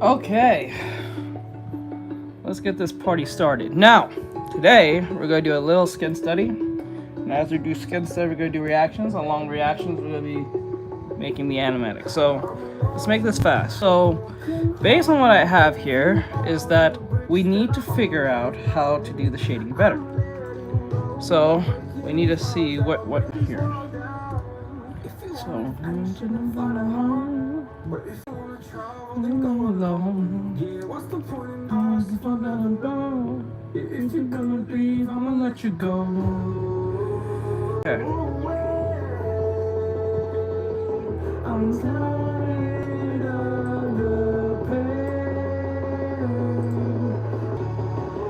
Okay, let's get this party started. Now, today we're going to do a little skin study. And as we do skin study, we're going to do reactions. Along reactions, we're going to be making the animatic. So let's make this fast. So based on what I have here is that we need to figure out how to do the shading better. So we need to see what here. So if you're gonna breathe, I'm gonna let you go. Okay. I'm tired of the pain.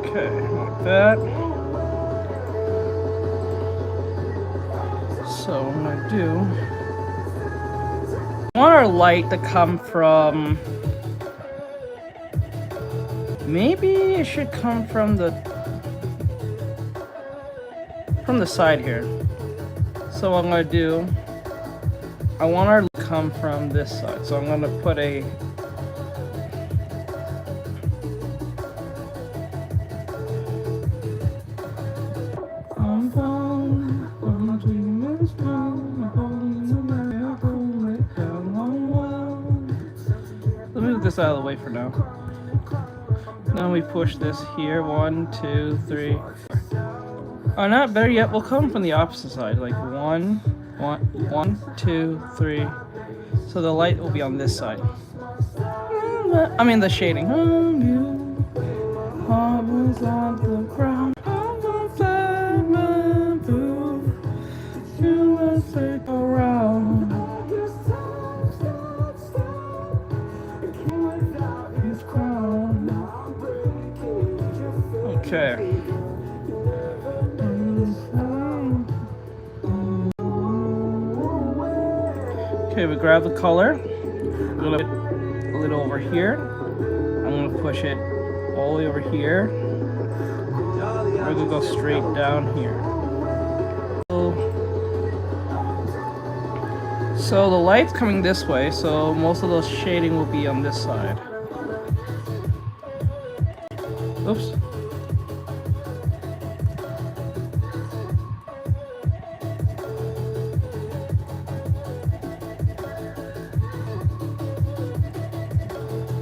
Okay, like that. So what I'm gonna do, I want our light to come from, maybe it should come from the side here. So what I'm gonna do, I want our light to come from this side. So I'm gonna put a this out of the way for now. Now we push this here. 1, 2, 3. Oh, not better yet. We'll come from the opposite side. Like 1, 2, 3. So the light will be on this side. I mean the shading. Okay. Okay, we grab the color. We're gonna put a little over here. I'm gonna push it all the way over here. We're gonna go straight down here. So the light's coming this way, so most of the shading will be on this side. Oops.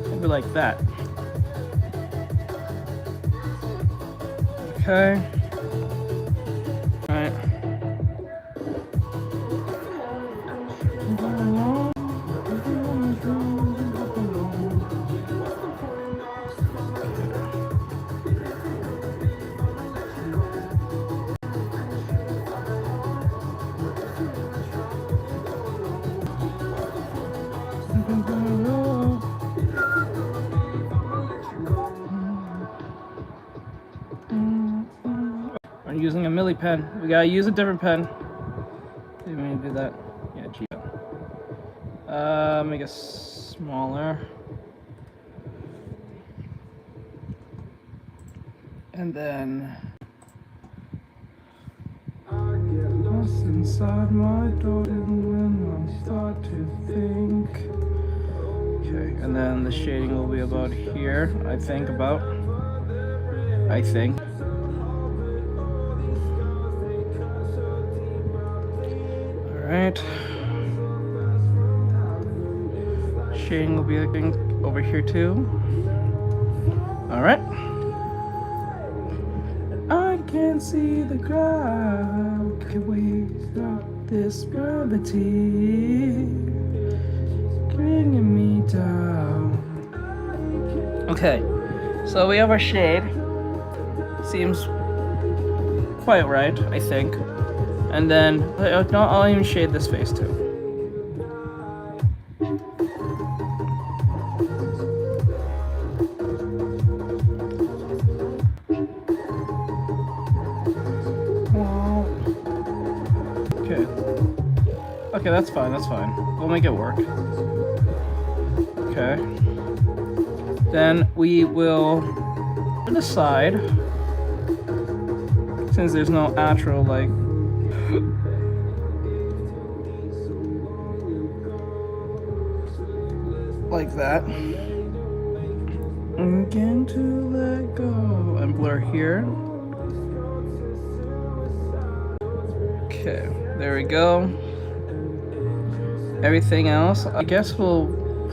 Maybe like that. Okay. All right. I'm using a milli pen. We gotta use a different pen. Didn't mean to do that. Yeah, G. Make it smaller. And then I get lost inside my door when I start to think. Okay, and then the shading will be about here, I think. Alright. Shading will be looking over here too. Alright. I can see the crowd. Can we stop this gravity? Bringing me down. Okay, so we have our shade. Seems quite right, I think. And then I'll even shade this face too. Okay. Okay, that's fine. We'll make it work. Okay. Then we will decide, since there's no actual like like that. Again to let go. And blur here. Okay, there we go. Everything else, I guess, will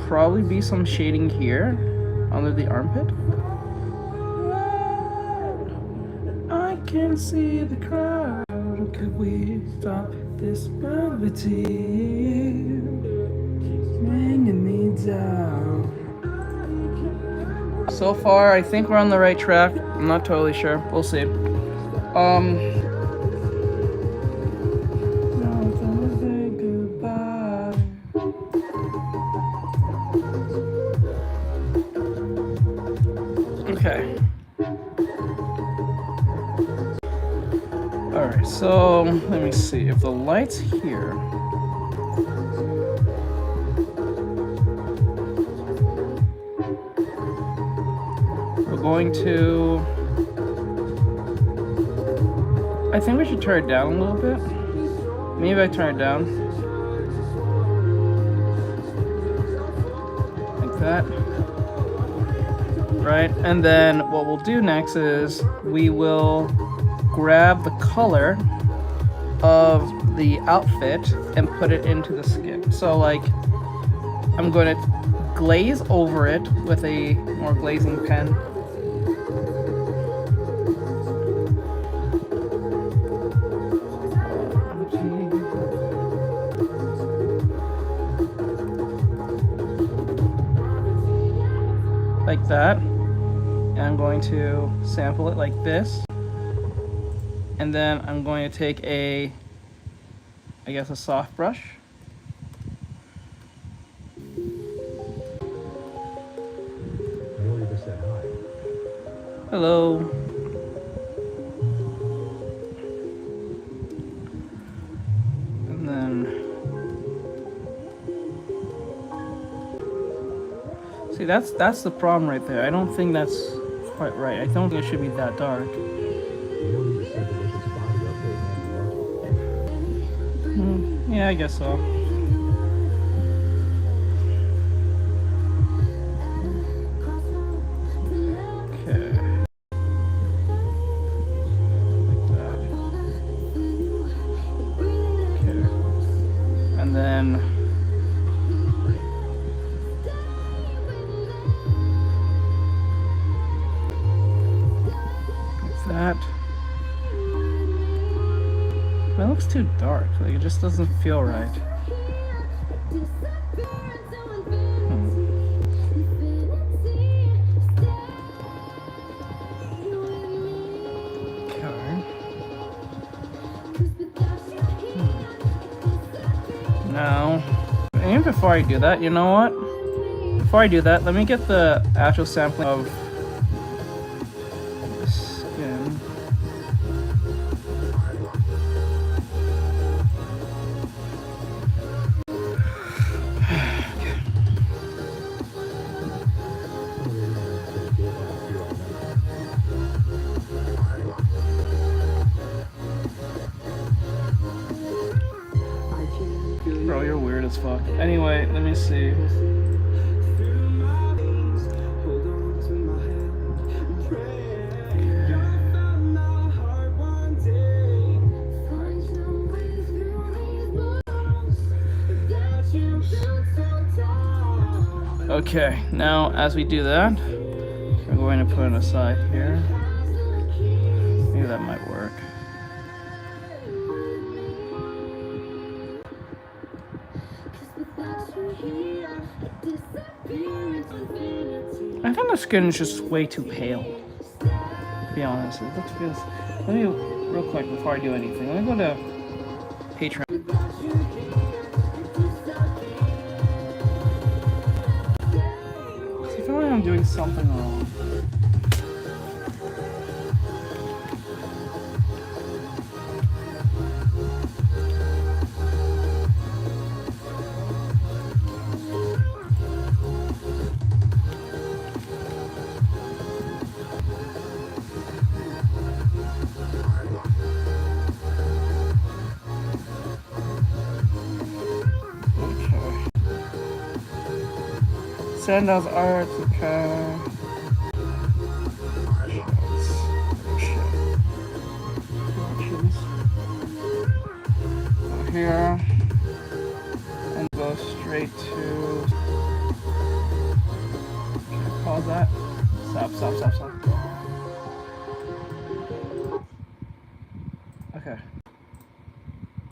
probably be some shading here under the armpit. I can see the crowd. Could we stop this gravity bringing me down? So far, I think we're on the right track. I'm not totally sure. We'll see. Okay. Alright, so let me see. If the light's here, we're going to... I think we should turn it down a little bit. Maybe I turn it down. Like that. Right, and then what we'll do next is we will grab the color of the outfit and put it into the skin. So like, I'm going to glaze over it with a more glazing pen. Like that. And I'm going to sample it like this. And then I'm going to take a, I guess, a soft brush. Hello. And then, see, that's the problem right there. I don't think that's quite right. I don't think it should be that dark. Yeah, I guess so. Okay. Like that. Okay. And then like that. It looks too dark. Like, it just doesn't feel right. Now, even before I do that, you know what? Before I do that, let me get the actual sampling of the skin. Bro, you're weird as fuck. Anyway, let me see. Okay, now as we do that, we're going to put it aside here. Maybe that might work. I think the skin is just way too pale, to be honest. Let me, real quick, before I do anything, let me go to Patreon. I feel like I'm doing something wrong. Send us Artextric. here and go straight to. Pause that. Stop. Okay.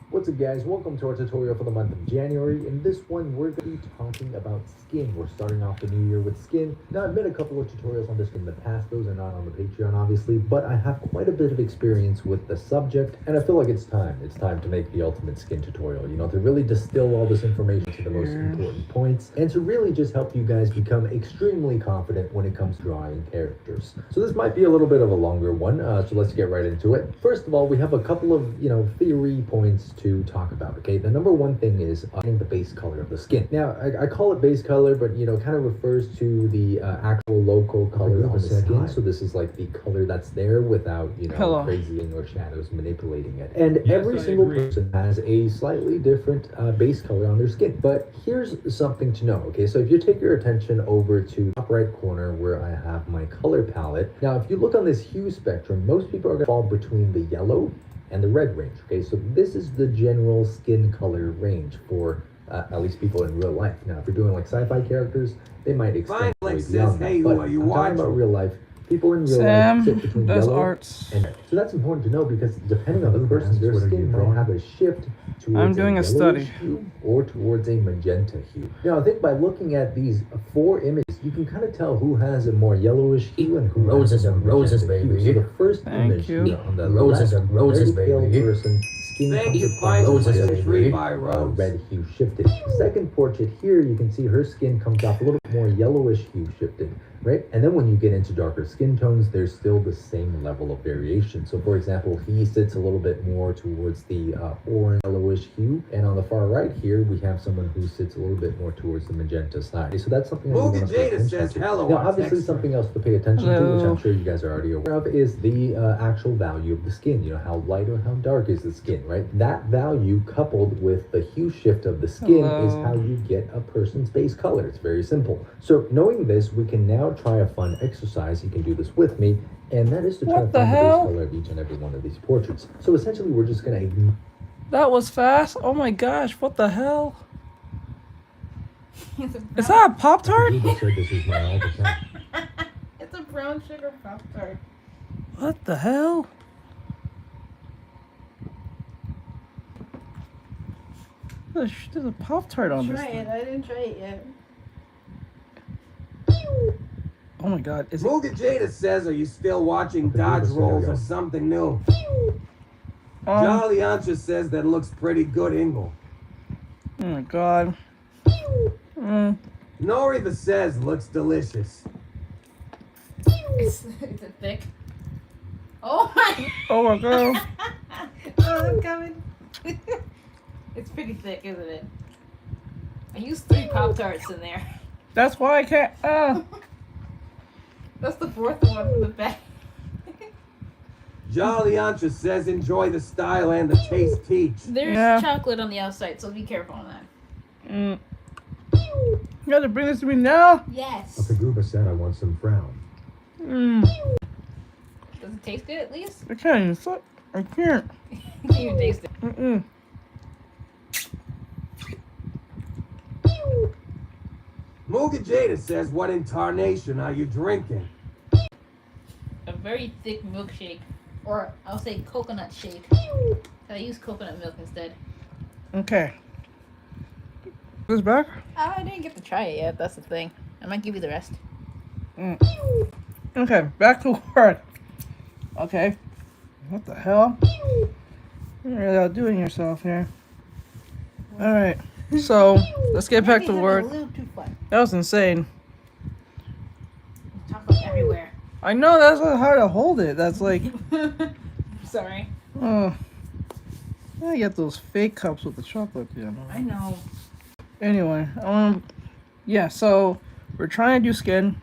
What's up guys, welcome to our tutorial for the month of January. In this one we're going to be talking about skin. We're starting off the new year with skin. Now I've made a couple of tutorials on this in the past, those are not on the Patreon obviously, but I have quite a bit of experience with the subject and I feel like it's time to make the ultimate skin tutorial, you know, to really distill all this information to the most important points and to really just help you guys become extremely confident when it comes to drawing characters. So this might be a little bit of a longer one, so let's get right into it. First of all, we have a couple of, you know, theory points to talk about. Okay, the number one thing is the base color of the skin. Now I call it base color, but you know, kind of refers to the actual local color on the skin. So this is like the color that's there without, you know, crazy or shadows manipulating it. And every single person has a slightly different base color on their skin. But here's something to know. Okay, so if you take your attention over to the top right corner where I have my color palette. Now if you look on this hue spectrum, most people are going to fall between the yellow and the red range. Okay, so this is the general skin color range for at least people in real life. Now, if you're doing like sci-fi characters, they might extend way beyond that. But I'm talking about real life. People in real life sit between yellow and red. So that's important to know because depending on the person, their skin might have a shift towards a study hue or towards a magenta hue. Now, I think by looking at these 4 images, you can kind of tell who has a more yellowish hue and who roses and roses, baby. So the first image on the roses and roses, baby. Person, skin roses and red hue shifted. The second portrait here, you can see her skin comes off a little bit more yellowish hue shifted. Right? And then when you get into darker skin tones, there's still the same level of variation. So for example, he sits a little bit more towards the orange yellowish hue. And on the far right here, we have someone who sits a little bit more towards the magenta side. So that's something that you want to pay attention to. Now, obviously something else to pay attention to, which I'm sure you guys are already aware of, is the actual value of the skin. You know, how light or how dark is the skin, right? That value coupled with the hue shift of the skin is how you get a person's base color. It's very simple. So knowing this, we can now try a fun exercise. You can do this with me, and that is to try to find the base color of each and every one of these portraits. So essentially we're just gonna ignore. That was fast. Oh my gosh, what the hell? Is that a Pop-Tart? It's a brown sugar Pop-Tart. What the hell? There's a Pop-Tart on this. Try it. I didn't try it yet. Oh my god. Mooga Jada says, are you still watching Dodge Rolls or something new? Jolly Ancha says that looks pretty good, Ingle. Oh my god. Noriva says looks delicious. Is it thick? Oh my! Oh my god. Oh, I'm coming. It's pretty thick, isn't it? I used 3 Pop-Tarts in there. That's why I can't. That's the 4th one from the back. Jolly Ancha says enjoy the style and the taste teach. There's chocolate on the outside, so be careful on that. You have to bring this to me now? Yes. But the Gooba said I want some frown. Does it taste good at least? I can't even suck. I can't. Can you taste it? Mooga Jada says, what in tarnation are you drinking? A very thick milkshake. Or I'll say coconut shake. I use coconut milk instead. Okay. This back? I didn't get to try it yet. That's the thing. I might give you the rest. Okay, back to work. Okay. What the hell? You're really outdoing yourself here. Alright. So, let's get back to work. A little too fun. That was insane. Chocolate everywhere. I know, that's hard to hold it. That's like... Sorry. Oh. I get those fake cups with the chocolate, you know. I know. Anyway, yeah, so we're trying to do skin.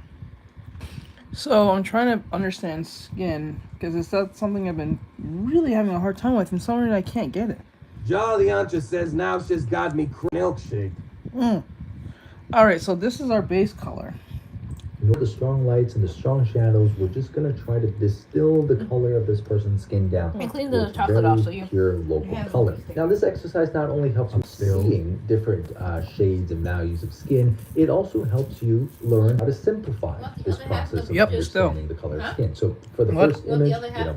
So I'm trying to understand skin because it's not something I've been really having a hard time with, and some reason I can't get it. Jolly Ancha says now she's got me milkshake. All right, so this is our base color. Ignore the strong lights and the strong shadows. We're just gonna try to distill the color of this person's skin down. And clean the to chocolate very off so you pure local have color. something. Now this exercise not only helps you seeing different shades and values of skin, it also helps you learn how to simplify this process of Yep, understanding the color of skin. So for the What? first image,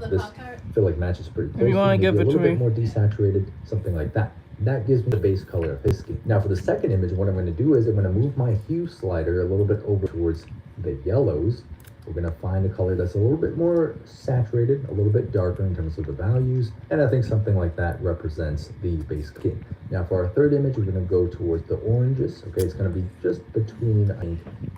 this I feel like matches pretty closely. you wanna Maybe give a it to little bit me. more desaturated, something like that. That gives me the base color of his skin. Now for the second image, what I'm going to do is I'm going to move my hue slider a little bit over towards the yellows. We're going to find a color that's a little bit more saturated, a little bit darker in terms of the values, and I think something like that represents the base skin. Now for our third image, we're going to go towards the oranges. Okay, it's going to be just between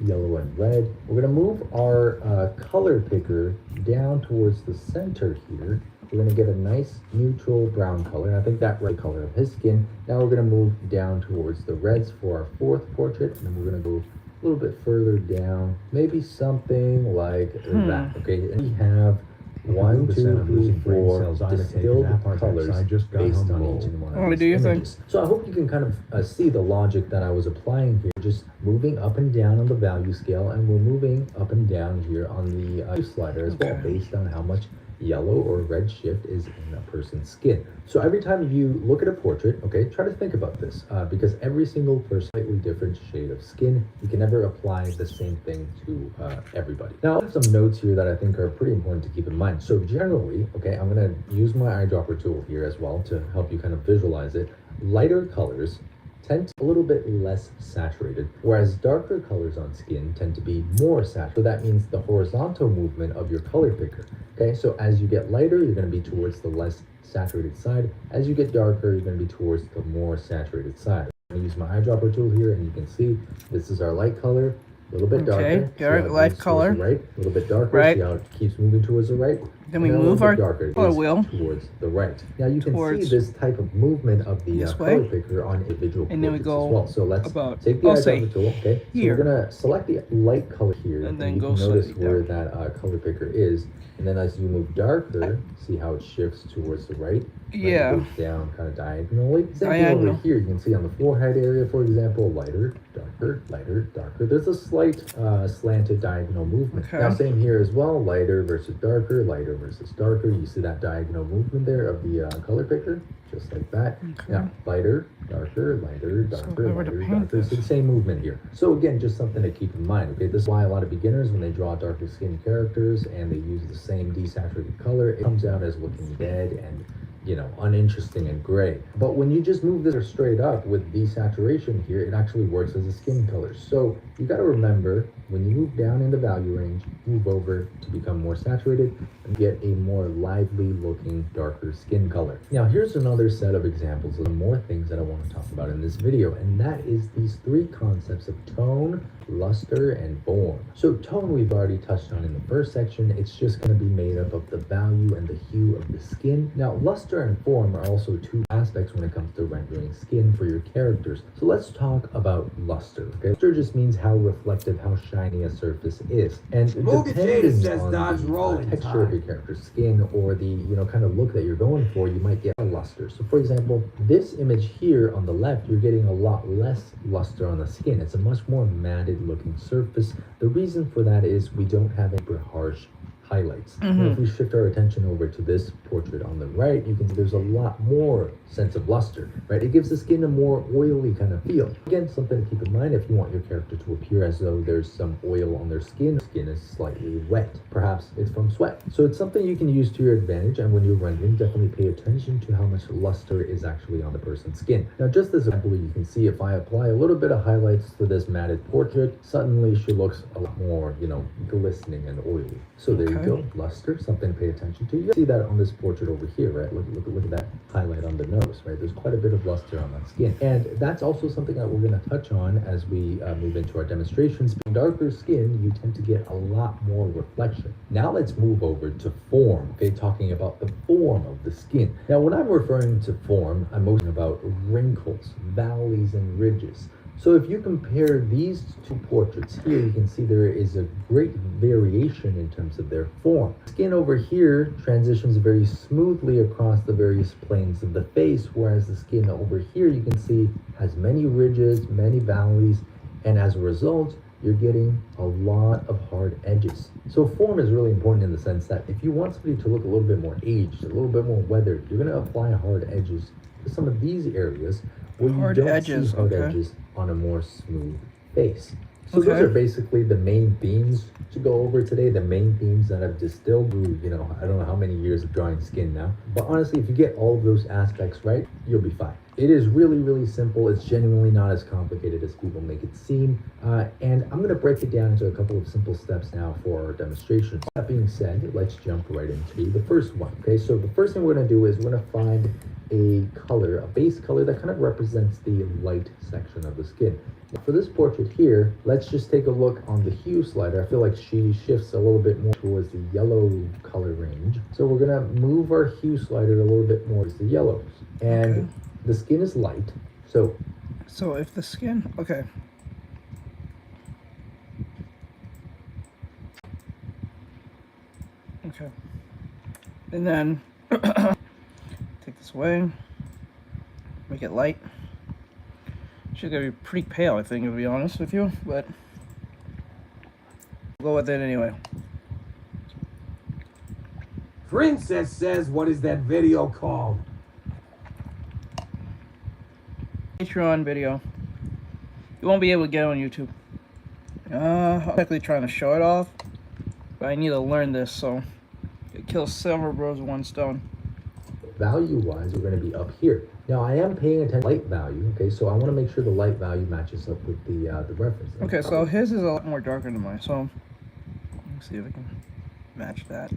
yellow and red. We're going to move our color picker down towards the center here. We're going to get a nice neutral brown color, and I think that red color of his skin. Now we're going to move down towards the reds for our fourth portrait, and then we're going to go a little bit further down, maybe something like that. Okay, and we have 1, 2, 3, 4 distilled colors based on each and one What of do these you think? images. So I hope you can kind of see the logic that I was applying here, just moving up and down on the value scale, and we're moving up and down here on the hue slider as well, based on how much yellow or red shift is in a person's skin. So every time you look at a portrait, okay, try to think about this because every single person has a slightly different shade of skin. You can never apply the same thing to everybody. Now I have some notes here that I think are pretty important to keep in mind. So generally, okay, I'm gonna use my eyedropper tool here as well to help you kind of visualize it. Lighter colors tend to be a little bit less saturated, whereas darker colors on skin tend to be more saturated. So that means the horizontal movement of your color picker. Okay, so as you get lighter, you're going to be towards the less saturated side. As you get darker, you're going to be towards the more saturated side. I'm going to use my eyedropper tool here, and you can see this is our light color. A little bit darker. Okay, dark light color. Right, a little bit darker. Right. See how it keeps moving towards the right. Then we And move a our little bit darker color is wheel towards the right. Now you can towards see this type of movement of the this color way. picker on individual And then we portraits go as well. So let's about, take the I'll say eyedropper tool. Okay, here. so we're gonna select the light color here, And then you go can notice slightly where down. that color picker is. And then as you move darker, see how it shifts towards the right? Yeah. It goes down kind of diagonally. Same thing Diagonal. over here. You can see on the forehead area, for example, lighter, darker, lighter, darker. There's a slight slanted diagonal movement. Okay. Now same here as well, lighter versus darker versus darker. You see that diagonal movement there of the color picker, just like that. Okay. Now lighter, darker, lighter, darker, if I were to lighter, paint darker. It's this. the same movement here. So again, just something to keep in mind. Okay, this is why a lot of beginners, when they draw darker skinned characters and they use the same desaturated color, it comes out as looking dead and, you know, uninteresting and gray. But when you just move this straight up with desaturation here, it actually works as a skin color. So you got to remember, when you move down in the value range, move over to become more saturated and get a more lively looking darker skin color. Now here's another set of examples of more things that I want to talk about in this video, and that is these three concepts of tone, luster, and form. So tone we've already touched on in the first section. It's just going to be made up of the value and the hue of the skin. Now luster and form are also two aspects when it comes to rendering skin for your characters. So let's talk about luster. Okay, luster just means how reflective, how shiny a surface is, and Movie theater depending says on dodge the rolling texture of time. your character's skin or the kind of look that you're going for, you might get a luster. So for example, this image here on the left, you're getting a lot less luster on the skin. It's a much more matted looking surface. The reason for that is we don't have any super harsh highlights. Now, if we shift our attention over to this portrait on the right, you can see there's a lot more sense of luster, right? It gives the skin a more oily kind of feel. Again, something to keep in mind if you want your character to appear as though there's some oil on their skin. Skin is slightly wet. Perhaps it's from sweat. So it's something you can use to your advantage, and when you're rendering, definitely pay attention to how much luster is actually on the person's skin. Now, just as an example, you can see if I apply a little bit of highlights to this matted portrait, suddenly she looks a lot more, glistening and oily. So there you go, luster, something to pay attention to. You can see that on this portrait over here, right? Look at that highlight on the nose, right? There's quite a bit of luster on that skin. And that's also something that we're going to touch on as we move into our demonstrations. In darker skin, you tend to get a lot more reflection. Now let's move over to form, okay? Talking about the form of the skin. Now, when I'm referring to form, I'm mostly about wrinkles, valleys, and ridges. So if you compare these two portraits here, you can see there is a great variation in terms of their form. Skin over here transitions very smoothly across the various planes of the face, whereas the skin over here, you can see, has many ridges, many valleys, and as a result, you're getting a lot of hard edges. So form is really important in the sense that if you want somebody to look a little bit more aged, a little bit more weathered, you're going to apply hard edges to some of these areas where you don't see hard edges on a more smooth face. So those are basically the main themes to go over today, the main themes that I've distilled through, you know, I don't know how many years of drawing skin now. But honestly, if you get all of those aspects right, you'll be fine. It is really, really simple. It's genuinely not as complicated as people make it seem. And I'm going to break it down into a couple of simple steps now for our demonstration. That being said, let's jump right into the first one. Okay, so the first thing we're going to do is we're going to find a color, a base color that kind of represents the light section of the skin. Now for this portrait here, let's just take a look on the hue slider. I feel like she shifts a little bit more towards the yellow color range. So we're gonna move our hue slider a little bit more towards the yellows. And the skin is light, so if the skin, okay. And then take this away, make it light. She's gonna be pretty pale, I think, to be honest with you, but we'll go with it anyway. Princess says, what is that video called? Patreon video. You won't be able to get it on YouTube. I'm actually trying to show it off, but I need to learn this, so it kills several birds with one stone. Value-wise, we're going to be up here. Now, I am paying attention to light value, okay, so I want to make sure the light value matches up with the reference. Okay, so his is a lot more darker than mine, so let's see if I can match that.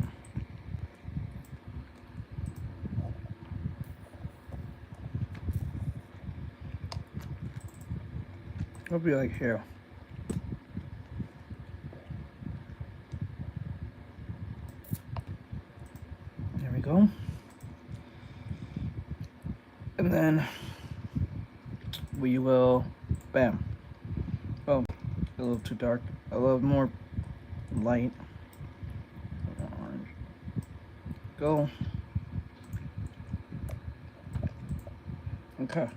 It'll be like here. There we go. And then we will, bam. Oh, a little too dark. A little more light. Orange. Go. Okay.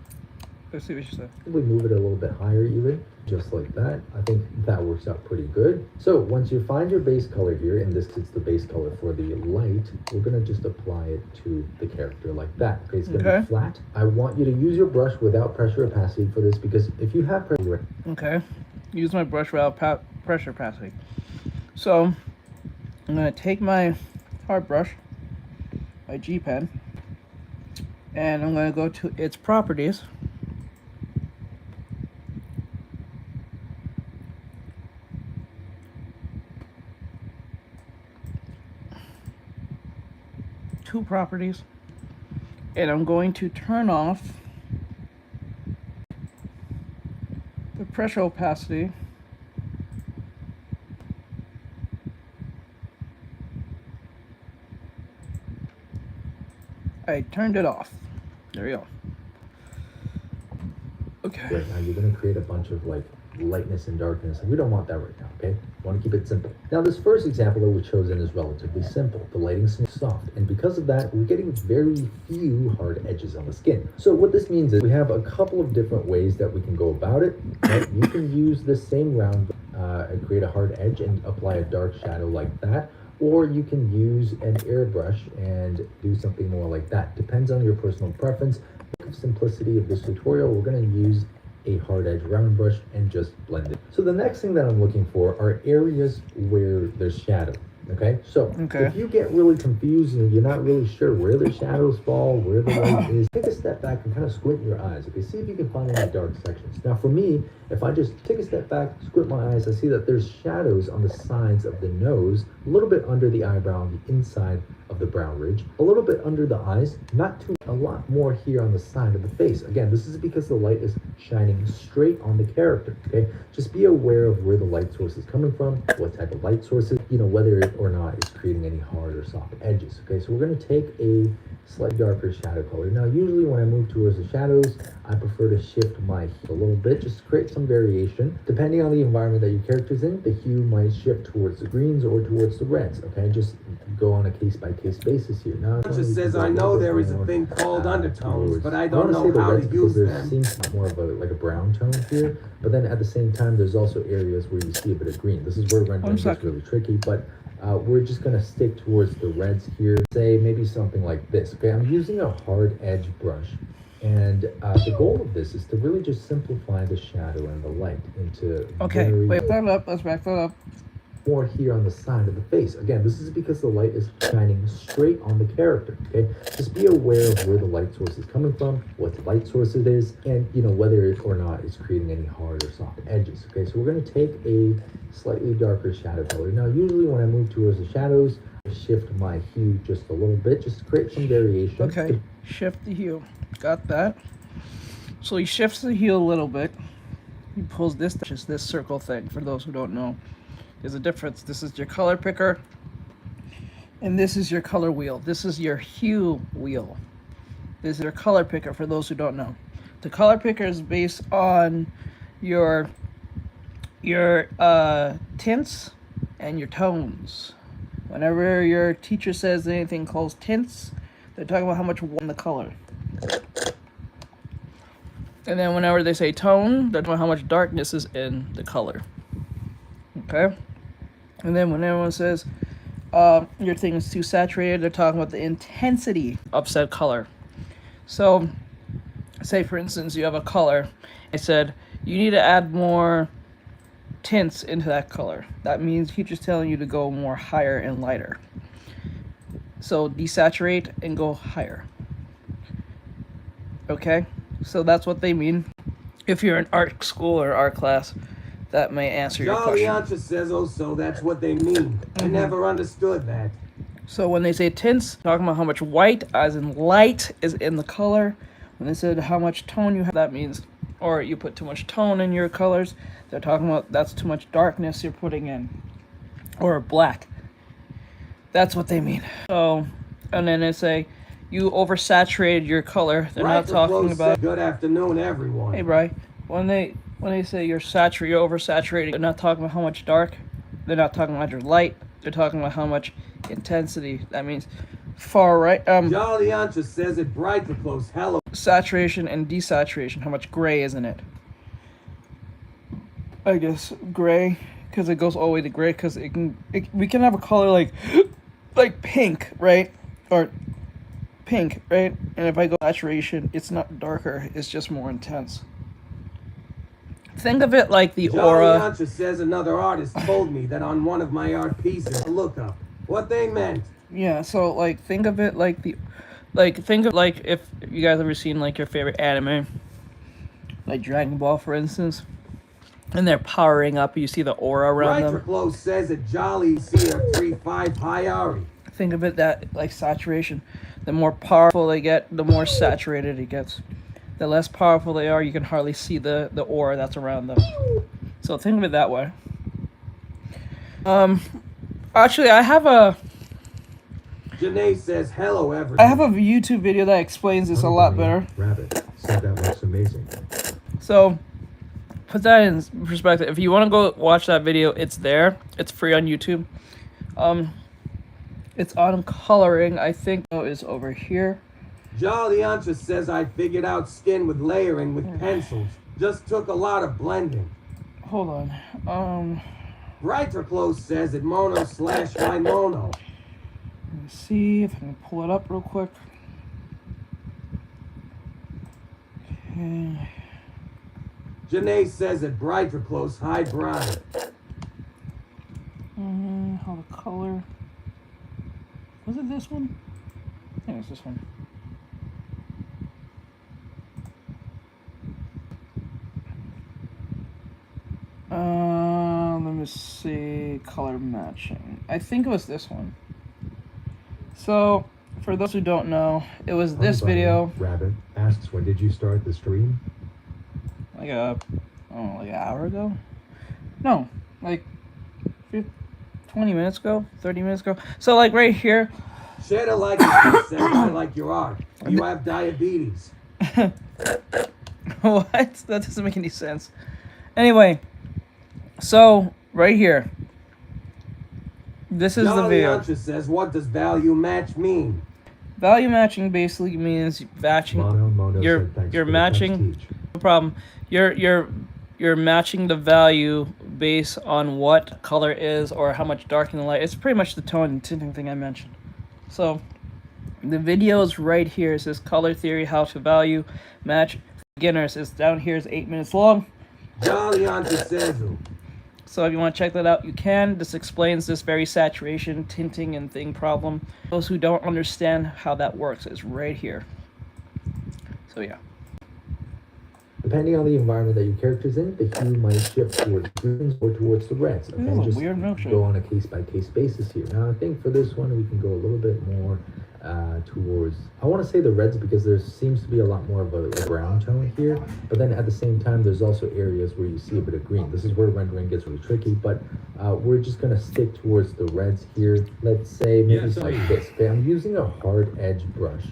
Let's see what she said. We move it a little bit higher even, just like that. I think that works out pretty good. So once you find your base color here, and this is the base color for the light, we're gonna just apply it to the character like that. Okay, it's gonna be flat. I want you to use your brush without pressure opacity for this, because if you have pressure... Okay, use my brush without pressure opacity. So I'm gonna take my hard brush, my G pen, and I'm gonna go to its properties. Two properties, and I'm going to turn off the pressure opacity I turned it off. There you go. Okay. Right now, you're going to create a bunch of like lightness and darkness, and we don't want that right now, okay? We want to keep it simple. Now, this first example that we've chosen is relatively simple. The lighting's soft, and because of that, we're getting very few hard edges on the skin. So what this means is we have a couple of different ways that we can go about it. Right? You can use the same round and create a hard edge and apply a dark shadow like that, or you can use an airbrush and do something more like that. Depends on your personal preference. For the simplicity of this tutorial, we're going to use a hard edge round brush and just blend it. So the next thing that I'm looking for are areas where there's shadow. Okay, so if you get really confused and you're not really sure where the shadows fall, where the light is, take a step back and kind of squint your eyes. Okay, see if you can find any dark sections. Now for me, if I just take a step back, squint my eyes, I see that there's shadows on the sides of the nose, a little bit under the eyebrow on the inside of the brow ridge, a little bit under the eyes, not too, a lot more here on the side of the face. Again, this is because the light is shining straight on the character, okay? Just be aware of where the light source is coming from, what type of light source it, you know, whether it or not it's creating any hard or soft edges, okay? So we're gonna take a slightly darker shadow color. Now, usually when I move towards the shadows, I prefer to shift my hue a little bit, just to create some variation. Depending on the environment that your character's in, the hue might shift towards the greens or towards the reds, okay? Just go on a case-by-case basis here. Now, it just says, I know there is a thing called undertones, but I I don't want to say know the how reds to because use there them. seems more of a brown tone here, but then at the same time, there's also areas where you see a bit of green. This is where rendering gets really tricky, but we're just gonna stick towards the reds here. Say maybe something like this. Okay, I'm using a hard edge brush, and the goal of this is to really just simplify the shadow and the light into Okay, very wait, that up. Let's back that up. more here on the side of the face. Again, this is because the light is shining straight on the character, okay? Just be aware of where the light source is coming from, what the light source it is, and whether or not it's creating any hard or soft edges, okay? So we're gonna take a slightly darker shadow color. Now, usually when I move towards the shadows, I shift my hue just a little bit, just to create some variation. Okay, shift the hue. Got that. So he shifts the hue a little bit. He pulls this, just this circle thing, for those who don't know. There's a difference. This is your color picker, and this is your color wheel. This is your hue wheel. This is your color picker, for those who don't know. The color picker is based on your tints and your tones. Whenever your teacher says anything called tints, they're talking about how much in the color. And then whenever they say tone, they're talking about how much darkness is in the color. Okay? And then when everyone says your thing is too saturated, they're talking about the intensity of said color. So, say for instance, you have a color. I said, you need to add more tints into that color. That means teacher's telling you to go more higher and lighter. So, desaturate and go higher. Okay? So that's what they mean. If you're in art school or art class, that may answer your question. Jolly says, oh, so that's what they mean. I never understood that. So when they say tints, talking about how much white, as in light, is in the color. When they said how much tone you have, that means, or you put too much tone in your colors, they're talking about that's too much darkness you're putting in. Or black. That's what they mean. So, and then they say, you oversaturated your color. They're not talking about... Good afternoon, everyone. Hey, Bri. When they say you're oversaturating, they're not talking about how much dark. They're not talking about your light. They're talking about how much intensity. That means far right. Jolly says it bright to close. Hello. Saturation and desaturation. How much gray is in it? I guess gray, because it goes all the way to gray. Because we can have a color like pink, right? Or pink, right? And if I go saturation, it's not darker. It's just more intense. Think of it like the aura. Jolly says another artist told me that on one of my art pieces, look up what they meant. Yeah, so think of it like think of if you guys ever seen your favorite anime, like Dragon Ball, for instance, and they're powering up. You see the aura around them. Artextric says that Jolly CR35 Hayari. Think of it that like saturation. The more powerful they get, the more saturated it gets. The less powerful they are, you can hardly see the aura that's around them. So think of it that way. Actually, I have a... Janae says, hello, everyone. I have a YouTube video that explains this a lot better. Rabbit said that looks amazing. So, put that in perspective. If you want to go watch that video, it's there. It's free on YouTube. It's on coloring. I think is over here. Jolly says I figured out skin with layering with pencils. Just took a lot of blending. Hold on. Brighter Close says it mono/my mono. Let me see if I can pull it up real quick. Okay. Janae says it Brighter Close high brown. How the color. Was it this one? I think it's this one. Let me see. Color matching. I think it was this one. So, for those who don't know, it was this video. Rabbit asks, when did you start the stream? Like an hour ago? No, like 20 minutes ago, 30 minutes ago. So right here. Shader like it says I like your art. You have diabetes. What? That doesn't make any sense. Anyway, so right here. This is the video. Says, what does value match mean? Value matching basically means matching. Mono You're said thanks you're for the text matching. teach. No problem. You're matching the value based on what color is or how much dark in the light. It's pretty much the tone and tinting thing I mentioned. So the video is right here. It says color theory, how to value match beginners. It's down here. It's 8 minutes long. Jolly Auntie says who? So if you want to check that out, you can. This explains this very saturation, tinting, and thing problem. Those who don't understand how that works is right here. So yeah. Depending on the environment that your character's in, the hue might shift towards greens or towards the reds. Okay, Ooh, just weird milkshake. go on a case-by-case basis here. Now, I think for this one, we can go a little bit more towards, I want to say the reds because there seems to be a lot more of a brown tone here, but then at the same time, there's also areas where you see a bit of green. This is where rendering gets really tricky, but we're just going to stick towards the reds here. Let's say maybe like this. Okay, I'm using a hard edge brush.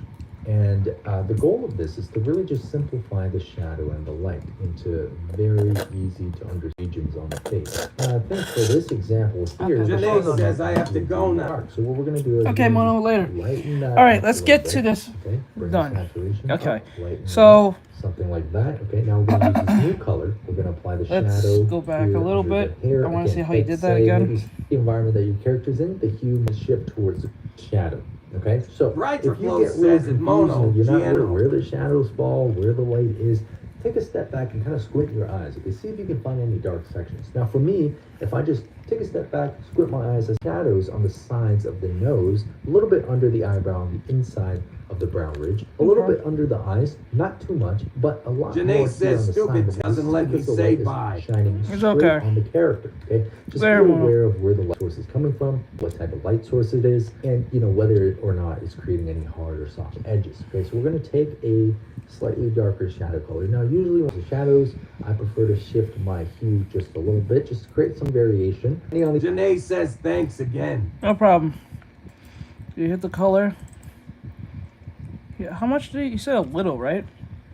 And the goal of this is to really just simplify the shadow and the light into very easy to understand regions on the face. Now, I think for this example here, the Janae shadow says I have to go now. dark. So what we're going to do is Okay, Mono, later. lighten that. All right, up let's a get little to bit. this. Okay, bring Done. the saturation Okay, up, lighten it so up, something like that. Okay, now we're going to use this new color. We're going to apply the let's shadow. go back here a little under bit. the hair. I want to Again, see how you let's did that say again. maybe the environment that your character's in, the hue must shift towards the shadow. Okay, so Brighter if you Flow get really says it confused mono, and you're not sure Giano. where the shadows fall, where the light is, take a step back and kind of squint your eyes. Okay, see if you can find any dark sections. Now, for me, if I just take a step back, squint my eyes, the shadows on the sides of the nose, a little bit under the eyebrow, on the inside of the brow ridge, a little bit under the eyes, not too much, but a lot Janae more here says on the stupid side. doesn't let me because the say light is bye. shining It's straight okay. on the character. Okay, just There, be Mono. aware of where the light source is coming from, what type of light source it is, and whether or not it's creating any hard or soft edges. Okay, so we're going to take a slightly darker shadow color. Now, usually with the shadows, I prefer to shift my hue just a little bit, just to create some variation. Depending on the Janae says thanks again. No problem. You hit the color. Yeah, how much did you said a little, right?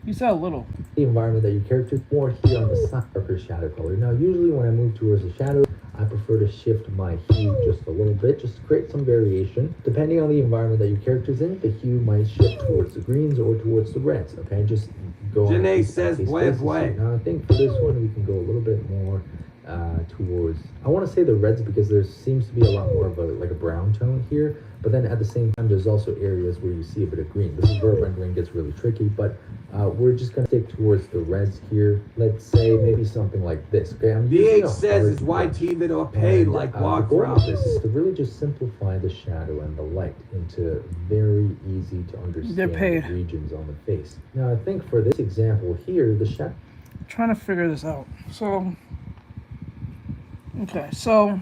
You said a little. environment that your character more here on the side, darker shadow color. Now, usually when I move towards the shadow, I prefer to shift my hue just a little bit, just to create some variation. Depending on the environment that your character's in, the hue might shift towards the greens or towards the reds. Okay, just go on. Janae a says case-by-case bwe basis bwe. here. Now, I think for this one, we can go a little bit more towards, I want to say the reds because there seems to be a lot more of a brown tone here, but then at the same time there's also areas where you see a bit of green. This is where rendering gets really tricky, but we're just going to stick towards the reds here. Let's say maybe something like this. Okay, I'm using DH a says hard it's brush. YT that are paid And, like the walk goal of this routes. is to really just simplify the shadow and the light into very easy to understand paid. regions on the face. Now, I think for this example here, the shadow I'm trying to figure this out. So, okay, so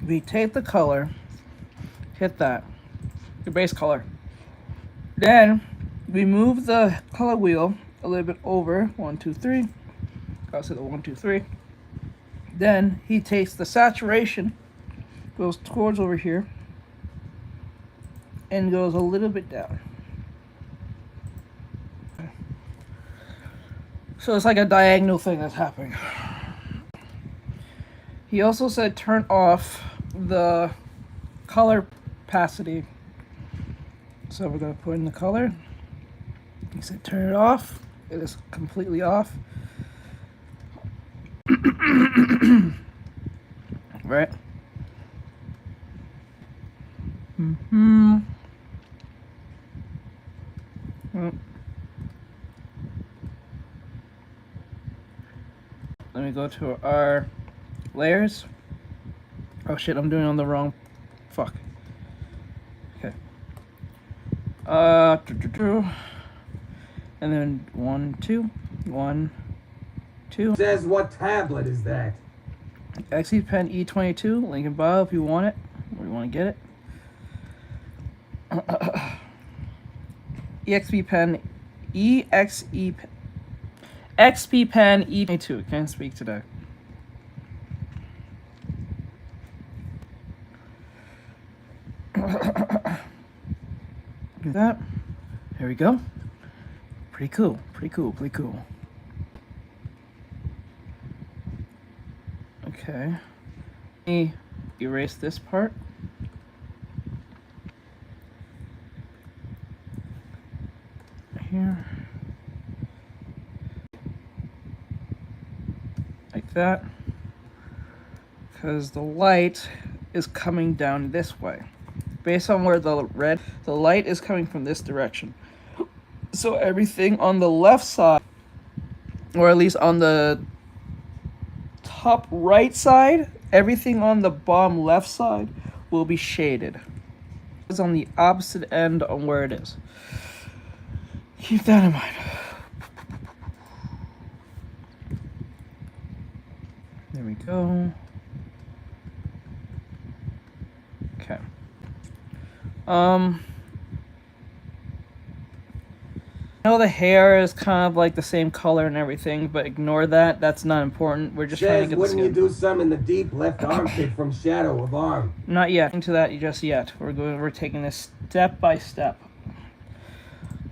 we take the color, hit that, your base color. Then we move the color wheel a little bit over 1, 2, 3. I'll say the 1, 2, 3. Then he takes the saturation, goes towards over here, and goes a little bit down. So it's like a diagonal thing that's happening. He also said turn off the color opacity. So we're going to put in the color. He said turn it off. It is completely off. Right? Mm-hmm. Let me go to our layers. Oh shit, I'm doing it on the wrong. Fuck. Okay. And then 1, 2, 1, 2. Says what tablet is that? XP Pen E22, link in bio if you want it, or you want to get it. EXP Pen, XP Pen E22. Can't speak today. Do that. There we go. Pretty cool. Pretty cool. Pretty cool. Okay. Let me erase this part. here. Like that. Because the light is coming down this way. Based on where the light is coming from this direction. So everything on the left side, or at least on the top right side, everything on the bottom left side will be shaded. It's on the opposite end on where it is. Keep that in mind. There we go. Okay. I know the hair is kind of like the same color and everything, but ignore that. That's not important. We're just trying to get the wouldn't skin. you do some in the deep left armpit from shadow of arm? Not yet. Into that just yet. We're taking this step by step.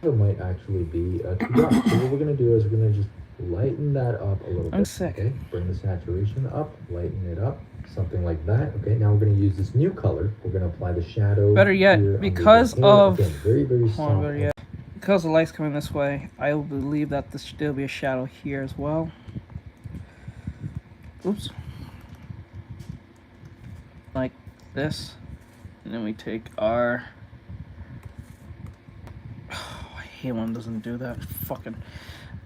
It might actually be a brush. So what we're gonna do is we're gonna just lighten that up a little bit. I'm sick. Okay, bring the saturation up, lighten it up, something like that. Okay, now we're gonna use this new color. We're gonna apply the shadow. Better yet, here because under the hair. of Again, very, very soft. better yet. Because the light's coming this way, I will believe that there'll be a shadow here as well. Oops. Like this. And then we take our... Oh, I hate when it doesn't do that. Fucking...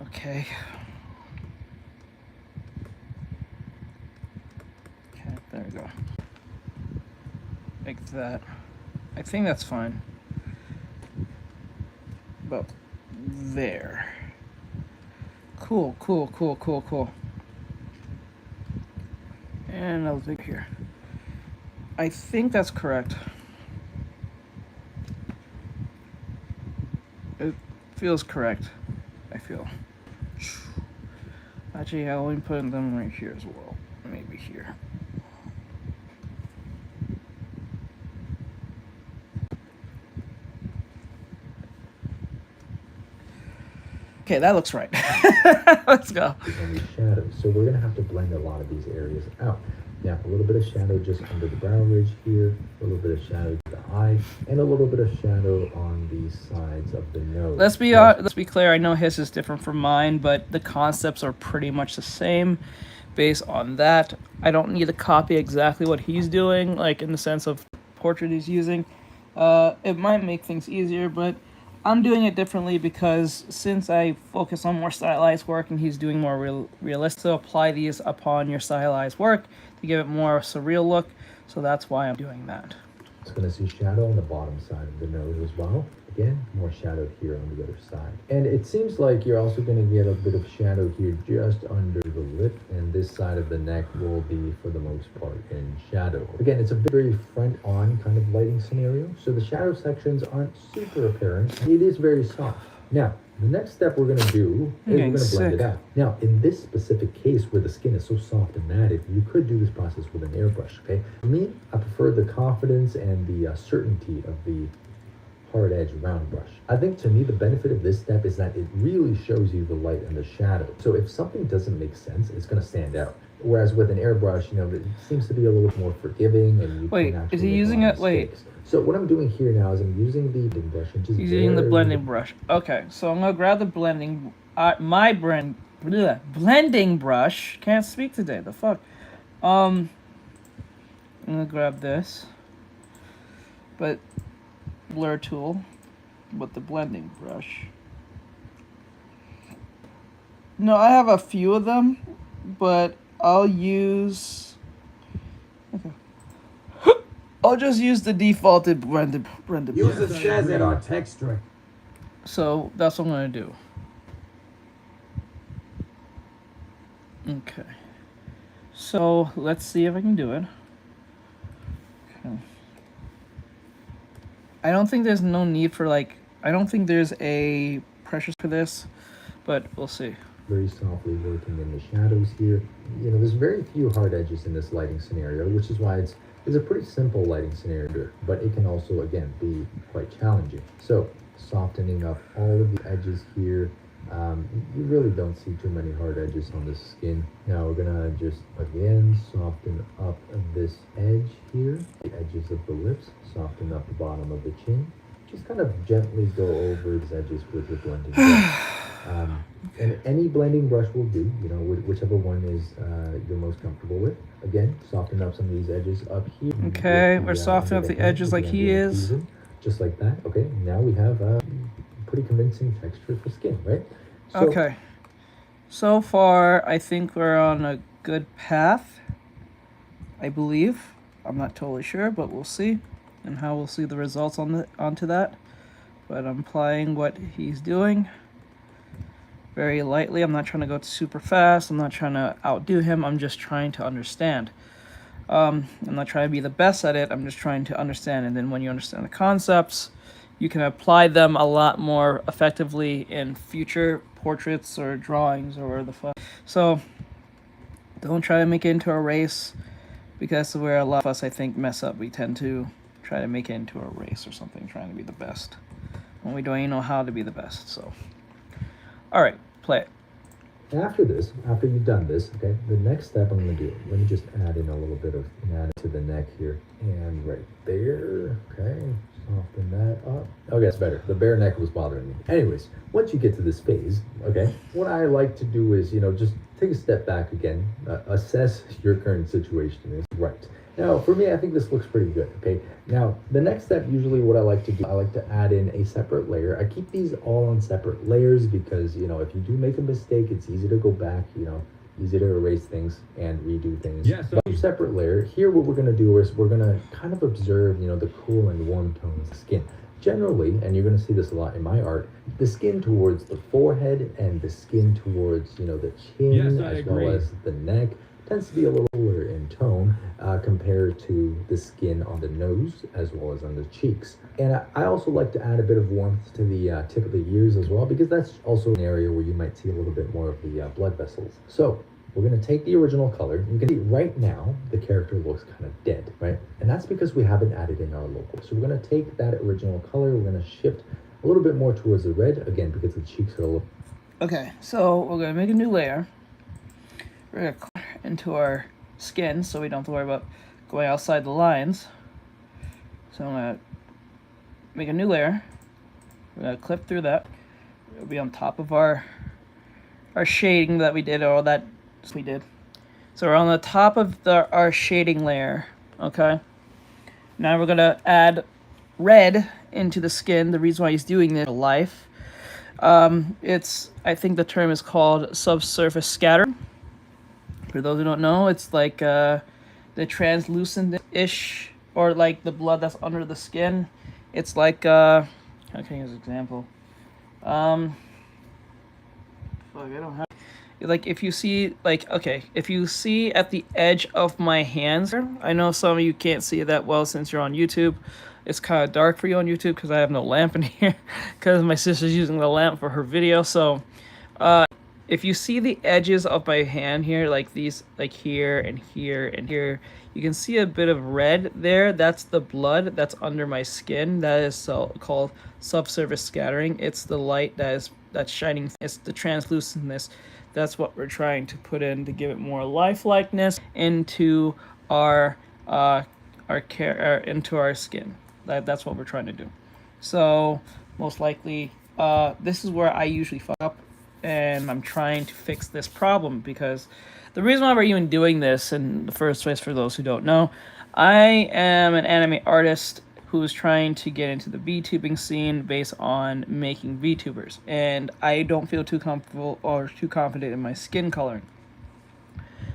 Okay. Okay, there we go. Like that. I think that's fine. About there. Cool. And another thing here. I think that's correct. It feels correct. I feel. Actually, I'll only put them right here as well. Maybe here. Okay, that looks right. Let's go. Only shadows. So we're gonna have to blend a lot of these areas out. Now, a little bit of shadow just under the brow ridge here, a little bit of shadow to the eye, and a little bit of shadow on the sides of the nose. Let's be clear. I know his is different from mine, but the concepts are pretty much the same. Based on that, I don't need to copy exactly what he's doing, like in the sense of portrait he's using. It might make things easier, but I'm doing it differently because since I focus on more stylized work and he's doing more realistic, so apply these upon your stylized work to give it more surreal look. So that's why I'm doing that. It's going to see shadow on the bottom side of the nose as well. Again, more shadow here on the other side. And it seems like you're also going to get a bit of shadow here just under the lip, and this side of the neck will be, for the most part, in shadow. Again, it's a very front-on kind of lighting scenario, so the shadow sections aren't super apparent. It is very soft. Now, the next step we're going to do is we're going to blend it out. Now, in this specific case where the skin is so soft and matted, you could do this process with an airbrush, okay? For me, I prefer the confidence and the certainty of the hard edge round brush. I think to me the benefit of this step is that it really shows you the light and the shadow. So if something doesn't make sense, it's going to stand out. Whereas with an airbrush, you know, it seems to be a little bit more forgiving, and you Wait, can actually is he make using more it? Wait. mistakes. So what I'm doing here now is I'm using the blending brush and just He's using the blending brush. Okay, so I'm gonna grab the blending, blending brush. Can't speak today. The fuck. I'm gonna grab this, but blur tool, with the blending brush. No, I have a few of them, but I'll use. Okay. I'll just use the defaulted blended Use it says at Artextric. So that's what I'm gonna do. Okay. So let's see if I can do it. Okay. I don't think there's no need for I don't think there's a pressure for this, but we'll see. Very softly working in the shadows here. You know, there's very few hard edges in this lighting scenario, which is why it's a pretty simple lighting scenario, but it can also, again, be quite challenging. So, softening up all of the edges here. You really don't see too many hard edges on the skin. Now we're gonna just, again, soften up this edge here, the edges of the lips, soften up the bottom of the chin, just kind of gently go over these edges with your blending brush. And any blending brush will do, you know, whichever one is you're most comfortable with. Again, soften up some of these edges up here. Okay, we're softening up the edges like he is. Just like that. Okay, now we have a pretty convincing texture for skin, right? So, Okay. So far, I think we're on a good path. I believe. I'm not totally sure, but we'll see. And how we'll see the results onto that. But I'm applying what he's doing very lightly. I'm not trying to go super fast. I'm not trying to outdo him. I'm just trying to understand. I'm not trying to be the best at it. I'm just trying to understand. And then when you understand the concepts, you can apply them a lot more effectively in future portraits or drawings or whatever the fuck. So don't try to make it into a race, because that's where a lot of us, I think, mess up. We tend to try to make it into a race or something, trying to be the best when we don't even know how to be the best. So, all right, play it. after this, after you've done this, okay, the next step I'm going to do, let me just add in a little bit of add to the neck here. And right there, okay, soften that up. Okay, that's better. The bare neck was bothering me. Anyways, once you get to this phase, okay, what I like to do is, you know, just take a step back again, assess your current situation is right. Now, for me, I think this looks pretty good, okay? Now, the next step, usually what I like to do, I like to add in a separate layer. I keep these all on separate layers because, you know, if you do make a mistake, it's easy to go back, you know, easy to erase things and redo things. Yeah, so Separate layer. Here, what we're going to do is we're going to kind of observe, you know, the cool and warm tones of skin. Generally, and you're going to see this a lot in my art, the skin towards the forehead and the skin towards, you know, the chin, as well as the neck, tends to be a little cooler in tone compared to the skin on the nose as well as on the cheeks. And I also like to add a bit of warmth to the tip of the ears as well, because that's also an area where you might see a little bit more of the blood vessels. So we're going to take the original color. You can see right now the character looks kind of dead, right? And that's because we haven't added in our logo. So we're going to take that original color, we're going to shift a little bit more towards the red, again, because the cheeks are a little... Okay, so we're going to make a new layer. We're going to color into our skin so we don't have to worry about going outside the lines. So I'm going to make a new layer. We're going to clip through that. It'll be on top of our shading that we did, or that we did. So we're on the top of our shading layer, okay? Now we're going to add red into the skin. The reason why he's doing this in life, I think the term is called subsurface scattering. For those who don't know, it's like the translucent-ish, or like the blood that's under the skin. It's like, how can I use an example? Fuck, I don't have... Like, if you see, like, okay, if you see at the edge of my hands, I know some of you can't see it that well since you're on YouTube. It's kind of dark for you on YouTube because I have no lamp in here because my sister's using the lamp for her video. So, if you see the edges of my hand here, like these, like here and here and here, you can see a bit of red there. That's the blood that's under my skin. That is called subsurface scattering. It's the light that's shining. It's the translucentness. That's what we're trying to put in to give it more lifelikeness into our skin. That's what we're trying to do. So most likely, this is where I usually fuck up, and I'm trying to fix this problem, because the reason why we're even doing this in the first place, for those who don't know, I am an anime artist who's trying to get into the VTubing scene based on making VTubers, and I don't feel too comfortable or too confident in my skin coloring.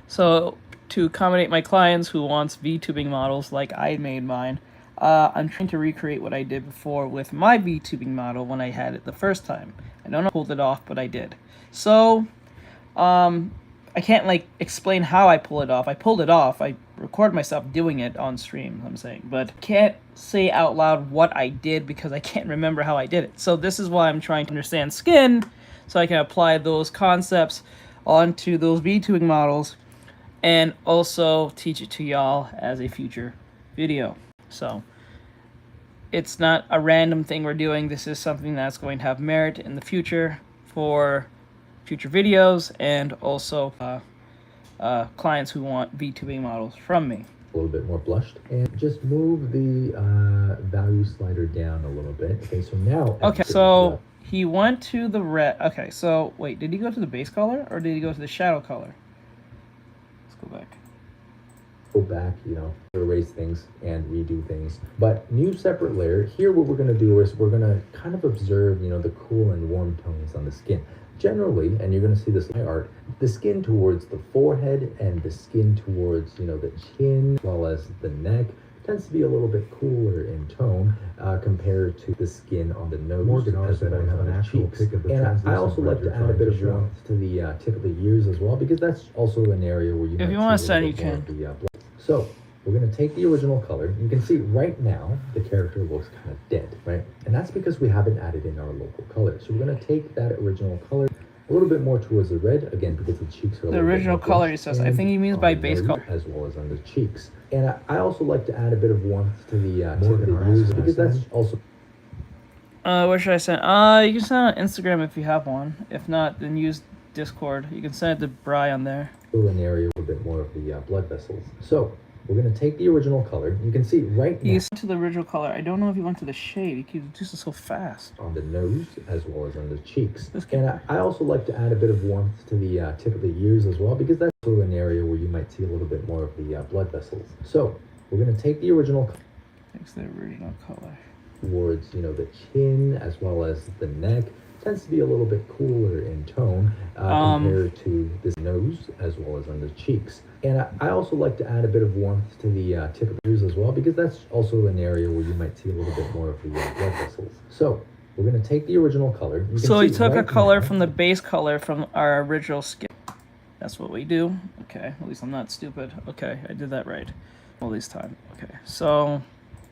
So to accommodate my clients who wants VTubing models like I made mine, I'm trying to recreate what I did before with my VTubing model when I had it the first time. I don't know if I pulled it off, but I did. So I can't like explain how I pull it off. I pulled it off. I recorded myself doing it on stream, I'm saying, but can't say out loud what I did because I can't remember how I did it. So this is why I'm trying to understand skin, so I can apply those concepts onto those VTubing models and also teach it to y'all as a future video. So it's not a random thing we're doing. This is something that's going to have merit in the future for future videos, and also clients who want VTubing models from me. a little bit more blushed, and just move the value slider down a little bit. Okay, so now. Okay, so he went to the red. Okay, so wait, did he go to the base color or did he go to the shadow color? Let's go back. Go back, you know, erase things and redo things. But new separate layer. Here what we're gonna do is we're gonna kind of observe, you know, the cool and warm tones on the skin. Generally, and you're gonna see this in my art, the skin towards the forehead and the skin towards, you know, the chin, as well as the neck, tends to be a little bit cooler in tone compared to the skin on the nose. Morgan as also well might as have on an the actual cheeks. pic of the And I translucent also like red to you're add a trying bit to of show. warmth to the tip of the ears as well, because that's also an area where you might you see want a to send, little you bit more can. of the blood. So we're going to take the original color. You can see right now the character looks kind of dead, right? And that's because we haven't added in our local color. So we're going to take that original color a little bit more towards the red, again, because the cheeks are a The little bit original more color, he blushed, says. I and think he means on by the base nose, color. as well as on the cheeks. And I also like to add a bit of warmth to the tip of Morgan, the or ears, ask because that's Einstein? also Where should I send? You can send on Instagram if you have one. If not, then use Discord. You can send it to Bri on there. an area with a bit more of the blood vessels. So we're going to take the original color. You can see right now He went to the original color. I don't know if he went to the shade. He keeps doing so fast. on the nose as well as on the cheeks. This kid- And I also like to add a bit of warmth to the tip of the ears as well, because that's also an area where you might see a little bit more of the blood vessels. So we're going to take the original It's the original color. towards, you know, the chin as well as the neck. Tends to be a little bit cooler in tone compared to this nose as well as on the cheeks. And I also like to add a bit of warmth to the tip of the ears as well, because that's also an area where you might see a little bit more of the blood vessels. So we're going to take the original color. You can So he see took a right color now- from the base color from our original skin. That's what we do. Okay, at least I'm not stupid. Okay, I did that right. All this time. Okay, so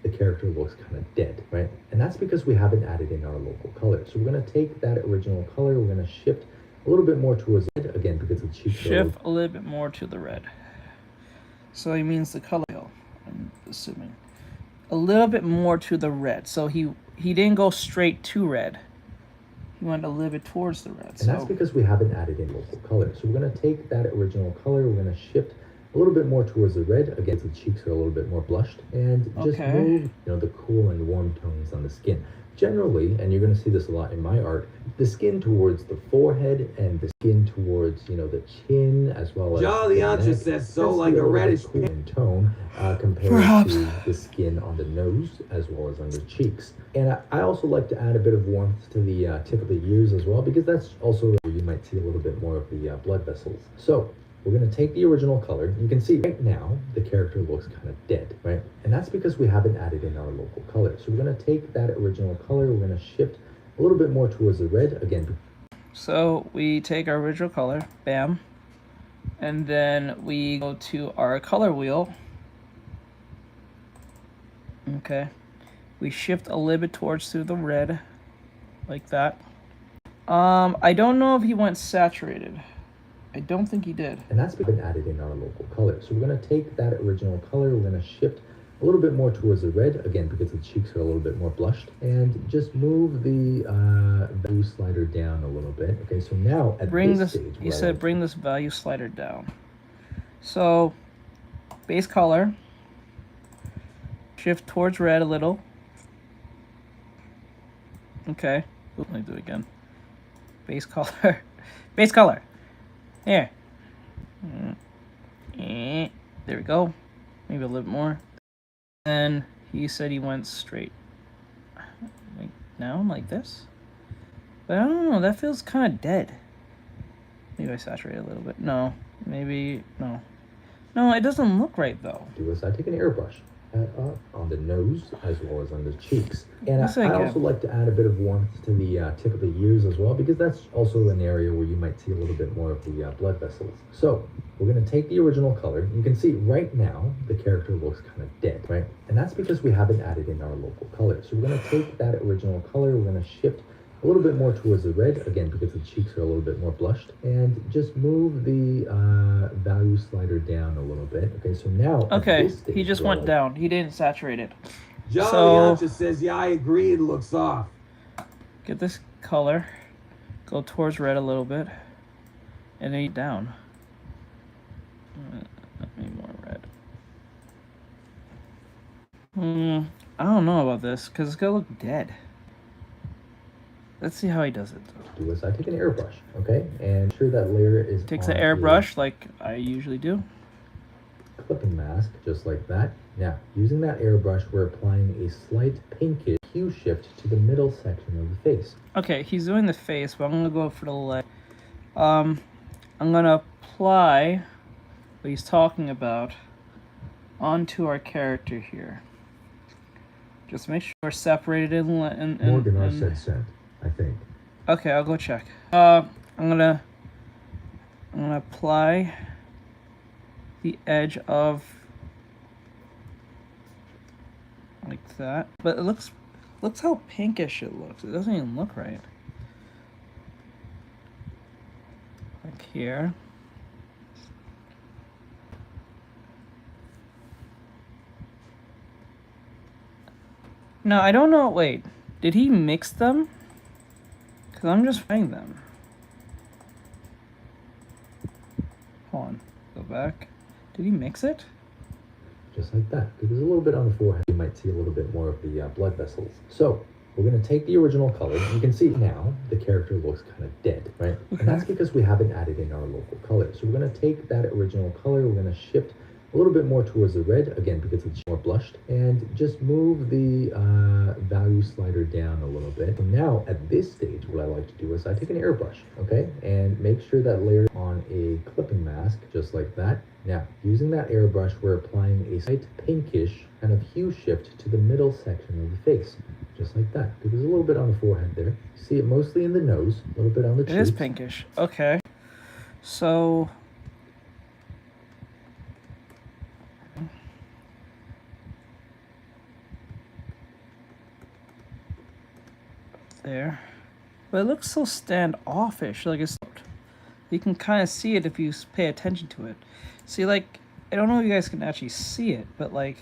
the character looks kind of dead, right? And that's because we haven't added in our local color. So we're going to take that original color, we're going to shift a little bit more towards it, again, because the cheeks are a little shift a little bit more to the red. So he means the color, I'm assuming. A little bit more to the red. So he didn't go straight to red. He went a little bit towards the red. And that's because we haven't added in local color. So we're going to take that original color, we're going to shift a little bit more towards the red, again, the cheeks are a little bit more blushed, and just Okay. move, you know, the cool and warm tones on the skin. Generally, and you're going to see this a lot in my art, the skin towards the forehead and the skin towards, you know, the chin as well as Jolly the Ancha neck says so, tends to like be a little bit reddish cool in tone compared Perhaps. to the skin on the nose as well as on the cheeks. And I also like to add a bit of warmth to the tip of the ears as well, because that's also where you might see a little bit more of the blood vessels. So we're going to take the original color. You can see right now the character looks kind of dead, right? And that's because we haven't added in our local color. So we're going to take that original color, we're going to shift a little bit more towards the red, again. So we take our original color, bam, and then we go to our color wheel. Okay, we shift a little bit towards to the red, like that. I don't know if he went saturated. I don't think he did. And that's been added in our local color. So we're going to take that original color, we're going to shift a little bit more towards the red, again, because the cheeks are a little bit more blushed, and just move the value slider down a little bit. Okay, so now at Bring this this, stage, he where I said want- bring this value slider down. So, base color, shift towards red a little. Okay, let me do it again. Base color, base color. Here. There we go. Maybe a little bit more. Then he said he went straight. Like down like this. But I don't know, that feels kind of dead. Maybe I saturate a little bit. No, maybe, no. No, it doesn't look right though. do is I take an airbrush up on the nose as well as on the cheeks. And Looks I like also like to add a bit of warmth to the tip of the ears as well, because that's also an area where you might see a little bit more of the blood vessels. So we're going to take the original color. You can see right now the character looks kind of dead, right? And that's because we haven't added in our local color. So we're going to take that original color, we're going to shift a little bit more towards the red, again, because the cheeks are a little bit more blushed, and just move the value slider down a little bit. Okay, so now at Okay, this stage, he just where went down. He didn't saturate it. Jolly So- Ancha says, yeah, I agree, it looks off. Get this color, go towards red a little bit, and then down. Maybe more red. I don't know about this because it's gonna look dead. Let's see how he does it. Do is I take an airbrush, okay, and sure that layer is Takes on an airbrush like I usually do. Clipping mask, just like that. Now, using that airbrush, we're applying a slight pinkish hue shift to the middle section of the face. Okay, he's doing the face, but I'm gonna go for the leg. I'm gonna apply what he's talking about onto our character here. Just make sure we're separated in Morgan R said sent, I think. Okay, I'll go check. I'm gonna apply the edge of like that, but it looks how pinkish it looks. It doesn't even look right. Like here. No, I don't know. Wait, did he mix them? Because I'm just frying them. Hold on. Go back. Did he mix it? Just like that. Because a little bit on the forehead, you might see a little bit more of the blood vessels. So, we're going to take the original color. You can see now the character looks kind of dead, right? Okay. And that's because we haven't added in our local color. So we're going to take that original color, we're going to shift a little bit more towards the red, again, because it's more blushed, and just move the value slider down a little bit. And now, at this stage, what I like to do is I take an airbrush, okay, and make sure that layer on a clipping mask, just like that. Now, using that airbrush, we're applying a slight pinkish kind of hue shift to the middle section of the face, just like that. There's a little bit on the forehead there. See it mostly in the nose, a little bit on the cheeks. It is pinkish. Okay. So there. But it looks so standoffish. Like it's, you can kind of see it if you pay attention to it. See, like, I don't know if you guys can actually see it, but like,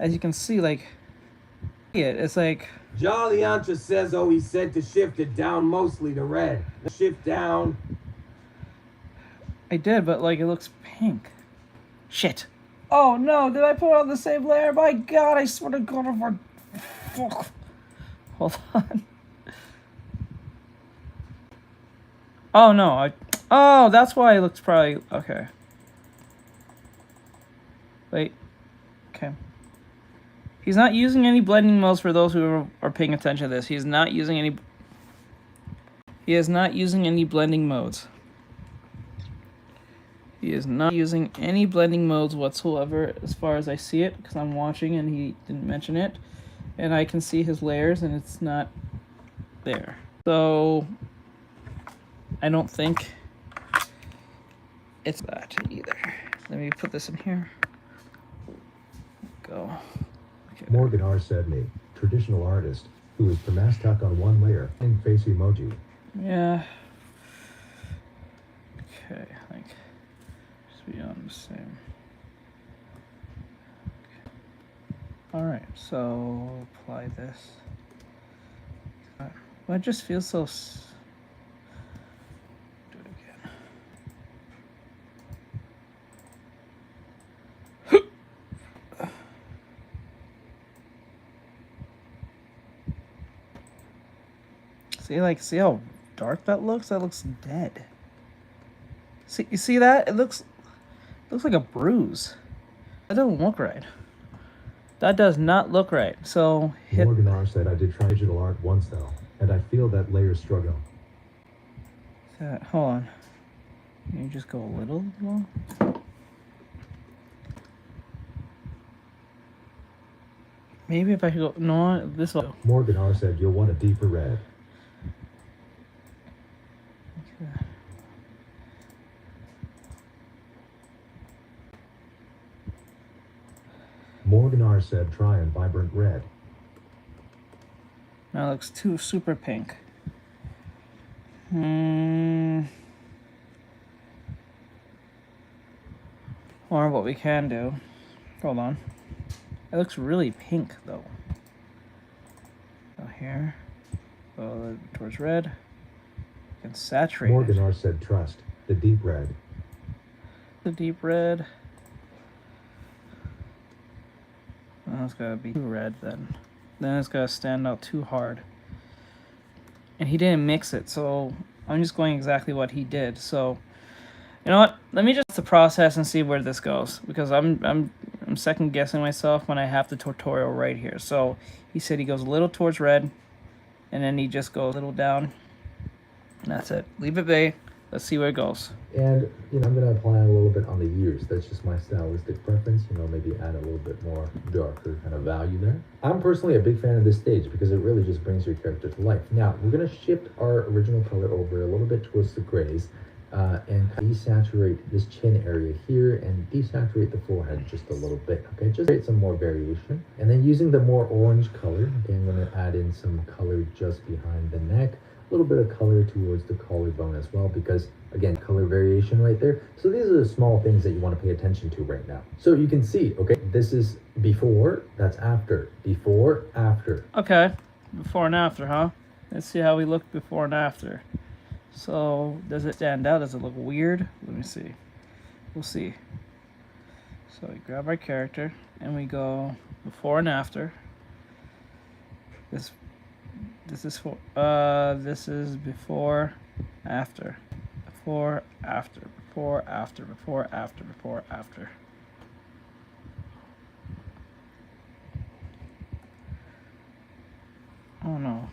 as you can see, like, it's like. Jolly Antra says, oh, he said to shift it down mostly to red. Shift down. I did, but like, it looks pink. Shit. Oh no, did I put on the same layer? My god, I swear to god, fuck. Hold on. Oh no, oh, that's why it looks probably, okay. Wait, okay. He's not using any blending modes for those who are paying attention to this. He is not using any blending modes. He is not using any blending modes whatsoever as far as I see it, because I'm watching and he didn't mention it. And I can see his layers and it's not there. So I don't think it's that either. Let me put this in here. Go. Okay. Morgan R said me, traditional artist, who is mask tuck on one layer and face emoji. Yeah. Okay, like, just be on the same. Okay. Alright, so apply this. Well, it just feels so. Do it again. See how dark that looks? That looks dead. See, you see that? It looks like a bruise. That doesn't look right. That does not look right. So hit. Morgan R said I did try digital art once though, and I feel that layer struggle. Hold on. Can you just go a little more? Maybe if I could go. No, this will. Morgan R said you'll want a deeper red. Okay. Morgan R said try and vibrant red. Now it looks too super pink. Or what we can do. Hold on. It looks really pink though. Go here. Go towards red. And saturate Morgan it. R said trust the deep red. The deep red. it's gonna be too red then. Then it's gonna stand out too hard. And he didn't mix it, so I'm just going exactly what he did. So you know what? Let me just the process and see where this goes, because I'm second guessing myself when I have the tutorial right here. So he said he goes a little towards red, and then he just goes a little down. And that's it. Leave it be. Let's see where it goes. And, you know, I'm going to apply a little bit on the ears. That's just my stylistic preference. You know, maybe add a little bit more darker kind of value there. I'm personally a big fan of this stage because it really just brings your character to life. Now, we're going to shift our original color over a little bit towards the grays and desaturate this chin area here and desaturate the forehead just a little bit, okay? Just create some more variation. And then using the more orange color, okay, I'm going to add in some color just behind the neck. A little bit of color towards the collarbone as well, because again, color variation right there. So these are the small things that you want to pay attention to right now. So you can see, okay, this is before, that's after, before, after. Okay, before and after, huh? Let's see how we look before and after. So does it stand out? Does it look weird? Let me see. We'll see. So we grab our character and we go before and after. This is for this is before, after, before, after, before, after, before, after, before, after. Oh no,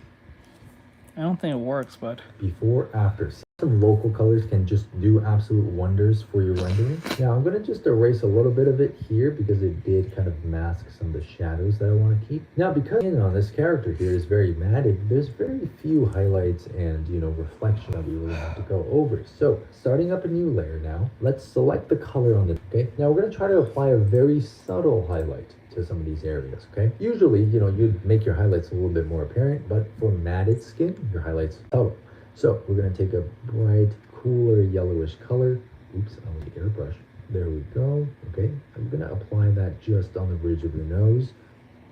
I don't think it works, but Before, after. Some local colors can just do absolute wonders for your rendering. Now I'm going to just erase a little bit of it here because it did kind of mask some of the shadows that I want to keep. Now because on this character here is very matted, there's very few highlights and, you know, reflection that we really have to go over. So starting up a new layer now, let's select the color on the, okay? Now we're going to try to apply a very subtle highlight to some of these areas, okay? Usually, you know, you'd make your highlights a little bit more apparent, but for matted skin, your highlights subtle. So we're going to take a bright, cooler yellowish color. Oops, on the airbrush. There we go. Okay, I'm going to apply that just on the bridge of the nose.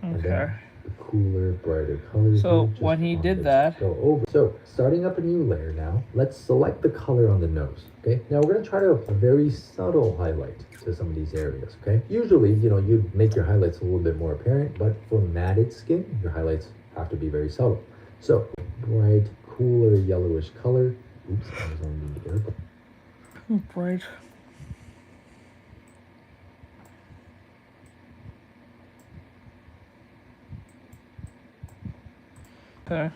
And then the cooler, brighter color. So when he did that, go over. So starting up a new layer now, let's select the color on the nose. Okay, now we're going to try to apply a very subtle highlight to some of these areas. Okay, usually, you know, you'd make your highlights a little bit more apparent, but for matted skin, your highlights have to be very subtle. So bright, cooler yellowish color. Oops, I was on the airbrush. bright. Okay.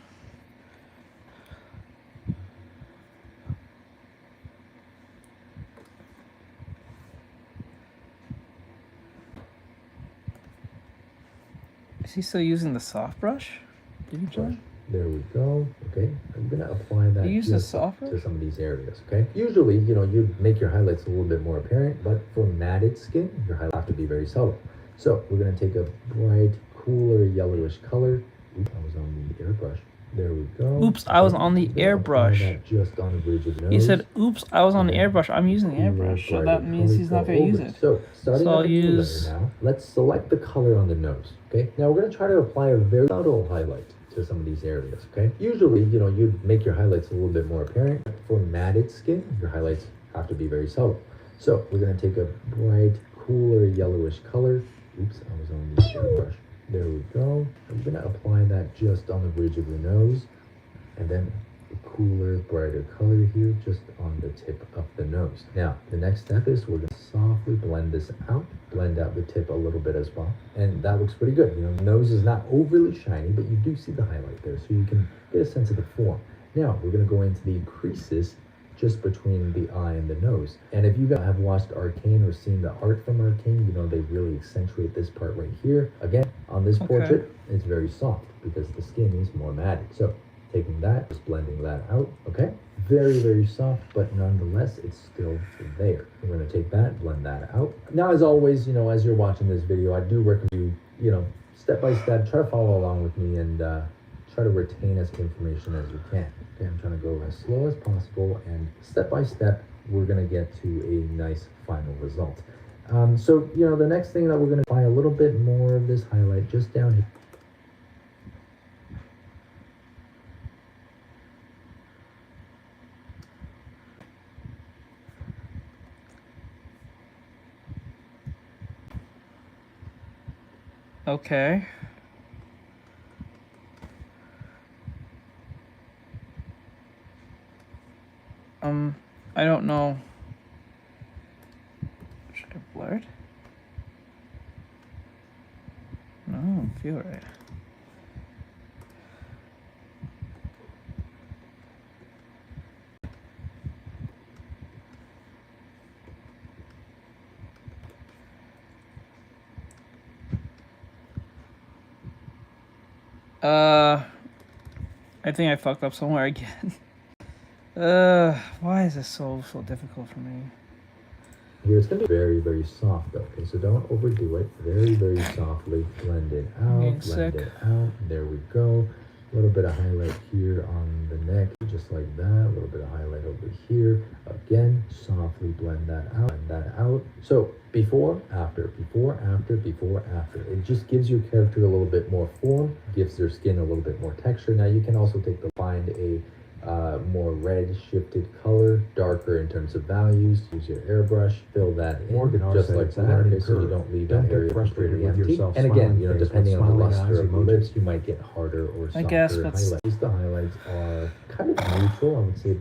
Is he still using the soft brush? Did you try? There we go. Okay, I'm gonna apply that just to some of these areas. Okay, usually, you know, you'd make your highlights a little bit more apparent, but for matted skin, your highlights have to be very subtle. So we're gonna take a bright, cooler yellowish color. Oops, I was on the airbrush. There we go. Oops, I was on the airbrush. That just on the bridge of the nose. He said, "Oops, I was on the airbrush. I'm using the airbrush, so that means he's not gonna use it." So starting I'll on the use. now, let's select the color on the nose. Okay, now we're gonna try to apply a very subtle highlight to some of these areas. Okay, usually, you know, you'd make your highlights a little bit more apparent. For matted skin, your highlights have to be very subtle. So we're gonna take a bright, cooler yellowish color. Oops, I was on the airbrush. There we go. I'm gonna apply that just on the bridge of the nose, and then a cooler, brighter color here just on the tip of the nose. Now, the next step is we're gonna softly blend this out, blend out the tip a little bit as well. And that looks pretty good. You know, the nose is not overly shiny, but you do see the highlight there, so you can get a sense of the form. Now, we're gonna go into the creases just between the eye and the nose. And if you guys have watched Arcane or seen the art from Arcane, you know they really accentuate this part right here. Again, on this portrait, it's very soft because the skin is more matted. So taking that, just blending that out, okay? Very, very soft, but nonetheless, it's still there. I'm gonna take that, blend that out. Now, as always, you know, as you're watching this video, I do recommend you know, step by step, try to follow along with me and try to retain as much information as you can. Okay, I'm trying to go as slow as possible, and step by step, we're gonna get to a nice final result. So, you know, the next thing that we're gonna apply a little bit more of this highlight just down here. Okay. I don't know. Should I blur it? No, I don't feel right. I think I fucked up somewhere again. Why is this so difficult for me? Here it's going to be very, very soft though, okay? So don't overdo it. Very, very softly blend it out, Getting blend sick. it out. There we go. A little bit of highlight here on the neck, just like that. A little bit of highlight over here. Again, softly blend that out, blend that out. So before, after, before, after, before, after. It just gives your character a little bit more form, gives their skin a little bit more texture. Now you can also find a more red shifted color, darker in terms of values. Use your airbrush, fill that in, just like that, okay, so you don't leave that area completely empty. And again, you know, depending on the luster of the lips, you might get harder or softer highlights. The highlights are kind of neutral, I would say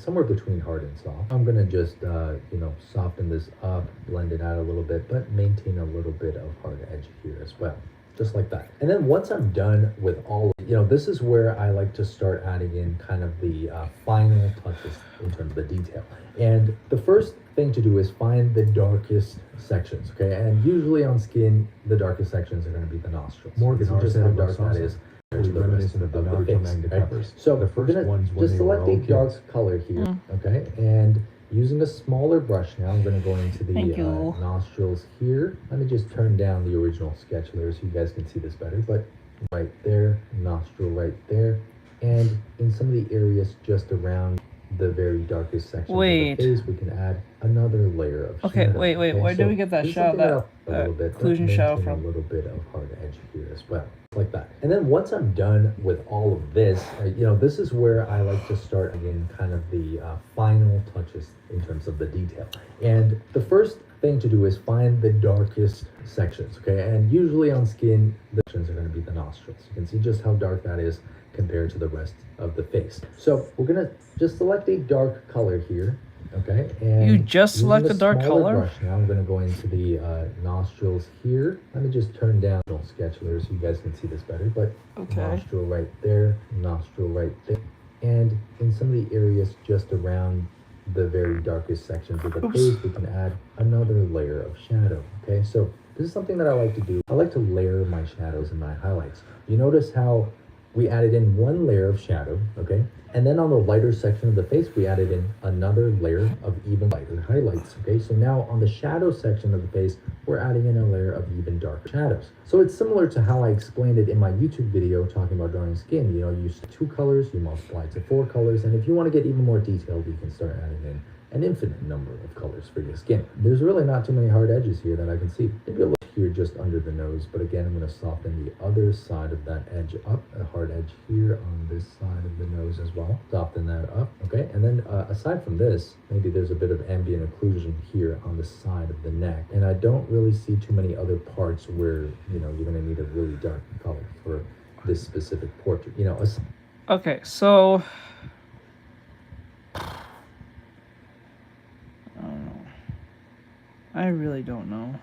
somewhere between hard and soft. I'm gonna just, you know, soften this up, blend it out a little bit, but maintain a little bit of hard edge here as well. Just like that. And then once I'm done with all, you know, this is where I like to start adding in kind of the final touches in terms of the detail. And the first thing to do is find the darkest sections, okay? And usually on skin, the darkest sections are going to be the nostrils. Morgan, just how dark that is. Reminiscent of the Naruto manga covers. So we're going to just select a dark color here, okay? And using a smaller brush now, I'm going to go into the nostrils here. Let me just turn down the original sketch layer so you guys can see this better. But right there, nostril right there. And in some of the areas just around the very darkest section of the face, we can add another layer of shadow. Wait. Where did we get that shadow? That occlusion shadow from? A little bit of hard edge here as well. Like that. And then once I'm done with all of this, you know, this is where I like to start again kind of the final touches in terms of the detail. And the first thing to do is find the darkest sections, okay? And usually on skin, the sections are going to be the nostrils. You can see just how dark that is compared to the rest of the face. So we're going to just select a dark color here, okay? And you just select a dark color? Brush now, I'm going to go into the nostrils here. Let me just turn down the sketch layer so you guys can see this better. But nostril right there, nostril right there. And in some of the areas just around the very darkest sections of the face, we can add another layer of shadow, okay? So this is something that I like to do. I like to layer my shadows and my highlights. You notice how we added in one layer of shadow, okay? And then on the lighter section of the face, we added in another layer of even lighter highlights, okay? So now on the shadow section of the face, we're adding in a layer of even darker shadows. So it's similar to how I explained it in my YouTube video talking about drawing skin. You know, you use 2 colors, you multiply it to 4 colors, and if you want to get even more detailed, you can start adding in an infinite number of colors for your skin. There's really not too many hard edges here that I can see. Maybe a little here just under the nose, but again, I'm going to soften the other side of that edge up, a hard edge here on this side of the nose as well. Soften that up, okay? And then aside from this, maybe there's a bit of ambient occlusion here on the side of the neck. And I don't really see too many other parts where, you know, you're going to need a really dark color for this specific portrait. You know, okay, so I really don't know.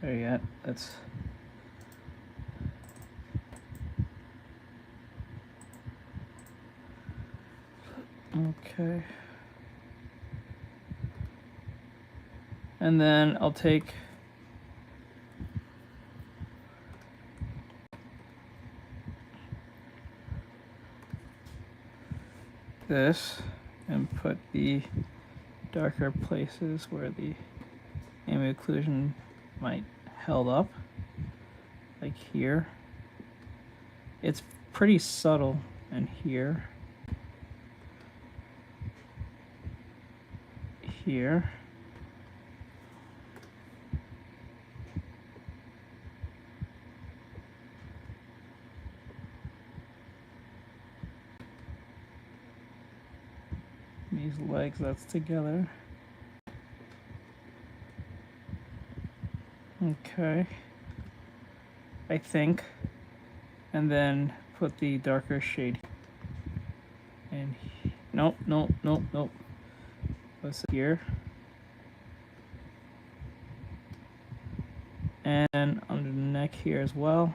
There you go. That's okay. And then I'll take this and put the darker places where the ambient occlusion might held up, like here. It's pretty subtle in here. here. These legs, that's together. Okay. I think. And then put the darker shade. And nope. What's here? And under the neck here as well.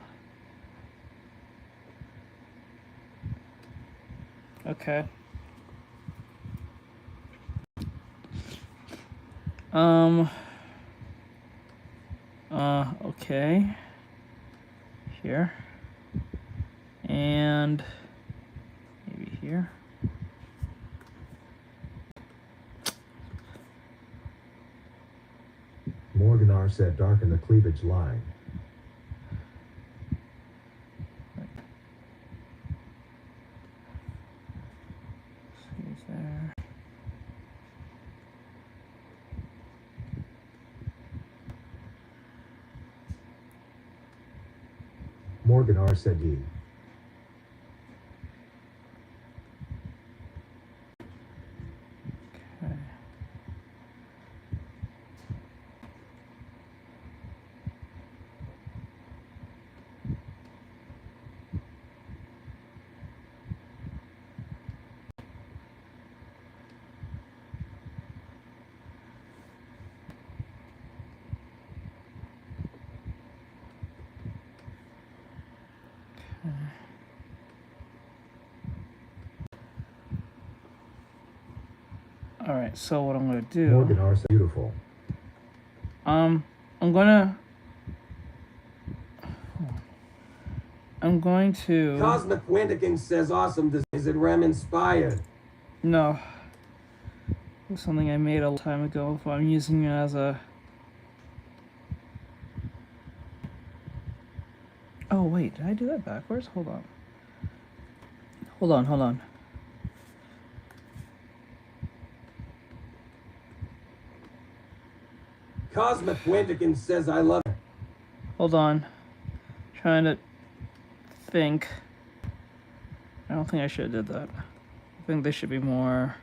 Okay. Okay. Here. And maybe here. Morgan R. said darken the cleavage line. See there. Morgan R. said ye. Okay. All right, so what I'm gonna do? Morgan R. said beautiful. I'm going to. Cosmic Windikin says awesome. Is it Rem inspired? No. It was something I made a long time ago, so I'm using it as a. Oh wait, did I do that backwards? Hold on. Hold on. Cosmic Windikin says I love it. Hold on. Trying to think. I don't think I should have did that. I think they should be more.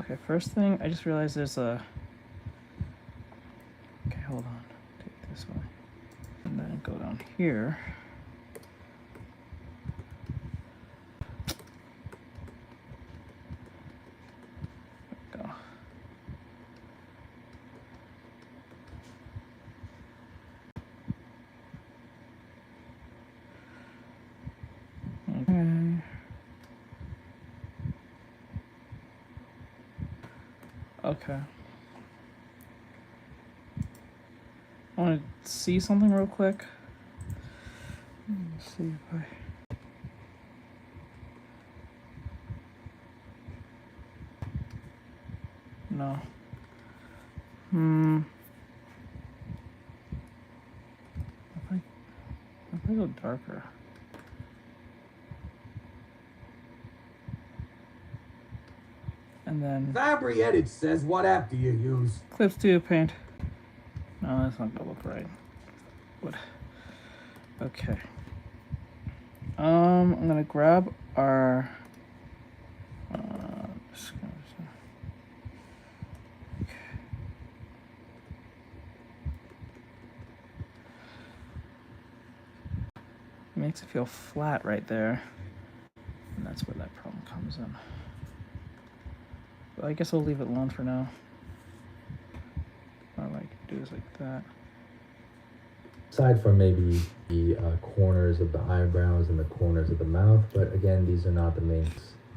Okay, first thing, I just realized there's a. Okay, hold on. Take this one. And then go down here. There we go. Okay. Okay. I want to see something real quick. Let's see if I. No. If I go darker. And then Fabry Edit says what app do you use? Clip Studio Paint. No, that's not gonna look right. What? Okay. I'm gonna grab our. Okay. It makes it feel flat right there, and that's where that problem comes in. But I guess I'll leave it alone for now. What I like to do is like that. Aside from maybe the corners of the eyebrows and the corners of the mouth, but again, these are not the main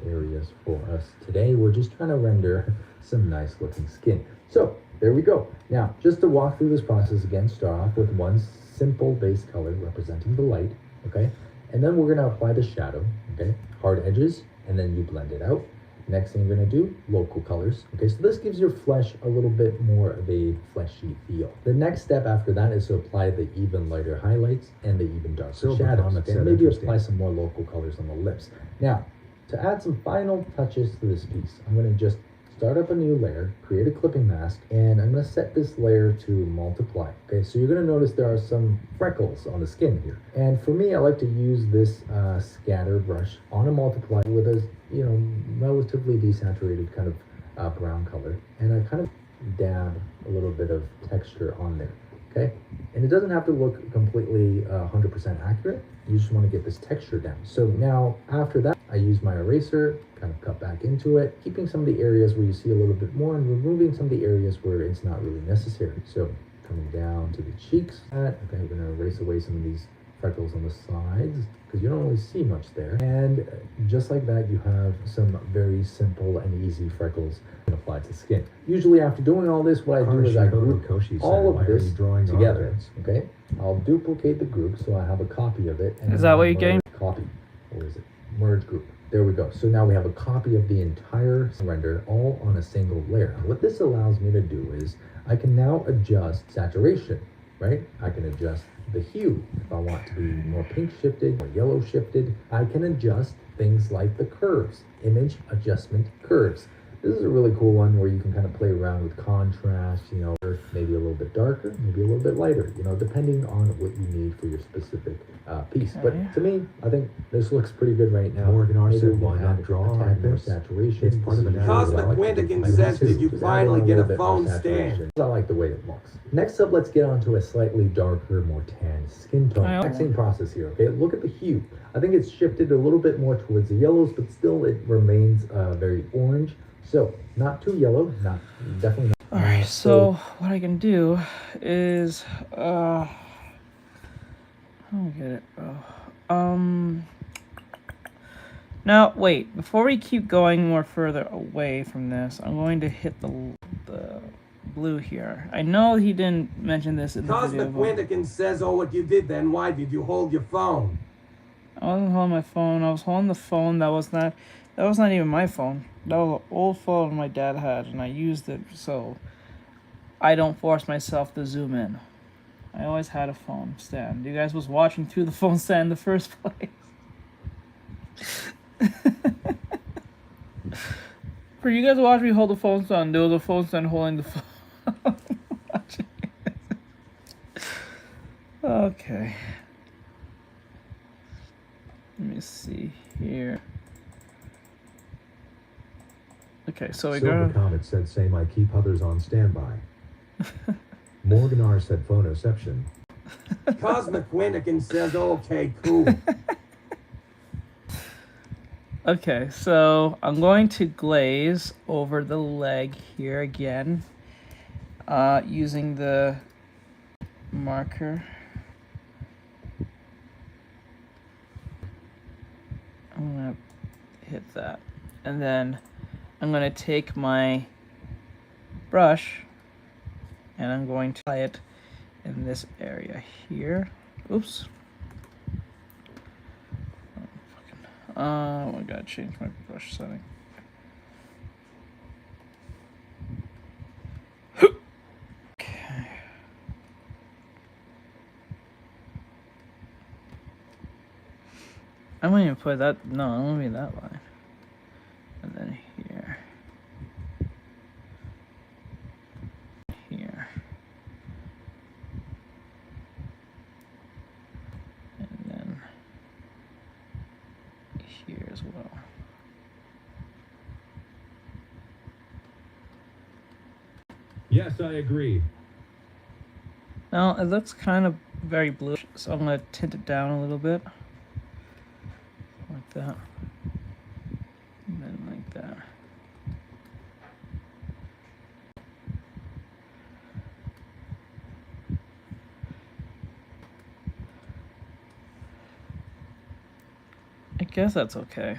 areas for us today. We're just trying to render some nice looking skin. So there we go. Now, just to walk through this process again, start off with one simple base color representing the light, okay? And then we're gonna apply the shadow, okay? Hard edges, and then you blend it out. Next thing you're gonna do, local colors. Okay, so this gives your flesh a little bit more of a fleshy feel. The next step after that is to apply the even lighter highlights and the even darker shadows. Okay, maybe apply some more local colors on the lips. Now, To add some final touches to this piece, I'm going to just start up a new layer, create a clipping mask, and I'm going to set this layer to multiply. Okay, so you're going to notice there are some freckles on the skin here. And for me, I like to use this scatter brush on a multiply with a, relatively desaturated kind of brown color. And I kind of dab a little bit of texture on there. Okay, and it doesn't have to look completely 100% accurate. You just want to get this texture down. So now after that, I use my eraser, kind of cut back into it, keeping some of the areas where you see a little bit more and removing some of the areas where it's not really necessary. So coming down to the cheeks. Okay, we're going to erase away some of these freckles on the sides because you don't really see much there. And just like that, you have some very simple and easy freckles that apply to skin. Usually after doing all this, what I do is I group all of this together. Okay, I'll duplicate the group so I have a copy of it. And is that what you're getting? Copy. Or is it? Merge group. There we go. So now we have a copy of the entire render all on a single layer. And what this allows me to do is I can now adjust saturation, right? I can adjust the hue if I want to be more pink shifted or yellow shifted. I can adjust things like the curves, image adjustment curves. This is a really cool one where you can kind of play around with contrast, maybe a little bit darker, maybe a little bit lighter, depending on what you need for your specific piece. Okay. But to me, I think this looks pretty good right now. Morgan R. Maybe said, we why can not add draw a like tad more this? saturation. It's part of an Cosmic anime. Windigan says, did you finally get a phone stand? I like the way it looks. Next up, let's get onto a slightly darker, more tan skin tone. I- Same process here, okay? Look at the hue. I think it's shifted a little bit more towards the yellows, but still it remains very orange. So, not too yellow, definitely not. Alright, so what I can do is, I don't get it, bro. Now, wait, before we keep going more further away from this, I'm going to hit the blue here. I know he didn't mention this in the Cosmic video, but Windigan says, oh, what you did then, why did you hold your phone? I wasn't holding my phone, I was holding the phone that was not even my phone. That was an old phone my dad had, and I used it so I don't force myself to zoom in. I always had a phone stand. You guys was watching through the phone stand in the first place. For you guys to watch me hold the phone stand, there was a phone stand holding the phone. Watching it. Okay. Let me see here. Okay, so we Silver go. Comet said, same, I keep others on standby. Morgan R. said, phonoception. Cosmic Windigan says, okay, cool. Okay, so I'm going to glaze over the leg here again, using the marker. I'm gonna hit that, and then I'm gonna take my brush and I'm going to apply it in this area here. Oops. Oh I gotta change my brush setting. Okay. I won't even put that. No, I won't be that line. And then here. Here. And then here as well. Yes, I agree. Now it looks kind of very blue, so I'm gonna tint it down a little bit. Like that. And then like that. I guess that's okay.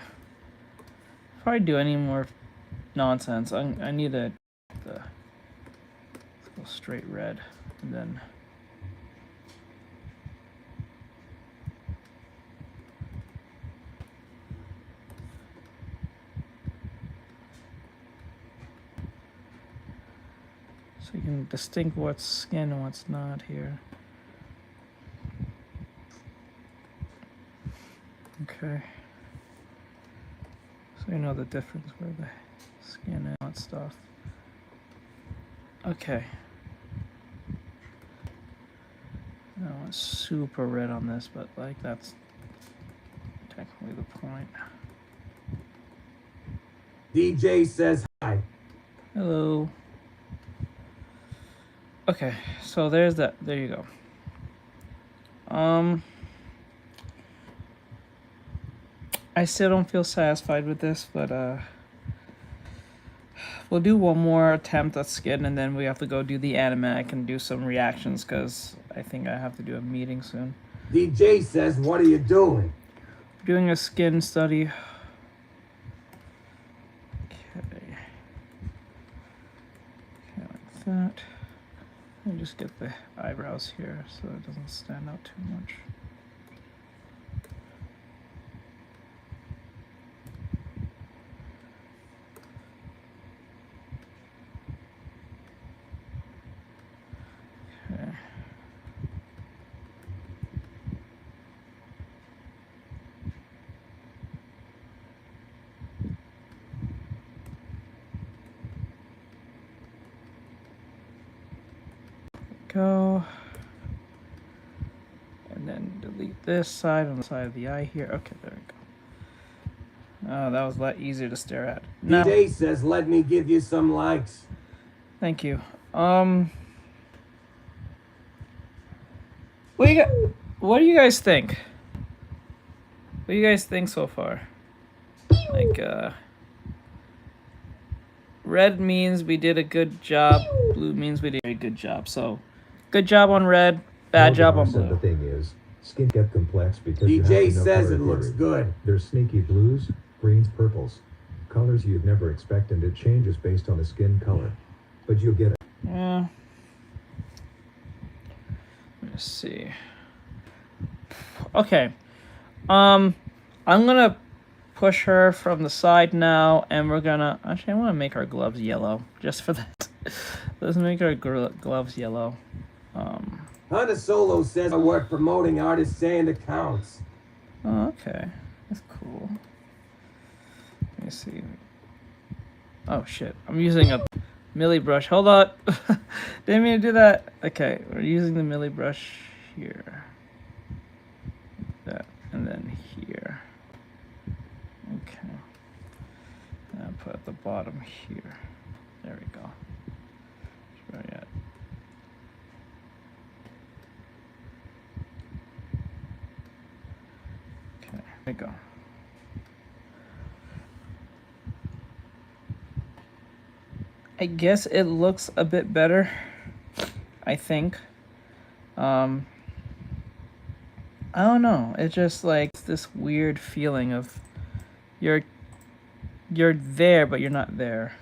If I do any more nonsense, I need let's go straight red, and then so you can distinguish what's skin and what's not here. Okay. So you know the difference where the skin and all that stuff. Okay. I don't want super red on this, but like that's technically the point. DJ says hi. Hello. Okay, so there's that. There you go. I still don't feel satisfied with this, but we'll do one more attempt at skin, and then we have to go do the anime. I can do some reactions because I think I have to do a meeting soon. DJ says, what are you doing? Doing a skin study. Okay. Okay, like that. Let me just get the eyebrows here so it doesn't stand out too much. Okay. Go. And then delete this side on the side of the eye here. Okay, there we go. Oh, that was a lot easier to stare at. Now, DJ says, let me give you some likes. thank you. What do you guys think? What do you guys think so far? Like, red means we did a good job. Blue means we did a good job. So, good job on red, bad job on Said the blue. thing is, skin get complex because you have DJ to know says color it looks theory. good. There's sneaky blues, greens, purples. Colors you'd never expect, and it changes based on the skin color. But you'll get it. Yeah. Let's see. Okay. I'm gonna push her from the side now, and we're gonna actually I want to make our gloves yellow just for that. Let's make our gloves yellow. Hunter Solo says I work promoting artists and accounts. Oh, okay, that's cool. Let me see. Oh shit, I'm using a Millie brush. Hold on. Didn't mean to do that. Okay, we're using the Millie brush here. That, and then here. Okay. And I'll put at the bottom here. There we go. Where are you at? Okay, there we go. I guess it looks a bit better, I think. I don't know. It's just like this weird feeling of you're there, but you're not there.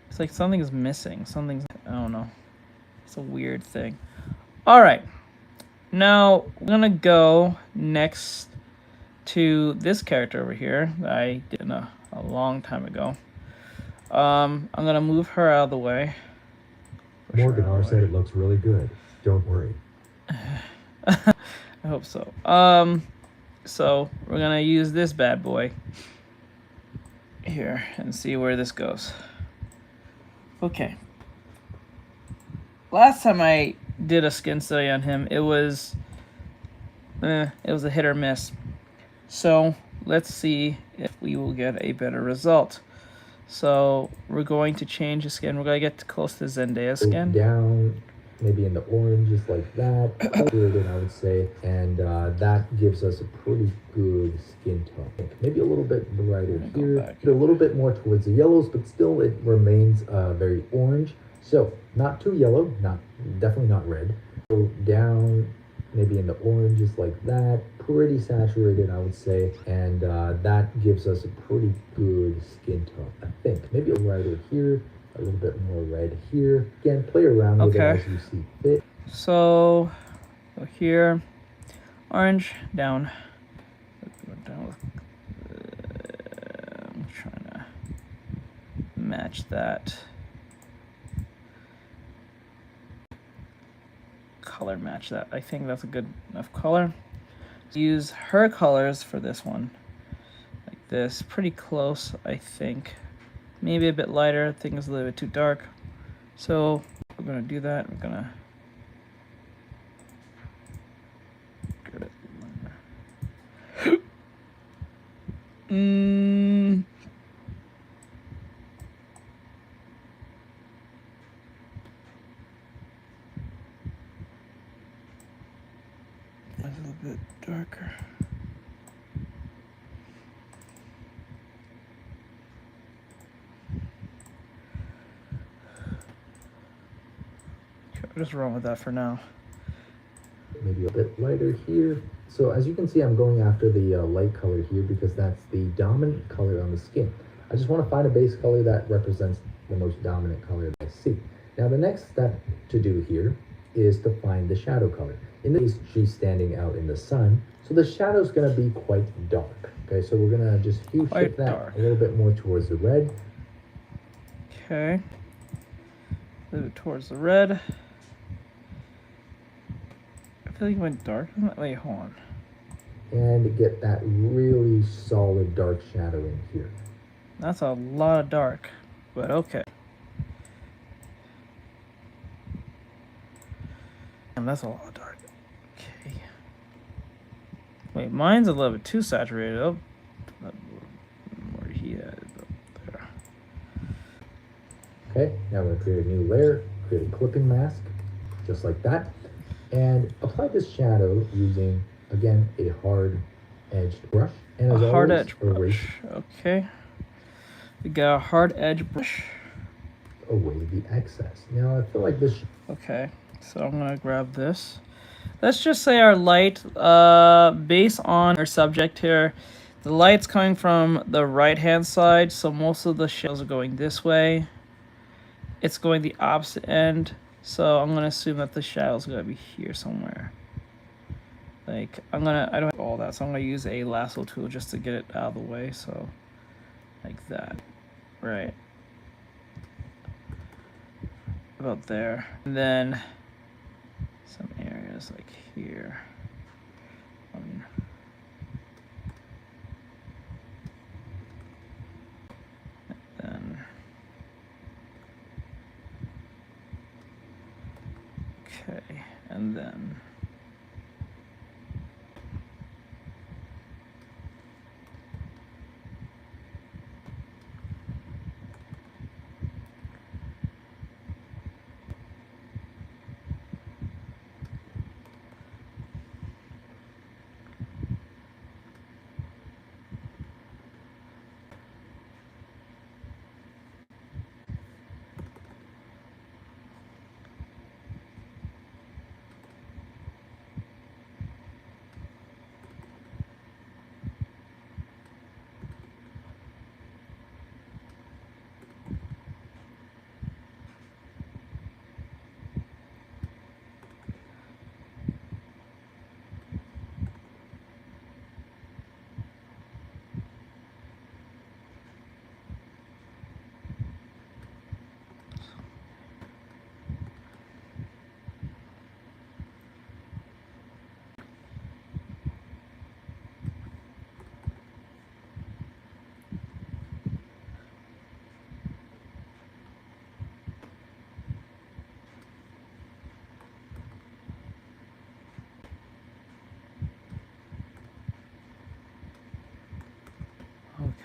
It's like something is missing. I don't know. It's a weird thing. All right. Now we're gonna go next to this character over here that I did a long time ago. I'm gonna move her out of the way. Morgan R said it looks really good. Don't worry. I hope so. So we're gonna use this bad boy here and see where this goes. Okay. Last time I did a skin study on him, it was a hit or miss. So let's see if we will get a better result. So we're going to change the skin. We're gonna get close to Zendaya's skin. Down, maybe in the orange, just like that. Good, I would say, and that gives us a pretty good skin tone. Maybe a little bit brighter here, a little bit more towards the yellows, but still it remains very orange. So not too yellow, definitely not red. So down, maybe in the orange, just like that. Pretty saturated, I would say, and that gives us a pretty good skin tone, I think. Maybe a lighter here, a little bit more red here. Again, play around with it as you see fit. So here, orange down. I'm trying to match that. Color match that. I think that's a good enough color. Use her colors for this one, like this pretty close, I think. Maybe a bit lighter. I think it's a little bit too dark. So we're gonna do that. We're gonna get it. A little bit darker. Okay, I'll just run with that for now. Maybe a bit lighter here. So as you can see, I'm going after the light color here because that's the dominant color on the skin. I just want to find a base color that represents the most dominant color that I see. Now the next step to do here is to find the shadow color. In this case, she's standing out in the sun, so the shadow is going to be quite dark. Okay, so we're going to just hue shift that a little bit more towards the red. Okay. A little bit towards the red. I feel like it went dark. Wait, hold on. And get that really solid dark shadow in here. That's a lot of dark, but okay. And that's a lot of dark. Okay. Wait, mine's a little bit too saturated. Oh, where he had it up there. Okay, now we're gonna create a new layer, create a clipping mask, just like that. And apply this shadow using, again, a hard edged brush. And as A hard always, edge brush. Okay. We got a hard edge brush. Away the excess. Now I feel like this. Okay, so I'm gonna grab this. Let's just say our light, based on our subject here, the light's coming from the right-hand side, so most of the shadows are going this way. It's going the opposite end, so I'm gonna assume that the shadow's gonna be here somewhere. Like, I don't have all that, so I'm gonna use a lasso tool just to get it out of the way, so like that, right. About there, and then some areas like here. And then okay, and then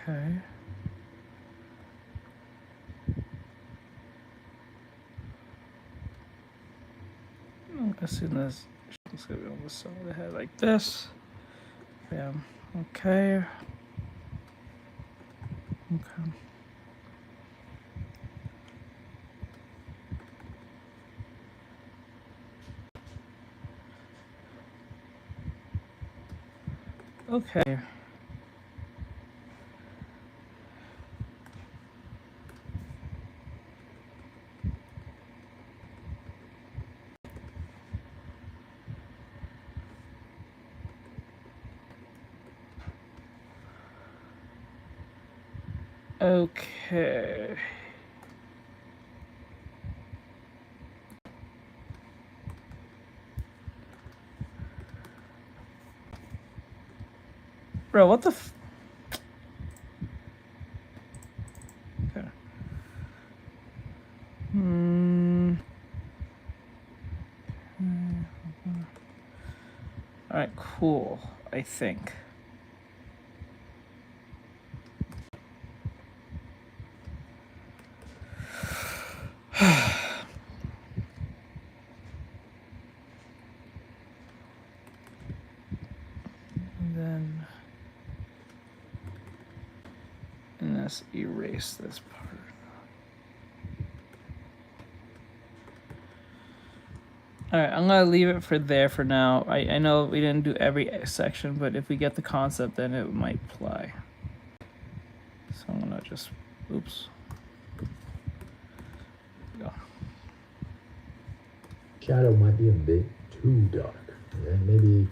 okay. As soon as she's gonna be on the side of the head like this. Bam. Okay. Okay. Okay. Okay. Bro, what the Alright, cool, I think. And let's erase this part. Alright, I'm gonna leave it for there for now. I know we didn't do every section, but if we get the concept, then it might apply. So I'm gonna just, oops. Go. Shadow might be a bit too dark. And maybe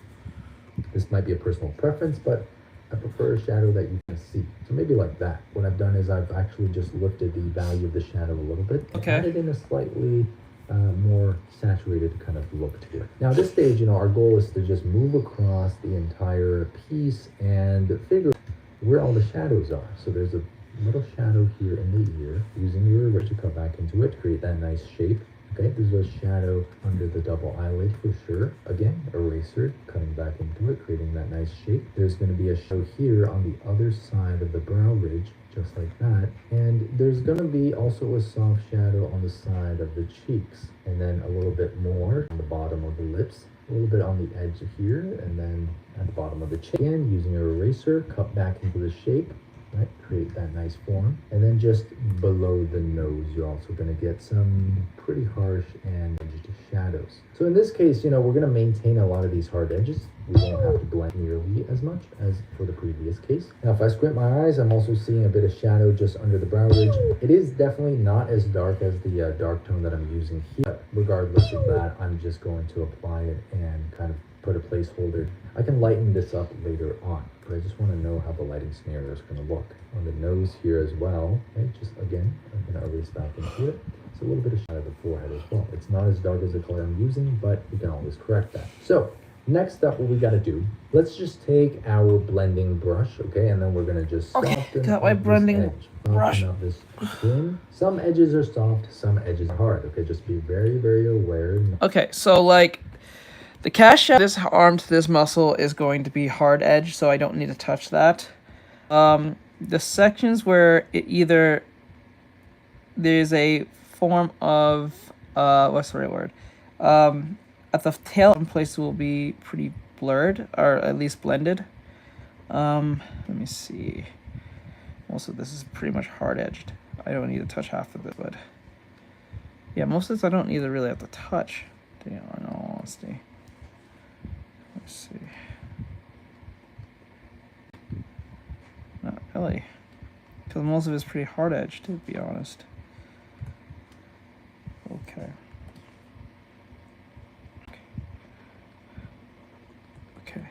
this might be a personal preference, but I prefer a shadow that you can see. So maybe like that. What I've done is I've actually just lifted the value of the shadow a little bit. Okay. Added in a slightly more saturated kind of look to it. Now at this stage, you know, our goal is to just move across the entire piece and figure where all the shadows are. So there's a little shadow here in the ear. Using your eraser to cut back into it, create that nice shape. Okay, there's a shadow under the double eyelid for sure. Again, eraser, cutting back into it, creating that nice shape. There's going to be a shadow here on the other side of the brow ridge, just like that. And there's going to be also a soft shadow on the side of the cheeks. And then a little bit more on the bottom of the lips. A little bit on the edge here, and then at the bottom of the chin. Again, using your eraser, cut back into the shape. Right, create that nice form. And then just below the nose, you're also going to get some pretty harsh and edged shadows. So in this case, you know, we're going to maintain a lot of these hard edges. We won't have to blend nearly as much as for the previous case. Now, if I squint my eyes, I'm also seeing a bit of shadow just under the brow ridge. It is definitely not as dark as the dark tone that I'm using here. But regardless of that, I'm just going to apply it and kind of put a placeholder. I can lighten this up later on, but I just want to know how the lighting scenario is going to look. On the nose here as well, right? Just again, I'm going to erase back into it. It's a little bit of shadow of the forehead as well. It's not as dark as the color I'm using, but we can always correct that. So next up, what we got to do, let's just take our blending brush, okay? And then we're going to just soften got my blending brush. Soften up this skin. Some edges are soft, some edges are hard, okay? Just be very, very aware. Okay, so like, the cast shadow, this arm to this muscle is going to be hard edge, so I don't need to touch that. The sections where it either there's a form of what's the right word? At the tail place will be pretty blurred, or at least blended. Let me see. Most of this is pretty much hard edged. I don't need to touch half of it, but yeah, most of this I don't either really have to touch. In all honesty. Let's see. Not really. Because most of it's pretty hard edged, to be honest. Okay. Okay.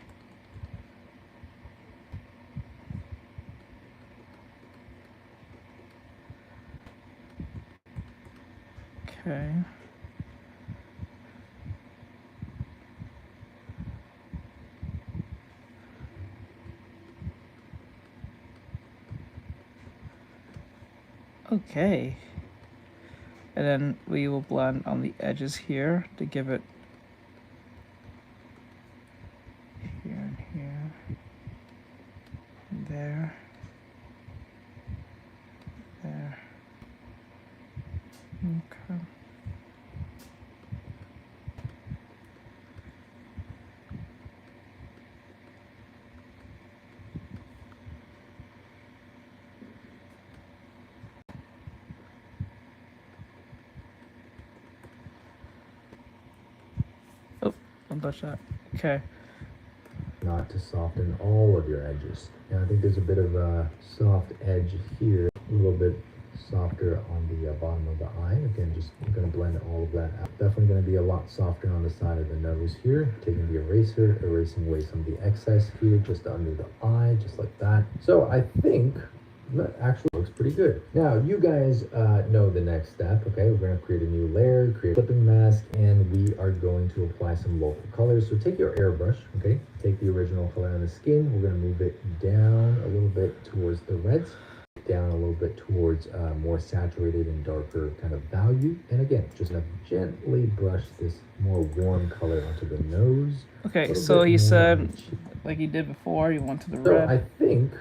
Okay. Okay, and then we will blend on the edges here to give it here and here, and there, there. Okay. Don't touch that. Okay. Not to soften all of your edges. Now I think there's a bit of a soft edge here, a little bit softer on the bottom of the eye. Again, just I'm going to blend all of that out. Definitely going to be a lot softer on the side of the nose here. Taking the eraser, erasing away some of the excess here, just under the eye, just like that. So I think that actually looks pretty good. Now, you guys know the next step, okay? We're going to create a new layer, create a clipping mask, and we are going to apply some local colors. So take your airbrush, okay? Take the original color on the skin. We're going to move it down a little bit towards the reds. down a little bit towards more saturated and darker kind of value. And again, just gonna gently brush this more warm color onto the nose. Okay, so he said, like he did before, he went to the So red. I think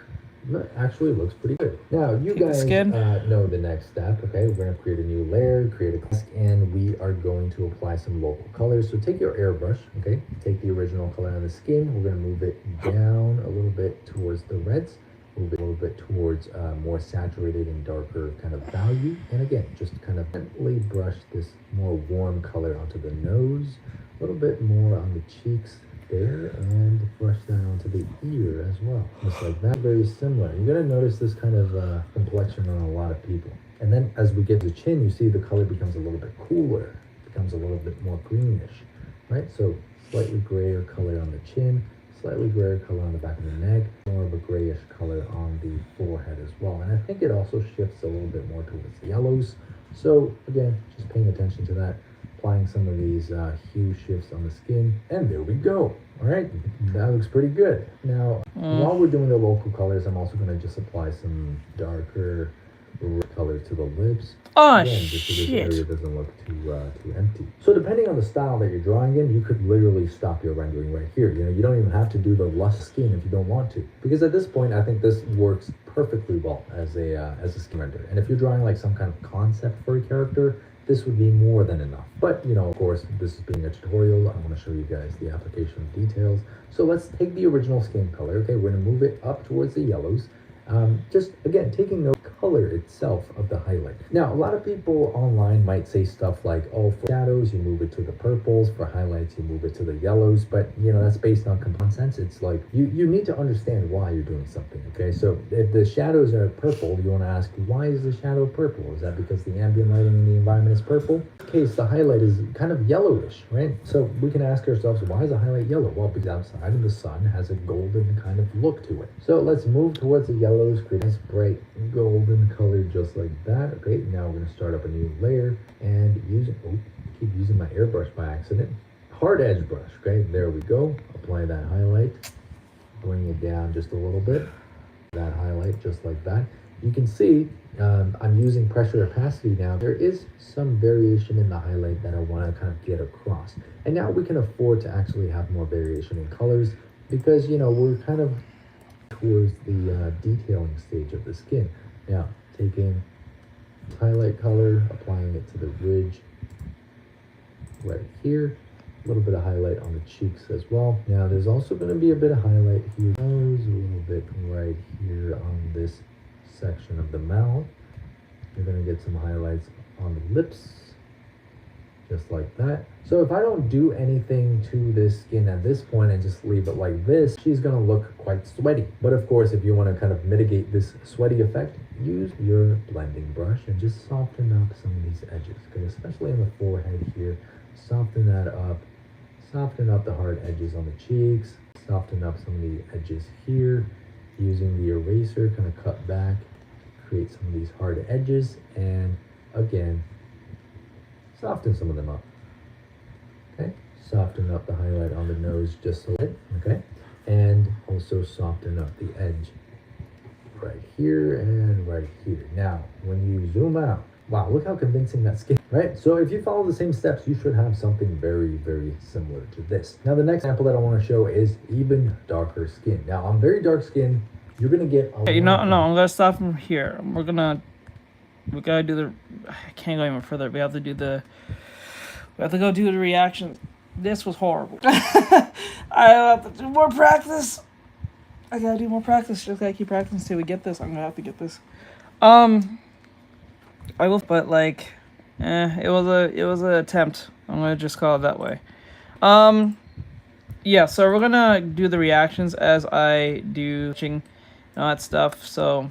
that actually looks pretty good. Now, you Take the guys skin. know the next step, okay? We're gonna create a new layer, create a class, and we are going to apply some local colors. So take your airbrush, okay? Take the original color on the skin. We're gonna move it down a little bit towards the reds. Move it a little bit towards more saturated and darker kind of value. And again, just kind of gently brush this more warm color onto the nose, a little bit more on the cheeks there, and brush that onto the ear as well. Just like that, very similar. You're gonna notice this kind of complexion on a lot of people. And then as we get to the chin, you see the color becomes a little bit cooler, becomes a little bit more greenish, right? So slightly grayer color on the chin, slightly grayer color on the back of the neck, more of a grayish color on the forehead as well. And I think it also shifts a little bit more towards the yellows. So again, just paying attention to that, applying some of these hue shifts on the skin, and there we go. All right, that looks pretty good. Now, while we're doing the local colors, I'm also gonna just apply some darker red color to the lips. Oh, Again, just so this area shit. doesn't look too empty. So depending on the style that you're drawing in, you could literally stop your rendering right here. You know, you don't even have to do the lush skin if you don't want to, because at this point, I think this works perfectly well as a skin render. And if you're drawing like some kind of concept for a character, this would be more than enough. But, you know, of course, this is being a tutorial. I want to show you guys the application details. So let's take the original skin color. Okay, we're going to move it up towards the yellows. Just, again, taking the color itself of the highlight. Now, a lot of people online might say stuff like, oh, for shadows, you move it to the purples. For highlights, you move it to the yellows. But, you know, that's based on common sense. It's like, you need to understand why you're doing something, okay? So if the shadows are purple, you want to ask, why is the shadow purple? Is that because the ambient lighting in the environment is purple? In this case, the highlight is kind of yellowish, right? So we can ask ourselves, why is the highlight yellow? Well, because outside in the sun has a golden kind of look to it. So let's move towards the yellows, create this bright golden color just like that. Okay, now we're going to start up a new layer and keep using my airbrush by accident. Hard edge brush, okay, there we go. Apply that highlight, bring it down just a little bit. That highlight just like that. You can see I'm using pressure opacity now. There is some variation in the highlight that I want to kind of get across. And now we can afford to actually have more variation in colors because, you know, we're kind of towards the detailing stage of the skin. Now, taking highlight color, applying it to the ridge right here. A little bit of highlight on the cheeks as well. Now, there's also going to be a bit of highlight here. Nose, a little bit right here on this section of the mouth. You're going to get some highlights on the lips, just like that. So if I don't do anything to this skin at this point and just leave it like this, she's going to look quite sweaty. But of course, if you want to kind of mitigate this sweaty effect, use your blending brush and just soften up some of these edges, okay? Especially on the forehead here. Soften that up. Soften up the hard edges on the cheeks. Soften up some of the edges here. Using the eraser, kind of cut back, create some of these hard edges, and again, soften some of them up. Okay, soften up the highlight on the nose just a little, okay, and also soften up the edge right here and right here. Now, when you zoom out, wow, look how convincing that skin, right? So if you follow the same steps, you should have something very, very similar to this. Now, the next example that I want to show is even darker skin. Now, on very dark skin, you're going to get a Okay, no, I'm going to stop from here. We gotta do the, I can't go even further. We have to go do the reactions. This was horrible. I have to do more practice. I gotta do more practice. Just gotta keep practicing until we get this. I'm gonna have to get this. I will, but like, it was an attempt. I'm gonna just call it that way. Yeah, so we're gonna do the reactions as I do and all that stuff. So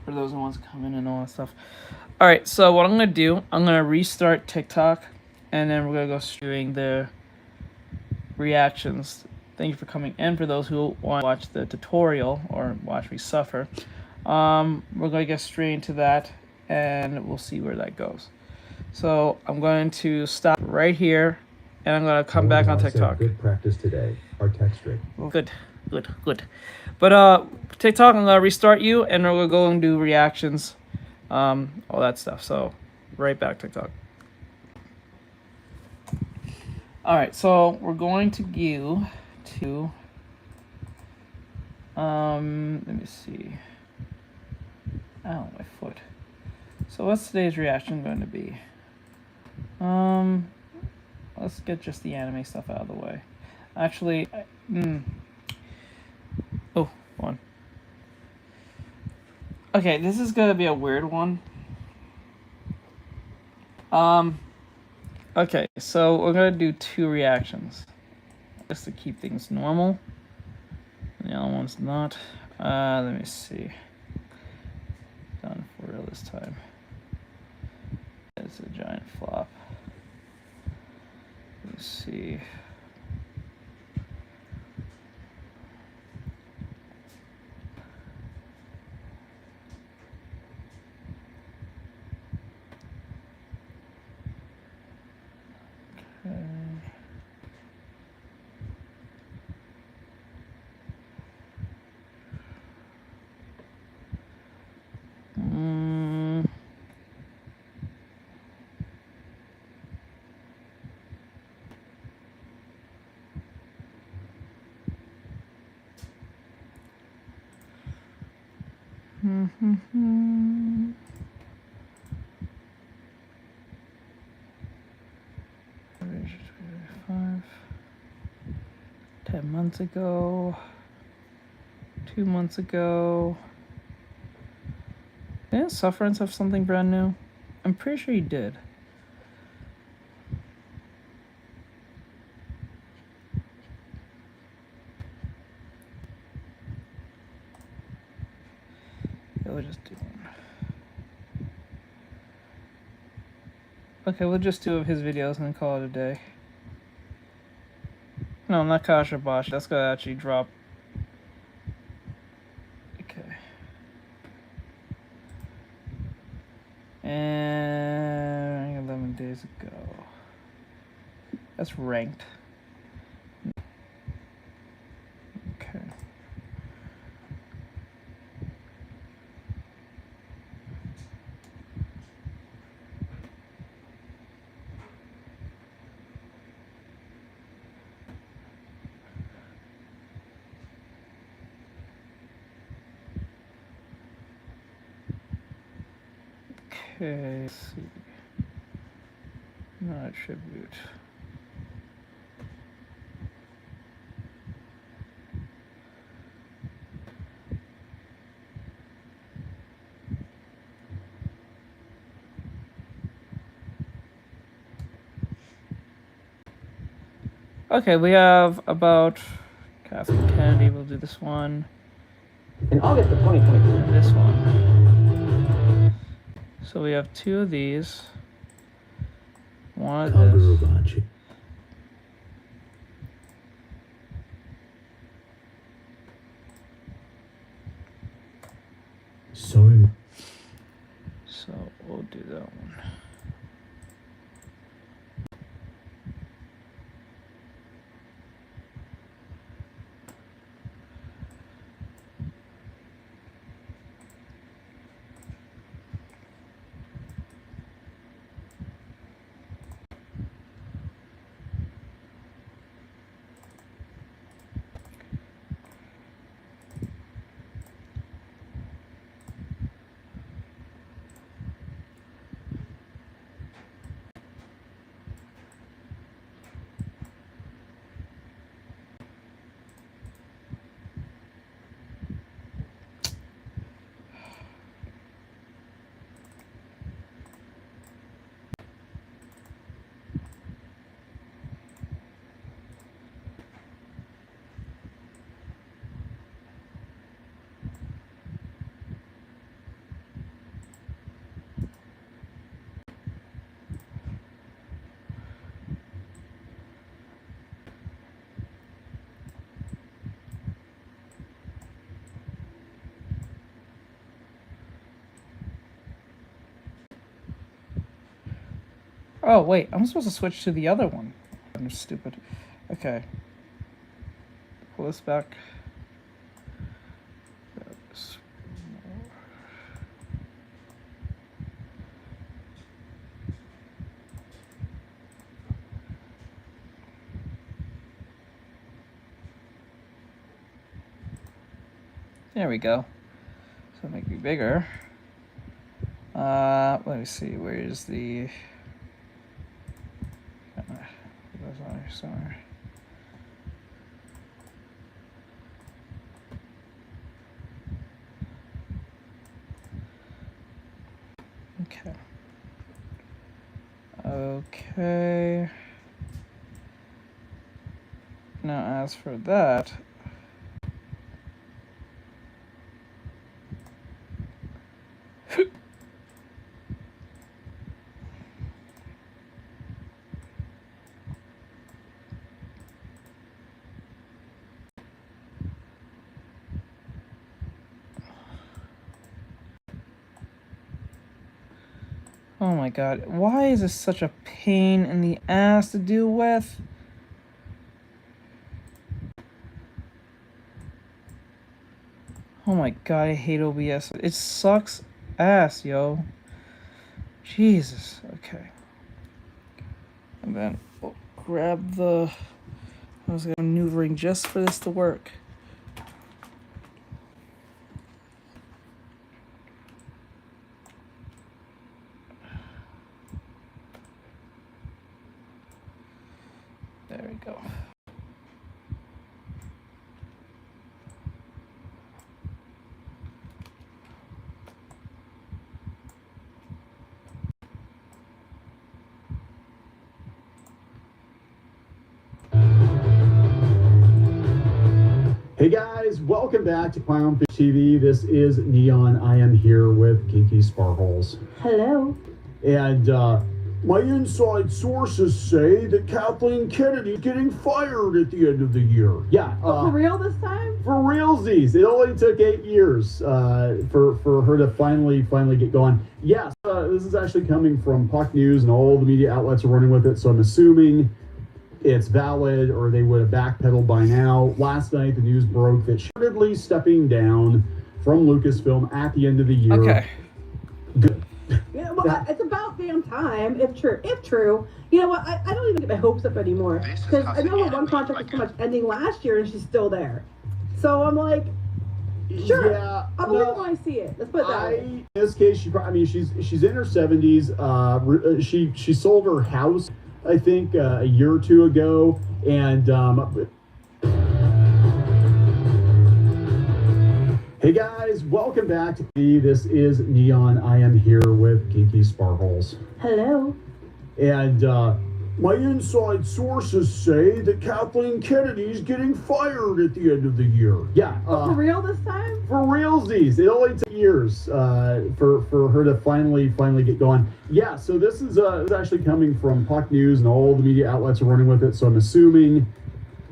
for those who wants to come in and all that stuff. All right, so what I'm gonna do, I'm gonna restart TikTok, and then we're gonna go doing the reactions. Thank you for coming in. For those who want to watch the tutorial or watch me suffer, we're gonna get straight into that, and we'll see where that goes. So I'm going to stop right here, and I'm gonna come back on TikTok. Good practice today. Artextric. Good. But TikTok, I'm gonna restart you, and we're gonna go and do reactions, all that stuff. So, right back, TikTok. All right, so we're going to go to let me see. Oh, my foot. So what's today's reaction going to be? Let's get just the anime stuff out of the way. Actually, oh, one. Okay, this is gonna be a weird one. Okay, so we're gonna do 2 reactions, just to keep things normal. The other one's not. Let me see. Done for real this time. It's a giant flop. Let's see. Okay. Five. 10 months ago. 2 months ago. Didn't Sufferance have something brand new? I'm pretty sure he did. Yeah, we'll just do one. Okay, we'll just do his videos and then call it a day. No, not Kasha Bosch. That's gonna actually drop. Okay. And 11 days ago. That's ranked. Okay. Okay, let's see. Not attribute. Okay, we have about Castle Kennedy. We'll do this one. In August of 2022. This one. So we have 2 of these. One of this. Kagurubachi. Sorry. So we'll do that one. Oh, wait, I'm supposed to switch to the other one. I'm stupid. Okay. Pull this back. There we go. So make me bigger. Let me see. Where is the? Sorry. Okay. Okay. Now, as for that. Oh my god, why is this such a pain in the ass to deal with? Oh my god, I hate OBS. It sucks ass, yo. Jesus, okay. And then we'll grab the... I was maneuvering just for this to work. There we go. Hey guys, welcome back to Clownfish TV. This is Neon. I am here with Geeky Sparkles. Hello. And my inside sources say that Kathleen Kennedy's getting fired at the end of the year. Yeah. For real this time? For realsies. It only took 8 years for her to finally get going. Yes, this is actually coming from Puck News, and all the media outlets are running with it, so I'm assuming it's valid, or they would have backpedaled by now. Last night, the news broke that she's reportedly stepping down from Lucasfilm at the end of the year. Okay. Good. Yeah, well, it's about damn time, if true. If true, you know what? I don't even get my hopes up anymore, because I know her one contract was pretty much ending last year, and she's still there. So I'm like, sure, yeah, I'll believe it when I see it. Let's put it that way. In this case, she's in her 70s. She sold her house, I think, a year or two ago, and hey guys, welcome back to me. This is Neon. I am here with Geeky Sparkles. Hello. And my inside sources say that Kathleen Kennedy's getting fired at the end of the year. Yeah. For real this time? For realsies. It only took years for her to finally get going. Yeah, so this is actually coming from Puck News, and all the media outlets are running with it, so I'm assuming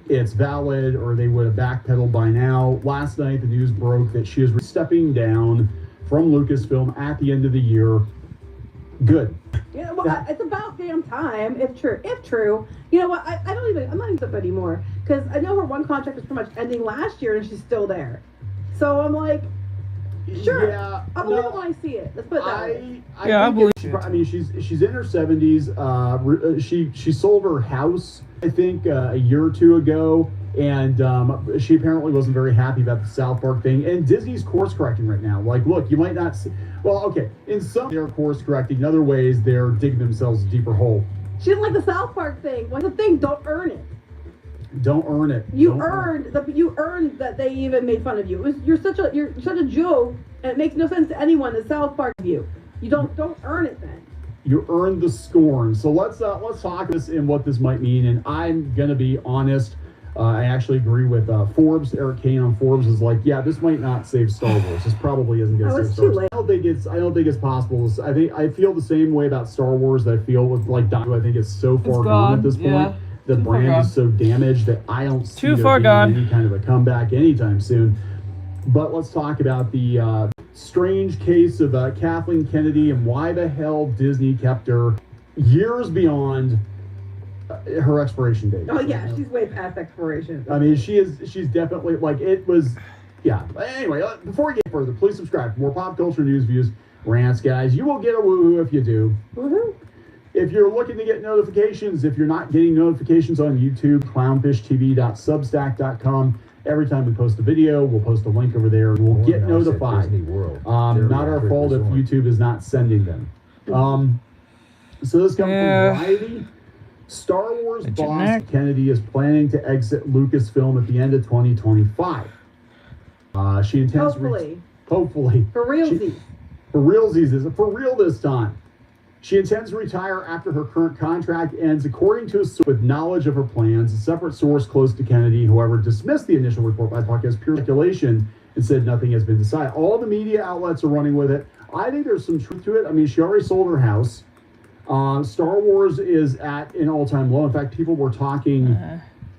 it's valid, or they would have backpedaled by now. Last night, the news broke that she is stepping down from Lucasfilm at the end of the year. Good. Yeah, well, it's about damn time, if true. If true, you know what? I'm not even up anymore, because I know her one contract was pretty much ending last year, and she's still there. So I'm like, sure, yeah, I'll believe it when I see it. Let's put it that way. I believe it. She's in her 70s. She sold her house, I think, a year or two ago, and she apparently wasn't very happy about the South Park thing. And Disney's course correcting right now. Like, look, you might not see. Well, okay, in some they're course correcting, in other ways they're digging themselves a deeper hole. She didn't like the South Park thing. What's the thing? Don't earn it. Don't earn it. You earned that they even made fun of you. You're such a joke, and it makes no sense to anyone that South Park of you. You don't earn it then. You earned the scorn. So let's talk this and what this might mean. And I'm gonna be honest. I actually agree with Forbes. Eric Kane on Forbes is like, yeah, this might not save Star Wars. This probably isn't going to save Star Wars. I don't think it's possible. I feel the same way about Star Wars that I feel with like Doctor. I think it's so far gone at this point. Yeah. The brand is so damaged that I don't see Too there far being gone. any kind of a comeback anytime soon. But let's talk about the strange case of Kathleen Kennedy and why the hell Disney kept her years beyond her expiration date. Oh yeah, she's way past expiration. I mean, she's definitely, like, it was, yeah. Anyway, before we get further, please subscribe for more pop culture news, views, rants, guys. You will get a woohoo if you do. Woohoo! If you're looking to get notifications, if you're not getting notifications on YouTube, clownfishtv.substack.com. every time we post a video, we'll post a link over there and we'll get notified. Not our fault if YouTube is not sending them. So this comes from Variety. Star Wars boss Kennedy is planning to exit Lucasfilm at the end of 2025. She intends hopefully for realsies. For realsies, is it for real this time? She intends to retire after her current contract ends, according to a source with knowledge of her plans. A separate source close to Kennedy, however, dismissed the initial report by Puck as pure speculation and said nothing has been decided. All the media outlets are running with it. I think there's some truth to it. I mean, she already sold her house. Star Wars is at an all-time low. In fact, people were talking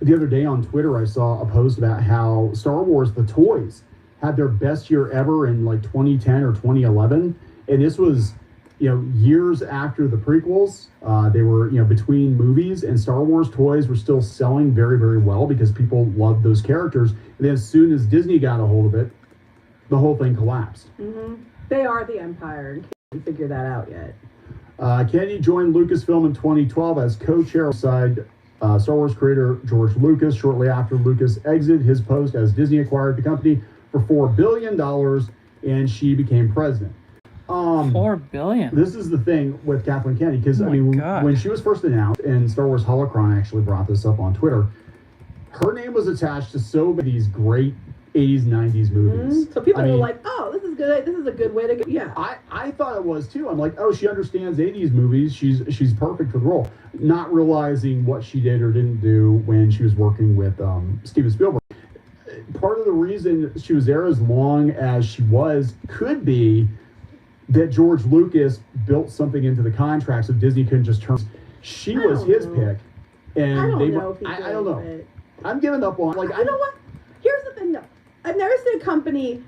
the other day on Twitter. I saw a post about how Star Wars, the toys, had their best year ever in like 2010 or 2011, and this was, years after the prequels. They were, between movies, and Star Wars toys were still selling very, very well because people loved those characters. And then as soon as Disney got a hold of it, the whole thing collapsed. They are the empire, and can't figure that out yet. Kennedy joined Lucasfilm in 2012 as co-chair alongside Star Wars creator George Lucas. Shortly after Lucas exited his post as Disney acquired the company for $4 billion, and she became president. $4 billion. This is the thing with Kathleen Kennedy, because when she was first announced, and Star Wars Holocron actually brought this up on Twitter, her name was attached to so many of these great 80s, 90s movies. So people were like, oh, this is good. This is a good way to go. Yeah. I thought it was too. I'm like, oh, she understands 80s movies. She's perfect for the role. Not realizing what she did or didn't do when she was working with Steven Spielberg. Part of the reason she was there as long as she was could be that George Lucas built something into the contract so Disney couldn't just turn. She was his pick. And I don't know. I don't know. I'm giving up on you know what? Here's the thing though. I've never seen a company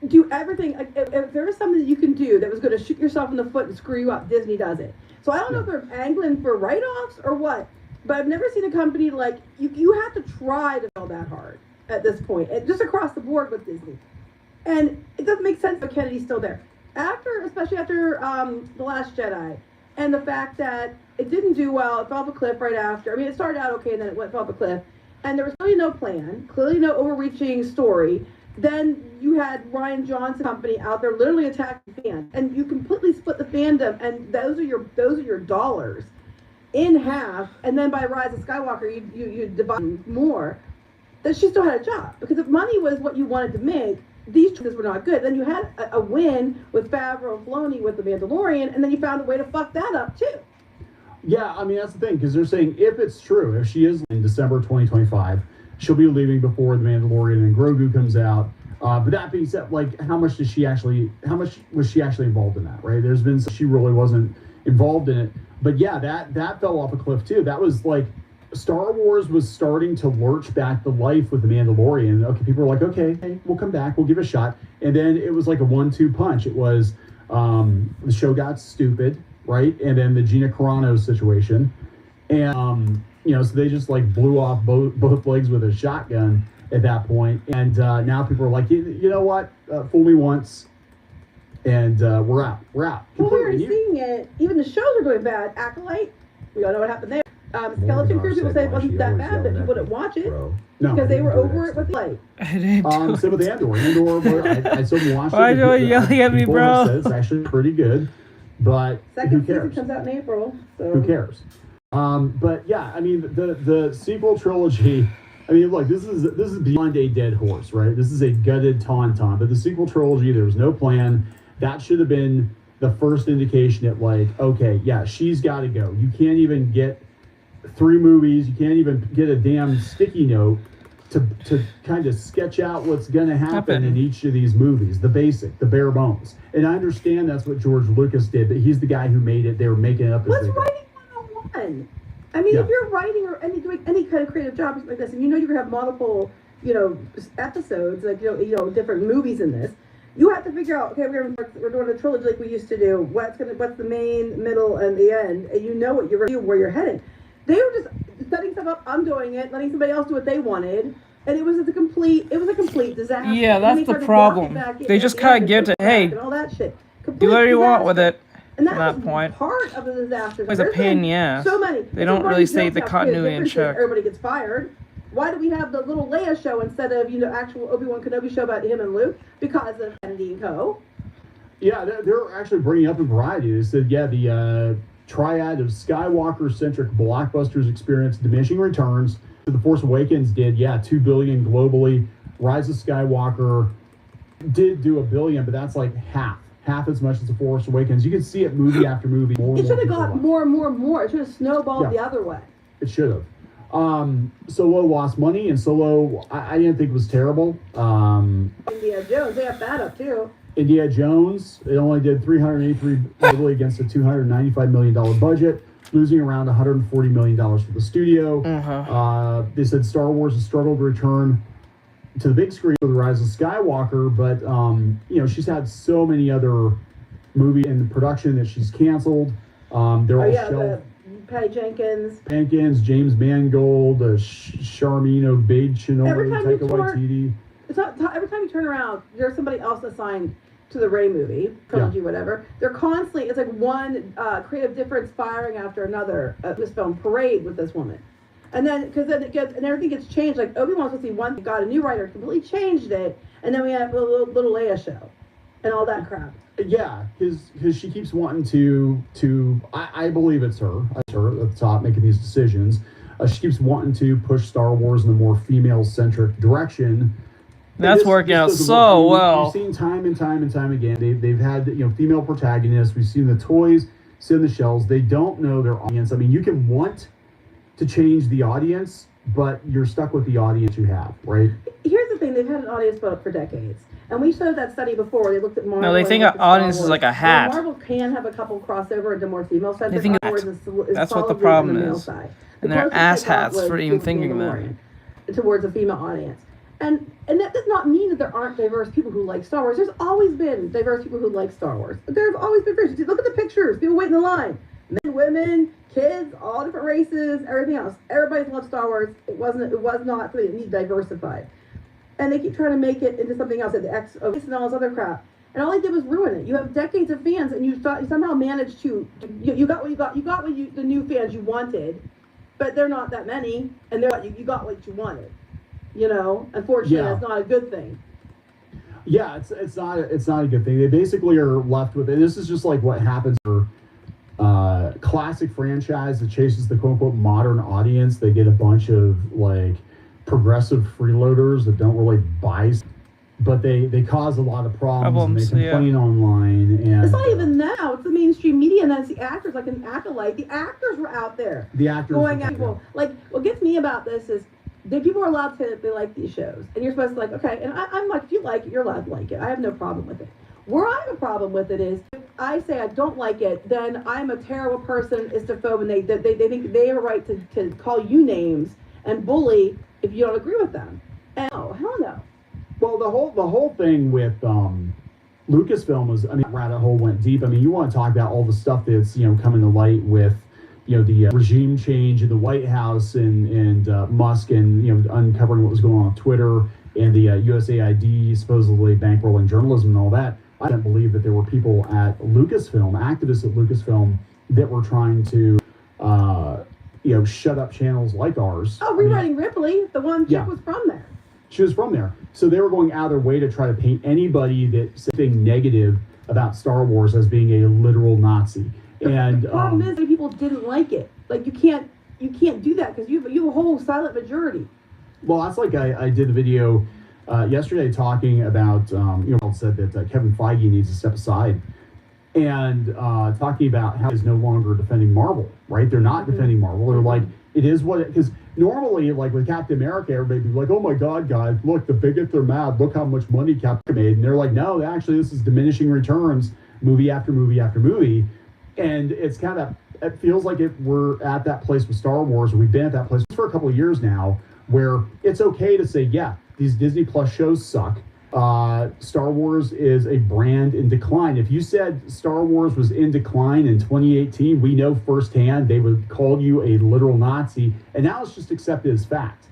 do everything. If there is something that you can do that was going to shoot yourself in the foot and screw you up, Disney does it. So I don't know if they're angling for write-offs or what, but I've never seen a company like you have to try to go that hard at this point, just across the board with Disney. And it doesn't make sense that Kennedy's still there. Especially after The Last Jedi, and the fact that it didn't do well, it fell off a cliff right after. I mean, it started out okay, and then it fell off a cliff. And there was clearly no plan, clearly no overreaching story. Then you had Ryan Johnson's company out there literally attacking fans, and you completely split the fandom, and those are your dollars in half. And then by Rise of Skywalker, you divide more. That she still had a job, because if money was what you wanted to make, these choices were not good. Then you had a win with Favreau and Filoni with The Mandalorian, and then you found a way to fuck that up too. Yeah, I mean, that's the thing, because they're saying if it's true, if she is in December 2025, she'll be leaving before The Mandalorian and Grogu comes out. But that being said, like, how much was she actually involved in that, right? There's been, she really wasn't involved in it. But yeah, that fell off a cliff too. That was like, Star Wars was starting to lurch back to life with The Mandalorian. Okay, people were like, okay, hey, we'll come back, we'll give it a shot. And then it was like a 1-2 punch. It was, the show got stupid, right? And then the Gina Carano situation. And, so they just like blew off both legs with a shotgun at that point. And now people are like, you know what? Fool me once. And we're out. Well, we're already seeing it. Even the shows are going bad. Acolyte, we all know what happened there. Skeleton Crew, people say it wasn't that bad, but people didn't watch it because they were over it with light. Same with Andor. I still watched it. Why are you yelling at me, bro? It's actually pretty good, but second who cares? season comes out in April, so who cares? But yeah, I mean the sequel trilogy. I mean, look, this is beyond a dead horse, right? This is a gutted tauntaun. But the sequel trilogy, there was no plan. That should have been the first indication that, like, okay, yeah, she's got to go. You can't even get 3 movies. You can't even get a damn sticky note to kind of sketch out what's going to happen in each of these movies. The bare bones. And I understand that's what George Lucas did, but he's the guy who made it. They were making it up as what's they go. writing 101? I mean, if you're writing or doing any kind of creative job like this, and you're going to have multiple, episodes, like, different movies in this, you have to figure out, okay, we're doing a trilogy like we used to do. What's the main, middle, and the end? And you know what you're going to do, where you're headed. They were just setting stuff up. I'm doing it, letting somebody else do what they wanted, and it was a complete disaster. Yeah, that's the problem. They just kind of give it to, hey, and all that shit. Do whatever you want with it. And from that point, part of the disaster. It's a pain in the ass. So many. They don't really say the continuity in check. Everybody gets fired. Why do we have the little Leia show instead of, actual Obi-Wan Kenobi show about him and Luke? Because of Kennedy and Co. Yeah, they're actually bringing up in Variety. They said, the triad of Skywalker-centric blockbusters experienced diminishing returns. The Force Awakens did, $2 billion globally. Rise of Skywalker did do $1 billion, but that's like half as much as The Force Awakens. You can see it movie after movie. It should have got more and more and more. It should have snowballed the other way. It should have. Solo lost money, and Solo, I didn't think was terrible. Indiana Jones, they have that up too. Indiana Jones, it only did $383 globally against a $295 million budget, losing around $140 million for the studio. They said Star Wars has struggled to return to the big screen with The Rise of Skywalker, but she's had so many other movies in production that she's canceled. They're all shelved. Patty Jenkins, James Mangold, Charmin Obaid-Chinoy, Taika Waititi. Every time you turn around, there's somebody else assigned to the Rey movie, trilogy, whatever. They're constantly, it's like one creative difference firing after another. This film parade with this woman. And then, because then everything gets changed. Like Obi-Wan's supposed to be one, got a new writer, completely changed it, and then we have a little Leia show, and all that crap. Yeah, because she keeps wanting to I believe it's her at the top making these decisions. She keeps wanting to push Star Wars in a more female-centric direction. That's working out so well. We've seen time and time again. They've had female protagonists. We've seen the toys sit in the shelves. They don't know their audience. I mean, you can want to change the audience, but you're stuck with the audience you have, right? Here's the thing: they've had an audience for decades, and we showed that study before. They looked at Marvel. No, they think an audience is like a hat. Marvel can have a couple crossover into more female-centric. They think that's what the problem is, and they're ass hats for even thinking that. Towards a female audience. And that does not mean that there aren't diverse people who like Star Wars. There's always been diverse people who like Star Wars. There's always been diverse. Look at the pictures. People waiting in line. Men, women, kids, all different races, everything else. Everybody loves Star Wars. It was not something that needs diversified. And they keep trying to make it into something else, the X and all this other crap. And all they did was ruin it. You have decades of fans, and you somehow managed to you got the new fans you wanted, but they're not that many, and you got what you wanted. Unfortunately, that's not a good thing. Yeah, it's not a good thing. They basically are left with it. This is just like what happens for classic franchise that chases the quote unquote modern audience. They get a bunch of like progressive freeloaders that don't really buy, but they cause a lot of problems. And they complain online, and it's not even now. It's the mainstream media, and that's the actors, like an acolyte. The actors were out there. The actors going at people. Like, what gets me about this is people are allowed to say that they like these shows, and you're supposed to like, okay, and I'm like, if you like it, you're allowed to like it. I have no problem with it. Where I have a problem with it is, if I say I don't like it, then I'm a terrible person, istophobe, and they think they have a right to call you names and bully if you don't agree with them. And hell no. Well, the whole thing with Lucasfilm was, rabbit hole went deep. You want to talk about all the stuff that's coming to light with the regime change in the White House and Musk and uncovering what was going on Twitter and the USAID supposedly bankrolling journalism and all that. I can't believe that there were people at Lucasfilm, activists at Lucasfilm, that were trying to shut up channels like ours. Oh, rewriting Ripley, the one chick was from there. She was from there. So they were going out of their way to try to paint anybody that's saying negative about Star Wars as being a literal Nazi. And the problem is that people didn't like it. Like, you can't do that because you have a whole silent majority. Well, that's like I did a video yesterday talking about said that Kevin Feige needs to step aside, and talking about how he's no longer defending Marvel. Right? They're not defending Marvel. They're like, it is what it, because normally, like with Captain America, everybody would be like, oh my God, guys, look, the bigots are mad. Look how much money Captain made. And they're like, no, actually, this is diminishing returns, movie after movie after movie. And it's kind of, it feels like we're at that place with Star Wars, or we've been at that place for a couple of years now, where it's okay to say, yeah, these Disney Plus shows suck. Star Wars is a brand in decline. If you said Star Wars was in decline in 2018, we know firsthand they would call you a literal Nazi, and now it's just accepted as fact.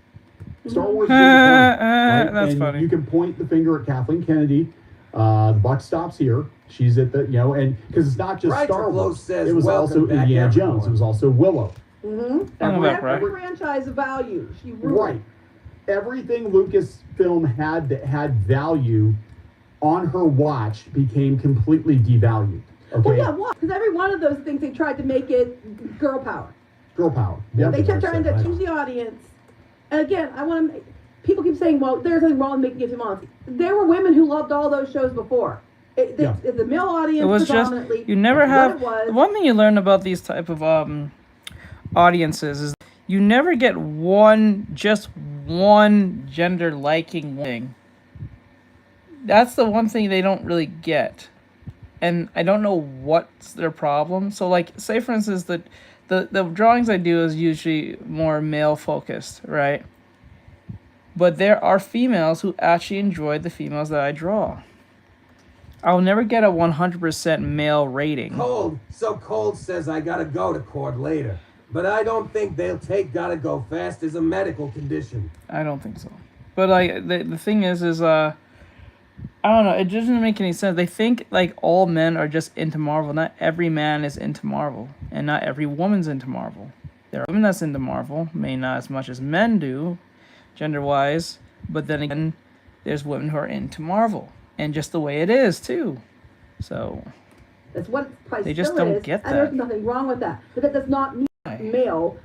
Star Wars is in decline, right? That's and funny. You can point the finger at Kathleen Kennedy. The buck stops here. She's at the, and because it's not just Star Wars. It was also Indiana Jones. It was also Willow. Every franchise of value. She ruled. Right. everything Lucasfilm had that had value on her watch became completely devalued. Okay. Well, yeah, what? Because every one of those things they tried to make it girl power. Girl power. Yeah. They kept trying to change the audience. And again, I want to. People keep saying, "Well, there's nothing wrong with making it female." There were women who loved all those shows before. The male audience It was just predominantly. you never have. What it was. One thing you learn about these type of audiences is you never get just one gender liking thing. That's the one thing they don't really get, and I don't know what's their problem. So, like, say for instance that the drawings I do is usually more male focused, right? But there are females who actually enjoy the females that I draw. I'll never get a 100% male rating. Cold. So Cold says I gotta go to court later. But I don't think they'll take gotta go fast as a medical condition. I don't think so. But like the thing is I don't know, it doesn't make any sense. They think like all men are just into Marvel. Not every man is into Marvel. And not every woman's into Marvel. There are women that's into Marvel, may not as much as men do, gender-wise. But then again, there's women who are into Marvel. And just the way it is, too. So That's what price they just still don't is, get and there's that. nothing wrong with that. But that does not mean male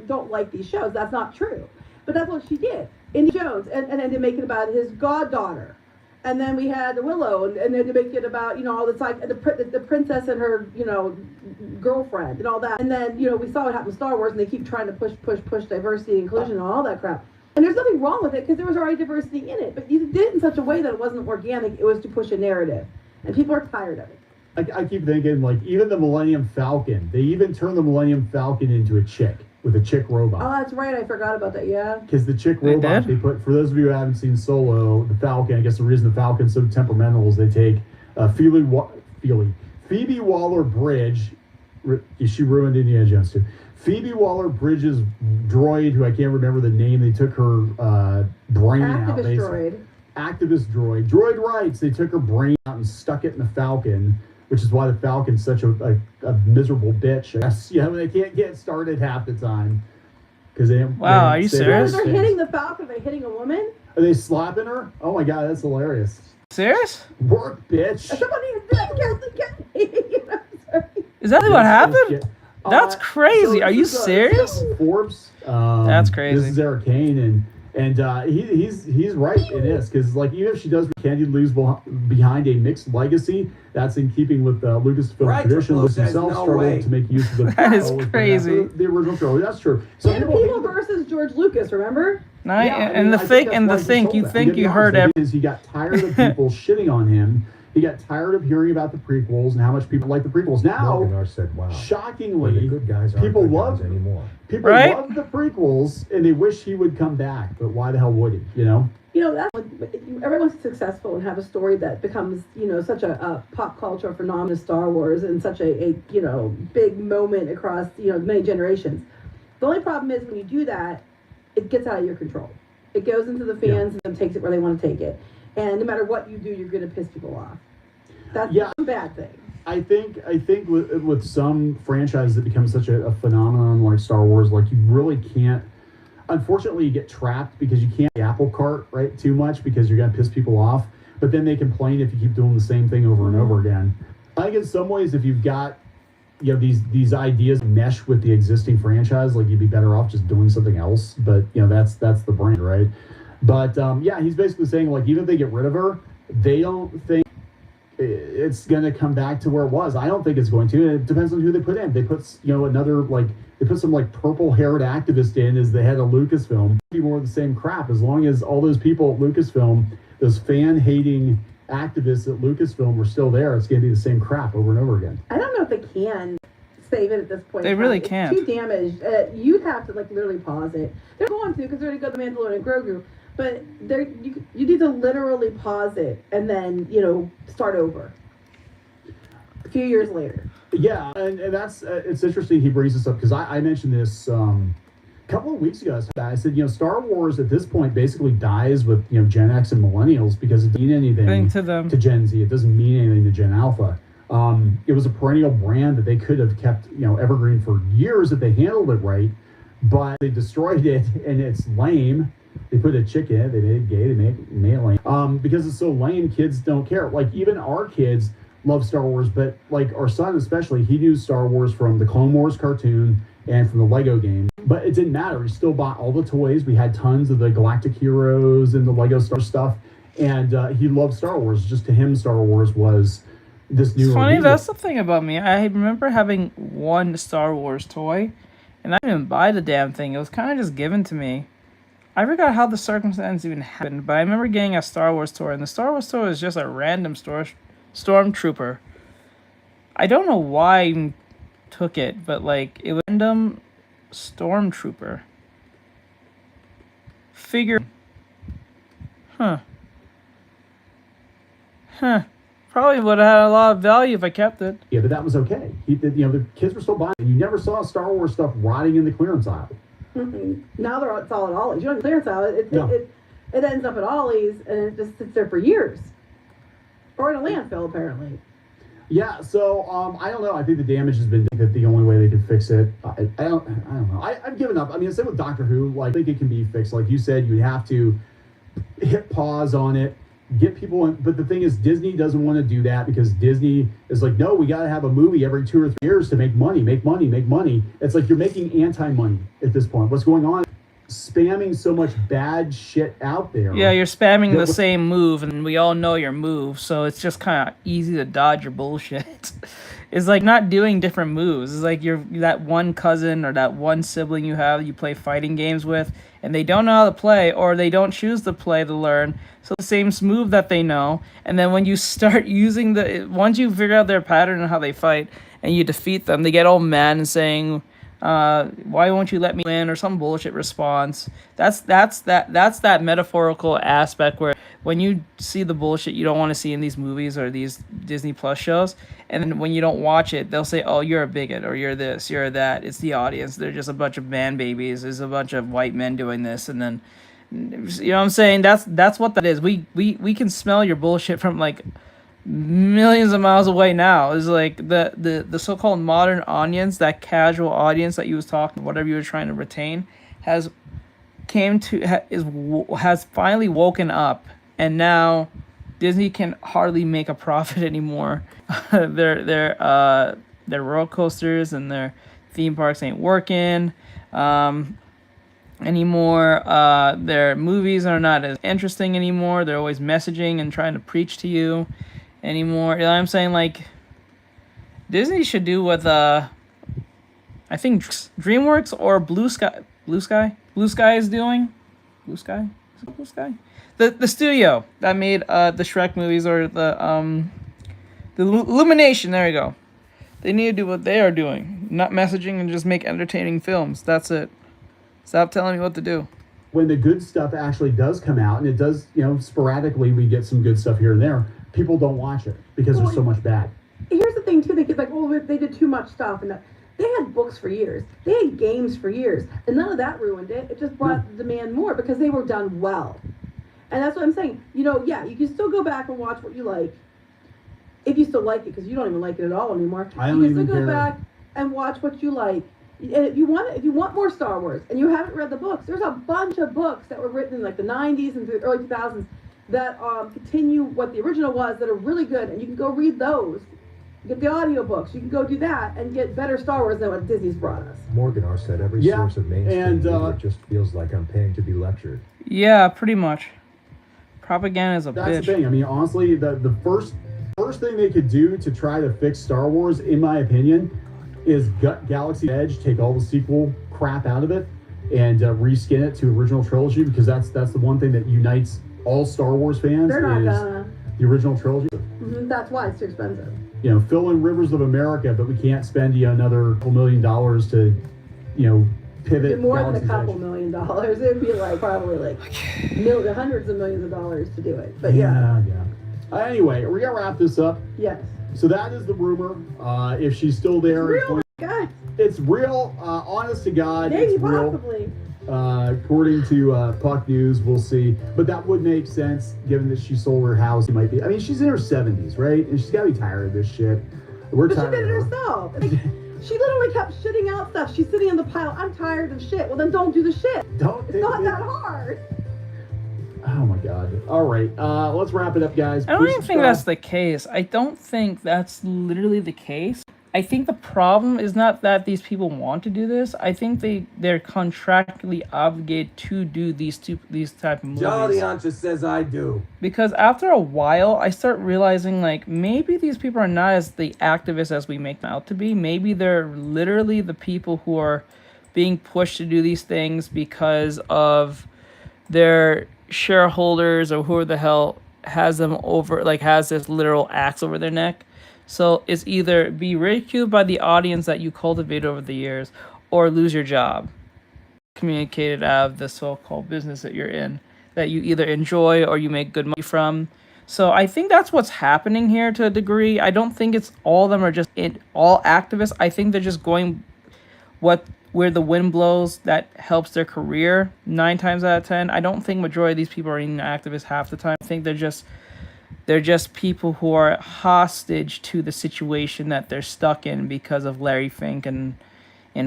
don't like these shows. That's not true. But that's what she did. Indiana Jones, and then to make it about his goddaughter, and then we had Willow, and then to make it about all the side, the princess and her girlfriend and all that, and then we saw what happened with Star Wars, and they keep trying to push diversity, inclusion, and all that crap. And there's nothing wrong with it because there was already diversity in it, but you did it in such a way that it wasn't organic. It was to push a narrative, and people are tired of it. I keep thinking, like, even the Millennium Falcon, they even turned the Millennium Falcon into a chick, with a chick robot. Oh, that's right. I forgot about that. Yeah. Because the chick robot they put, for those of you who haven't seen Solo, the Falcon, I guess the reason the Falcon's so temperamental is they take Phoebe Waller-Bridge, she ruined Indiana Jones too. Phoebe Waller-Bridge's droid, who I can't remember the name, they took her brain out. Activist droid. Droid rights. They took her brain out and stuck it in the Falcon, which is why the Falcon's such a miserable bitch. I guess, they can't get started half the time. Wow, are you serious? They're hitting the Falcon. They're hitting a woman. Are they slapping her? Oh my god, that's hilarious. Serious? Work, bitch. Somebody is dead. Is that what happened? That's crazy. Are you serious? Forbes. That's crazy. This is Eric Kane, and he's right in this, because like even if she does Candy leaves behind a mixed legacy, that's in keeping with Lucasfilm tradition. Lucas himself struggled to make use of the that is crazy. The original trilogy. That's true. So people versus George Lucas, remember? The thing you think you heard is he got tired of people shitting on him. He got tired of hearing about the prequels and how much people like the prequels. Now, said, wow, shockingly, the good guys aren't people good love guys anymore. People love the prequels, and they wish he would come back. But why the hell would he? That's when everyone's successful and have a story that becomes, such a pop culture phenomenon of Star Wars and such a big moment across, many generations. The only problem is when you do that, it gets out of your control. It goes into the fans and takes it where they want to take it. And no matter what you do, you're going to piss people off. That's a bad thing. I think with some franchises, it becomes such a phenomenon like Star Wars. Like you really can't. Unfortunately, you get trapped because you can't apple cart right too much because you're going to piss people off. But then they complain if you keep doing the same thing over and over again. I think in some ways, if you've got these ideas mesh with the existing franchise, like you'd be better off just doing something else. But that's the brand, right? But he's basically saying like even if they get rid of her, they don't think it's going to come back to where it was. I don't think it's going to. It depends on who they put in. They put they put some like purple-haired activist in as the head of Lucasfilm. Be more of the same crap as long as all those people at Lucasfilm, those fan-hating activists at Lucasfilm, are still there. It's going to be the same crap over and over again. I don't know if they can save it at this point. They really can't. It's too damaged. You'd have to like literally pause it. They're going to because they're going to go to Mandalorian and Grogu. But you need to literally pause it and then, start over a few years later. Yeah, and that's, it's interesting he brings this up because I mentioned this a couple of weeks ago. I said, Star Wars at this point basically dies with, Gen X and Millennials because it doesn't mean anything to Gen Z. It doesn't mean anything to Gen Alpha. It was a perennial brand that they could have kept, evergreen for years if they handled it right, but they destroyed it and it's lame. They put a chick in it, they made it gay, they made it lame. Because it's so lame, kids don't care. Like, even our kids love Star Wars, but like our son especially, he knew Star Wars from the Clone Wars cartoon and from the Lego game. But it didn't matter. He still bought all the toys. We had tons of the Galactic Heroes and the Lego Star stuff. And he loved Star Wars. Just to him, Star Wars was this new. It's funny, that's the thing about me. I remember having one Star Wars toy, and I didn't even buy the damn thing. It was kind of just given to me. I forgot how the circumstance even happened, but I remember getting a Star Wars toy, and the Star Wars toy was just a random stormtrooper. I don't know why I took it, but like it was a random stormtrooper figure. Huh. Probably would have had a lot of value if I kept it. Yeah, but that was okay. The kids were still buying it, and you never saw Star Wars stuff rotting in the clearance aisle. Now it's all at Ollie's. You don't clearance aisle. It ends up at Ollie's, and it just sits there for years. Or in a landfill, apparently. Yeah, so I don't know. I think the damage has been that the only way they could fix it. I don't know. I've given up. I mean, same with Doctor Who. Like, I think it can be fixed. Like you said, you have to hit pause on it, get people in. But the thing is, Disney doesn't want to do that because Disney is like, no, we got to have a movie every 2 or 3 years to make money. It's like you're making anti-money at this point. What's going on? Spamming so much bad shit out there. Yeah, you're spamming the same move, and we all know your move, so it's just kind of easy to dodge your bullshit. It's like not doing different moves. It's like you're that one cousin or that one sibling you play fighting games with, and they don't know how to play, or they don't choose to play to learn. So the same move that they know, and then when you start using once you figure out their pattern and how they fight, and you defeat them, they get all mad and saying, why won't you let me win, or some bullshit response. That's that metaphorical aspect where when you see the bullshit you don't want to see in these movies or these Disney Plus shows, and then when you don't watch it, they'll say, oh, you're a bigot, or you're this, you're that. It's the audience. They're just a bunch of man babies. There's a bunch of white men doing this, and then, you know what I'm saying? That's what that is. We can smell your bullshit from like millions of miles away now. Is like the so-called modern audience, that casual audience that you was talking, whatever you were trying to retain, has finally woken up, and now Disney can hardly make a profit anymore. their roller coasters and their theme parks ain't working anymore. Their movies are not as interesting anymore. They're always messaging and trying to preach to you anymore. You know what I'm saying? Like, Disney should do what I think DreamWorks or Blue Sky is doing. Blue Sky? Is it Blue Sky? The studio that made the Shrek movies, or the Illumination, there you go. They need to do what they are doing. Not messaging and just make entertaining films. That's it. Stop telling me what to do. When the good stuff actually does come out, and it does, sporadically we get some good stuff here and there, people don't watch it because there's so much bad. Here's the thing too, they get like, oh, they did too much stuff, and they had books for years, they had games for years, and none of that ruined it. It just brought the demand more because they were done well. And that's what I'm saying. Yeah, you can still go back and watch what you like, if you still like it, because you don't even like it at all anymore. I don't you can even still go care. back and watch what you like. And if you want more Star Wars and you haven't read the books, there's a bunch of books that were written in like the 90s and the early 2000s that continue what the original was, that are really good, and you can go read those. Get the audiobooks. You can go do that and get better Star Wars than what Disney's brought us. Morganar said every source of mainstream media just feels like I'm paying to be lectured. Yeah, pretty much. Propaganda is a bitch. That's the thing. I mean, honestly, the first thing they could do to try to fix Star Wars, in my opinion, is gut Galaxy's Edge, take all the sequel crap out of it, and reskin it to original trilogy, because that's the one thing that unites all Star Wars fans. They're not gonna. The original trilogy. Mm-hmm, that's why it's too expensive. Fill in Rivers of America, but we can't spend another $2 million to, pivot. It'd be more Galaxy's than a couple Edge. $1 million. It'd be like probably like hundreds of millions of dollars to do it. But Yeah. Anyway, we're gonna wrap this up. Yes. So that is the rumor. If she's still there, It's real, God. It's real. Honest to God, Maybe it's real. possibly. According to Puck News, we'll see. But that would make sense, given that she sold her house. She might be. I mean, she's in her 70s, right? And she's got to be tired of this shit. We're But she tired did it of her. herself. She literally kept shitting out stuff. She's sitting in the pile. I'm tired of shit. Well, then don't do the shit. Don't. It's not that hard. Oh my god. All right, let's wrap it up, guys. I don't Please even think subscribe. that's the case. I don't think that's literally the case. I think the problem is not that these people want to do this. I think they're contractually obligated to do these type of movies. Jolly Ancha says I do. Because after a while, I start realizing, like, maybe these people are not as the activists as we make them out to be. Maybe they're literally the people who are being pushed to do these things because of their shareholders or who the hell has them over, like, has this literal axe over their neck. So it's either be ridiculed by the audience that you cultivate over the years or lose your job. Communicated out of the so-called business that you're in, that you either enjoy or you make good money from. So I think that's what's happening here to a degree. I don't think it's all of them are just all activists. I think they're just going where the wind blows that helps their career 9 times out of 10. I don't think majority of these people are even activists half the time. I think they're just people who are hostage to the situation that they're stuck in because of Larry Fink and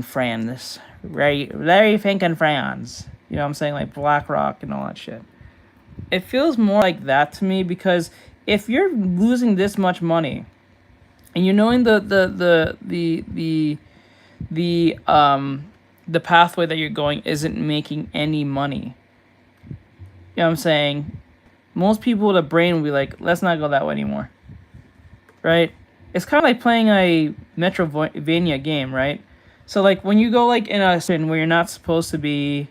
Franz. Larry Fink and Franz. You know what I'm saying? Like BlackRock and all that shit. It feels more like that to me because if you're losing this much money and you're knowing the pathway that you're going isn't making any money. You know what I'm saying? Most people with a brain will be like, let's not go that way anymore. Right? It's kind of like playing a Metrovania game, right? So, like, when you go, like, in a sin where you're not supposed to be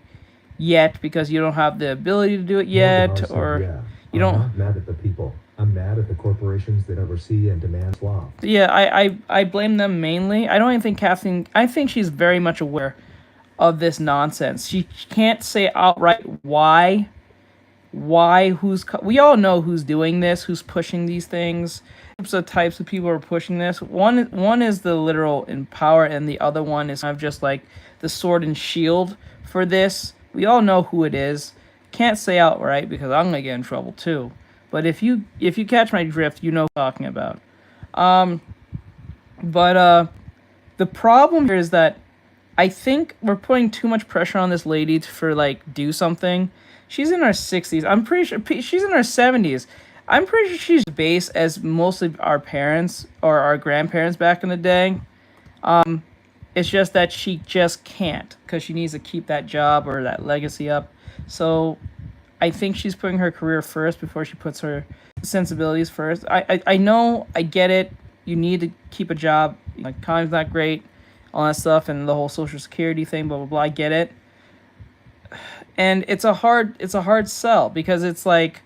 yet because you don't have the ability to do it yet, or you don't... I'm not mad at the people. I'm mad at the corporations that oversee and demand sloth. Yeah, I blame them mainly. I don't even think Kathleen... I think she's very much aware of this nonsense. She can't say outright why, we all know who's doing this, who's pushing these things. The types of people who are pushing this. One is the literal in power, and the other one is kind of just like the sword and shield for this. We all know who it is. Can't say outright because I'm gonna get in trouble too. But if you catch my drift, you know what I'm talking about. The problem here is that I think we're putting too much pressure on this lady for like do something. She's in her 60s. I'm pretty sure she's in her 70s. I'm pretty sure she's based as mostly our parents or our grandparents back in the day. It's just that she just can't because she needs to keep that job or that legacy up. So I think she's putting her career first before she puts her sensibilities first. I know, I get it. You need to keep a job. Like, economy's not great, all that stuff, and the whole Social Security thing, blah, blah, blah. I get it. And it's a hard sell because it's like,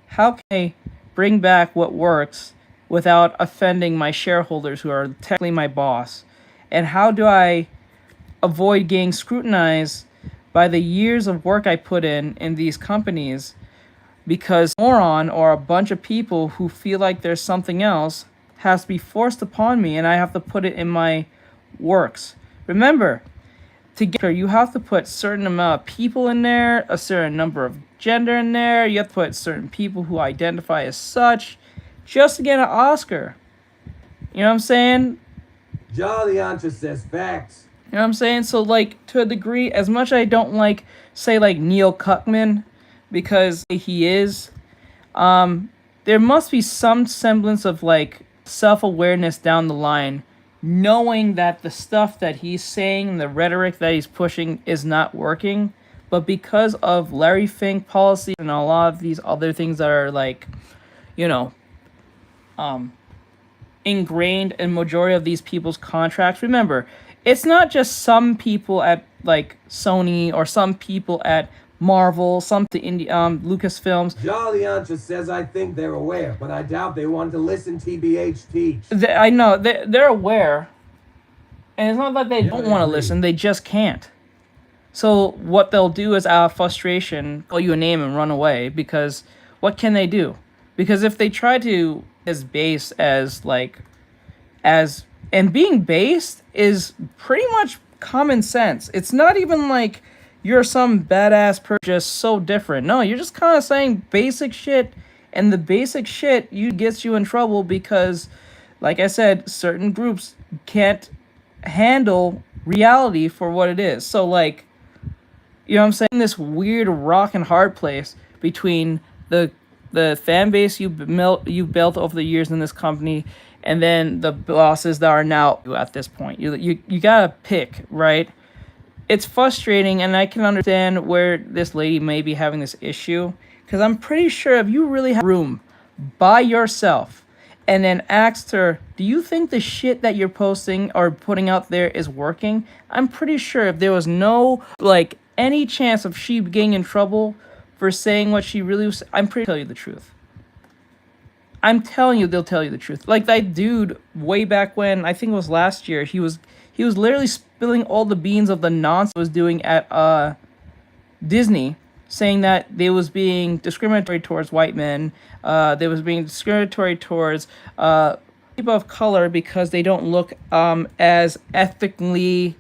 how can I bring back what works without offending my shareholders who are technically my boss? And how do I avoid getting scrutinized by the years of work I put in these companies because moron or a bunch of people who feel like there's something else has to be forced upon me and I have to put it in my works. Remember, to get her, you have to put certain amount of people in there, a certain number of gender in there. You have to put certain people who identify as such just to get an Oscar. You know what I'm saying? Jolly Ancha says facts. You know what I'm saying? So, like, to a degree, as much as I don't like, say, like, Neil Cuckman, because he is, there must be some semblance of, like, self-awareness down the line, knowing that the stuff that he's saying, the rhetoric that he's pushing is not working, but because of Larry Fink policy and a lot of these other things that are, like, you know, ingrained in majority of these people's contracts. Remember, it's not just some people at like Sony or some people at Marvel, some to Lucasfilms. Jolly Ancha says I think they're aware, but I doubt they want to listen TBH teach. I know they're aware, and it's not that they don't want to listen; they just can't. So what they'll do is, out of frustration, call you a name and run away. Because what can they do? Because if they try to as base as like as and being based is pretty much common sense. It's not even like you're some badass person just so different. No, you're just kind of saying basic shit, and the basic shit gets you in trouble because, like I said, certain groups can't handle reality for what it is. So, like, you know what I'm saying? This weird rock and hard place between the fan base you built over the years in this company, and then the bosses that are now at this point. You gotta pick, right? It's frustrating, and I can understand where this lady may be having this issue, because I'm pretty sure if you really have room by yourself and then asked her, do you think the shit that you're posting or putting out there is working? I'm pretty sure if there was no, like, any chance of she getting in trouble for saying what she really was, I'm pretty sure they'll tell you the truth. I'm telling you, they'll tell you the truth. Like that dude way back when, I think it was last year, he was literally spilling all the beans of the nonsense he was doing at Disney, saying that they was being discriminatory towards white men, they was being discriminatory towards people of color because they don't look as ethnically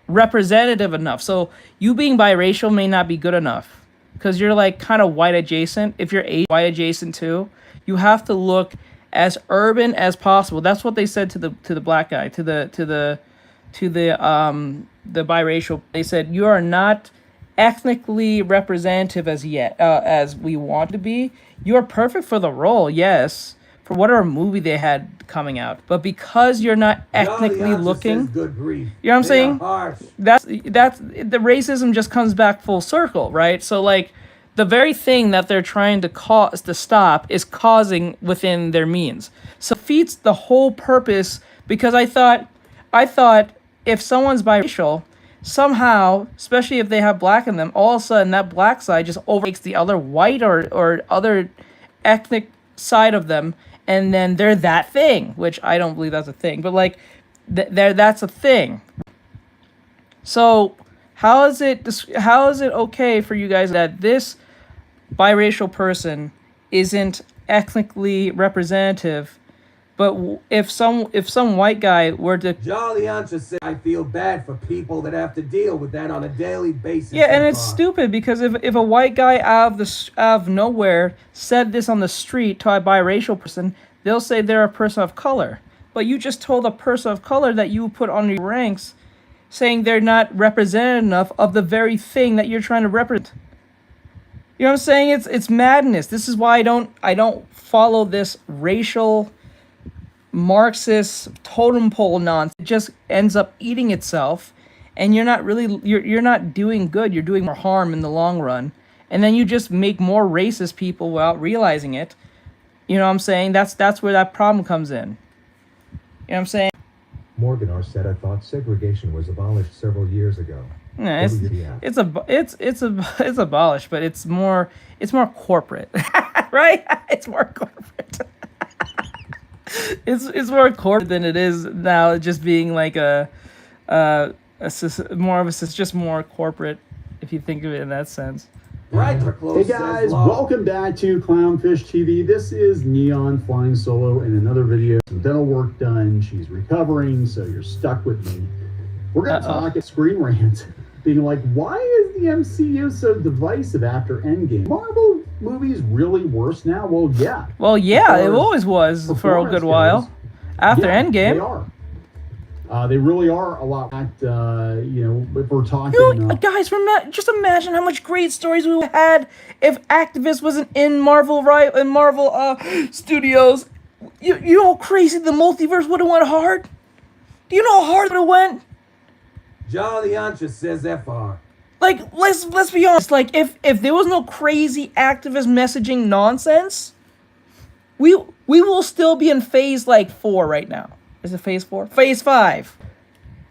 representative enough. So you being biracial may not be good enough because you're like kind of white adjacent. If you're white adjacent too, you have to look as urban as possible. That's what they said to the black guy, to the biracial. They said you are not ethnically representative as yet as we want to be. You are perfect for the role, yes, for whatever movie they had coming out, but because you're not ethnically looking, good grief. You know what I'm saying? Harsh. That's the racism just comes back full circle, right? So like the very thing that they're trying to stop is causing within their means. So it defeats the whole purpose, because I thought if someone's biracial, somehow, especially if they have black in them, all of a sudden that black side just overtakes the other white or other ethnic side of them, and then they're that thing, which I don't believe that's a thing, but like that's a thing. So how is it okay for you guys that this biracial person isn't ethnically representative, but if some white guy were to Jolly Ancha said, I feel bad for people that have to deal with that on a daily basis. Yeah, and it's stupid because if a white guy out of nowhere said this on the street to a biracial person, they'll say they're a person of color. But you just told a person of color that you put on your ranks, saying they're not represented enough of the very thing that you're trying to represent. You know what I'm saying? It's madness. This is why I don't follow this racial Marxist totem pole nonsense. It just ends up eating itself, and you're not doing good. You're doing more harm in the long run, and then you just make more racist people without realizing it. You know what I'm saying? That's where that problem comes in. You know what I'm saying? Morgan Arcetta thought segregation was abolished several years ago. Yeah, it's abolished, but it's more corporate, right? It's more corporate. It's more corporate than it is now. Just being like just more corporate, if you think of it in that sense. Hey guys, welcome back to Clownfish TV. This is Neon flying solo in another video. Some dental work done. She's recovering, so you're stuck with me. We're gonna talk at Screen Rant, being like, why is the MCU so divisive after Endgame? Marvel movies really worse now? Well, yeah. Well, yeah, it always was for a good while. After Endgame. They are. They really are a lot. If we're talking, guys, just imagine how much great stories we had if Activist wasn't in Marvel, right? In Marvel Studios. You know how crazy the multiverse would have went hard. Do you know how hard it would have went? Jolly Ancha says FR. Like, let's be honest. Like, if there was no crazy activist messaging nonsense, we will still be in phase 4 right now. Is it phase 4? Phase 5.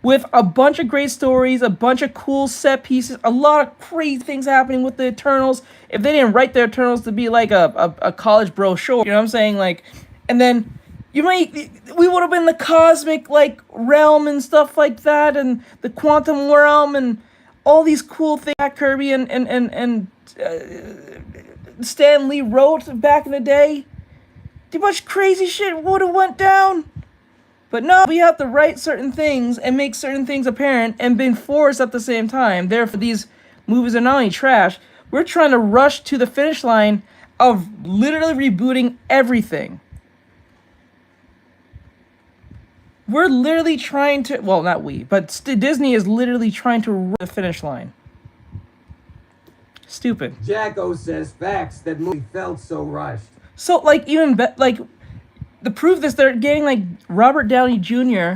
With a bunch of great stories, a bunch of cool set pieces, a lot of crazy things happening with the Eternals. If they didn't write the Eternals to be like a college brochure, you know what I'm saying? Like, and then we would have been the cosmic realm and stuff like that, and the quantum realm and all these cool things that Kirby and Stan Lee wrote back in the day. Too much crazy shit would have went down. But no, we have to write certain things and make certain things apparent and been forced at the same time. Therefore, these movies are not only trash, we're trying to rush to the finish line of literally rebooting everything. We're literally trying to, well, not we, but Disney is literally trying to rush the finish line. Stupid. Jacko says facts. That movie felt so rushed. So, like, the proof is they're getting, like, Robert Downey Jr.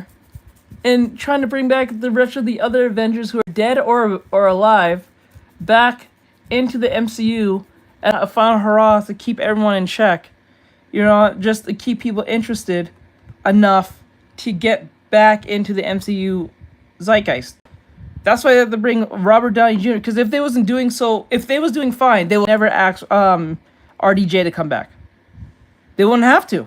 and trying to bring back the rest of the other Avengers who are dead or alive back into the MCU and a final hurrah to keep everyone in check. You know, just to keep people interested enough to get back into the MCU zeitgeist. That's why they have to bring Robert Downey Jr. Because if they was doing fine, they would never ask RDJ to come back. They wouldn't have to.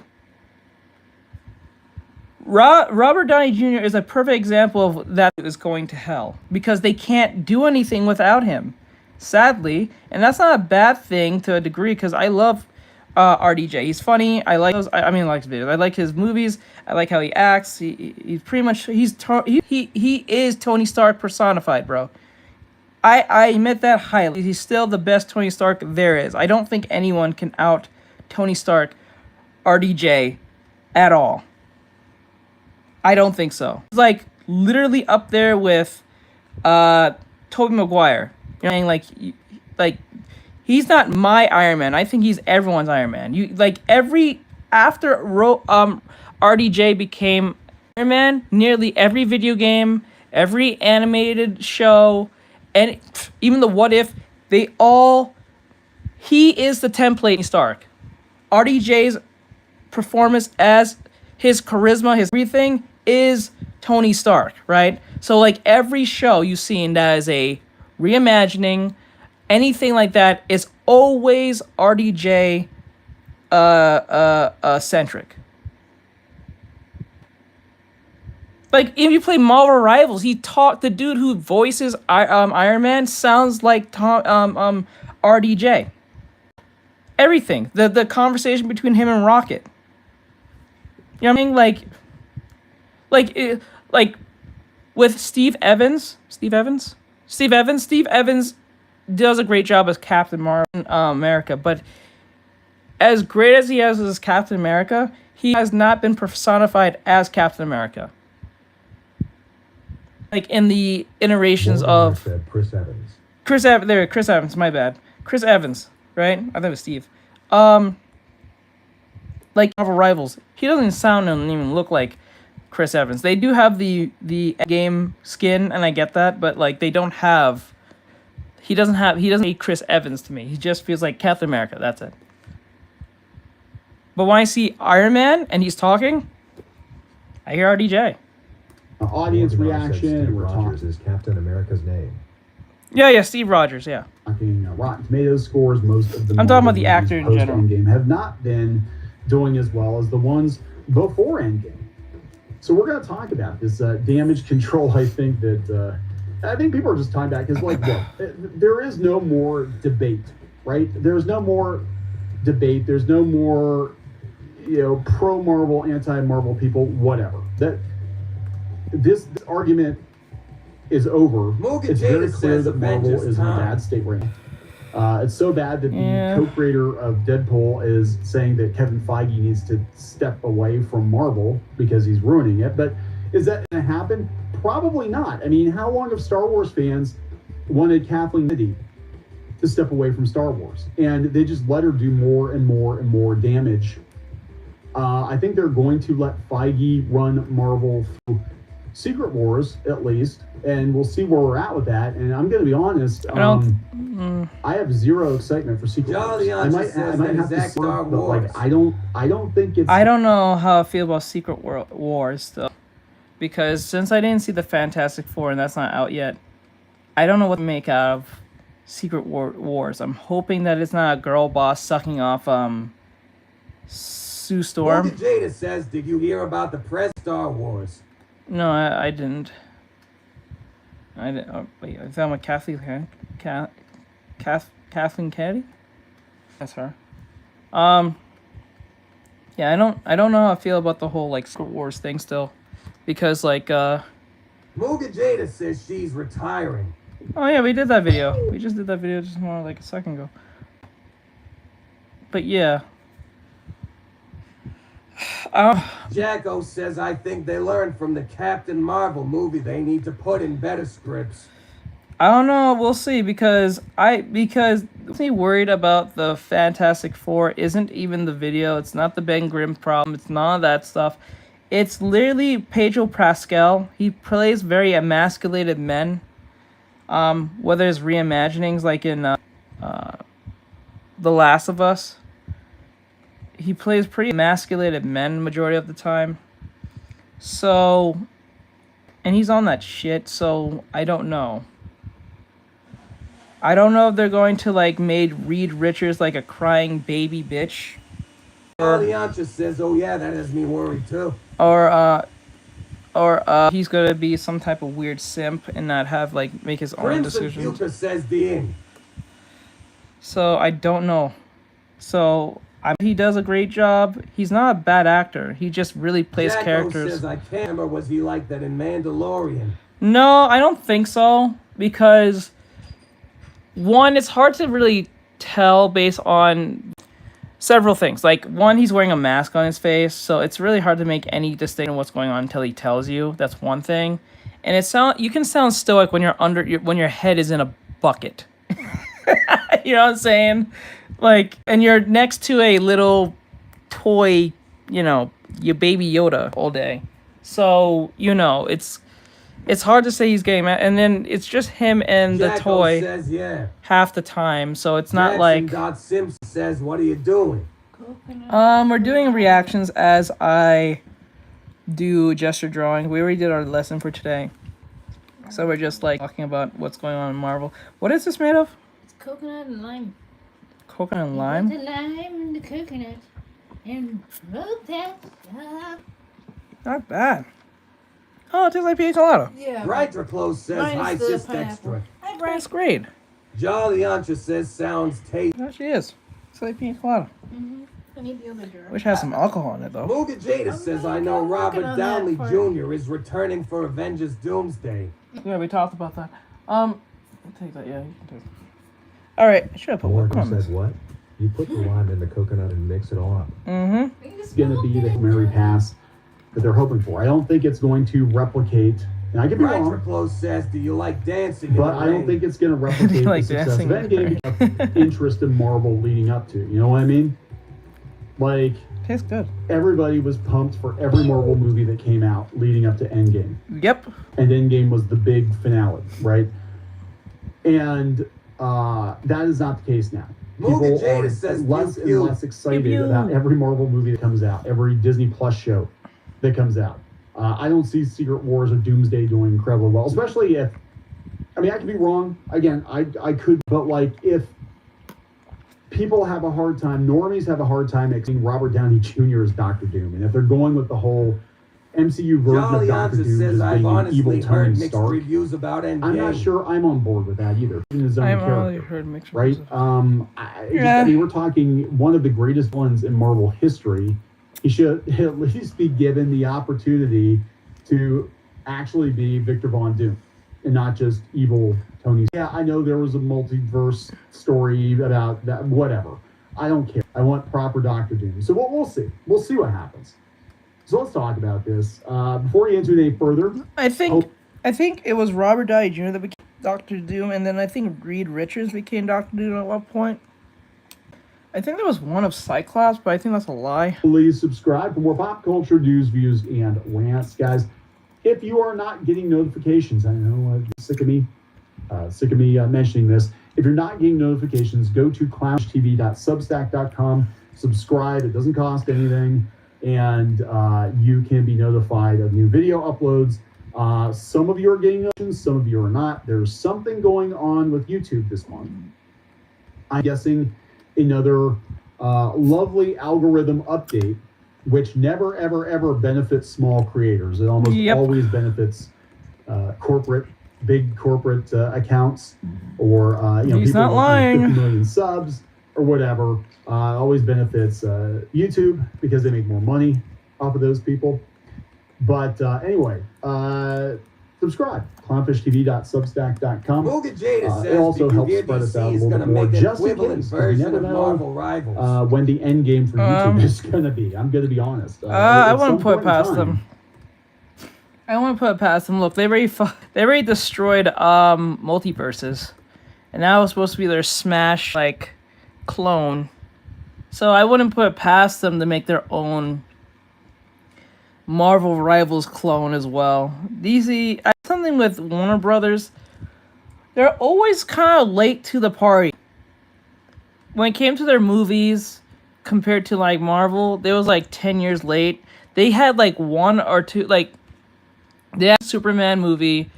Robert Downey Jr. is a perfect example of that is going to hell because they can't do anything without him, sadly, and that's not a bad thing to a degree because I love RDJ. He's funny. I like those. I like his videos. I like his movies. I like how he acts. He's pretty much he is Tony Stark personified, bro. I admit that highly. He's still the best Tony Stark there is. I don't think anyone can out Tony Stark, RDJ, at all. I don't think so. It's like literally up there with Tobey Maguire. You know, like he's not my Iron Man. I think he's everyone's Iron Man. After RDJ became Iron Man, nearly every video game, every animated show, and even the What If, he is the template Stark. RDJ's performance as his charisma, his everything is Tony Stark, right? So like every show you've seen that is a reimagining, anything like that is always RDJ centric. Like if you play Marvel Rivals, the dude who voices Iron Man sounds like RDJ. Everything, the conversation between him and Rocket. You know what I mean? Like with Steve Evans does a great job as Captain America, but as great as he is as Captain America, he has not been personified as Captain America. Like in the iterations of Chris Evans. Chris Evans, my bad. Chris Evans, right? I thought it was Steve. Like Marvel Rivals, he doesn't sound and even look like Chris Evans. They do have the game skin, and I get that, but like he doesn't have Chris Evans to me. He just feels like Captain America. That's it. But when I see Iron Man and he's talking, I hear RDJ. Audience Morgan said reaction. Steve We're Rogers talking. is Captain America's name. Yeah, Steve Rogers, yeah. Rotten Tomatoes scores. Most of the I'm talking about the actor in general. Endgame have not been doing as well as the ones before Endgame. So we're going to talk about this damage control. I think people are just talking about because look, there is no more debate, right? There's no more debate. There's no more, pro Marvel, anti Marvel people, whatever. This argument is over. It's very clear that Marvel is in a bad state right now. It's so bad that the co-creator of Deadpool is saying that Kevin Feige needs to step away from Marvel because he's ruining it. But is that going to happen? Probably not. I mean, how long have Star Wars fans wanted Kathleen Kennedy to step away from Star Wars? And they just let her do more and more and more damage. I think they're going to let Feige run Marvel through Secret Wars, at least, and we'll see where we're at with that. And I'm going to be honest, I have zero excitement for Secret Wars. I might have to start, but like I don't think it's. I don't know how I feel about Secret Wars though, because since I didn't see the Fantastic Four and that's not out yet, I don't know what to make out of Secret Wars. I'm hoping that it's not a girl boss sucking off Sue Storm. Morgan Jada says, "Did you hear about the press Star Wars?" No, I didn't. Wait, is that my Kathleen Kennedy? That's her. Yeah, I don't know how I feel about the whole like Secret Wars thing still, because like Morgan Jada says she's retiring. Oh yeah, we did that video. We just did that video just more like a second ago. But yeah. Jacko says, I think they learned from the Captain Marvel movie they need to put in better scripts. I don't know. We'll see because me worried about the Fantastic Four isn't even the video. It's not the Ben Grimm problem. It's none of that stuff. It's literally Pedro Pascal. He plays very emasculated men. Whether it's reimaginings like in The Last of Us, he plays pretty emasculated men majority of the time. So, and he's on that shit. So I don't know. I don't know if they're going to like made Reed Richards like a crying baby bitch. Aliancha says, "Oh yeah, that has me worried too." Or he's gonna be some type of weird simp and not have like make his own Crimson decisions. Future says the end. So I don't know. So he does a great job. He's not a bad actor. He just really plays Jacko characters. says, "I can't remember. Was he like that in Mandalorian?" No, I don't think so because one, it's hard to really tell based on several things. Like one, he's wearing a mask on his face, so it's really hard to make any distinction of what's going on until he tells you. That's one thing. And you can sound stoic when when your head is in a bucket. You know what I'm saying? Like, and you're next to a little toy, your baby Yoda all day. So, it's hard to say he's getting mad. And then it's just him and the Jacko toy says, yeah. half the time. So it's not Jackson like... God Simpson says, "What are you doing?" We're doing reactions as I do gesture drawing. We already did our lesson for today. So we're just like talking about what's going on in Marvel. What is this made of? It's coconut and lime. Coconut and lime? The lime and the coconut. And roll that up. Not bad. Oh, it tastes like pina colada. Yeah. Brighter Close says, Mine is "Hi, the sis pineapple. extra." Hi, Brian. That's great. Jolly Ancha says, "Sounds tasty." It actually is. It's like pina colada. I need the other jar. Which has some alcohol in it, though. Muga Jada says, "I know I'm Robert working on that Downey part. Jr. is returning for Avengers Doomsday." Yeah, we talked about that. I'll take that. Yeah, you can take it. All right. I should have put more Morgan comments. says what? You put the lime in the coconut and mix it all up. Mm-hmm. It's going to be the Hail Mary pass that they're hoping for. I don't think it's going to replicate, and I could be Brighter wrong, Close says, "Do you like dancing?" but I don't think it's going to replicate like the success of dancing in the Endgame because interest in Marvel leading up to. You know what I mean? Like, Tastes good. everybody was pumped for every Marvel movie that came out leading up to Endgame. Yep. And Endgame was the big finale, right? And that is not the case now. People Muga Jada are says, less pew, and pew. less excited Pew, pew. about every Marvel movie that comes out, every Disney Plus show that comes out. I don't see Secret Wars or Doomsday doing incredibly well, especially if, I mean, I could be wrong. Again, I could, but like if people have a hard time, normies have a hard time accepting Robert Downey Jr. as Doctor Doom. And if they're going with the whole MCU version Jolly of Doctor Ancha Doom says, as "I've being an honestly evil heard Tony mixed Stark, reviews about Endgame." I'm not sure I'm on board with that either. In his own I've character, already heard mixed right? reviews. I mean, we're talking one of the greatest ones in Marvel history. He should at least be given the opportunity to actually be Victor Von Doom and not just evil Tony. Yeah, I know there was a multiverse story about that, whatever. I don't care. I want proper Doctor Doom. So we'll see. We'll see what happens. So let's talk about this. Before we get into it any further, I think it was Robert Downey Jr. that became Doctor Doom, and then I think Reed Richards became Doctor Doom at one point. I think there was one of Cyclops, but I think that's a lie. please subscribe for more pop culture news, views, and rants, guys. If you are not getting notifications, I know you're sick of me mentioning this. If you're not getting notifications, go to clowntv.substack.com. Subscribe. It doesn't cost anything. And you can be notified of new video uploads. Some of you are getting notifications, some of you are not. There's something going on with YouTube this month. I'm guessing another lovely algorithm update, which never, ever, ever benefits small creators. It almost always benefits big corporate accounts or He's people not with lying. 50 million subs or whatever. Always benefits YouTube because they make more money off of those people. But anyway, subscribe. clowntv.substack.com. Muga Jada says, It also "Did you helps hear spread us DC out a is little gonna bit more, make an just in equivalent case. 'Cause you version never of know Marvel Rivals." when the end game for YouTube is going to be. I'm going to be honest. I At wouldn't some put point in past time, them. I want to put it past them. Look, they already destroyed multiverses, and that was supposed to be their Smash like clone. So I wouldn't put it past them to make their own Marvel Rivals clone as well. DC, something with Warner Brothers, they're always kind of late to the party. When it came to their movies, compared to like Marvel, they was like 10 years late. They had like one or two, like they had a Superman movie,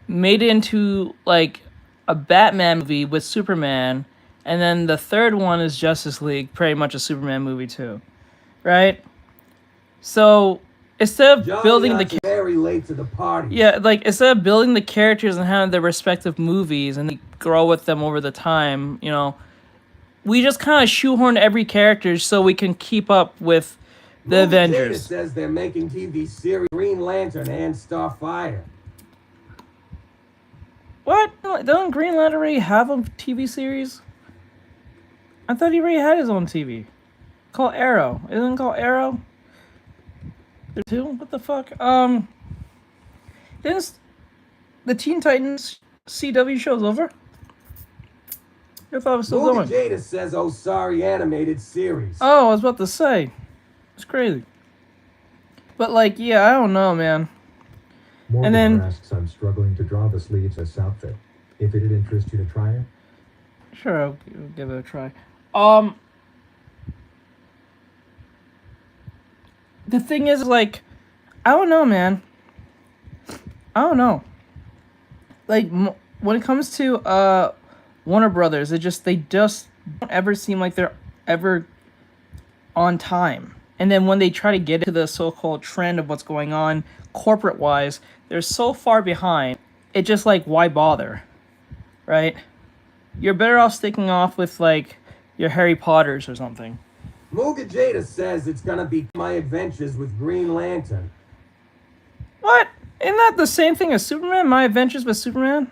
made it into like a Batman movie with Superman, and then the third one is Justice League, pretty much a Superman movie too, right? So instead of building the very late to the party. Yeah, like instead of building the characters and having their respective movies and they grow with them over the time, you know, we just kind of shoehorn every character so we can keep up with the Avengers. It says they're making TV series Green Lantern and Starfire. What? Doesn't Green Lantern already have a TV series? I thought he already had his own TV. Called Arrow. Isn't it called Arrow? There two? What the fuck? Didn't the Teen Titans CW show's over? I thought it was still going. Jada says, "Oh, sorry, animated series." Oh, I was about to say. It's crazy. But like, yeah, I don't know, man. Morgan And then asks, I'm struggling to draw the sleeves as outfit. If it'd interest you to try it? sure, I'll give it a try. The thing is, like, I don't know, man. I don't know. Like, when it comes to Warner Brothers, they just don't ever seem like they're ever on time. And then when they try to get into the so-called trend of what's going on corporate-wise, they're so far behind. It just, like, why bother? Right? You're better off sticking off with, like, your Harry Potters or something. Muga Jada says it's gonna be My Adventures with Green Lantern. What? Isn't that the same thing as Superman? My Adventures with Superman?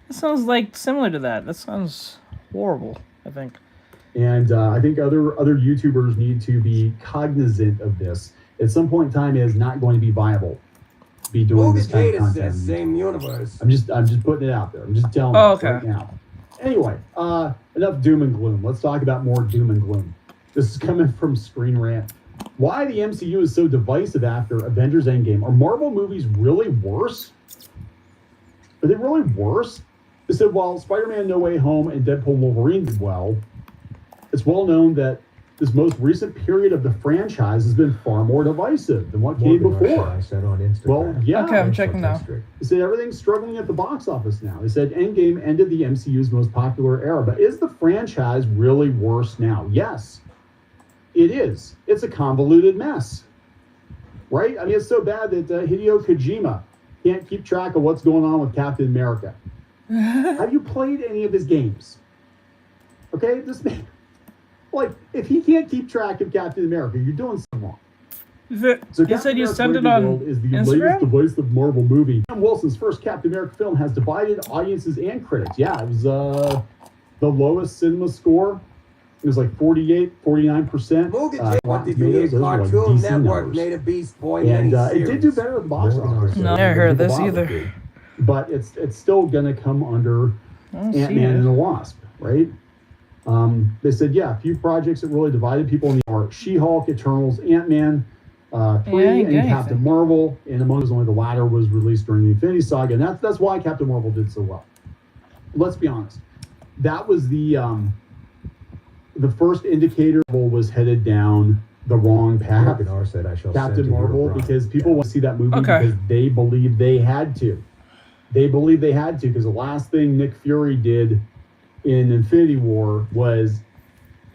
That sounds, like, similar to that. That sounds horrible, I think. And I think other YouTubers need to be cognizant of this. At some point in time, it is not going to be viable to be doing this kind of content. Says same universe. I'm just putting it out there. I'm just telling you right now. Anyway, enough doom and gloom. Let's talk about more doom and gloom. This is coming from Screen Rant. Why the MCU is so divisive after Avengers Endgame. Are Marvel movies really worse? Are they really worse? They said while Spider-Man No Way Home and Deadpool Wolverine did well, it's well known that this most recent period of the franchise has been far more divisive than what came before. I said on Instagram. Well, yeah. Okay, I'm checking now. They said everything's struggling at the box office now. They said Endgame ended the MCU's most popular era. But is the franchise really worse now? Yes, it is. It's a convoluted mess. Right? I mean, it's so bad that Hideo Kojima can't keep track of what's going on with Captain America. Have you played any of his games? Okay, this man... Like, if he can't keep track of Captain America, you're doing something wrong. You said you sent it on is the Instagram? latest divisive Marvel movie. Sam Wilson's first Captain America film has divided audiences and critics. Yeah, it was the lowest cinema score. It was like 48, 49%. What did you hear? Cartoon Network made a Beast Boy and it did do better at the box office. No, I never heard of this either. But it's still going to come under Ant-Man and the Wasp, right? They said, yeah, a few projects that really divided people in the art. She-Hulk, Eternals, Ant-Man 3, and Captain Marvel. And among those, only the latter was released during the Infinity Saga. And that's why Captain Marvel did so well. Let's be honest. That was the first indicator was headed down the wrong path. Said, I shall Captain Marvel, because people want to see that movie because they believe they had to. They believe they had to because the last thing Nick Fury did in Infinity War was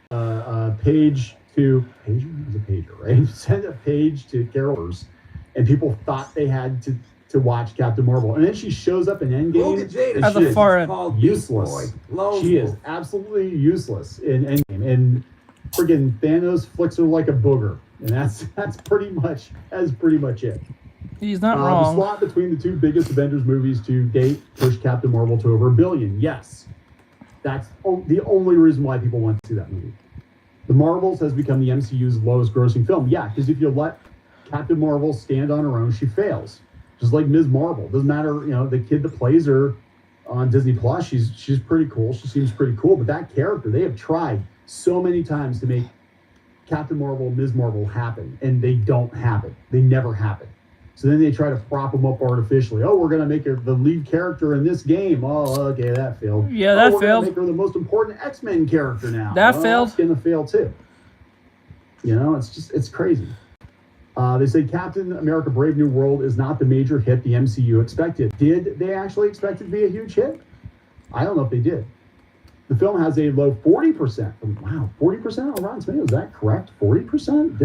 a page to right? Send a page to carolers, and people thought they had to watch Captain Marvel, and then she shows up in Endgame. At the far end, useless. She is absolutely useless in Endgame, and friggin' Thanos flicks her like a booger, and that's pretty much it. He's not wrong. The slot between the two biggest Avengers movies to date pushed Captain Marvel to over $1 billion. Yes. That's the only reason why people went to see that movie. The Marvels has become the MCU's lowest grossing film. Yeah, because if you let Captain Marvel stand on her own, she fails. Just like Ms. Marvel. Doesn't matter, the kid that plays her on Disney Plus, she's pretty cool. She seems pretty cool. But that character, they have tried so many times to make Captain Marvel, Ms. Marvel happen, and they don't happen. They never happen. So then they try to prop them up artificially. Oh, we're gonna make her the lead character in this game. Oh, okay, that failed. Yeah, that we're failed. Gonna make her the most important X-Men character now. That failed. That's gonna fail too. It's crazy. They say Captain America: Brave New World is not the major hit the MCU expected. Did they actually expect it to be a huge hit? I don't know if they did. The film has a low 40%. Wow, 40% on Rotten Tomatoes. Is that correct? 40%?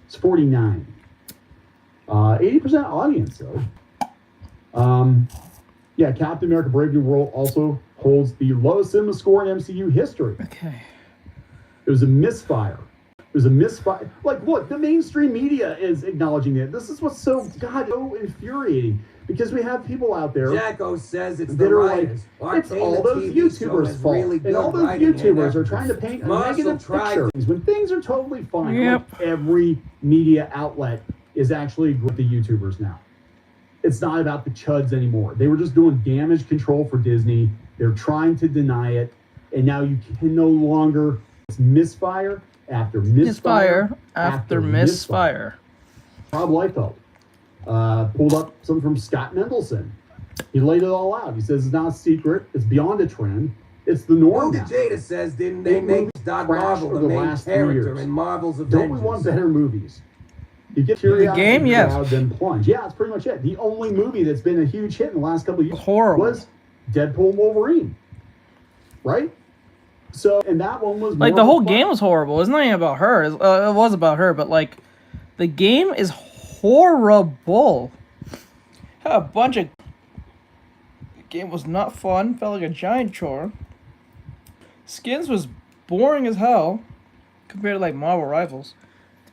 It's 49. 80% audience, though. Yeah, Captain America: Brave New World also holds the lowest cinema score in MCU history. Okay. It was a misfire. It was a misfire. Like, look, the mainstream media is acknowledging it. This is what's so infuriating. Because we have people out there Jacko says it's that the are writers. like, it's all those YouTubers' fault. And all those YouTubers are trying to paint a negative picture when things are totally fine. Yep. Like every media outlet is actually with the YouTubers now. It's not about the chuds anymore. They were just doing damage control for Disney. They're trying to deny it. And now you can no longer, it's misfire after misfire after misfire. Rob Liefeld pulled up something from Scott Mendelson. He laid it all out. He says it's not a secret. It's beyond a trend. It's the norm now. Jada says, didn't they make Doc Marvel the main character in Marvel's Avengers? Don't we want better movies? You get curiosity, game, yes. crowd, then plunge. Yeah, that's pretty much it. The only movie that's been a huge hit in the last couple of years Horrible. was Deadpool and Wolverine. Right? So, and that one was Like, more the whole fun. game was horrible. It's not even about her. It was about her, but, like, the game is horrible. Had a bunch of... The game was not fun. Felt like a giant chore. Skins was boring as hell compared to, like, Marvel Rivals.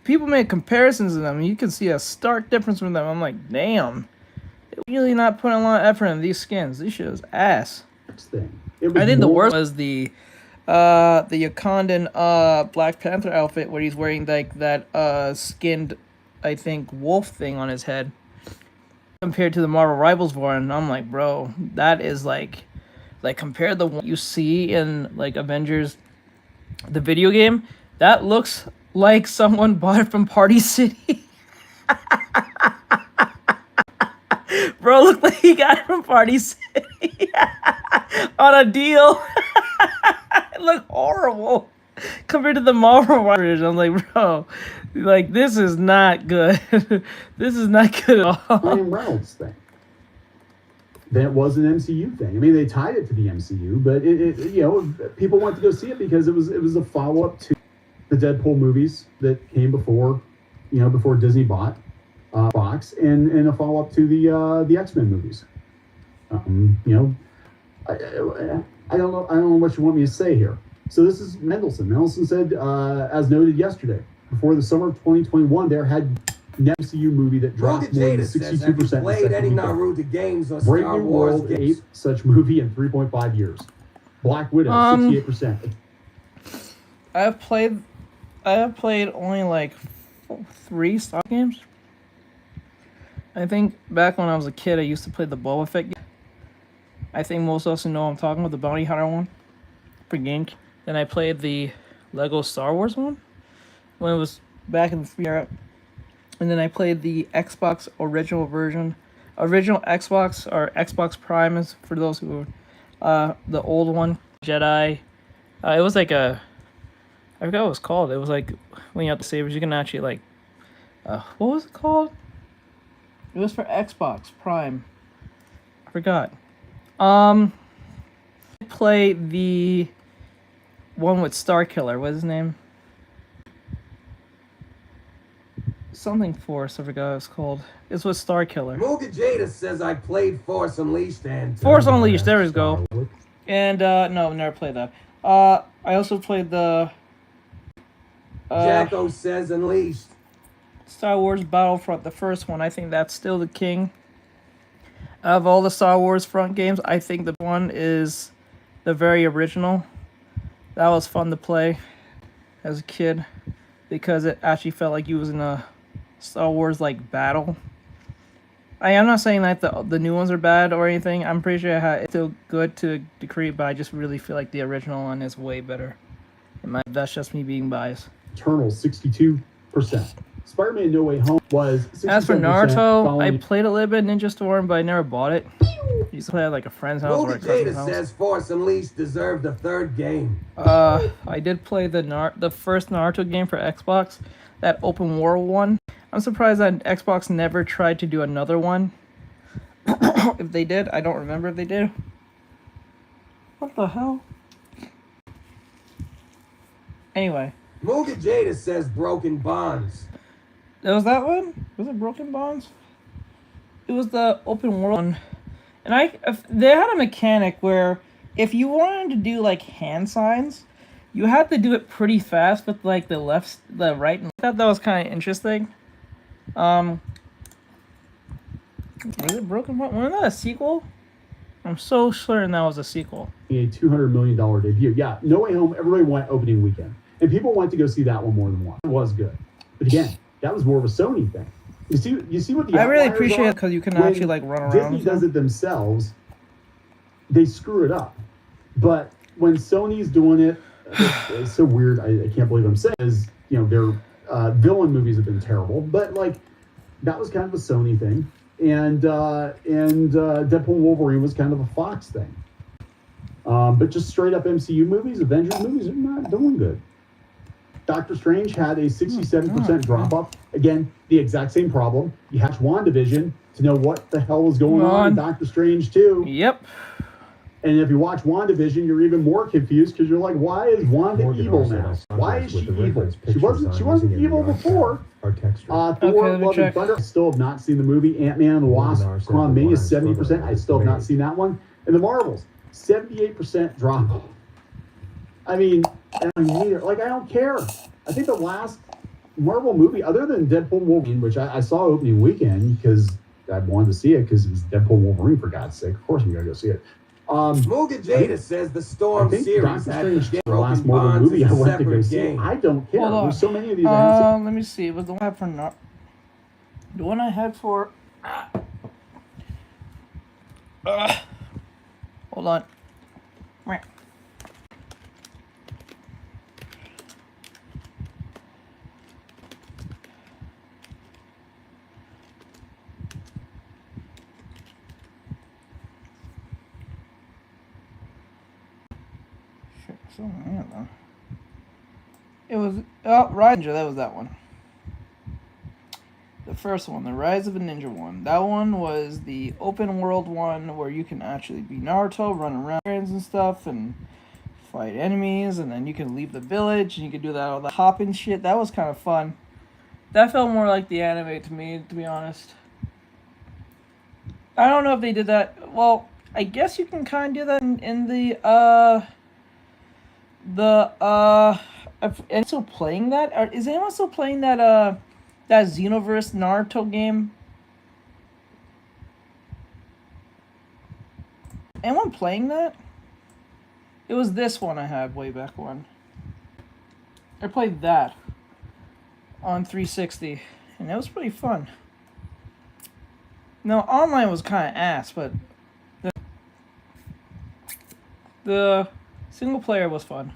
People make comparisons to them, and you can see a stark difference from them. I'm like, damn. They're really not putting a lot of effort in these skins. This shit is ass. Thing. It was I think the more- worst was the Wakandan Black Panther outfit where he's wearing like that skinned, I think, wolf thing on his head. Compared to the Marvel Rivals one, I'm like, bro, that is like compared to what you see in like Avengers, the video game, that looks like someone bought it from Party City. Bro, look like he got it from Party City on a deal. It looked horrible compared to the Marvel version. I'm like, bro, like this is not good. This is not good at all. Ryan Reynolds thing. That was an MCU thing. I mean, they tied it to the MCU, but it people went to go see it because it was a follow up to the Deadpool movies that came before, before Disney bought Fox, and a follow up to the X-Men movies. I don't know what you want me to say here. So this is Mendelson. Mendelson said, as noted yesterday, before the summer of 2021, there had an MCU movie that dropped more than 62% played any Naruto games or Brave Star New Wars World, games. 8 such movie in 3.5 years. Black Widow, 68%. I have played only like 3 Star games. I think back when I was a kid, I used to play the Boba Fett game. I think most of us know what I'm talking about, the Bounty Hunter one for GameCube. Then I played the Lego Star Wars one when it was back in the 3 era. And then I played the Xbox original version. Original Xbox, or Xbox Prime is for those who the old one, Jedi. It was like I forgot what it was called. It was like when you have the sabers, you can actually like what was it called? It was for Xbox Prime. I forgot. I play the one with Starkiller. What's his name? Something Force. I forgot what it's called. It's with Starkiller. Mooga Jada says I played Force Unleashed and Force Unleashed. There we go. And no, never played that. I also played the Jacko says Unleashed. Star Wars Battlefront, the first one. I think that's still the king of all the Star Wars front games. I think the one is the very original. That was fun to play as a kid because it actually felt like you was in a Star Wars like battle. I'm not saying that the new ones are bad or anything. I'm pretty sure it's still good to a degree, but I just really feel like the original one is way better. That's just me being biased. Eternals, 62%. Spider-Man No Way Home was 67%. As for Naruto, I following- played a little bit Ninja Storm, but I never bought it. I used to play at like a friend's house or a Movie cousin's Data house. says Force Unleashed deserved a third game. I did play the first Naruto game for Xbox, that open world one. I'm surprised that Xbox never tried to do another one. If they did, I don't remember if they did. What the hell? Anyway. Muga Jada says Broken Bonds. Was that one? Was it Broken Bonds? It was the open world one. And they had a mechanic where if you wanted to do like hand signs, you had to do it pretty fast with like the right. And I thought that was kind of interesting. Was it Broken Bonds? Wasn't that a sequel? I'm so certain that was a sequel. A $200 million debut. Yeah, No Way Home, everybody went opening weekend. And people went to go see that one more than one. It was good. But again, that was more of a Sony thing. You see what the I really outliers appreciate are? it because you can When actually like run around. Disney does it themselves, they screw it up. But when Sony's doing it, it's so weird. I can't believe I'm saying is, you know, their villain movies have been terrible. But like that was kind of a Sony thing. And Deadpool and Wolverine was kind of a Fox thing. But just straight up MCU movies, Avengers movies are not doing good. Doctor Strange had a 67% drop off. Again, the exact same problem. You hatch WandaVision to know what the hell was going on in Doctor Strange 2. Yep. And if you watch WandaVision, you're even more confused because you're like, why is Wanda evil now? Why is she evil? She wasn't evil before. Artextric. Thor, Love and Thunder. I still have not seen the movie. Ant-Man and the Wasp, Quantumania, 70%. I still have not seen that one. And the Marvels, 78% drop off. I mean, I don't care. I think the last Marvel movie, other than Deadpool and Wolverine, which I saw opening weekend because I wanted to see it because it was Deadpool and Wolverine, for God's sake. Of course I'm going to go see it. Muga Jada says the Storm I think series Doctor had Strange, the Broken last Marvel Bonds movie as I a went to go separate see. game. I don't care. Hold on. There's so many of these. I haven't seen. Let me see. Was the one I had for the one I had for? Hold on. Meh. Shit, so man, though. It was Rise Ninja. That was that one. The first one, the Rise of a Ninja one. That one was the open world one where you can actually be Naruto, run around and stuff, and fight enemies, and then you can leave the village and you can do that all the hopping shit. That was kind of fun. That felt more like the anime to me, to be honest. I don't know if they did that. Well, I guess you can kind of do that in the and still playing that? Is anyone still playing that that Xenoverse Naruto game? Anyone playing that? It was this one I had way back when. I played that on 360, and it was pretty fun. No, online was kind of ass, but the single player was fun.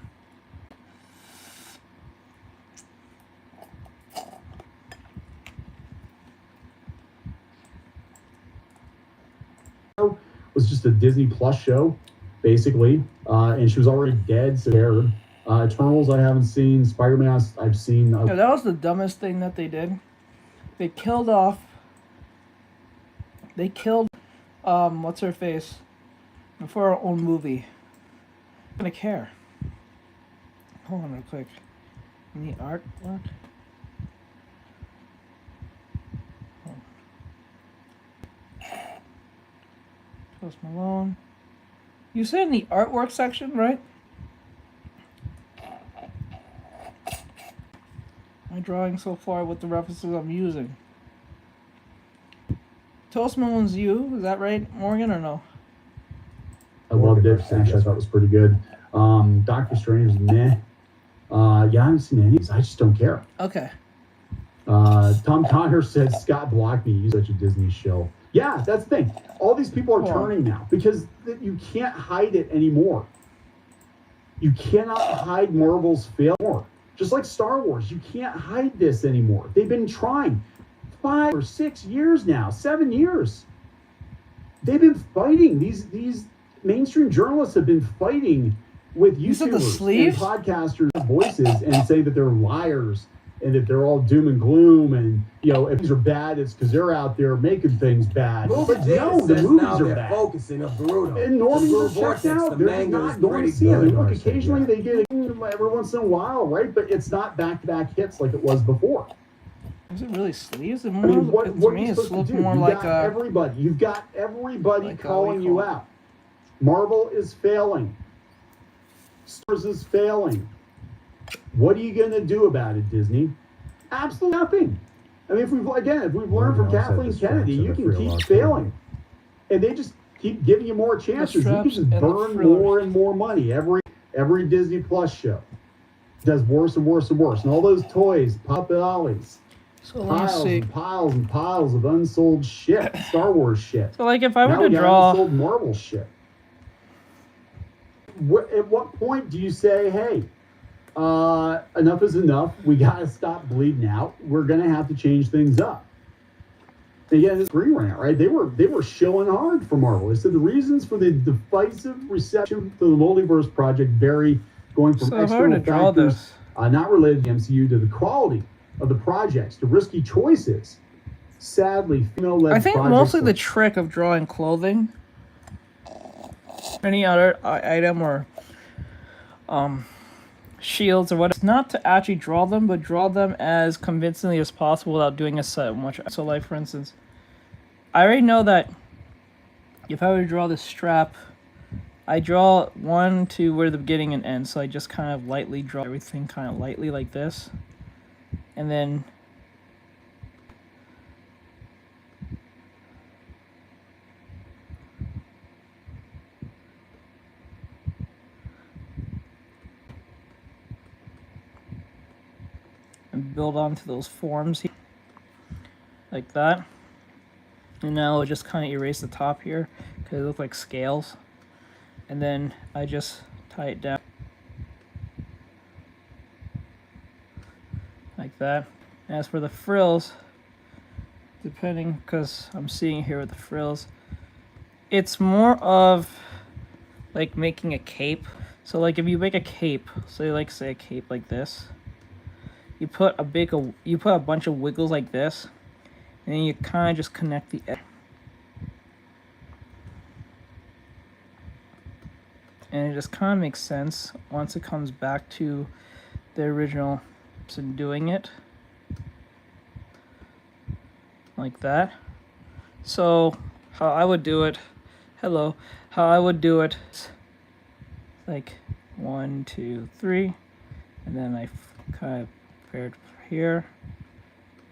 Was just a Disney Plus show, basically, and she was already dead. So there, Eternals I haven't seen. Spider-Man I've seen. Yeah, that was the dumbest thing that they did. They killed what's her face for our own movie. I'm gonna care. Hold on real quick. Any artwork? Post Malone. You said in the artwork section, right? My drawing so far with the references I'm using. Toast Malone's You, is that right, Morgan, or no? I loved it. Actually, I thought it was pretty good. Doctor Strange, meh. Yeah, I haven't seen any of these. I just don't care. Okay. Tom Connor says Scott blocked me. He's such a Disney show. Yeah, that's the thing. All these people are turning now because you can't hide it anymore. You cannot hide Marvel's failure. Just like Star Wars, you can't hide this anymore. They've been trying 5 or 6 years now, 7 years. They've been fighting. These mainstream journalists have been fighting with YouTubers and podcasters' voices and say that they're liars and that they're all doom and gloom, and if things are bad, it's because they're out there making things bad. But no, the movies are bad. Focusing on Bruno. And normies are checked out. They're just not going to see it. I mean, look, occasionally they get it every once in a while, right? But it's not back-to-back hits like it was before. Is it really sleeves? I mean, what are you supposed to do? More You've like got everybody. You've got everybody like calling you out. Marvel is failing. Star Wars is failing. What are you going to do about it, Disney? Absolutely nothing. I mean, if we've learned from Kathleen Kennedy, you can keep failing, and they just keep giving you more chances. You can just burn more and more money. Every Disney Plus show does worse and worse and worse, and all those toys, Pop Ollies, piles and piles and piles of unsold shit, Star Wars shit. So, like, if I now were to draw unsold Marvel shit, at what point do you say, hey, enough is enough, we gotta stop bleeding out, we're gonna have to change things up? And again, this Green Rant, right? They were showing hard for Marvel. They said the reasons for the divisive reception to the multiverse project vary, going from external factors not related to the MCU to the quality of the projects to risky choices. Sadly, female-led I think projects mostly the trick of drawing clothing, any other item, or shields or what, it's not to actually draw them, but draw them as convincingly as possible without doing a set much. So, like, for instance, I already know that if I were to draw this strap, I draw one to where the beginning and end, so I just kind of lightly draw everything kind of lightly like this, and then build onto those forms here, like that. And now I'll just kind of erase the top here because it looks like scales, and then I just tie it down like that. As for the frills, depending, because I'm seeing here with the frills, it's more of like making a cape. So like if you make a cape, so like say a cape like this, you put a bunch of wiggles like this, and then you kind of just connect the edge. And it just kind of makes sense once it comes back to the original person doing it. Like that. So how I would do it, how I would do it, like 1, 2, 3, and then I kind of paired here,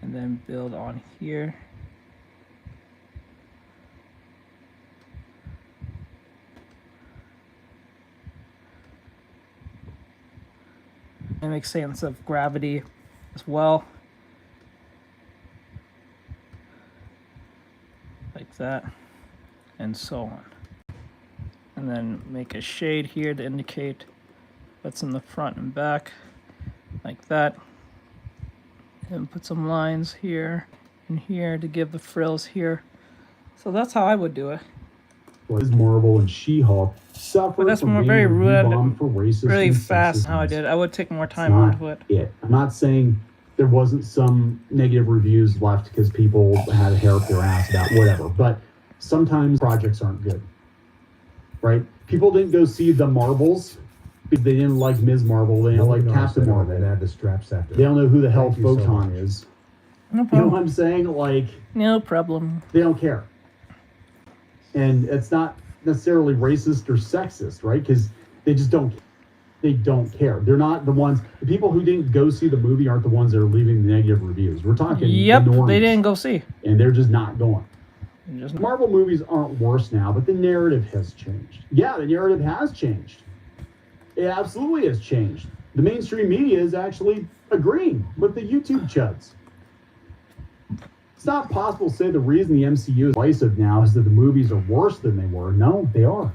and then build on here. It makes sense of gravity as well. Like that, and so on. And then make a shade here to indicate what's in the front and back, like that. And put some lines here and here to give the frills here. So that's how I would do it. Was Marvel and She-Hulk suffered but that's from more being very bombed for racist really and fast sexist how I ones. did. I would take more It's time not onto it. I'm not saying there wasn't some negative reviews left because people had hair up their ass about whatever, but sometimes projects aren't good, right? People didn't go see the Marvels because they didn't like Ms. Marvel, they didn't like Captain Marvel. And add the straps after. They don't know who the hell Thank you so Photon much. is. No You know problem. what I'm saying? Like, No problem. they don't care. And it's not necessarily racist or sexist, right? Because they just don't care. They're not the ones, the people who didn't go see the movie aren't the ones that are leaving the negative reviews. We're talking Yep, the normies, they didn't go see. and they're just not going. Just Marvel movies aren't worse now, but the narrative has changed. Yeah, the narrative has changed. It absolutely has changed. The mainstream media is actually agreeing with the YouTube chuds. It's not possible to say the reason the MCU is divisive now is that the movies are worse than they were. No, they are.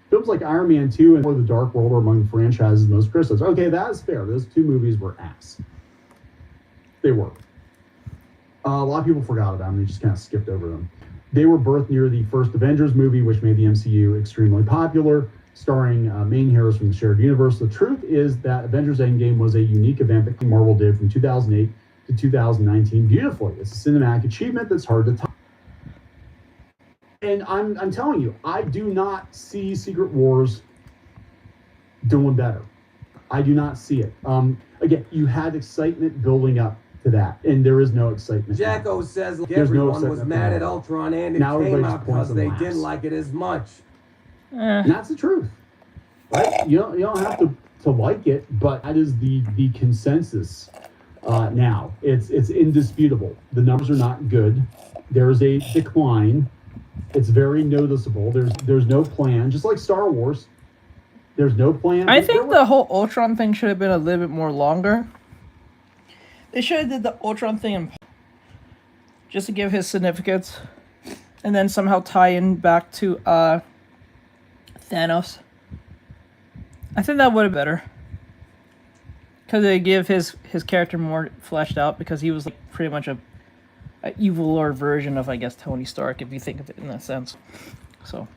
Films like Iron Man 2 and For the Dark World are among the franchise's most criticized. Okay, that is fair. Those two movies were ass. They were. A lot of people forgot about them. They just kind of skipped over them. They were birthed near the first Avengers movie, which made the MCU extremely popular, starring main heroes from the shared universe. The truth is that Avengers Endgame was a unique event that Marvel did from 2008 to 2019 beautifully. It's a cinematic achievement that's hard to top. And I'm telling you, I do not see Secret Wars doing better. I do not see it. Again, you had excitement building up to that, and there is no excitement. Jacko says everyone was mad at Ultron and it came out because they didn't like it as much. And that's the truth, right? You don't have to like it, but that is the consensus now. It's indisputable. The numbers are not good. There's a decline. It's very noticeable. There's no plan. Just like Star Wars, there's no plan. I think the whole Ultron thing should have been a little bit more longer. They should have did the Ultron thing just to give his significance, and then somehow tie in back to Thanos. I think that would have been better, because they give his character more fleshed out, because he was like pretty much a evil lord version of, I guess, Tony Stark, if you think of it in that sense. So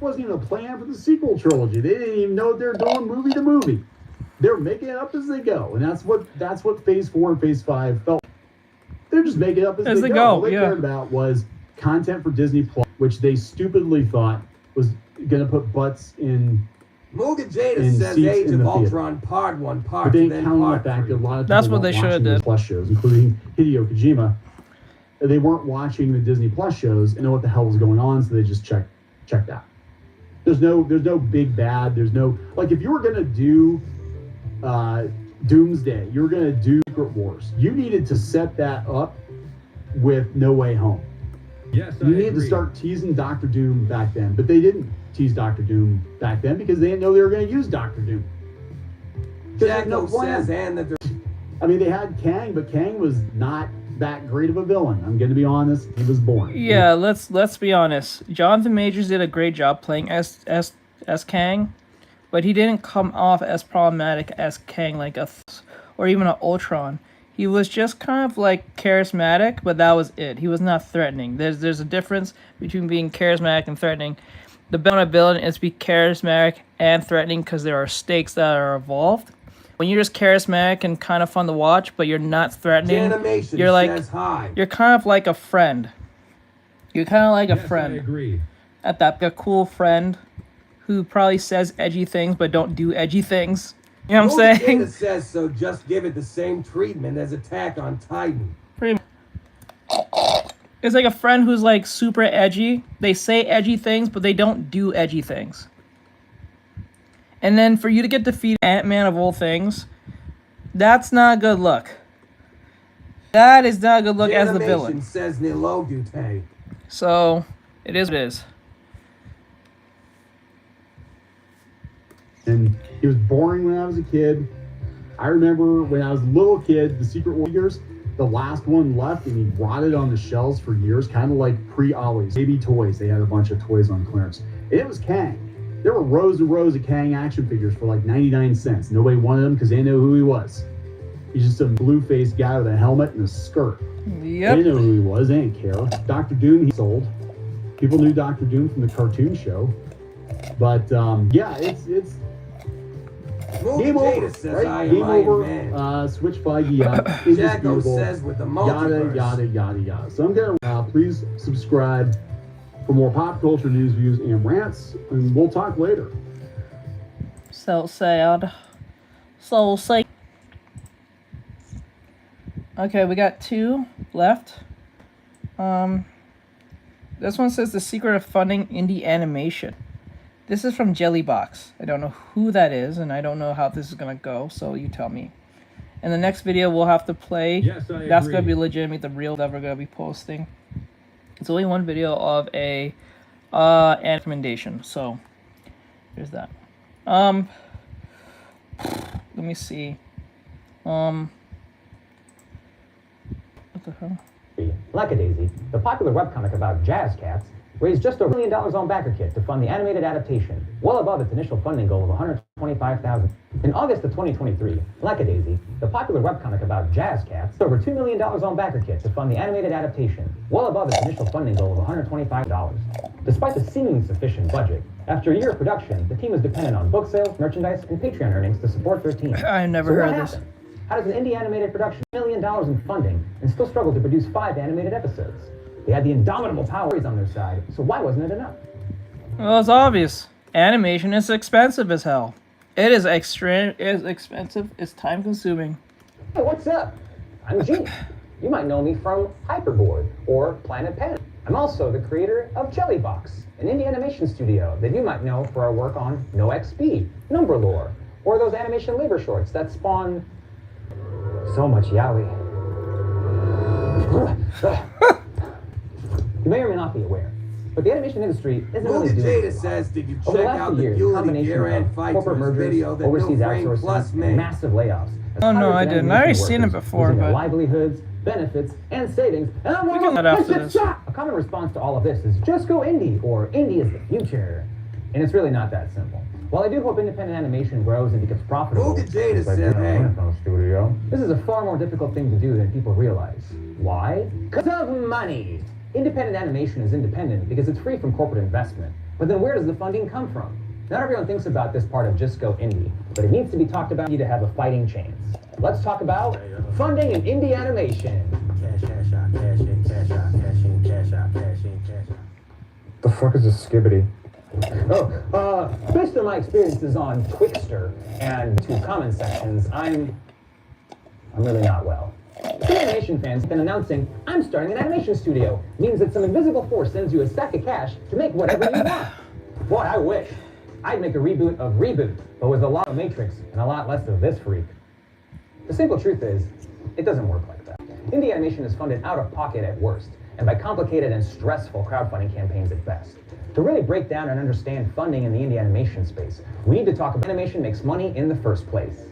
wasn't even a plan for the sequel trilogy. They didn't even know what they're doing movie to movie. They're making it up as they go, and that's what Phase 4 and Phase 5 felt. They're just making it up as they go. All they cared about was content for Disney Plus, which they stupidly thought was going to put butts in. Mugen Jada says Age of Ultron Part 1, Part 2, but they then counted Part the fact 3. that a lot of That's people what they weren't should have watching the did. Plus shows, including Hideo Kojima. They weren't watching the Disney Plus shows and know what the hell was going on, so they just checked out. There's no big bad. There's no, like, if you were gonna do Doomsday, you were gonna do Secret Wars, you needed to set that up with No Way Home. Yes, you needed to start teasing Doctor Doom back then, but they didn't tease Doctor Doom back then because they didn't know they were going to use Doctor Doom. Jacko says, and that I mean, they had Kang, but Kang was not that great of a villain. I'm going to be honest; he was boring. Yeah, let's be honest. Jonathan Majors did a great job playing as Kang, but he didn't come off as problematic as Kang, like or even an Ultron. He was just kind of like charismatic, but that was it. He was not threatening. There's a difference between being charismatic and threatening. The ability is to be charismatic and threatening, because there are stakes that are involved. When you're just charismatic and kind of fun to watch, but you're not threatening, you're like you're kind of like a friend. You're kind of like a friend. I agree. At that, a cool friend who probably says edgy things but don't do edgy things. You know what I'm saying? Jada says so. Just give it the same treatment as Attack on Titan. Pretty much. It's like a friend who's like super edgy. They say edgy things, but they don't do edgy things. And then for you to get defeated, Ant-Man of all things, that's not a good look. That is not a good look as the villain. Says Nilogute. So it is what it is. And he was boring when I was a kid. I remember when I was a little kid, the Secret Warriors, the last one left, and he rotted on the shelves for years, kind of like pre-Ollie's. Baby toys. They had a bunch of toys on clearance. And it was Kang. There were rows and rows of Kang action figures for like 99 cents. Nobody wanted them because they didn't know who he was. He's just some blue-faced guy with a helmet and a skirt. Yep. They didn't know who he was. They didn't care. Dr. Doom, he sold. People knew Dr. Doom from the cartoon show. But, yeah, it's game over, right? Game over. Switch Feige out. Jacko says with the multiverse. Yada, yada, yada, yada. So I'm going to please subscribe for more pop culture news, views, and rants. And we'll talk later. So sad. So sad. Okay, we got 2 left. This one says The Secret of Funding Indie Animation. This is from Jellybox. I don't know who that is, and I don't know how this is going to go, so you tell me. In the next video, we'll have to play. Yes, I That's agree. going to be legitimate, the real that we're going to be posting. It's only one video of a recommendation, so there's that. Let me see. What the hell? Lackadaisy, the popular webcomic about jazz cats, raised just over $1 million on BackerKit to fund the animated adaptation, well above its initial funding goal of $125,000. In August of 2023, Lackadaisy, the popular webcomic about jazz cats, over $2 million on BackerKit to fund the animated adaptation, well above its initial funding goal of $125,000. Despite the seemingly sufficient budget, after a year of production, the team was dependent on book sales, merchandise, and Patreon earnings to support their team. I never heard this. Happened? How does an indie animated production $1 million in funding and still struggle to produce 5 animated episodes? They had the indomitable powers on their side, so why wasn't it enough? Well, it's obvious. Animation is expensive as hell. It is expensive. It's time consuming. Hey, what's up? I'm Gene. You might know me from Hyperboard or Planet Pen. I'm also the creator of Jellybox, an indie animation studio that you might know for our work on No XP, Number Lore, or those animation labor shorts that spawn so much yaoi. You may or may not be aware, but the animation industry isn't really doing Jada too well. says, did you Over the check last out few the years, Unity combination year-end of fight corporate mergers, video that overseas No Frame Plus outsourcing, made? and massive layoffs. Oh, no, I didn't. I already Animation seen it workers before, losing their but- livelihoods, benefits, and savings. And I'm We can let after this. A common response to all of this is just go indie, or indie is the future. And it's really not that simple. While I do hope independent animation grows and becomes profitable, Look at Jada just like said, your hey. own studio, this is a far more difficult thing to do than people realize. Why? Because of money. Independent animation is independent because it's free from corporate investment. But then where does the funding come from? Not everyone thinks about this part of Just Go Indie, but it needs to be talked about to have a fighting chance. Let's talk about funding in indie animation. Cash out, cash in, cash out, cash in, cash out, cash in, cash out. The fuck is a skibbity? Based on my experiences on Twixter and 2 comment sections, I'm really not well. Some animation fans have been announcing, I'm starting an animation studio. Means that some invisible force sends you a stack of cash to make whatever you want. Boy, I wish. I'd make a reboot of Reboot, but with a lot of Matrix and a lot less of this freak. The simple truth is, it doesn't work like that. Indie animation is funded out of pocket at worst, and by complicated and stressful crowdfunding campaigns at best. To really break down and understand funding in the indie animation space, we need to talk about animation makes money in the first place.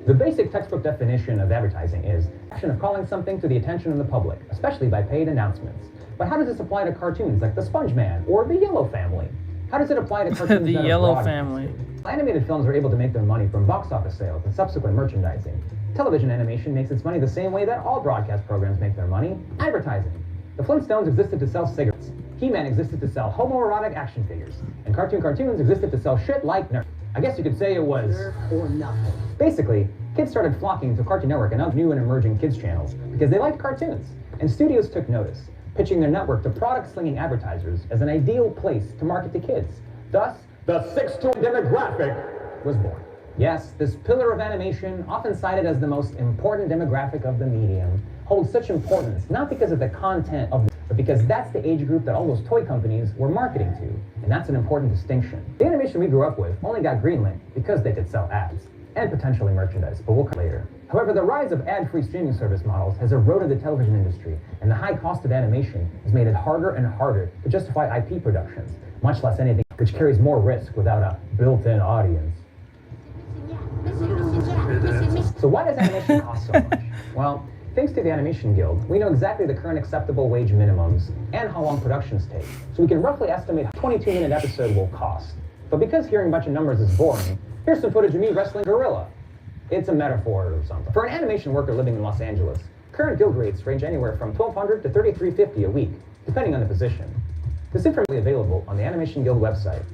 The basic textbook definition of advertising is the action of calling something to the attention of the public, especially by paid announcements. But how does this apply to cartoons like The Sponge Man or The Yellow Family? How does it apply to cartoons The that are Yellow broad? Family. Animated films are able to make their money from box office sales and subsequent merchandising. Television animation makes its money the same way that all broadcast programs make their money, advertising. The Flintstones existed to sell cigarettes. He-Man existed to sell homoerotic action figures. And cartoons existed to sell shit like Nerf. I guess you could say it was or nothing. Basically, kids started flocking to Cartoon Network and other new and emerging kids channels because they liked cartoons. And studios took notice, pitching their network to product-slinging advertisers as an ideal place to market to kids. Thus, the 6-to demographic was born. Yes, this pillar of animation, often cited as the most important demographic of the medium, holds such importance not because of the content of but because that's the age group that all those toy companies were marketing to, and that's an important distinction. The animation we grew up with only got greenlit because they could sell ads, and potentially merchandise, but we'll come later. However, the rise of ad-free streaming service models has eroded the television industry, and the high cost of animation has made it harder and harder to justify IP productions, much less anything which carries more risk without a built-in audience. So why does animation cost so much? Well, thanks to the Animation Guild, we know exactly the current acceptable wage minimums and how long productions take, so we can roughly estimate how a 22-minute episode will cost. But because hearing a bunch of numbers is boring, here's some footage of me wrestling gorilla. It's a metaphor or something. For an animation worker living in Los Angeles, current guild rates range anywhere from $1,200 to $3,350 a week, depending on the position. This information is available on the Animation Guild website,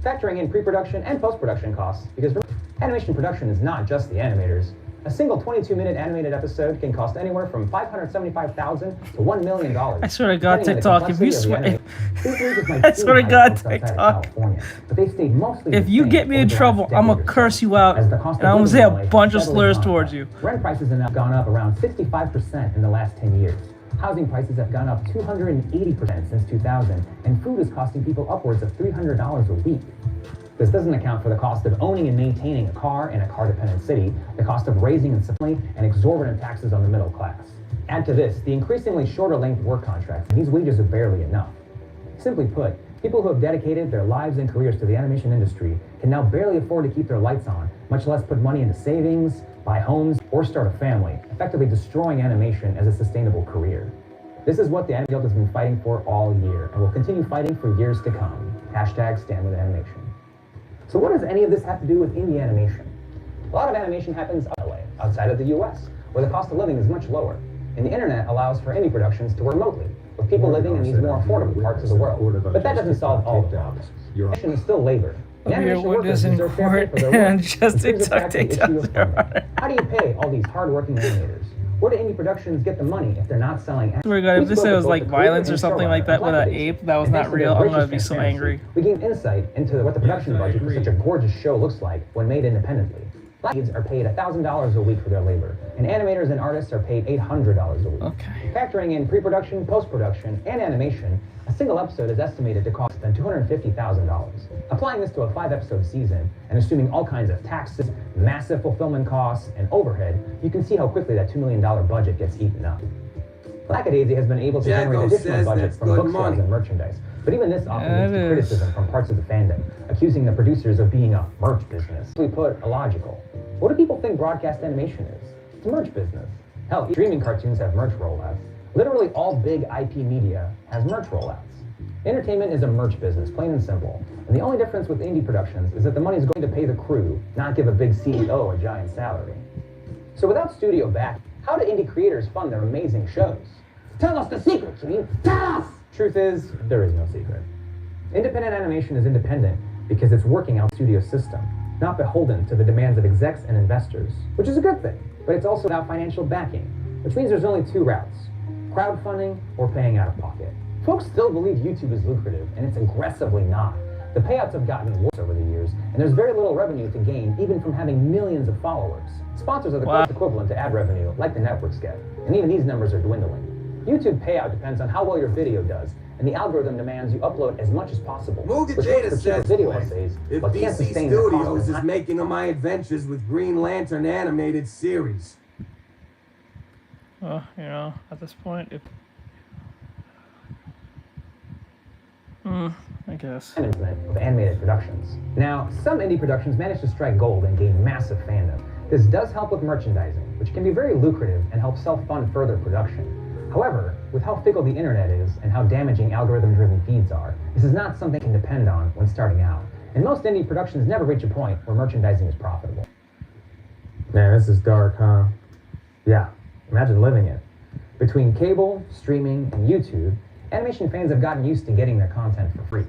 factoring in pre-production and post-production costs, because animation production is not just the animators. A single 22-minute animated episode can cost anywhere from $575,000 to $1 million. I swear to God, TikTok, if you swear, I I swear to God, TikTok, if you get me in trouble, I'm gonna curse you out, and I'm gonna say a bunch of slurs towards you. Rent prices have now gone up around 65% in the last 10 years. Housing prices have gone up 280% since 2000, and food is costing people upwards of $300 a week. This doesn't account for the cost of owning and maintaining a car in a car-dependent city, the cost of raising and supplying, and exorbitant taxes on the middle class. Add to this the increasingly shorter length work contracts, and these wages are barely enough. Simply put, people who have dedicated their lives and careers to the animation industry can now barely afford to keep their lights on, much less put money into savings, buy homes, or start a family, effectively destroying animation as a sustainable career. This is what the Anime Guild has been fighting for all year, and will continue fighting for years to come. Hashtag stand with animation. So what does any of this have to do with indie animation? A lot of animation happens outside of the US, where the cost of living is much lower, and the internet allows for indie productions to work remotely, with people living in these more affordable parts of the world. But that doesn't solve all the problems. Animation is still labor. And animation workers deserve fair pay for their work. Just Here's the TikTok issue of funding. How do you pay all these hardworking animators? Where do indie productions get the money if they're not selling? Oh my God, if this was like violence or something like that with an ape that was not real, I'm gonna be so angry. We gain insight into what the production budget for such a gorgeous show looks like when made independently. Black kids are paid $1,000 a week for their labor, and animators and artists are paid $800 a week. Okay. Factoring in pre-production, post-production, and animation, a single episode is estimated to cost than $250,000. Applying this to a 5-episode season, and assuming all kinds of taxes, massive fulfillment costs, and overhead, you can see how quickly that $2 million budget gets eaten up. Lackadaisy has been able to generate additional budget from book sales and merchandise, but even this often leads to criticism from parts of the fandom, accusing the producers of being a merch business. Simply put, illogical. What do people think broadcast animation is? It's a merch business. Hell, streaming cartoons have merch rollouts. Literally all big IP media has merch rollouts. Entertainment is a merch business, plain and simple. And the only difference with indie productions is that the money is going to pay the crew, not give a big CEO a giant salary. So without studio back, how do indie creators fund their amazing shows? Tell us the secret, Gene! Tell us! Truth is, there is no secret. Independent animation is independent because it's working out the studio system, not beholden to the demands of execs and investors, which is a good thing, but it's also without financial backing, which means there's only two routes: crowdfunding or paying out of pocket. Folks still believe YouTube is lucrative, and it's aggressively not. The payouts have gotten worse over the years, and there's very little revenue to gain even from having millions of followers. Sponsors are the close equivalent to ad revenue, like the networks get, and even these numbers are dwindling. YouTube payout depends on how well your video does, and the algorithm demands you upload as much as possible. Muga which Jada works for says, video boy, essays, if but can't DC sustain the cost Studios of is making of my adventures with Green Lantern animated series. Well, you know, at this point, if... I guess. Management of animated productions. Now, some indie productions manage to strike gold and gain massive fandom. This does help with merchandising, which can be very lucrative and help self-fund further production. However, with how fickle the internet is and how damaging algorithm-driven feeds are, this is not something you can depend on when starting out. And most indie productions never reach a point where merchandising is profitable. Man, this is dark, huh? Yeah, imagine living it. Between cable, streaming, and YouTube, animation fans have gotten used to getting their content for free.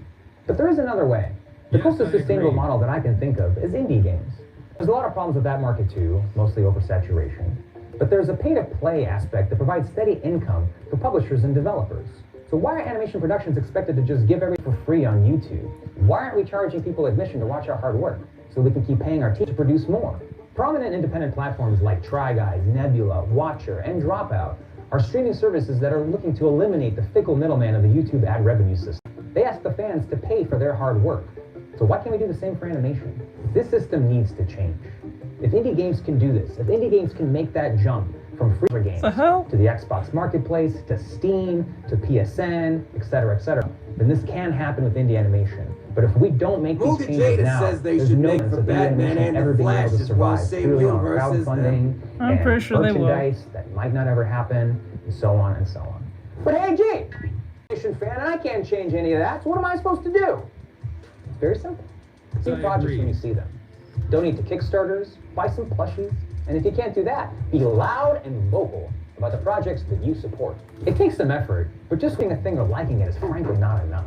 But there is another way. The closest sustainable model that I can think of is indie games. There's a lot of problems with that market too, mostly oversaturation. But there's a pay-to-play aspect that provides steady income for publishers and developers. So why are animation productions expected to just give everything for free on YouTube? Why aren't we charging people admission to watch our hard work so we can keep paying our team to produce more? Prominent independent platforms like Try Guys, Nebula, Watcher, and Dropout are streaming services that are looking to eliminate the fickle middleman of the YouTube ad revenue system. They ask the fans to pay for their hard work. So why can't we do the same for animation? This system needs to change. If indie games can do this, if indie games can make that jump from free games to the Xbox Marketplace, to Steam, to PSN, etc., then this can happen with indie animation. But if we don't make these changes now, says they there's should no make chance for of indie Batman animation and ever the being able Flash to as well, survive same purely on universes crowdfunding I'm pretty and sure they will. merchandise that might not ever happen, and so on and so on. But hey, G, I'm an animation fan, and I can't change any of that, so what am I supposed to do? It's very simple. See projects when you see them. Donate to Kickstarters, buy some plushies, and if you can't do that, be loud and vocal about the projects that you support. It takes some effort, but just doing a thing or liking it is frankly not enough.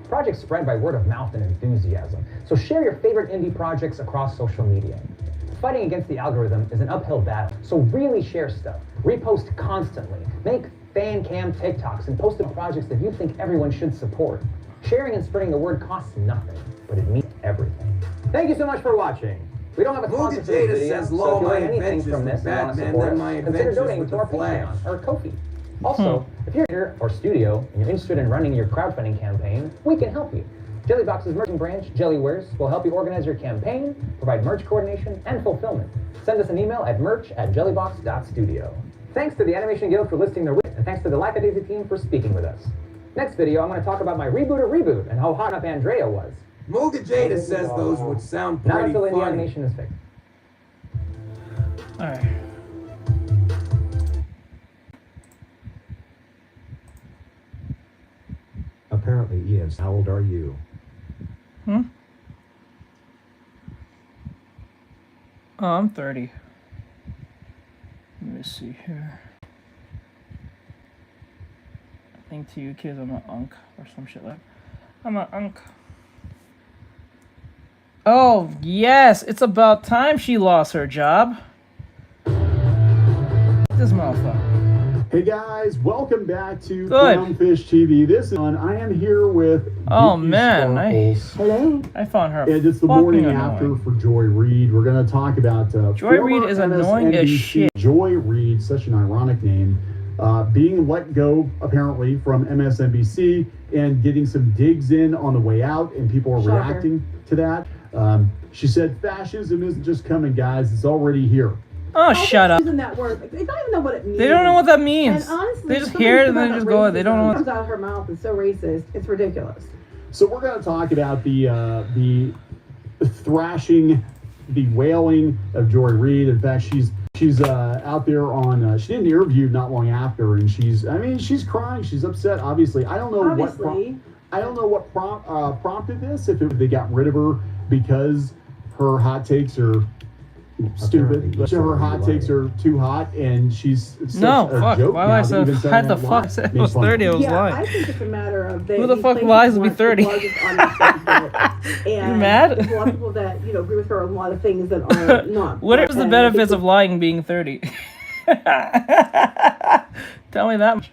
Projects spread by word of mouth and enthusiasm, so share your favorite indie projects across social media. Fighting against the algorithm is an uphill battle, so really share stuff. Repost constantly. Make fan cam TikToks and post the projects that you think everyone should support. Sharing and spreading the word costs nothing, but it means everything. Thank you so much for watching. We don't have a sponsor for this video, so if you learn anything from this and want to support us, consider donating to our Patreon or Ko-fi. Also, if you're here or studio and you're interested in running your crowdfunding campaign, we can help you. Jellybox's merchant branch, Jellywares, will help you organize your campaign, provide merch coordination, and fulfillment. Send us an email at merch@jellybox.studio. Thanks to the Animation Guild for listing their wit, and thanks to the Lackadaisy team for speaking with us. Next video, I'm going to talk about my reboot of Reboot and how hot up Andrea was. Muga Jada says those would sound Not pretty until indie funny. animation is fixed. Alright. Apparently, Ian's. How old are you? Oh, I'm 30. Let me see here. I think to you kids I'm an unk or some shit like that. I'm an unk. Oh, yes, it's about time she lost her job. This motherfucker. Hey guys, welcome back to Good. Clownfish TV. This is on. I am here with Oh, Vicky man, Sparkles. Hello. I found her And it's the fucking morning annoying. after for Joy Reid. We're going to talk about Joy former Reid is annoying as MSNBC shit. Joy Reid, such an ironic name, being let go apparently from MSNBC and getting some digs in on the way out, and people are Shocker. reacting to that. She said, "Fascism isn't just coming, guys; it's already here." Oh, shut up. Using that word, like, they don't even know what it means. They don't know what that means. And honestly, They just somebody hear it said and then about just go. They don't know racism what. comes out of her mouth. It's so racist. It's ridiculous. So we're going to talk about the thrashing, the wailing of Joy Reid. In fact, she's out there on. She did an interview not long after, and she's crying. She's upset. Obviously, I don't know Obviously. what prompted this. If they got rid of her because her hot takes are stupid, but her hot takes are too hot, and she's such No, a fuck. joke Why would now I that say? even Why saying the that fuck lie said it makes was fun. 30? I was Yeah, lying. I think it's a matter of Who the these fuck places lies to be want 30? the largest audience they can get. And You mad? There's a lot of people that agree with her on a lot of things that are not. What are the And benefits of lying being 30? Tell me that much.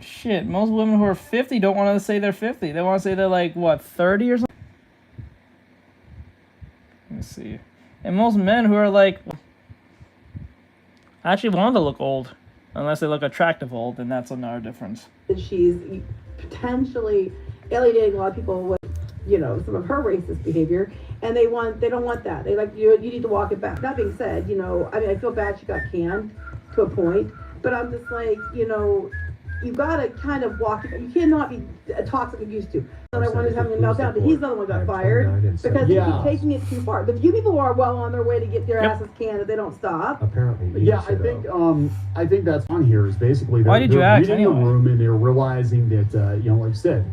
Shit, most women who are 50 don't want to say they're 50. They want to say they're like, what, 30 or something? Let me see. And most men who are like, actually want to look old. Unless they look attractive old, then that's another difference. that she's potentially alienating a lot of people with some of her racist behavior, and they don't want that. They like you need to walk it back. That being said, I feel bad she got canned to a point, but I'm just like, you gotta kind of walk it. You cannot be toxic like you used to. And I wanted having a meltdown, but he's the one that got fired because they keep taking it too far. The few people who are well on their way to get their asses canned if they don't stop. Apparently, Yeah, I think that's on here is basically Why did you they're ask reading the anyway? room and they're realizing that like I said,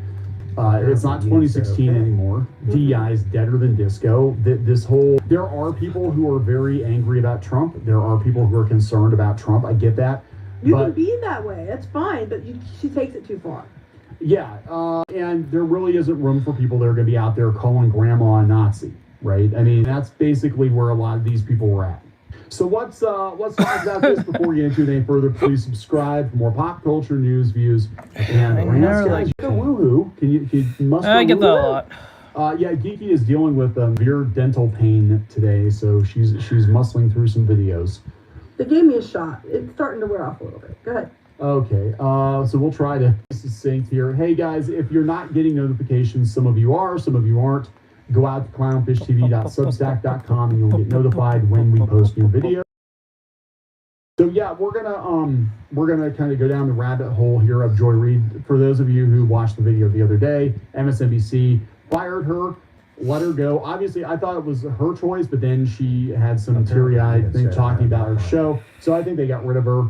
it's not 2016 anymore. DEI is deader than disco. There are people who are very angry about Trump. There are people who are concerned about Trump. I get that. You But- can be that way. That's fine, but she takes it too far. Yeah, and there really isn't room for people that are going to be out there calling grandma a Nazi, right? I mean, that's basically where a lot of these people were at. So let's talk about this before we get into it any further. Please subscribe for more pop culture news, views, and I rants. never Guys, liked- the woohoo. Can you muster I get that a woohoo? lot. Yeah, Geeky is dealing with severe dental pain today, so she's muscling through some videos. They gave me a shot. It's starting to wear off a little bit. Go ahead. Okay, so we'll try to be succinct here. Hey guys, if you're not getting notifications, some of you are, some of you aren't, go out to clownfishtv.substack.com and you'll get notified when we post new videos. So yeah, we're gonna kind of go down the rabbit hole here of Joy Reid. For those of you who watched the video the other day, MSNBC fired her, let her go. Obviously, I thought it was her choice, but then she had some teary-eyed thing talking about her show. So I think they got rid of her.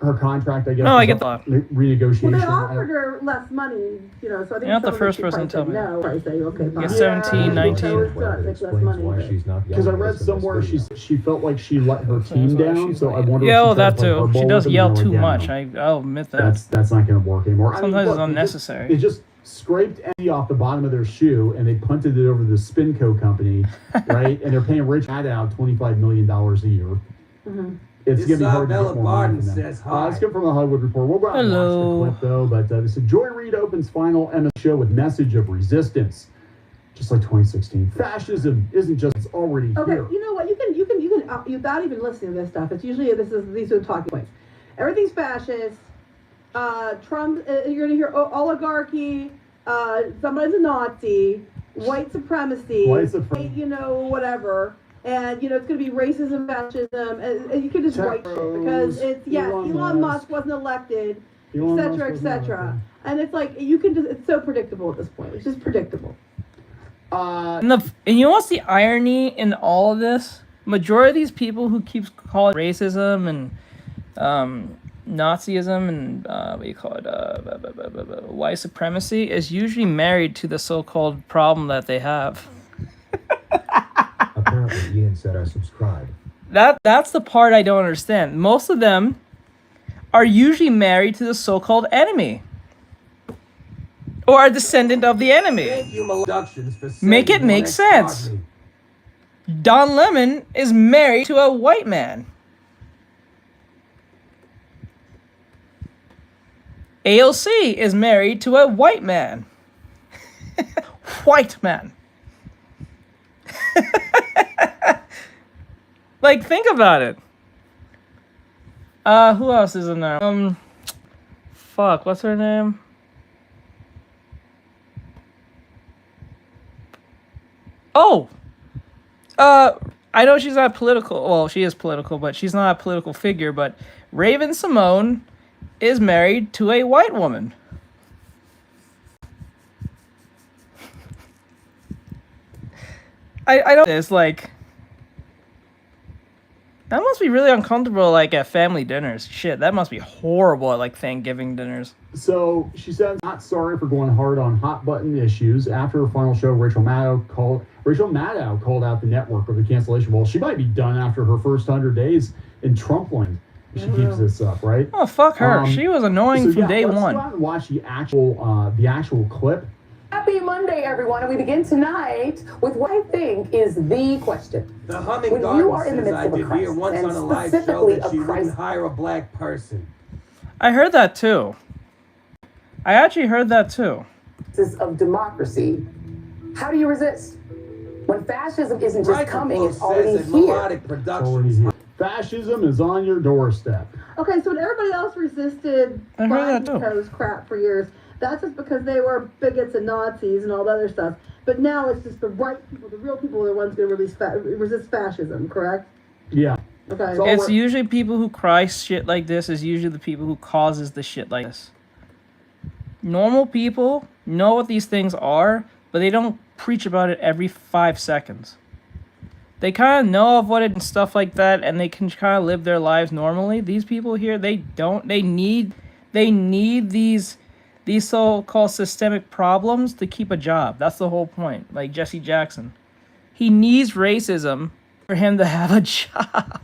Her contract, I guess. No, I is get up that. for Renegotiation. Well, they offered her less money, so I think You're not the some of first she person to probably tell me. said no. I say, okay, fine. Yeah, 17, 19. So it's not, it's less money. why but- she's not Because I yelling read at us in this somewhere video. she felt like she let her team why down. she's So I like- wonder. Yeah, if oh, she that tried to, like, too. She hardball does with them yell and they're too like, much. yeah, no, I'll admit that. That's not going to work anymore. Sometimes look, it's unnecessary. They just scraped Eddie off the bottom of their shoe and they punted it over to the Spinco company, right? And they're paying Rich out $25 million a year. Mhm. It's going to be hard to Bella get more money Barton from them. says hi. Let's go from the Hollywood Report. We'll go out and Hello. watch the clip though. But they said Joy Reid opens final MS show with message of resistance, just like 2016. Fascism isn't just it's already Okay, here. you know what? You can without even listening to this stuff. It's usually these are the talking points. Everything's fascist. Trump. You're gonna hear oligarchy. Somebody's a Nazi. White supremacy. Whatever. And it's going to be racism, fascism, and you can just write shit because it's Elon Musk wasn't elected, etc. And it's like it's so predictable at this point. It's just predictable. And you know what's the irony in all of this? Majority of these people who keeps calling racism and Nazism and what do you call it, white supremacy is usually married to the so-called problem that they have. Apparently, Ian said I subscribe. That's the part I don't understand. Most of them are usually married to the so-called enemy. Or a descendant of the enemy. Thank you, Productions, for Make it sending make one sense. extra. Don Lemon is married to a white man. AOC is married to a white man. White man. Like, think about it. Who else is in there? Fuck, what's her name? Oh! I know she's not political. Well, she is political, but she's not a political figure. But Raven Simone is married to a white woman. I don't. It's like that must be really uncomfortable. Like at family dinners, shit. That must be horrible at like Thanksgiving dinners. So she says not sorry for going hard on hot button issues. After her final show, Rachel Maddow called out the network of the cancellation. Well, she might be done after her first 100 days in Trumpland. She keeps this up, right? Oh, fuck her. She was annoying from day one. Let's go out and watch the actual clip. Happy Monday, everyone, and we begin tonight with what I think is the question. The Humming When you are Garden in the says midst I of a did hear crisis, once and on a live show specifically that she a wouldn't crisis. hire a black person. I heard that too. I actually heard that too. Of democracy, how do you resist? When fascism isn't just coming, it's says already that here. melodic productions. Fascism is on your doorstep. Okay, so when everybody else resisted I heard that too. Black crap for years, that's just because they were bigots and Nazis and all the other stuff. But now it's just the right people, the real people, are the ones going to resist fascism, correct? Yeah. Okay. It's usually people who cry shit like this is usually the people who causes the shit like this. Normal people know what these things are, but they don't preach about it every 5 seconds. They kind of know of what it and stuff like that, and they can kind of live their lives normally. These people here, they don't. They need these so-called systemic problems to keep a job. That's the whole point. Like Jesse Jackson, he needs racism for him to have a job.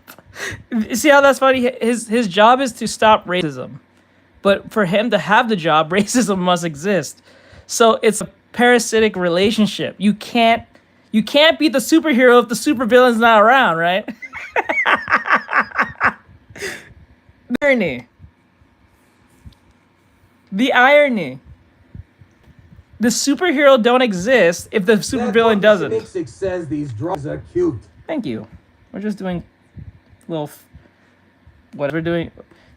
See how that's funny? His job is to stop racism, but for him to have the job, racism must exist. So it's a parasitic relationship. You can't be the superhero if the supervillain's not around, right? The irony. The superhero don't exist if the supervillain doesn't. That says these drugs are cute. Thank you. We're just doing little what we're doing.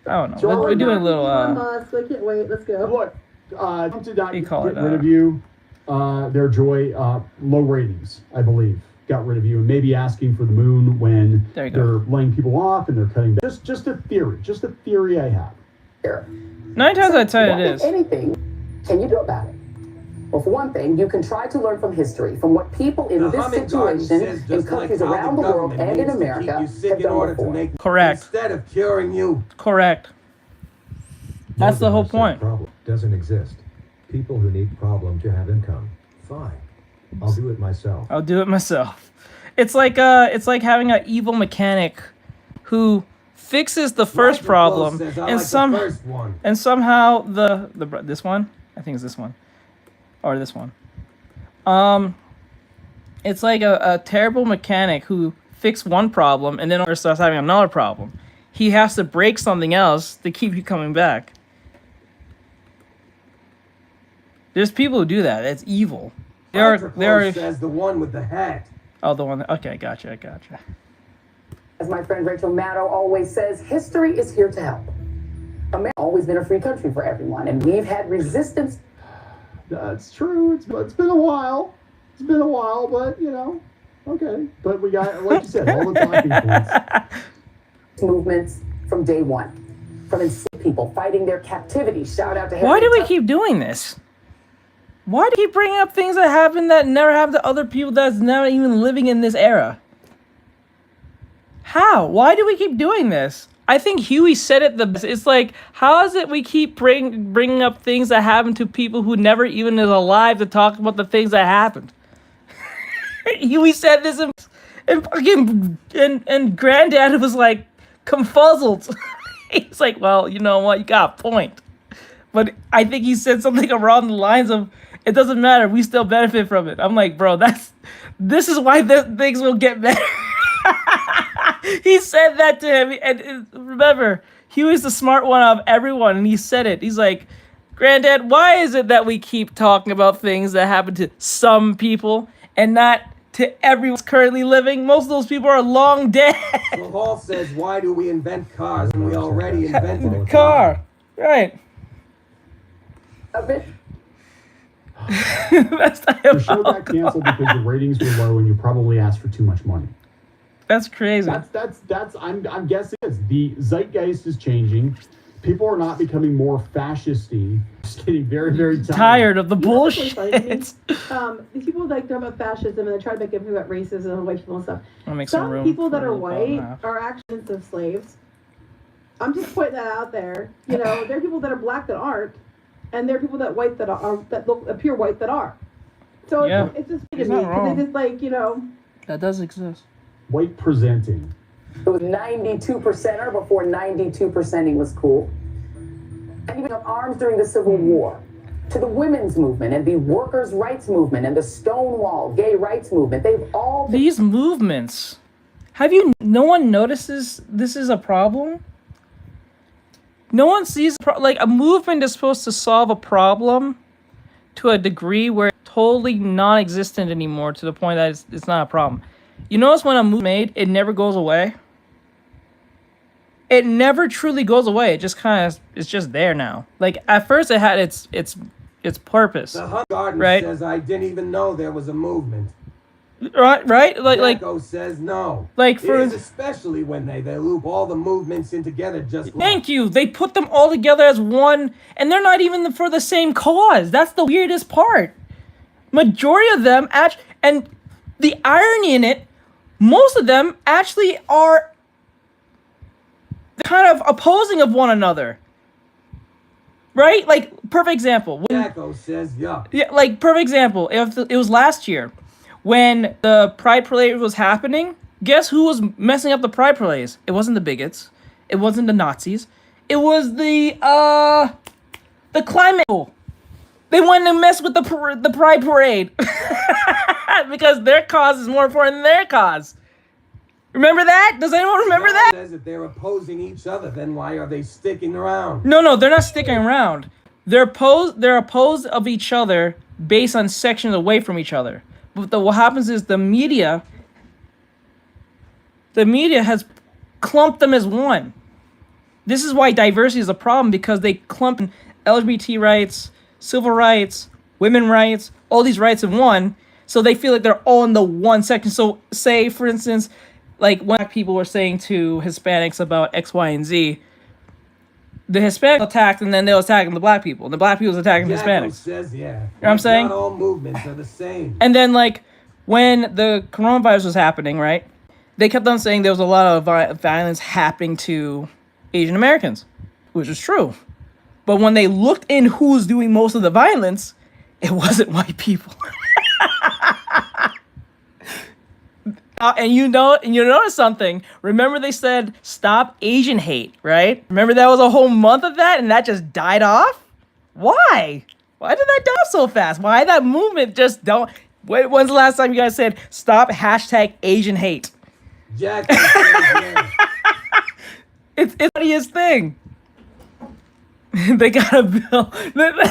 I don't know. We're doing a little I can't wait. Let's go. Look, to not you get call it, rid of you. Their joy, low ratings, I believe, got rid of you, and maybe asking for the moon when There you they're go. laying people off and they're cutting back. Just a theory I have. Here. 9 times out of 10 What, it if is. anything, can you do about it? Well, for one thing, you can try to learn from history, from what people in The this Humming Garden situation says in just countries like how around the world government and in needs to America keep you sick have in done order to before. make Correct. instead of curing you. Correct. That's the whole Said point. Problem doesn't exist. People who need problem to have income. Fine. I'll do it myself. I'll do it myself. It's like having an evil mechanic who fixes the first problem Says, I and like the first one. and somehow this one, I think it's this one or this one. It's like a terrible mechanic who fixed one problem and then starts having another problem. He has to break something else to keep you coming back. There's people who do that. It's evil. There are. Says the one with the hat. Oh, the one. Okay, gotcha. As my friend Rachel Maddow always says, history is here to help. America's always been a free country for everyone, and we've had resistance. That's true. It's been a while. It's been a while, but you know, okay. But we got, like you said, all the talking points. Movements from day one, from enslaved people fighting their captivity. Shout out to Why do we Harriet keep doing this? Why do we keep bringing up things that happened that never happened to other people that's never even living in this era? How? Why do we keep doing this? I think Huey said it the best. It's like, how is it we keep bringing up things that happen to people who never even is alive to talk about the things that happened? Huey said this, and fucking and Granddad was like confuzzled. He's like, well, you know what, you got a point. But I think he said something around the lines of, it doesn't matter, we still benefit from it. I'm like, bro, this is why things will get better. He said that to him, and remember, Huey's the smart one of everyone, and he said it. He's like, Granddad, why is it that we keep talking about things that happen to some people and not to everyone's currently living? Most of those people are long dead. So Hall says, why do we invent cars when we already invented a car? Right. A bit. That's The show got canceled because the ratings were low and you probably asked for too much money. That's crazy. I'm guessing the zeitgeist is changing. People are not becoming more fascisty. Just getting very, very tired of the bullshit. These people like talk about fascism and they try to make everything about racism and white people and stuff. I'll make some room people that for are the bottom white half. are actually of slaves. I'm just pointing that out there. You know, there are people that are black that aren't, and there are people that white that appear white that are. So Yeah. it's just He's to me not because wrong. they just like, you know. That does exist. White presenting. It was 92%er before 92%ing was cool. And even up arms during the Civil War, to the women's movement and the workers' rights movement and the Stonewall gay rights movement. They've all been These movements. No one notices this is a problem? No one sees, like, a movement is supposed to solve a problem to a degree where it's totally non-existent anymore, to the point that it's not a problem. You notice when a movement made, it never goes away? It never truly goes away. It just kind of, it's just there now. Like, at first it had its purpose. The Hunt Garden Right? says, I didn't even know there was a movement. Right? Like, Jacko says no. like for- It is especially when they loop all the movements in together just like... thank you. They put them all together as one, and they're not even for the same cause. That's the weirdest part. Majority of them and the irony in it, most of them actually are kind of opposing of one another. Right? Like, perfect example. Jacko says yuck. Yeah, like, perfect example. If it was last year when the Pride Parade was happening, guess who was messing up the Pride Parades? It wasn't the bigots. It wasn't the Nazis. It was the climate people. They wanted to mess with the Pride Parade because their cause is more important than their cause. Remember that? Does anyone remember John that? says if they're opposing each other, then why are they sticking around? No, they're not sticking around. They're opposed of each other based on sections away from each other. But what happens is the media has clumped them as one. This is why diversity is a problem, because they clump LGBT rights, civil rights, women rights, all these rights in one. So they feel like they're all in the one section. So say, for instance, like when people were saying to Hispanics about X, Y, and Z, the Hispanics attacked, and then they were attacking the black people, and the black people was attacking the Jacko Hispanics. says yeah. You know what I'm saying? Not all movements are the same. And then, like, when the coronavirus was happening, right, they kept on saying there was a lot of violence happening to Asian Americans, which is true. But when they looked in who's doing most of the violence, it wasn't white people. And you notice something. Remember they said, stop Asian hate, right? Remember that was a whole month of that, and that just died off? Why? Why did that die off so fast? Why that movement just don't... When's the last time you guys said, stop hashtag Asian hate? Jacko says yeah. It's the funniest thing. They got a bill.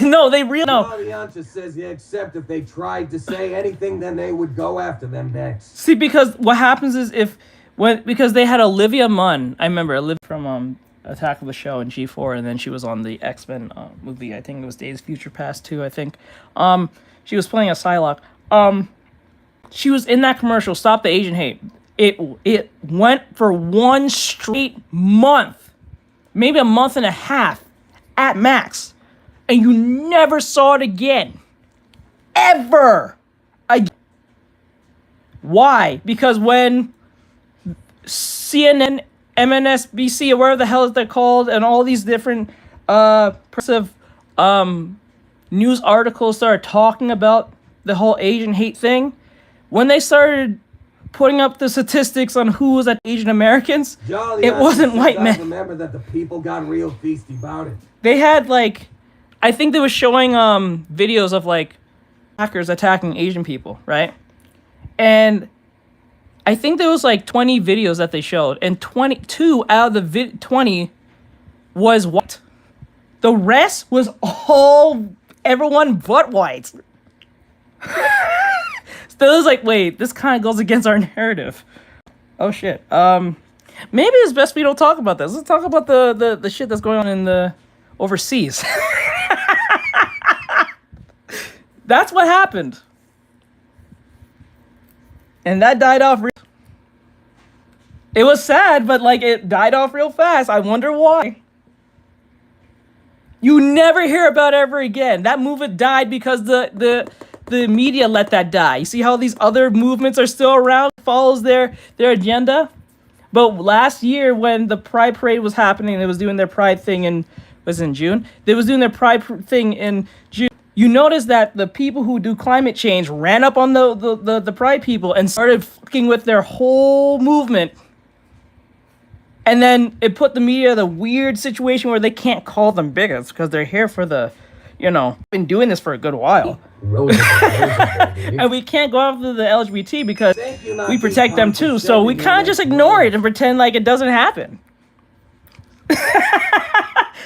No, they really... No. Alianza says yeah, except if they tried to say anything, then they would go after them next. See, because what happens is because they had Olivia Munn. I remember Olivia from Attack of the Show in G4, and then she was on the X-Men movie. I think it was Days of Future Past 2, I think. She was playing a Psylocke. She was in that commercial, Stop the Asian Hate. It went for one straight month, maybe a month and a half at max, and you never saw it again. Ever. Why? Because when CNN MNSBC or whatever the hell they're called, and all these different progressive news articles started talking about the whole Asian hate thing, when they started putting up the statistics on who was at Asian Americans, it wasn't white men. Remember that the people got real feisty about it. They had like, I think they were showing videos of like hackers attacking Asian people, right? And I think there was like 20 videos that they showed, and 22 out of the 20 was white. The rest was everyone but white. So it was like, wait, this kind of goes against our narrative. Oh shit. Maybe it's best we don't talk about this. Let's talk about the shit that's going on in the overseas. That's what happened. And that died off it was sad, but like it died off real fast. I wonder why. You never hear about it ever again. That movement died because the media let that die. You see how these other movements are still around, follows their agenda? But last year when the Pride Parade was happening, they was doing their Pride thing in June? They was doing their Pride thing in June. You notice that the people who do climate change ran up on the Pride people and started fucking with their whole movement. And then it put the media in the weird situation where they can't call them bigots because they're here for the, been doing this for a good while. And we can't go after the LGBT because we protect them too. So we kind of just ignore it and pretend like it doesn't happen.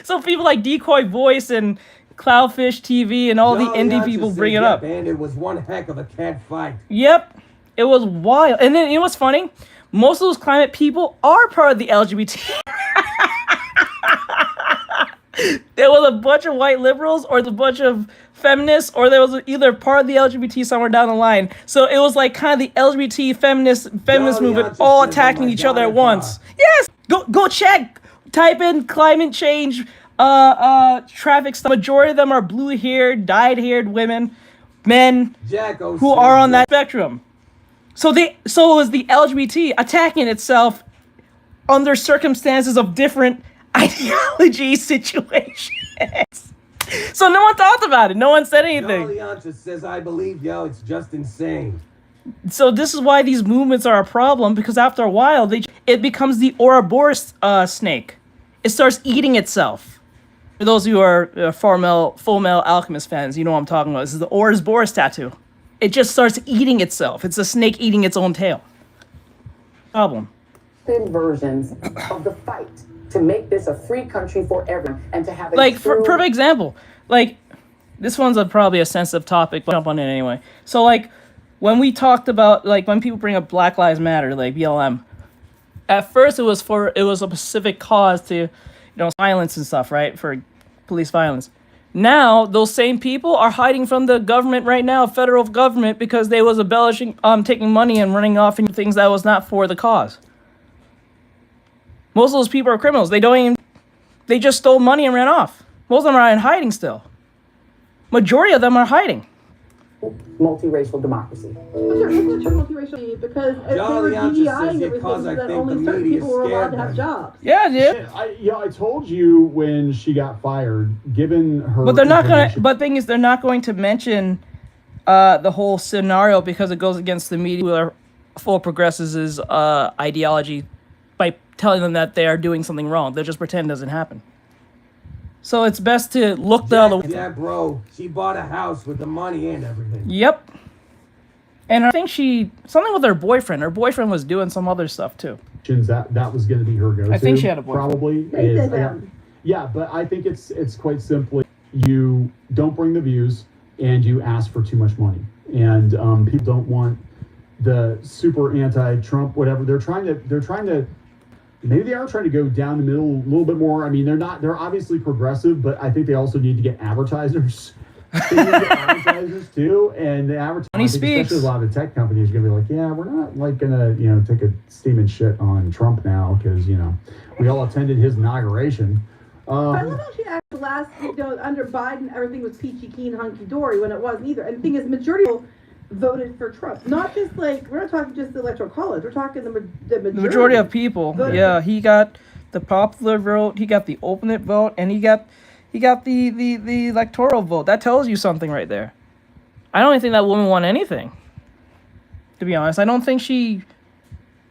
So people like Decoy Voice and Cloudfish TV and all the indie people bring it up. And it was one heck of a cat fight. Yep. It was wild. And then, you know what's funny? Most of those climate people are part of the LGBT. There was a bunch of white liberals or a bunch of feminists, or there was either part of the LGBT somewhere down the line. So it was like kind of the LGBT feminist movement all attacking each other at once. Yes! Go check. Type in climate change, traffic stuff. Majority of them are blue-haired, dyed-haired women, men who are on that spectrum. So it was the LGBT attacking itself under circumstances of different ideology situations. So no one talked about it. No one said anything. Jolly says, I believe, it's just insane. So this is why these movements are a problem, because after a while, it becomes the Ouroboros snake. It starts eating itself. For those who are Full Metal Alchemist fans, you know what I'm talking about. This is the Ouroboros tattoo. It just starts eating itself. It's a snake eating its own tail. Problem. Versions of the fight to make this a free country for everyone and to have a for perfect example, like this one's probably a sensitive topic, but I'll jump on it anyway. So like when we talked about when people bring up Black Lives Matter, like BLM, at first it was a specific cause to violence and stuff, right? For police violence. Now those same people are hiding from the government right now, federal government, because they was embellishing, taking money and running off into things that was not for the cause. Most of those people are criminals. They just stole money and ran off. Most of them are in hiding still. Majority of them are hiding. Multiracial democracy. Sure, it's not multiracial because they were DEIing everything so that only certain people were allowed to have jobs. Yeah, dude. I told you when she got fired, given her. But they're not gonna. But thing is, they're not going to mention the whole scenario because it goes against the media who are full of progressives' ideology by telling them that they are doing something wrong. They'll just pretend it doesn't happen. So it's best to look the other way. Yeah, bro. She bought a house with the money and everything. Yep. And I think something with her boyfriend. Her boyfriend was doing some other stuff too. That was going to be her go-to. I think she had a boyfriend. Probably. Yeah, but I think it's quite simply you don't bring the views and you ask for too much money. And people don't want the super anti-Trump whatever. They're trying to. Maybe they are trying to go down the middle a little bit more. I mean, they're obviously progressive, but I think they also need to get advertisers. They need to get advertisers too. And the advertisers, especially a lot of the tech companies, are going to be like, yeah, we're not going to, take a steaming shit on Trump now because, we all attended his inauguration. I love how she acted under Biden, everything was peachy keen, hunky dory when it wasn't either. And the thing is, majority of voted for Trump. Not just like, we're not talking just the electoral college. We're talking the majority of people. voted Yeah, he got the popular vote, he got the alternate vote, and he got the electoral vote. That tells you something right there. I don't think that woman won anything. To be honest, I don't think she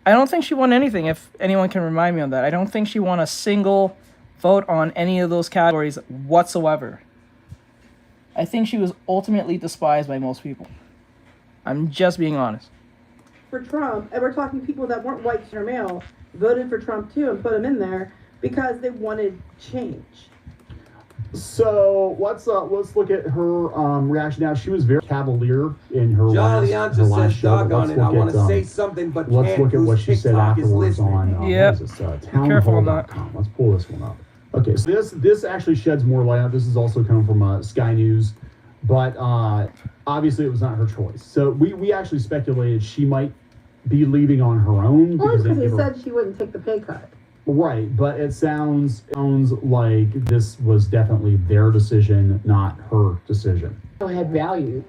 won anything. If anyone can remind me on that, I don't think she won a single vote on any of those categories whatsoever. I think she was ultimately despised by most people. I'm just being honest. for Trump, and we're talking people that weren't white or male, voted for Trump too and put him in there because they wanted change. So let's look at her reaction now. She was very cavalier in her Jolly last Ancha show. says, doggone it, I want to say something, but let's can't. look at what she said TikTok is afterwards listening. on Yep. what is this, careful on that. townhall.com. Let's pull this one up. Okay, so this actually sheds more light on. This is also coming from Sky News, but obviously it was not her choice. So we actually speculated she might be leaving on her own Well, because they he gave her- said she wouldn't take the pay cut. Right, but it sounds like this was definitely their decision, not her decision. Had value,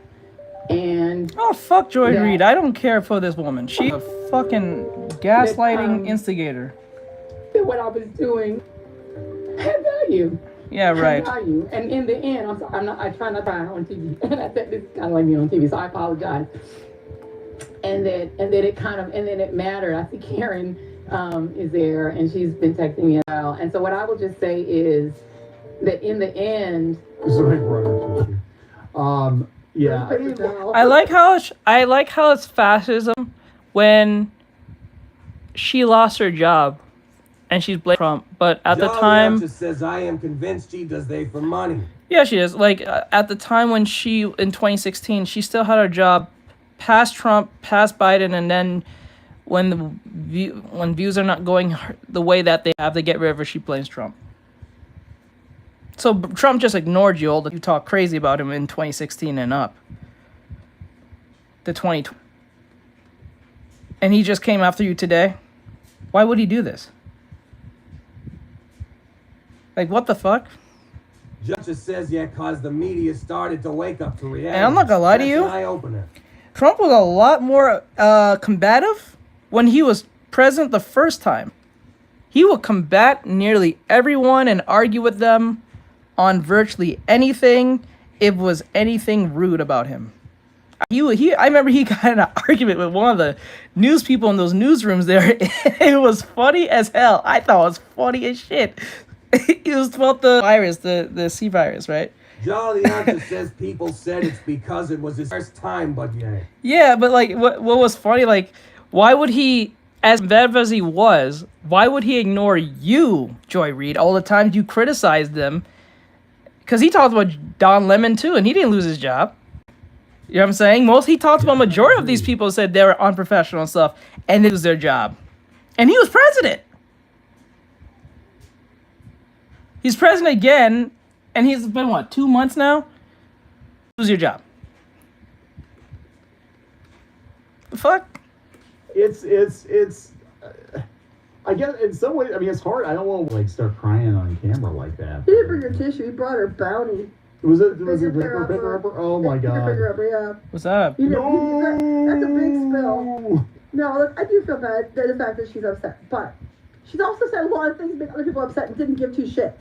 and Oh, fuck Joy Yeah. Reid. I don't care for this woman. She's a fucking gaslighting instigator. that what I was doing had value. Yeah, right. Had value, and in the end, I'm sorry, I try not to cry on TV, and I said this is kind of like me on TV, so I apologize. And then it mattered. I see Karen is there, and she's been texting me as well. And so what I will just say is that in the end, This is a big brother issue. Yeah. I like how it's fascism when she lost her job and she's blamed Trump, but at the Jolly time, Ancha says, I am convinced she does they for money. yeah, she is. Like at the time when she in 2016, she still had her job, past Trump, past Biden, and then when views are not going the way that they have, they get rid of her. She blames Trump. So Trump just ignored you, although you talk crazy about him in 2016 and up. The 2020. And he just came after you today? Why would he do this? Like, what the fuck? Judge says, yeah, cause the media started to wake up to reality. And I'm not gonna lie to That's you. an eye-opener. Trump was a lot more combative when he was president the first time. He would combat nearly everyone and argue with them on virtually anything if was anything rude about him. I remember he got in an argument with one of the news people in those newsrooms there. It was funny as hell. I thought it was funny as shit. It was about the virus, the C virus, right? Jolly Ancha says people said it's because it was his first time, but yeah. Yeah, but like, what was funny, like, why would he, as bad as he was, why would he ignore you, Joy Reid, all the times you criticized them? Because he talked about Don Lemon too, and he didn't lose his job. You know what I'm saying? He talked about majority of these people said they were unprofessional and stuff, and they lose their job. And he was president. He's president again, and he's been, what, 2 months now? Lose your job. The fuck? It's I guess in some ways, I mean, it's hard. I don't want to like start crying on camera like that. He didn't bring her tissue. He brought her bounty. Was it Finger picker upper? Oh my Finger god. upper, yeah. What's up? You know, that's a big spill. No, look, I do feel bad that the fact that she's upset, but she's also said a lot of things that make other people upset and didn't give two shits.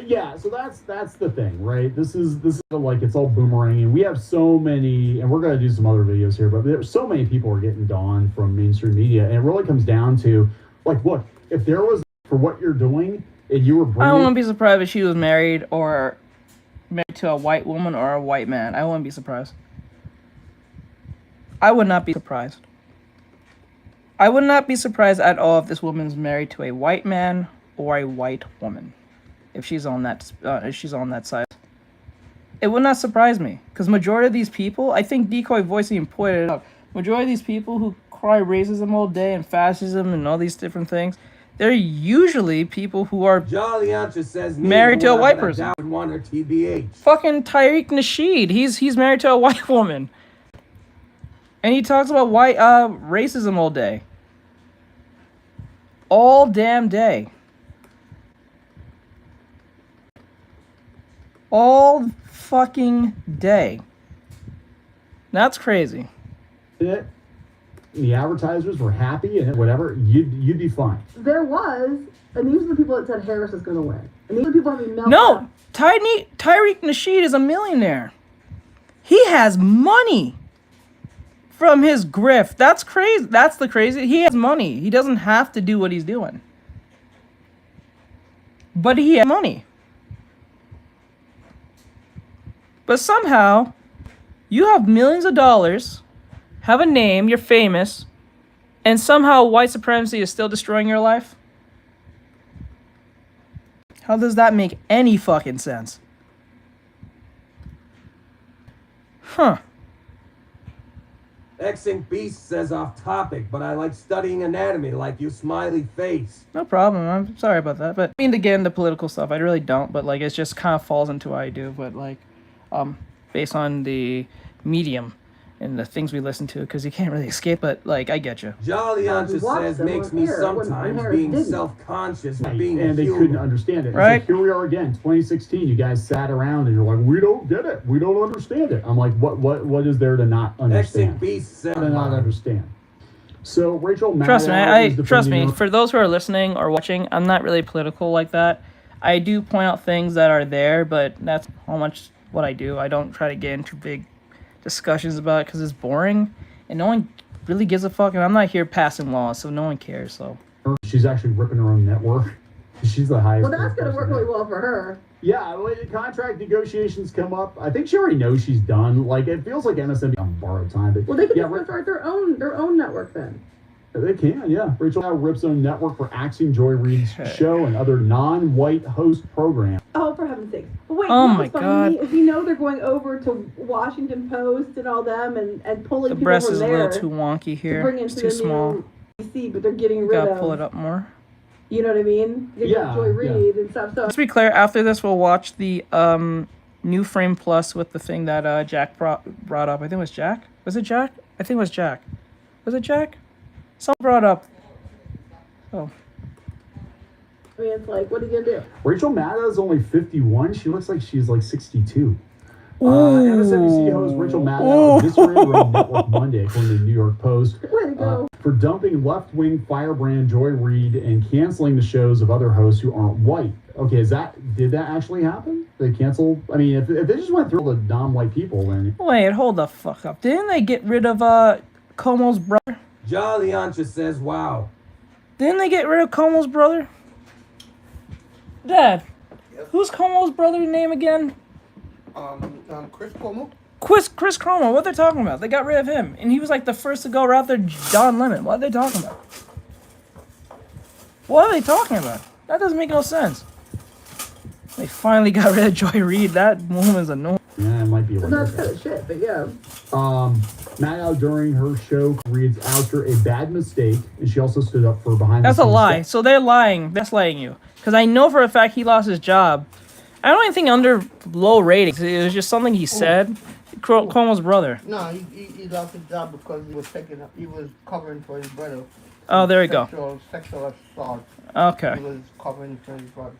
Yeah, so that's the thing, right? This is like it's all boomeranging. We have so many, and we're gonna do some other videos here, but there's so many people are getting dawned from mainstream media, and it really comes down to, like, look, if there was for what you're doing, and you were bringing, I wouldn't be surprised if she was married to a white woman or a white man. I wouldn't be surprised. I would not be surprised. I would not be surprised at all if this woman's married to a white man or a white woman. If she's on that side, it would not surprise me, because majority of these people, I think Decoy Voice even pointed it out. Majority of these people who cry racism all day and fascism and all these different things, they're usually people who are Jolly Ancha says married to a white person. That would want her TBH. Fucking Tariq Nasheed, he's married to a white woman, and he talks about white racism all day, all damn day. All fucking day. That's crazy. it, and the advertisers were happy and whatever, you'd be fine. There was, and these are the people that said Harris is going to win. And these are the people having meltdowns. No, Tyreek Nasheed is a millionaire. He has money from his grift. That's crazy. That's the crazy. He has money. He doesn't have to do what he's doing. But he has money. But somehow, you have millions of dollars, have a name, you're famous, and somehow white supremacy is still destroying your life? How does that make any fucking sense? Huh. X-Ink Beast says off topic, but I like studying anatomy like you, smiley face. No problem. I'm sorry about that. But I mean to get into political stuff. I really don't, but like it just kind of falls into what I do. But like, based on the medium and the things we listen to, because you can't really escape. But like, I get you. Jolly Ancha says makes me sometimes being self-conscious of being and they human. couldn't understand it. Right. So here we are again, 2016. You guys sat around and you're like, we don't get it. We don't understand it. I'm like, what is there to not understand? X-Ink Beast said To not understand. So Rachel Maddow Trust me, is the trust me. premier- For those who are listening or watching, I'm not really political like that. I do point out things that are there, but that's how much what I do. I don't try to get into big discussions about it because it's boring and no one really gives a fuck. And I'm not here passing laws, so no one cares. So She's actually ripping her own network. She's the highest. Well, that's going to work really well for her. Yeah, well, the contract negotiations come up. I think she already knows she's done. Like, it feels like MSNBC on borrowed time. But Well, they could yeah, just start their own network then. they can, yeah. Rachel now rips own network for axing Joy Reid's show and other non-white host programs. Oh, for heaven's sake. But wait, Oh no, my it's funny God. to me is you know they're going over to Washington Post and all them and pulling the people breast from is a there little too wonky to here. bring It's into too the small. new DC, but they're getting rid Gotta of, pull it up more. you know what I mean? They got Joy Reid and stuff. So Let's be clear. After this, we'll watch the New Frame Plus with the thing that Jack brought up. I think it was Jack. Was it Jack? I think it was Jack. Was it Jack? Someone brought up. Oh. I mean, it's like, what are you going to do? Rachel Maddow is only 51. She looks like she's like 62. MSNBC host Rachel Maddow eviscerated her own network Monday, according to the New York Post, Way to go. for dumping left-wing firebrand Joy Reid and canceling the shows of other hosts who aren't white. Okay, did that actually happen? They canceled? I mean, if they just went through all the non-white people, then... Wait, hold the fuck up. Didn't they get rid of Como's brother? Jolly Ancha says, wow. Didn't they get rid of Como's brother? Dad, who's Como's brother's name again? Chris Cuomo. Chris Cuomo. What they're talking about? They got rid of him, and he was like the first to go right after Don Lemon. What are they talking about? What are they talking about? That doesn't make no sense. They finally got rid of Joy Reid. That woman's annoying. Yeah, it might be a That's kind of shit, but yeah. Maddow during her show reads after a bad mistake, and she also stood up for behind. That's a the scenes lie. stuff. So they're lying. They're slaying you. Because I know for a fact he lost his job. I don't even think under low ratings. It was just something he said. Cuomo's brother. No, he lost his job because he was covering for his brother. Oh, there we go. Sexual assault. Okay. He was covering for his brother.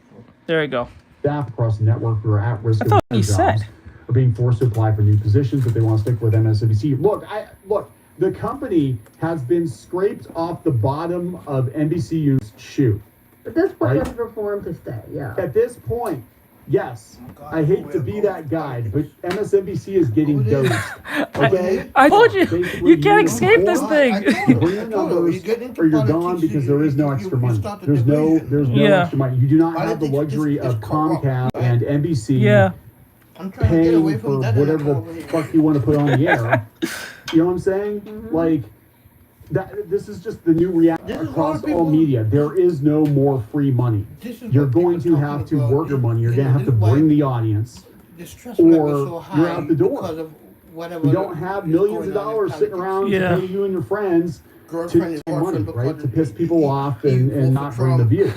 There we go. Staff across the network who are at risk I of thought their he said. jobs are being forced to apply for new positions if they want to stick with MSNBC. Look, the company has been scraped off the bottom of NBCU's shoe. At this point, Right? you have to perform to stay, yeah. At this point, yes, I hate to be that guy, but MSNBC is getting dosed. Okay? I told you, Basically, you can't escape this thing. You bring the numbers, or you're gone because there is no extra money. There's no Yeah. extra money. You do not have the luxury of Comcast and NBC Yeah. I'm trying to get away paying for from that. whatever the fuck you want to put on the air. You know what I'm saying? Like, this is just the new reality This is across why all people- media. There is no more free money. This is You're what going people to talking have to about. work your money. You're You going to know, have to this is why bring the audience. The stress level is so or high you're out the door. because of whatever We don't have is millions of going on in dollars sitting politics. around Yeah. to pay you and your friends Girlfriend is to money, orphaned right? because To piss people off he and voted not for bring the Trump. views.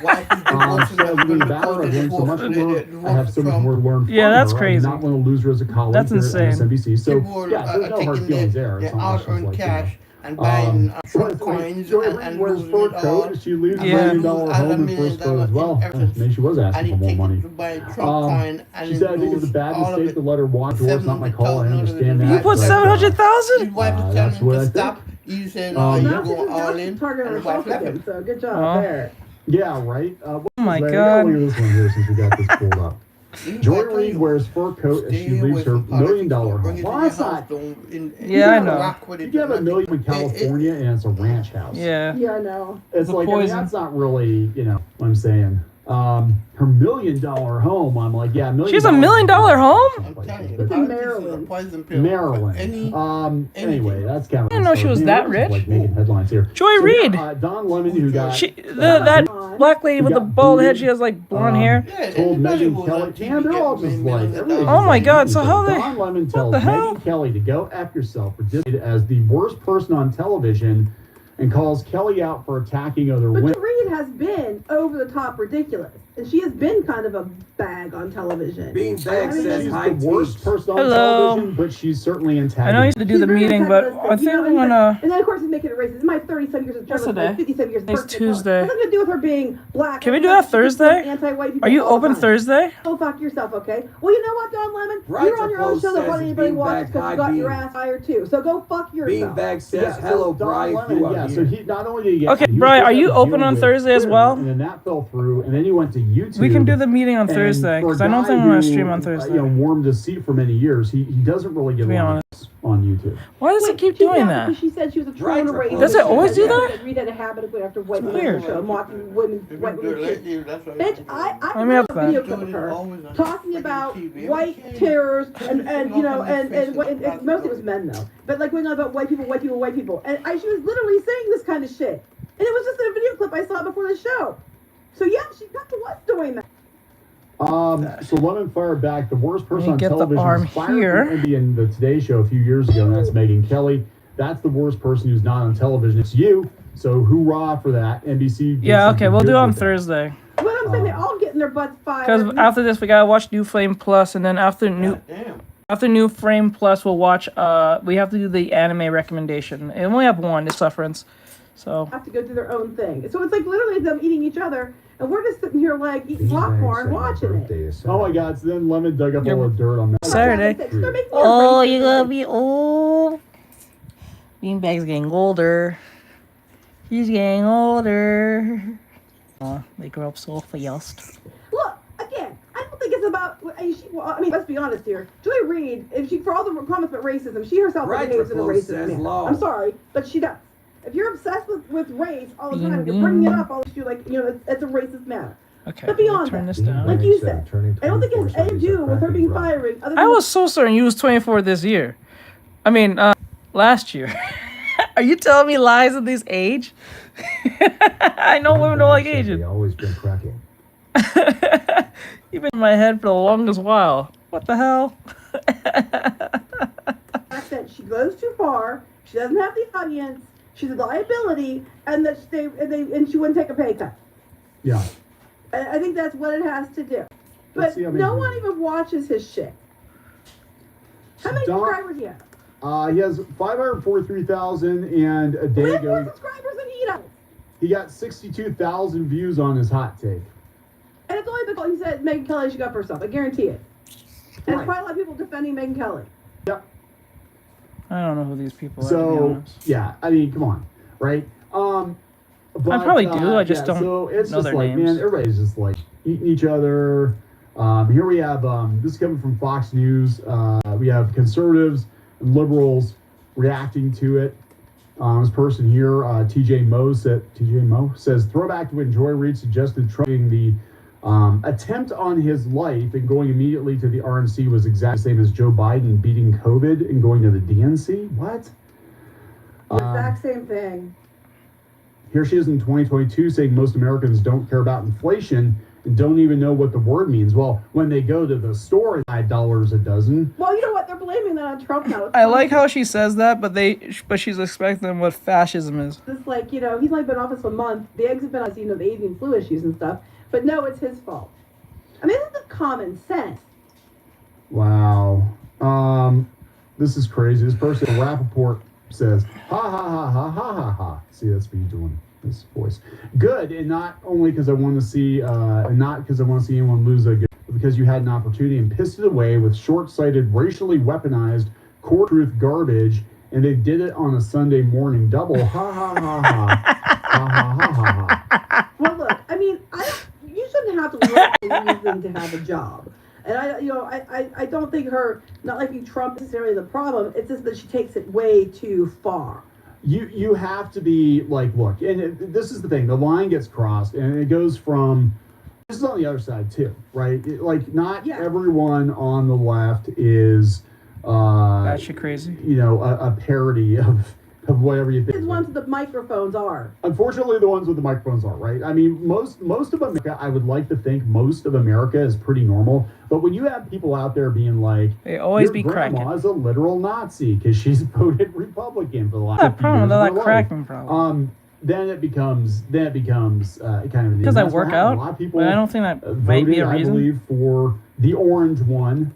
Wife is divorcing So husband being because better, I've they learned so much divorced- from they her. divorced I have so much Trump. more to learn from Yeah, that's her. crazy. I'm not want to lose her as a colleague That's here insane. at MSNBC. So People yeah, there's no hard taking feelings there. their It's not hard-earned like, cash and buying Trump coins Joy and wears losing fur it all. coat. She leaves and $1 Yeah. million lose home and $1 first coat million as well. in everything. Maybe she was And asking he for more take money. it to buy Trump coin and She he said, I think it's a lose bad all of mistake it. to let her watch. It's not my call. I understand that. You put but, 700,000? His wife is that's telling what him I to think. stop. He said, no, you Yeah. Now go she's all in. targeting And the wife herself left again, him. so good job Aw. there. Yeah, right. What Oh my was that? God. Look at this one here since we got this pulled up. Joy Reid wears fur coat as she Stay away leaves her from $1 million politics. home. Bring it to Well, your that's house. not. Yeah, I know. Rock with it. You have $1 million in It- California and it's a ranch house. Yeah. Yeah, I know. It's The like, I mean, poison. that's not really, what I'm saying. Her $1 million home, I'm like, yeah, $1 million. She has $1 million home? I'm telling you, But- in Maryland. Poison pill. Maryland. Any, Anyway, that's kind of. I didn't know she was that rich. Like making headlines here. Joy Reid. Don Lemon, who got That black lady with the bald head, she has like blonde hair. Yeah, told anybody Megyn who's Kelly, on TV yeah, they're all gets just millions like. of dollars. Oh my God, so how they- Don Lemon tells the hell? Megyn Kelly to go F yourself for dissing as the worst person on television, and calls Kelly out for attacking other But women. Joy Reid has been over the top ridiculous, and she has been kind of a bag on television. Beanbag I mean, says She's hi the worst teach. person on Hello. television, but she's certainly I know he's antagonist. to do the She's very meeting, but antagonistic, I think you know, I'm and gonna. And then of course he's making it racist. It's my 37 years of What's journalism, today? 57 years of It's personal Tuesday. It has nothing to do with her being black. Can we do It's that just Thursday? Anti-white people Are you all the open time. Thursday? Go fuck yourself, okay? Well, you know what, Don Lemon? Right You're on your own Post show that says hardly anybody beanbag watches because high you got your beam. ass fired too. So go fuck yourself. Beanbag says, Yeah, so hello, Don Bri, Lemon, you are yeah, here. so he not only did he get Okay, he was Bri, supposed are to you have a open deal on with Thursday as Twitter, well? And then that fell through, and then he went to YouTube. We can do the meeting on and Thursday for a because I don't guy think I'm gonna who, stream on Thursday. warmed his seat for many years. He doesn't really get To be a lot honest. on YouTube. Why does it keep doing that? She said she was a Right, troll race. Does it always do that? Reid had a habit of going after white It's women on weird. the show, mocking women, white women kids. Bitch, I Let me have have a video that. clip of her talking about white terrors and you know and mostly it was men though, but like going on about white people, and she was literally saying this kind of shit, and it was just a video clip I saw before the show. So yeah, she kind of was doing that. So Lemon fired back. The worst person on get the television arm was fired here. from India in the Today Show a few years ago, and that's Megyn Kelly. That's the worst person who's not on television. It's you. So hoorah for that. NBC. did Yeah, okay, something we'll do good it on with that. Thursday. But I'm saying they're all getting their butts fired. Because after this, we gotta watch New Flame Plus, and then after New Frame Plus, we'll watch. We have to do the anime recommendation. And we only have one. It's Sufferance. So have to go do their own thing. So it's like literally them eating each other, and we're just sitting here like eating popcorn watching it. Oh my God! So then Lemon dug up all the dirt on that. Saturday. They're making it Oh, racist. you're gonna be old. Beanbag's getting older. He's getting older. They grow up so fast. Look, again, I don't think it's about. I mean, let's be honest here. Joy Reid, if she, for all the comments about racism, she herself Right behaves in a Post racist says manner. law. I'm sorry, but she does. If you're obsessed with race all the time, you're bringing it up all you like, it's a racist manner. Okay, But beyond turn that, this down. like you said, I don't think it has anything to do with her being firing. Other I than was so certain you was 24 this year. I mean, last year. Are you telling me lies at this age? I know women don't like Asian. Always been cracking. You've been in my head for the longest while. What the hell? the fact that she goes too far, she doesn't have the audience, she's a liability, and that and she wouldn't take a pay cut. Yeah. I think that's what it has to do. Let's But see how many no views. one even watches his shit. How many Don- subscribers do you have? He has 543,000, and a day We have more ago subscribers than he does. he got 62,000 views on his hot take. And it's only because he said Megyn Kelly should go for herself. I guarantee it. And there's quite a lot of people defending Megyn Kelly. Yep. I don't know who these people are. To be So honest. yeah, I mean, come on, right? But, I probably do, I just don't So it's know just their like, names. man, everybody's just like eating each other. Here we have this is coming from Fox News. We have conservatives and liberals reacting to it. This person here, TJ Moe says, throwback to when Joy Reid suggested Trump the attempt on his life and going immediately to the RNC was exactly the same as Joe Biden beating COVID and going to the DNC. What? The exact same thing. Here she is in 2022 saying most Americans don't care about inflation and don't even know what the word means. Well, when they go to the store, it's $5 a dozen. Well, you know what? They're blaming that on Trump now. It's I like how she says that, but she's explaining what fascism is. It's like, he's only been in office a month. The eggs have been on, the avian flu issues and stuff. But no, it's his fault. I mean, this is the common sense. Wow. This is crazy. This person, Rappaport, says, ha ha ha ha ha ha ha. See, that's me doing this voice. Good, and not only because I want to see, anyone lose a good, but because you had an opportunity and pissed it away with short-sighted, racially weaponized, core truth garbage, and they did it on a Sunday morning double. Ha ha ha ha. Ha ha ha ha ha. Well, look, I mean, you shouldn't have to work for a reason to have a job. And I don't think not liking Trump is necessarily the problem. It's just that she takes it way too far. You have to be like, look, and this is the thing. The line gets crossed, and it goes from. This is on the other side too, right? Not everyone on the left is. That shit crazy. A parody of whatever you think. The ones with the microphones are. Unfortunately, the ones with the microphones are, right? I mean, most of America, I would like to think most of America is pretty normal. But when you have people out there being like, they always your be grandma cracking. is a literal Nazi because she's voted Republican for the last 50 problem. years They're of like her cracking life. problem. Then it becomes kind of because I work out. A lot of people but I don't think that voted, might be a reason. I believe, for the orange one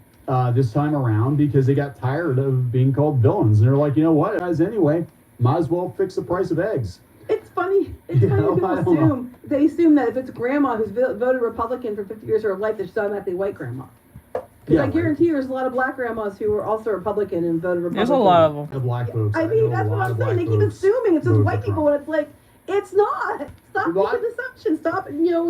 this time around because they got tired of being called villains. And they're like, you know what, guys, anyway, might as well fix the price of eggs. It's funny. It's funny they assume that if it's grandma who's voted Republican for 50 years of her life, that she's automatically white grandma. Because I guarantee you there's a lot of black grandmas who were also Republican and voted Republican. There's a lot of them. The black folks. I mean, that's what I'm saying. They keep assuming it's just white people, and it's like, it's not. Stop making assumptions. Stop,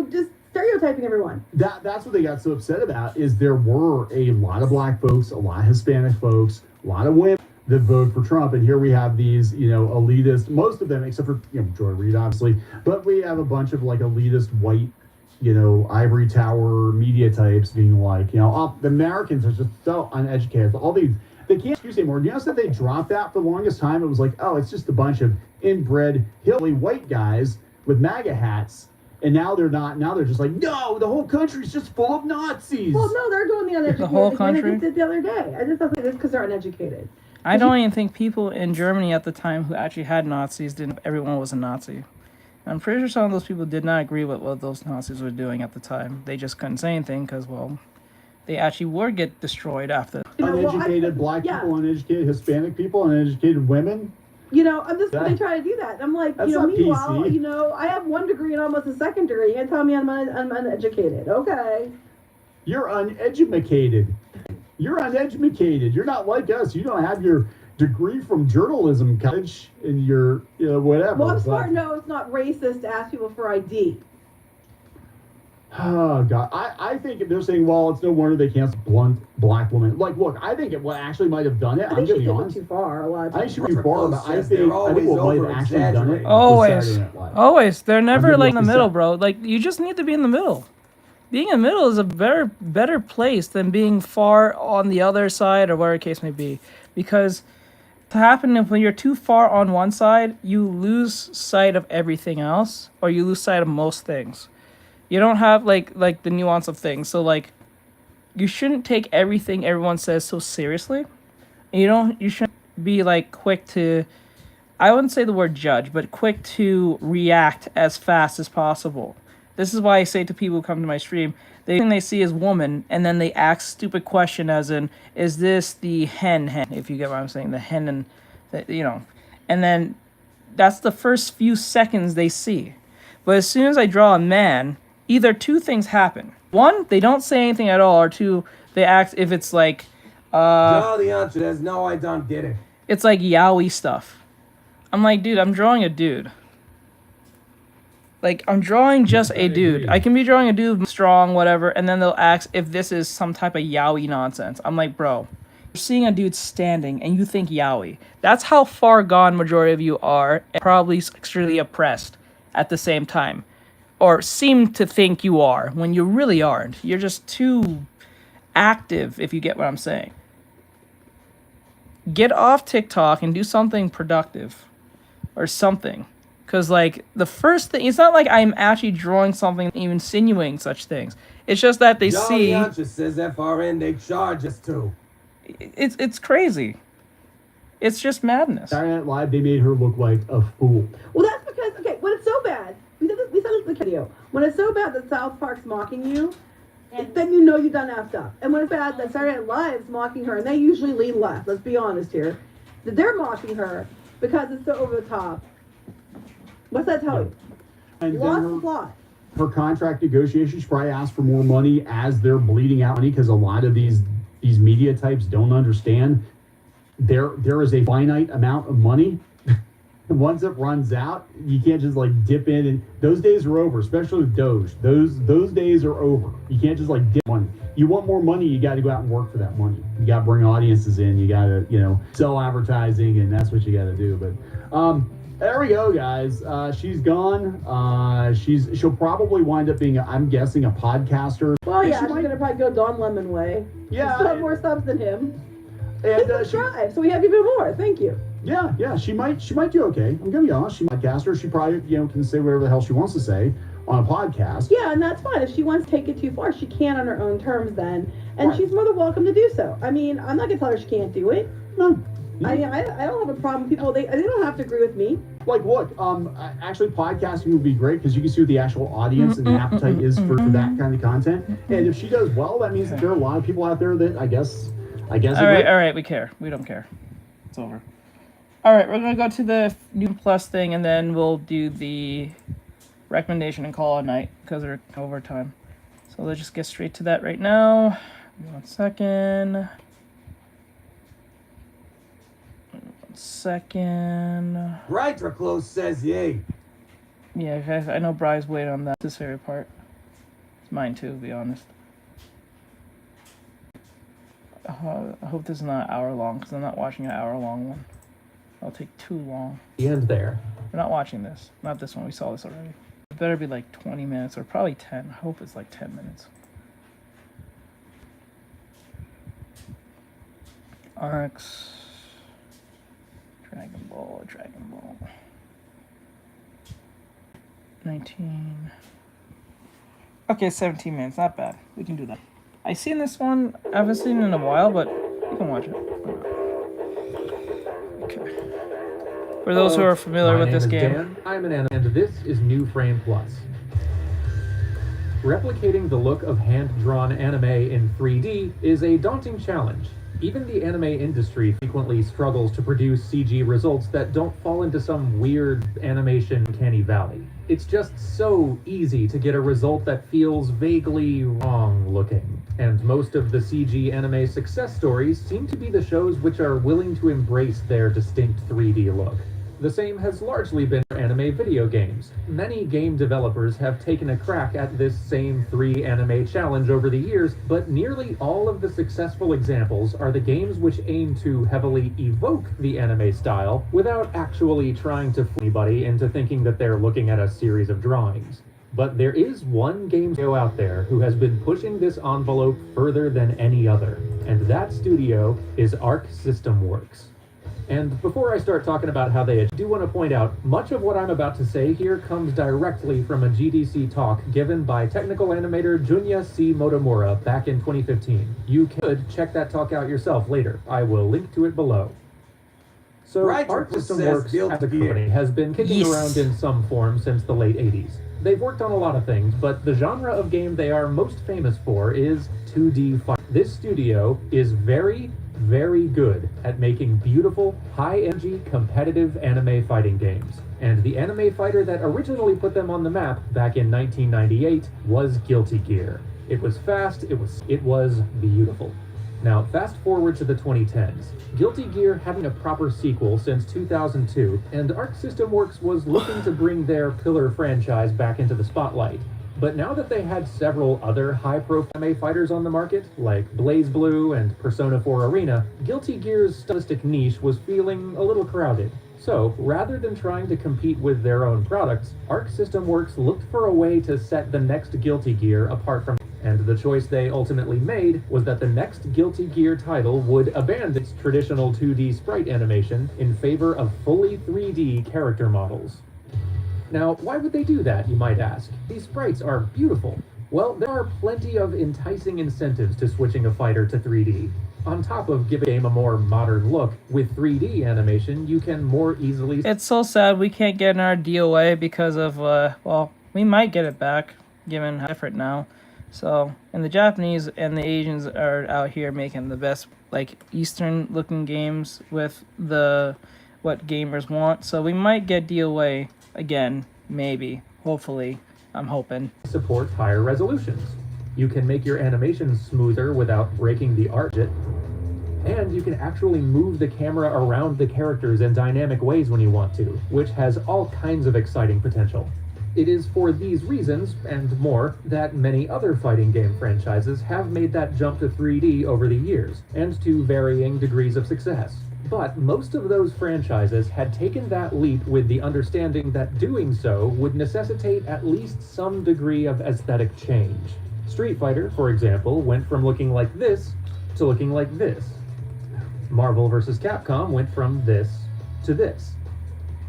just stereotyping everyone. That's what they got so upset about, is there were a lot of black folks, a lot of Hispanic folks, a lot of women that vote for Trump, and here we have these, elitist, most of them, except for, Joy Reid, obviously, but we have a bunch of, like, elitist white, ivory tower media types being like, the Americans are just so uneducated. All these, they can't excuse anymore. Do you notice that they dropped that for the longest time? It was like, oh, it's just a bunch of inbred, hillbilly white guys with MAGA hats. And now they're not. Now they're just like, no, the whole country's just full of Nazis. Well, no, they're doing the uneducated. The whole country? They did the other day. I just don't think it's because they're uneducated. I don't even think people in Germany at the time who actually had Nazis everyone was a Nazi. I'm pretty sure some of those people did not agree with what those Nazis were doing at the time. They just couldn't say anything because, well, they actually would get destroyed after. Uneducated black people, uneducated Hispanic people, uneducated women. They try to do that. I'm like, meanwhile, PC. I have one degree and almost a second degree. You tell me I'm uneducated. Okay. You're uneducated. You're uneducated. You're not like us. You don't have your degree from journalism college and your whatever. Well, I'm smart. No, it's not racist to ask people for ID. Oh God, I think they're saying, well, it's no wonder they can't blunt black women. Like, look, I think what actually might have done it. I'm gonna be honest. Too far. A lot of I think she went too far, but I think what might have actually done it. Always. They're never like in the middle, bro. Like, you just need to be in the middle. Being in the middle is a better place than being far on the other side or whatever the case may be. Because to happen when you're too far on one side, you lose sight of everything else, or you lose sight of most things. You don't have like the nuance of things. So like, you shouldn't take everything everyone says so seriously. And you shouldn't be like quick to, I wouldn't say the word judge, but quick to react as fast as possible. This is why I say to people who come to my stream, the thing they see is woman, and then they ask stupid question as in, is this the hen? If you get what I'm saying, the hen and, and then that's the first few seconds they see. But as soon as I draw a man, either two things happen. One, they don't say anything at all, or two, they ask if it's like, No, the answer is no, I don't get it. It's like yaoi stuff. I'm like, dude, I'm drawing a dude. Like, I'm drawing just a dude. I can be drawing a dude strong, whatever, and then they'll ask if this is some type of yaoi nonsense. I'm like, bro, you're seeing a dude standing and you think yaoi. That's how far gone majority of you are, and probably extremely oppressed at the same time. Or seem to think you are, when you really aren't. You're just too active, if you get what I'm saying. Get off TikTok and do something productive. Or something. Because, like, the first thing, it's not like I'm actually drawing something, even insinuating such things. It's just that they see. Just says FRN, they charge us too. It's crazy. It's just madness. Saturday Night Live, they made her look like a fool. Well, that's because, okay, when it's so bad, we said this in the video. When it's so bad that South Park's mocking you, then you know you've done effed up. And when it's bad that Saturday Night Live's mocking her, and they usually lean left, let's be honest here, that they're mocking her, because it's so over the top. What's that tell you? And You then lost her- the plot. her contract negotiations, she probably asked for more money as they're bleeding out money, because a lot of these media types don't understand there is a finite amount of money. Once it runs out, you can't just like dip in, and those days are over, especially with Doge. Those days are over. You can't just like dip money. You want more money, you got to go out and work for that money. You got to bring audiences in, you got to sell advertising, and that's what you got to do. But there we go, guys. She's gone. She'll probably wind up being, I'm guessing, a podcaster. Well, And yeah, she she's might- gonna probably go Don Lemon way. Yeah, Still have more subs than him. and People she, strive, so we have even more. Thank you. yeah, she might do okay. I'm gonna be honest. She's a podcaster. She probably can say whatever the hell she wants to say on a podcast. Yeah, and that's fine. If she wants to take it too far, she can on her own terms then, and Right. she's more than welcome to do so. I mean, I'm not gonna tell her she can't do it. No. I don't have a problem. People they don't have to agree with me. Like, look, actually, podcasting would be great because you can see what the actual audience and the appetite is for that kind of content. And if she does well, that means that there are a lot of people out there that I guess. All right, we care. We don't care. It's over. All right, we're gonna go to the new plus thing, and then we'll do the recommendation and call it a night because we're over time. So let's just get straight to that right now. 1 second. 1 second. Artextric says yay. Yeah, guys, I know Bry's waiting on that. This favorite part. It's mine too, to be honest. I hope this is not an hour long, because I'm not watching an hour long one. That'll take too long. The end there. We're not watching this. Not this one. We saw this already. It better be like 20 minutes, or probably 10. I hope it's like 10 minutes. RX. Dragon Ball. 19. Okay, 17 minutes. Not bad. We can do that. I seen this one. I haven't seen it in a while, but you can watch it. Okay. For those who are familiar with this game. Dan. I'm an anime, and this is New Frame Plus. Replicating the look of hand-drawn anime in 3D is a daunting challenge. Even the anime industry frequently struggles to produce CG results that don't fall into some weird animation uncanny valley. It's just so easy to get a result that feels vaguely wrong looking. And most of the CG anime success stories seem to be the shows which are willing to embrace their distinct 3D look. The same has largely been for anime video games. Many game developers have taken a crack at this same 3 anime challenge over the years, but nearly all of the successful examples are the games which aim to heavily evoke the anime style without actually trying to fool anybody into thinking that they're looking at a series of drawings. But there is one game studio out there who has been pushing this envelope further than any other, and that studio is Arc System Works. And before I start talking about how I do want to point out, much of what I'm about to say here comes directly from a GDC talk given by technical animator Junya C. Motomura back in 2015. You could check that talk out yourself later. I will link to it below. So, Artextric Arc System says Works build as a gear. company has been kicking around in some form since the late 80s. They've worked on a lot of things, but the genre of game they are most famous for is 2D fight. This studio is very good at making beautiful, high-energy, competitive anime fighting games. And the anime fighter that originally put them on the map back in 1998 was Guilty Gear. It was fast, it was beautiful. Now, fast forward to the 2010s. Guilty Gear hadn't a proper sequel since 2002, and Arc System Works was looking to bring their pillar franchise back into the spotlight. But now that they had several other high-profile anime fighters on the market, like BlazBlue and Persona 4 Arena, Guilty Gear's stylistic niche was feeling a little crowded. So, rather than trying to compete with their own products, Arc System Works looked for a way to set the next Guilty Gear apart from, and the choice they ultimately made was that the next Guilty Gear title would abandon its traditional 2D sprite animation in favor of fully 3D character models. Now, why would they do that, you might ask? These sprites are beautiful. Well, there are plenty of enticing incentives to switching a fighter to 3D. On top of giving a game a more modern look, with 3D animation, you can more easily... It's so sad we can't get our DOA because of, well, we might get it back, given how different now. So, and the Japanese and the Asians are out here making the best, like, Eastern-looking games with the what gamers want. So we might get DOA again, maybe, hopefully. I'm hoping. Support higher resolutions. You can make your animations smoother without breaking the art, and you can actually move the camera around the characters in dynamic ways when you want to, which has all kinds of exciting potential. It is for these reasons, and more, that many other fighting game franchises have made that jump to 3D over the years, and to varying degrees of success. But most of those franchises had taken that leap with the understanding that doing so would necessitate at least some degree of aesthetic change. Street Fighter, for example, went from looking like this to looking like this. Marvel vs. Capcom went from this to this.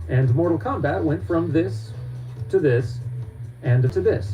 And Mortal Kombat went from this, and to this.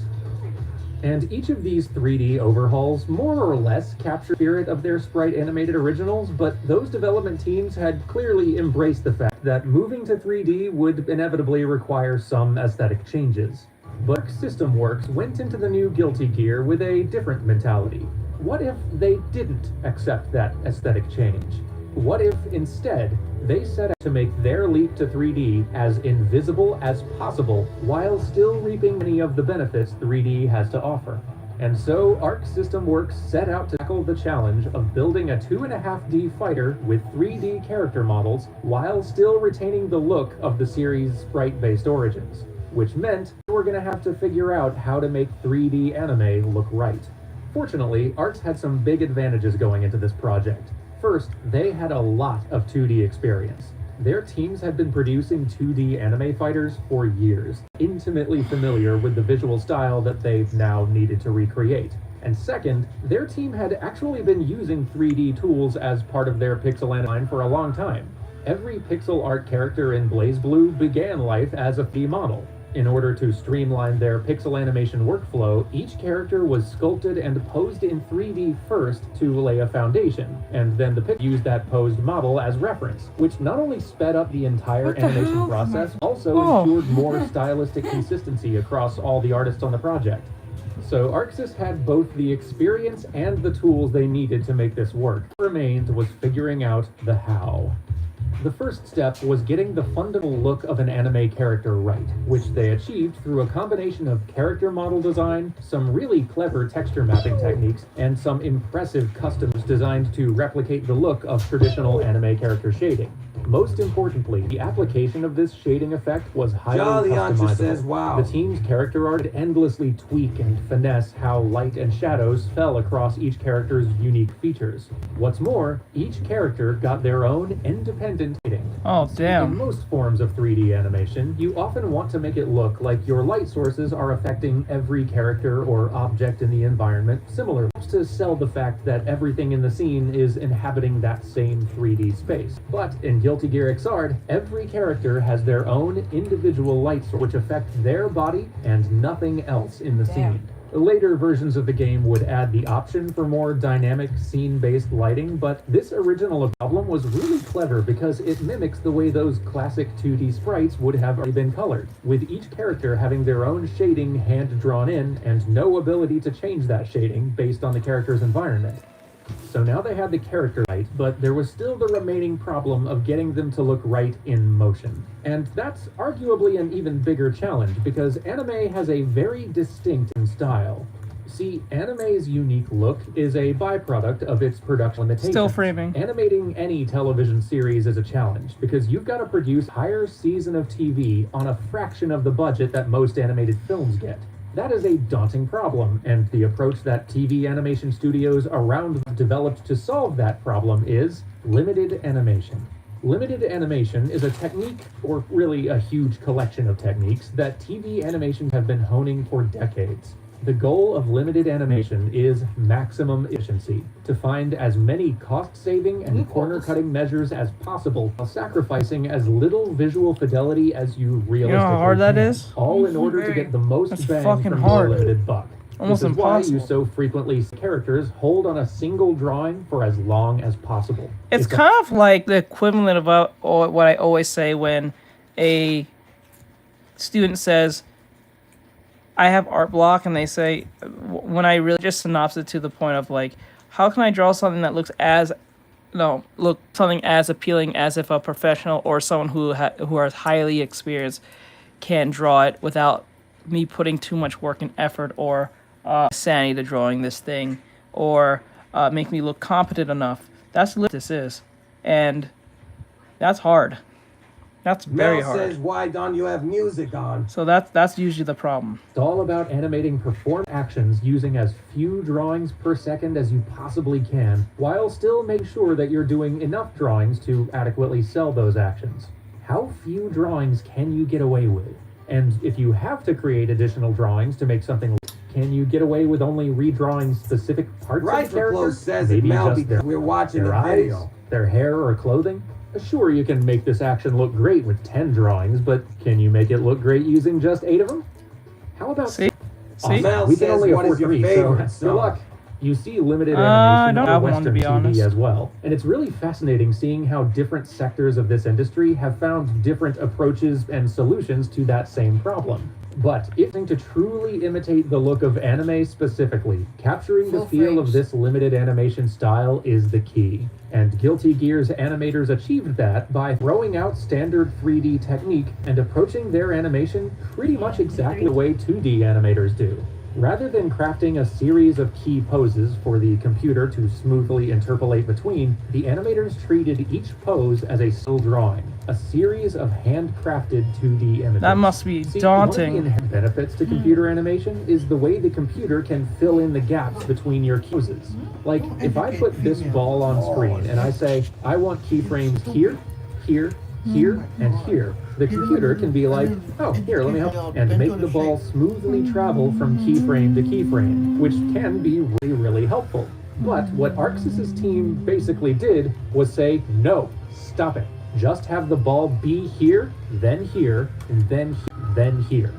And each of these 3D overhauls more or less capture the spirit of their sprite animated originals, but those development teams had clearly embraced the fact that moving to 3D would inevitably require some aesthetic changes. But System Works went into the new Guilty Gear with a different mentality. What if they didn't accept that aesthetic change? What if, instead, they set out to make their leap to 3D as invisible as possible while still reaping many of the benefits 3D has to offer? And so, Arc System Works set out to tackle the challenge of building a 2.5D fighter with 3D character models while still retaining the look of the series' sprite-based origins, which meant we're going to have to figure out how to make 3D anime look right. Fortunately, Arcs had some big advantages going into this project. First, they had a lot of 2D experience. Their teams had been producing 2D anime fighters for years, intimately familiar with the visual style that they now needed to recreate. And second, their team had actually been using 3D tools as part of their pixel animation for a long time. Every pixel art character in BlazBlue began life as a 3D model. In order to streamline their pixel animation workflow, each character was sculpted and posed in 3D first to lay a foundation, and then the pic used that posed model as reference, which not only sped up the entire animation process, also ensured more stylistic consistency across all the artists on the project. So Arxis had both the experience and the tools they needed to make this work. What remained was figuring out the how. The first step was getting the fundamental look of an anime character right, which they achieved through a combination of character model design, some really clever texture mapping techniques, and some impressive customs designed to replicate the look of traditional anime character shading. Most importantly, the application of this shading effect was highly customizable. Says, wow. The team's character art would endlessly tweak and finesse how light and shadows fell across each character's unique features. What's more, each character got their own independent shading. Oh, damn. In most forms of 3D animation, you often want to make it look like your light sources are affecting every character or object in the environment similarly, to sell the fact that everything in the scene is inhabiting that same 3D space. But in Guilty Gear Xrd, every character has their own individual light source which affect their body and nothing else in the scene. Later versions of the game would add the option for more dynamic scene-based lighting, but this original problem was really clever because it mimics the way those classic 2D sprites would have already been colored, with each character having their own shading hand-drawn in and no ability to change that shading based on the character's environment. So now they had the character right, but there was still the remaining problem of getting them to look right in motion. And that's arguably an even bigger challenge, because anime has a very distinct style. See, anime's unique look is a byproduct of its production limitations. Still framing. Animating any television series is a challenge, because you've got to produce an entire season of TV on a fraction of the budget that most animated films get. That is a daunting problem, and the approach that TV animation studios around developed to solve that problem is limited animation. Limited animation is a technique, or really a huge collection of techniques, that TV animation have been honing for decades. The goal of limited animation is maximum efficiency, to find as many cost-saving and corner-cutting measures as possible while sacrificing as little visual fidelity as you realistically You know how hard that is? all in order to get the most bang fucking from hard. your limited buck. Almost This is impossible. why you so frequently see characters hold on a single drawing for as long as possible. It's kind of like the equivalent of what I always say when a student says, I have art block, and they say, when I really just synopsis it to the point of like, how can I draw something that looks as look something as appealing as if a professional or someone who are highly experienced can draw it without me putting too much work and effort or sanity to drawing this thing, or make me look competent enough. That's what this is, and that's hard. That's very Mel hard. says, why don't you have music on? So that's usually the problem. It's all about animating performed actions using as few drawings per second as you possibly can, while still making sure that you're doing enough drawings to adequately sell those actions. How few drawings can you get away with? And if you have to create additional drawings to make something, can you get away with only redrawing specific parts of the Rifle character? Close says Maybe it, Mel, just because we're watching their a eyes, video. their hair, or clothing? Sure, you can make this action look great with 10 drawings, but can you make it look great using just 8 of them? How about... See? Mel we can says, only what afford is your 3, favorite so good song? luck. You see limited I animation don't on have one, to Western be TV honest. as well, and it's really fascinating seeing how different sectors of this industry have found different approaches and solutions to that same problem. But if to truly imitate the look of anime specifically, capturing the feel of this limited animation style is the key. And Guilty Gear's animators achieved that by throwing out standard 3D technique and approaching their animation pretty much exactly the way 2D animators do. Rather than crafting a series of key poses for the computer to smoothly interpolate between, the animators treated each pose as a still drawing, a series of handcrafted 2D images. That must be See, daunting. one of the inherent benefits to computer animation is the way the computer can fill in the gaps between your poses. Like, if I put this ball on screen and I say, I want keyframes here, here, here, and here, the computer can be like, oh, here, let me help, and make the ball smoothly travel from keyframe to keyframe, which can be really, really helpful. But what Arxis's team basically did was say, no, stop it. Just have the ball be here, and then here.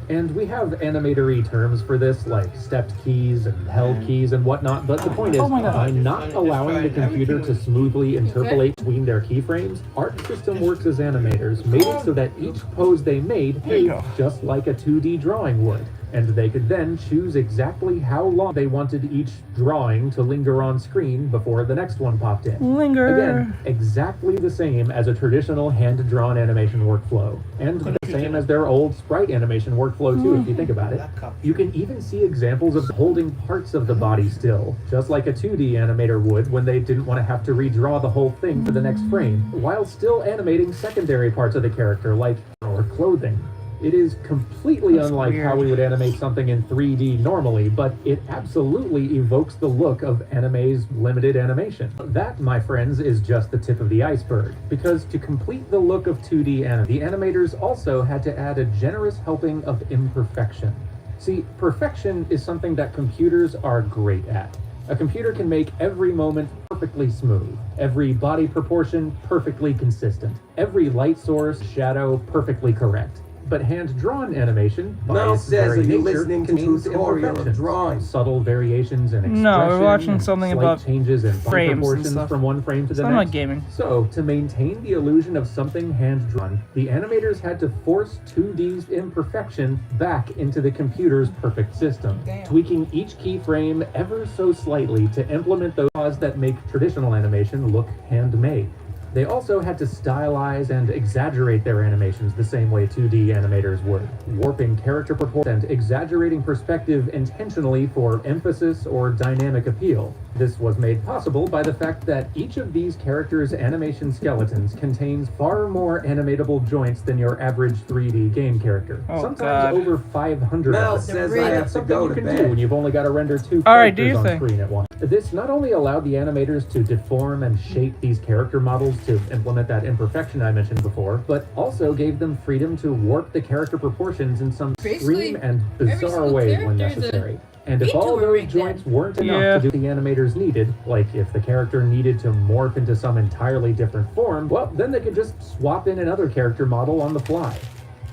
And we have animatory terms for this, like stepped keys and held keys and whatnot, but the point is, by not allowing the computer to smoothly interpolate between their keyframes, Arc System Works' animators made it so that each pose they made behaved just like a 2D drawing would. And they could then choose exactly how long they wanted each drawing to linger on screen before the next one popped in. Again, exactly the same as a traditional hand-drawn animation workflow. And the same as their old sprite animation workflow too, if you think about it. You can even see examples of holding parts of the body still, just like a 2D animator would when they didn't want to have to redraw the whole thing for the next frame, while still animating secondary parts of the character, like or clothing. It is completely unlike how we would animate something in 3D normally, but it absolutely evokes the look of anime's limited animation. That, my friends, is just the tip of the iceberg, because to complete the look of 2D anime, the animators also had to add a generous helping of imperfection. See, perfection is something that computers are great at. A computer can make every moment perfectly smooth, every body proportion perfectly consistent, every light source, shadow perfectly correct. But hand-drawn animation, by its very nature, contains imperfections, subtle variations in expression, no, we're watching something slight about changes in body frames and proportions stuff. from one frame to the It's next. not like gaming. So, to maintain the illusion of something hand-drawn, the animators had to force 2D's imperfection back into the computer's perfect system, tweaking each keyframe ever so slightly to implement those laws that make traditional animation look handmade. They also had to stylize and exaggerate their animations the same way 2D animators would, warping character proportions and exaggerating perspective intentionally for emphasis or dynamic appeal. This was made possible by the fact that each of these characters' animation skeletons contains far more animatable joints than your average 3D game character. Sometimes over 500 Mel of them. says I have to Something go you to can bed. do when you've only got to render 2 Alright, do characters your on thing. screen at once. This not only allowed the animators to deform and shape these character models to implement that imperfection I mentioned before, but also gave them freedom to warp the character proportions in some extreme and bizarre ways when necessary. And if all those joints weren't enough to do the animators needed, like if the character needed to morph into some entirely different form, well, then they could just swap in another character model on the fly.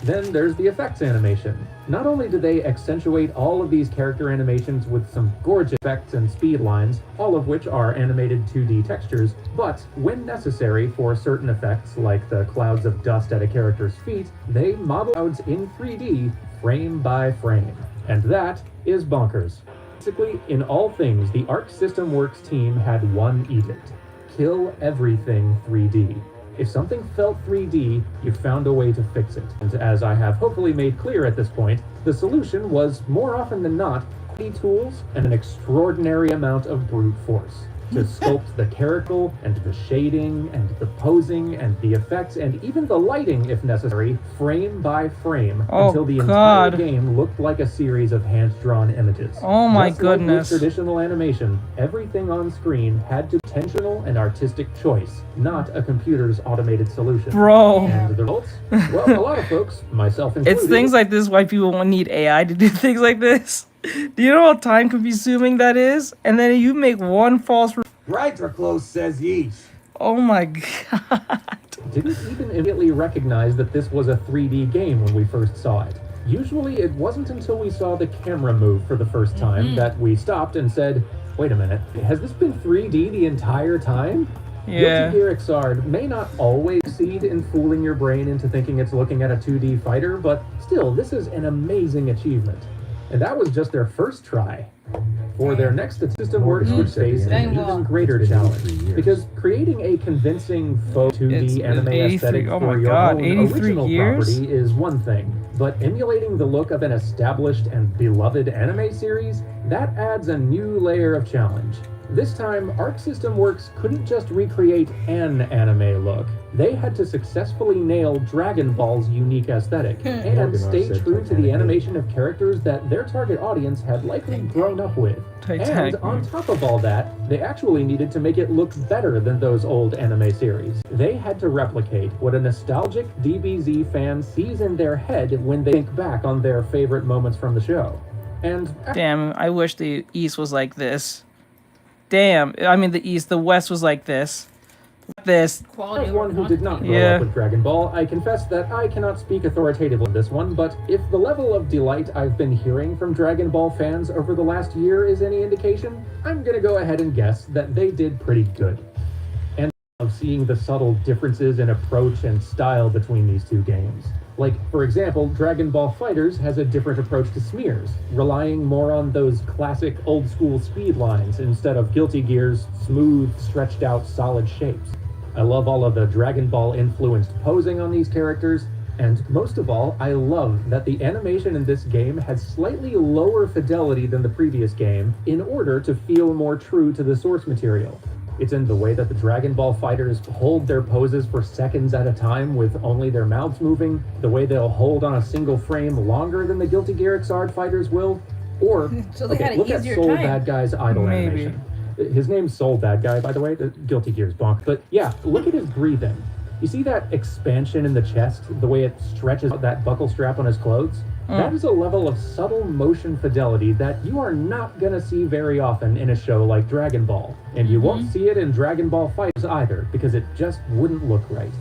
Then there's the effects animation. Not only do they accentuate all of these character animations with some gorgeous effects and speed lines, all of which are animated 2D textures, but when necessary for certain effects, like the clouds of dust at a character's feet, they model clouds in 3D frame by frame. And that is bonkers. Basically, in all things, the Arc System Works team had one edict. kill everything 3D. If something felt 3D, you found a way to fix it. And as I have hopefully made clear at this point, the solution was, more often than not, quality tools and an extraordinary amount of brute force to sculpt the character and the shading and the posing and the effects and even the lighting, if necessary, frame by frame, until the entire game looked like a series of hand-drawn images. Oh my Just goodness. Like with traditional animation, everything on screen had to be intentional and artistic choice, not a computer's automated solution. Bro. And the results? Well, a lot of folks, myself included... It's things like this why people won't need AI to do things like this. Do you know how time consuming that is? And then you make one false... Artextric says yeesh. Oh my god. Didn't even immediately recognize that this was a 3D game when we first saw it. Usually it wasn't until we saw the camera move for the first time that we stopped and said, wait a minute, has this been 3D the entire time? Yeah. Guilty Gear Xrd may not always succeed in fooling your brain into thinking it's looking at a 2D fighter, but still, this is an amazing achievement. And that was just their first try. For their next System Works would face an even greater challenge, because creating a convincing faux 2D anime aesthetic for your own original property is one thing, but emulating the look of an established and beloved anime series, that adds a new layer of challenge. This time, Arc System Works couldn't just recreate an anime look. They had to successfully nail Dragon Ball's unique aesthetic, and stay true to the animation of characters that their target audience had likely grown up with. And on top of all that, they actually needed to make it look better than those old anime series. They had to replicate what a nostalgic DBZ fan sees in their head when they think back on their favorite moments from the show. And damn, I wish the East was like this. Damn, I mean the West was like this. This. As one who did not grow up with Dragon Ball, I confess that I cannot speak authoritatively on this one, but if the level of delight I've been hearing from Dragon Ball fans over the last year is any indication, I'm gonna go ahead and guess that they did pretty good. And of seeing the subtle differences in approach and style between these two games. Like, for example, Dragon Ball FighterZ has a different approach to smears, relying more on those classic old-school speed lines instead of Guilty Gear's smooth, stretched-out, solid shapes. I love all of the Dragon Ball-influenced posing on these characters, and most of all, I love that the animation in this game has slightly lower fidelity than the previous game in order to feel more true to the source material. It's in the way that the Dragon Ball fighters hold their poses for seconds at a time with only their mouths moving, the way they'll hold on a single frame longer than the Guilty Gear Xrd fighters will, or so they had an look at easier Soul time. Bad Guy's idle animation. His name's Soul Bad Guy, by the way, the Guilty Gear's bonk. But yeah, look at his breathing. You see that expansion in the chest, the way it stretches out that buckle strap on his clothes? That is a level of subtle motion fidelity that you are not gonna see very often in a show like Dragon Ball. And you won't see it in Dragon Ball FighterZ either, because it just wouldn't look right.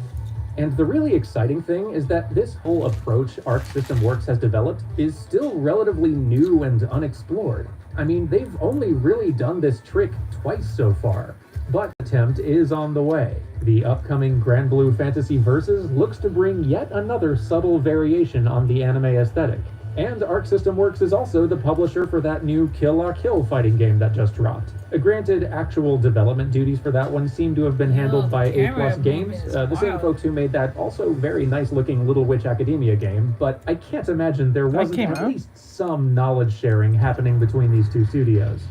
And the really exciting thing is that this whole approach Arc System Works has developed is still relatively new and unexplored. I mean, they've only really done this trick twice so far. But the attempt is on the way. The upcoming Grand Blue Fantasy Versus looks to bring yet another subtle variation on the anime aesthetic. And Arc System Works is also the publisher for that new Kill La Kill fighting game that just dropped. Granted, actual development duties for that one seem to have been handled by A+ Games, the same folks who made that also very nice-looking Little Witch Academia game, but I can't imagine there wasn't at least some knowledge sharing happening between these two studios.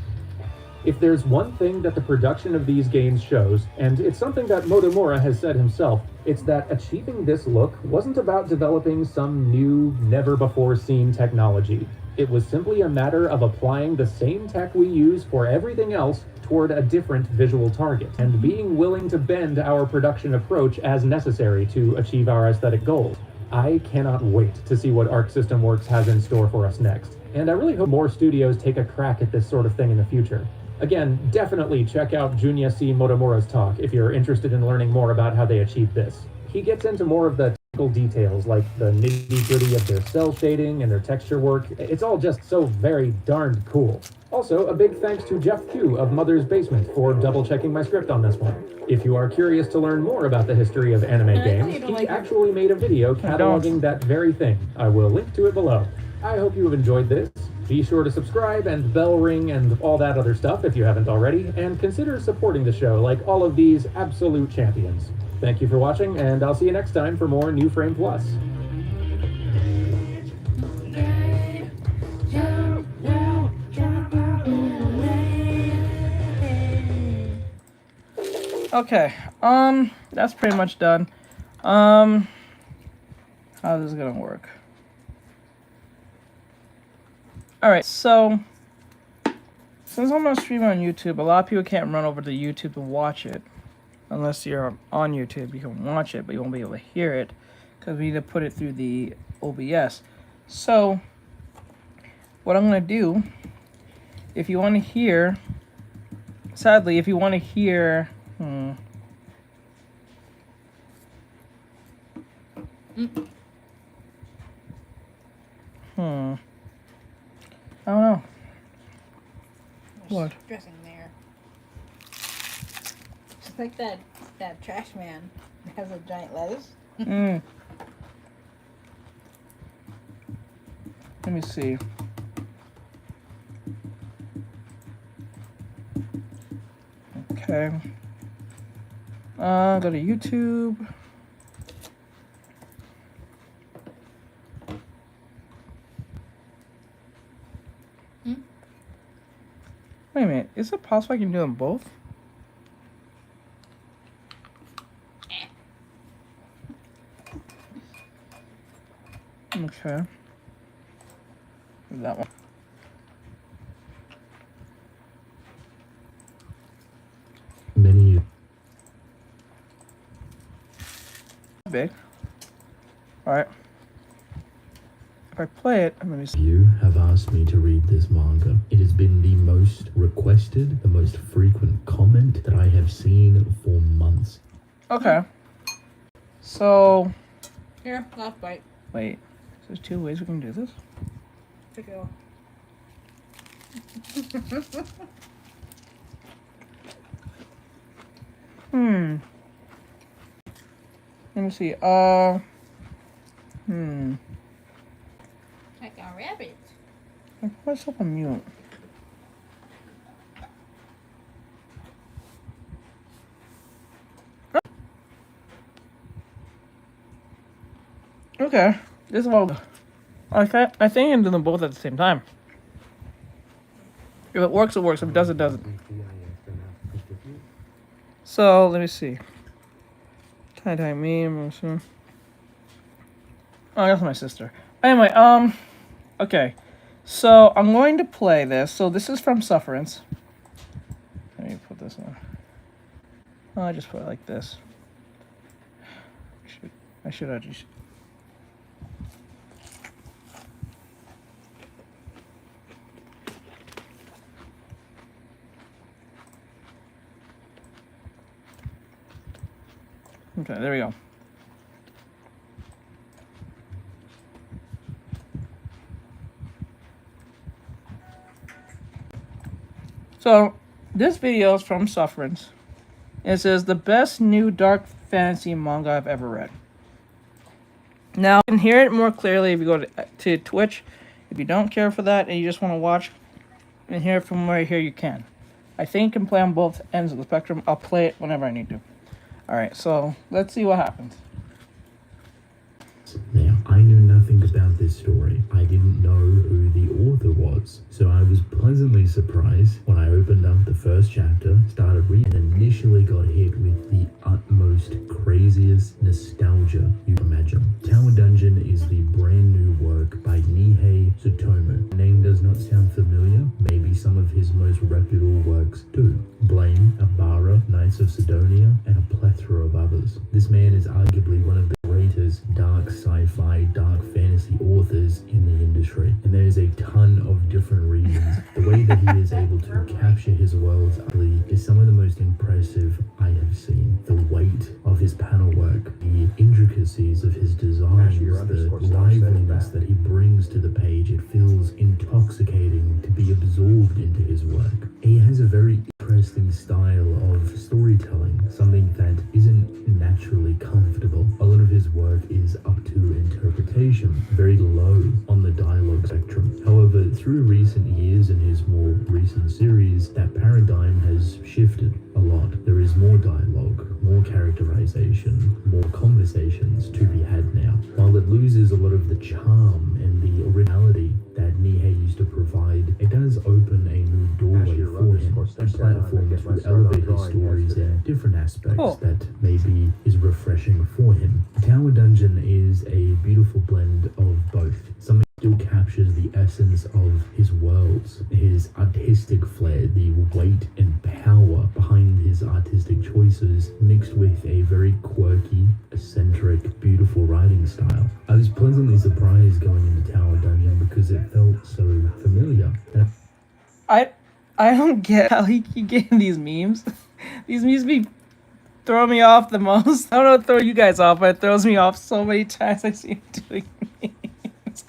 If there's one thing that the production of these games shows, and it's something that Motomura has said himself, it's that achieving this look wasn't about developing some new, never-before-seen technology. It was simply a matter of applying the same tech we use for everything else toward a different visual target, and being willing to bend our production approach as necessary to achieve our aesthetic goals. I cannot wait to see what Arc System Works has in store for us next, and I really hope more studios take a crack at this sort of thing in the future. Again, definitely check out Junya C. Motomura's talk if you're interested in learning more about how they achieved this. He gets into more of the technical details, like the nitty-gritty of their cell shading and their texture work. It's all just so very darned cool. Also, a big thanks to Jeff Q of Mother's Basement for double-checking my script on this one. If you are curious to learn more about the history of anime games, he actually made a video cataloging that very thing. I will link to it below. I hope you have enjoyed this. Be sure to subscribe and bell ring and all that other stuff if you haven't already, and consider supporting the show like all of these absolute champions. Thank you for watching, and I'll see you next time for more New Frame Plus. Okay, that's pretty much done. How is this gonna work? Alright, so since I'm gonna stream on YouTube, a lot of people can't run over to YouTube to watch it. Unless you're on YouTube, you can watch it, but you won't be able to hear it because we need to put it through the OBS. So what I'm gonna do, if you want to hear, sadly, if you want to hear, I don't know. What? Dressing there. It's like that trash man that has a giant lettuce. Let me see. Okay. Go to YouTube. Wait a minute, is it possible I can do them both? Okay. That one. Many Big. Alright. If I play it, I'm gonna see. You have asked me to read this manga. It has been the most requested, the most frequent comment that I have seen for months. Okay. So. Here, last bite. Wait. There's two ways we can do this? Take it off. Let me see. Like a rabbit. I put myself on mute. Okay. This is all. I think I can do them both at the same time. If it works, it works. If it doesn't, it doesn't. So let me see. Tie meme. Oh, that's my sister. Anyway, okay. So I'm going to play this. So this is from Sufferance. Let me put this on. Oh, I just put it like this. I should actually. Okay, there we go. So, this video is from Sufferance. It says, the best new dark fantasy manga I've ever read. Now, you can hear it more clearly if you go to Twitch. If you don't care for that and you just want to watch and hear it from right here, you can. I think you can play on both ends of the spectrum. I'll play it whenever I need to. Alright, so let's see what happens. Now, I knew nothing about this story. I didn't know who the author was. So I was pleasantly surprised when I opened up the first chapter, started reading, and initially got hit with the utmost craziest nostalgia you can imagine. Tower Dungeon is the brand new work by Nihei Tsutomu. The name does not sound familiar. Maybe some of his most reputable works do. Blame, Abara, Knights of Sidonia, and a plethora of others. This man is arguably one of the greatest dark sci-fi, dark fantasy authors in the industry. And there is a ton of different reasons. The way that he is able to capture his worlds is some of the most impressive I have seen. The weight of his panel work, the intricacies of his designs, the liveliness that he brings to the page, it feels intoxicating to be absorbed into his work. He has a very interesting style of storytelling, something that isn't naturally comfortable. A lot of his work is up to interpretation, very low on the dialogue spectrum. However, through research his stories and different aspects that maybe is refreshing for him. Tower Dungeon is a beautiful blend of both. Something still captures the essence of his worlds, his artistic flair, the weight and power behind his artistic choices, mixed with a very quirky, eccentric, beautiful writing style. I was pleasantly surprised going into Tower Dungeon because it felt so familiar. I don't get how he keep getting these memes. These memes be throwing me off the most. I don't know what throw you guys off, but it throws me off so many times I see him doing memes.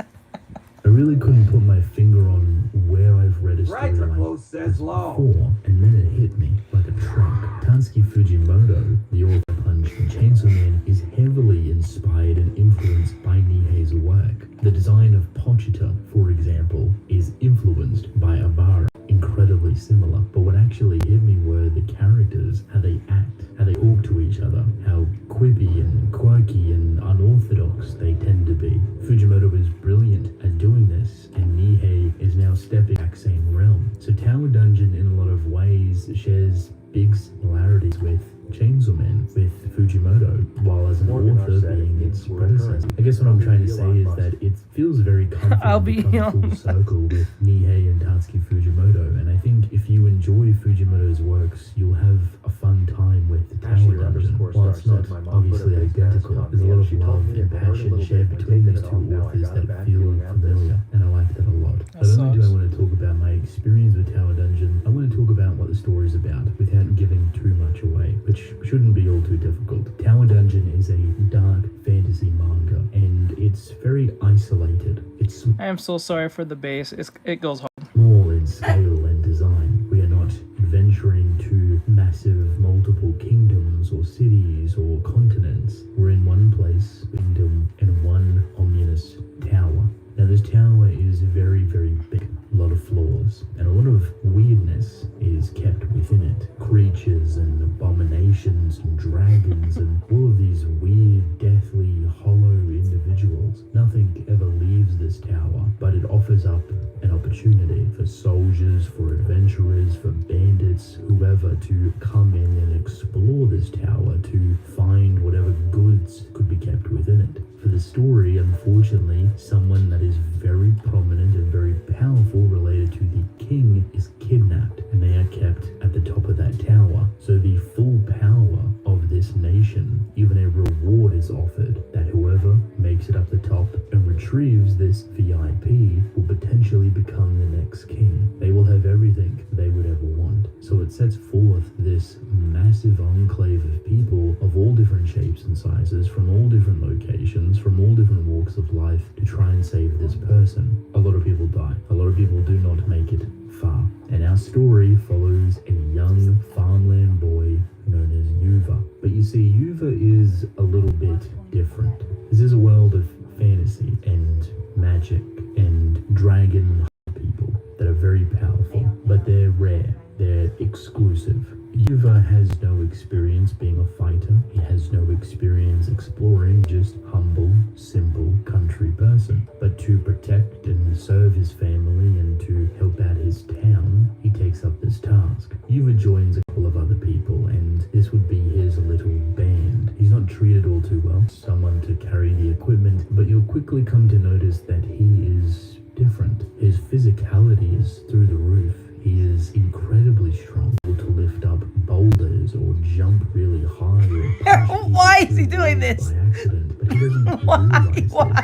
I really couldn't put my finger on where I've read a story like this before, and then it hit me like a truck. Tatsuki Fujimoto, the author of Punch and Chainsaw Man, is heavily inspired and influenced by Nihei's work. The design of Pochita, for example, is influenced by Abara. Incredibly similar, but what actually hit me were the characters, how they act, how they talk to each other, how quippy and quirky and unorthodox they tend to be. Fujimoto is brilliant at doing this, and Nihei is now stepping back same realm. So Tower Dungeon in a lot of ways shares big similarities with Chainsaw Man, with Fujimoto, while as an author being its predecessor. I guess what I'm trying to say is that it feels very comforting to come full circle with Nihei and Tatsuki Fujimoto, and I think if you enjoy Fujimoto's works, you'll have a fun time with the Tower Dungeon. While it's not obviously identical, there's a lot of love and passion shared between these two authors that feel familiar, and I like that a lot. Not only do I want to talk about my experience with Tower Dungeon, I want to talk about what the story's about without giving too much away, which shouldn't be all too difficult. Tower Dungeon is a dark fantasy manga, and it's very isolated. It's I am so sorry for the bass. It goes hard. Small in scale and design. We are not adventuring to massive multiple kingdoms or cities or continents. We're in one place, kingdom, and one ominous tower. Now this tower is very, very big. A lot of flaws, and a lot of weirdness is kept within it. Creatures and abominations and dragons and all of these weird, deathly, hollow individuals. Nothing ever leaves this tower, but it offers up an opportunity for soldiers, for adventurers, for bandits, whoever to come in and explore this tower to find whatever goods could be kept within it. For the story, unfortunately, someone that is very prominent and very powerful related to the king is kidnapped, and they are kept at the top of that tower. So the full power of this nation, even a reward is offered that whoever makes it up the top and retrieves this VIP will potentially become the next king. They will have everything they would ever want. So it sets forth this massive enclave of people of all different shapes and sizes, from all different locations, from all different walks of life, to try and save this person. A lot of people die. A lot of people do not make it far. And our story follows a young farmland boy known as Yuva. But you see, Yuva is a little bit different. This is a world of fantasy and magic and dragon people that are very powerful, but they're rare. They're exclusive. Yuva has no experience being a fighter. He has no experience exploring, just humble, simple country person. But to protect and serve his family and to help out his town, he takes up this task. Yuva joins a couple of other people, and this would be his little band. He's not treated all too well. Someone to carry the equipment, but you'll quickly come to notice that he is different. His physicality is through the roof. He is incredibly strong, able to lift up boulders or jump really high. Or Why is he doing this? By accident, but he doesn't realize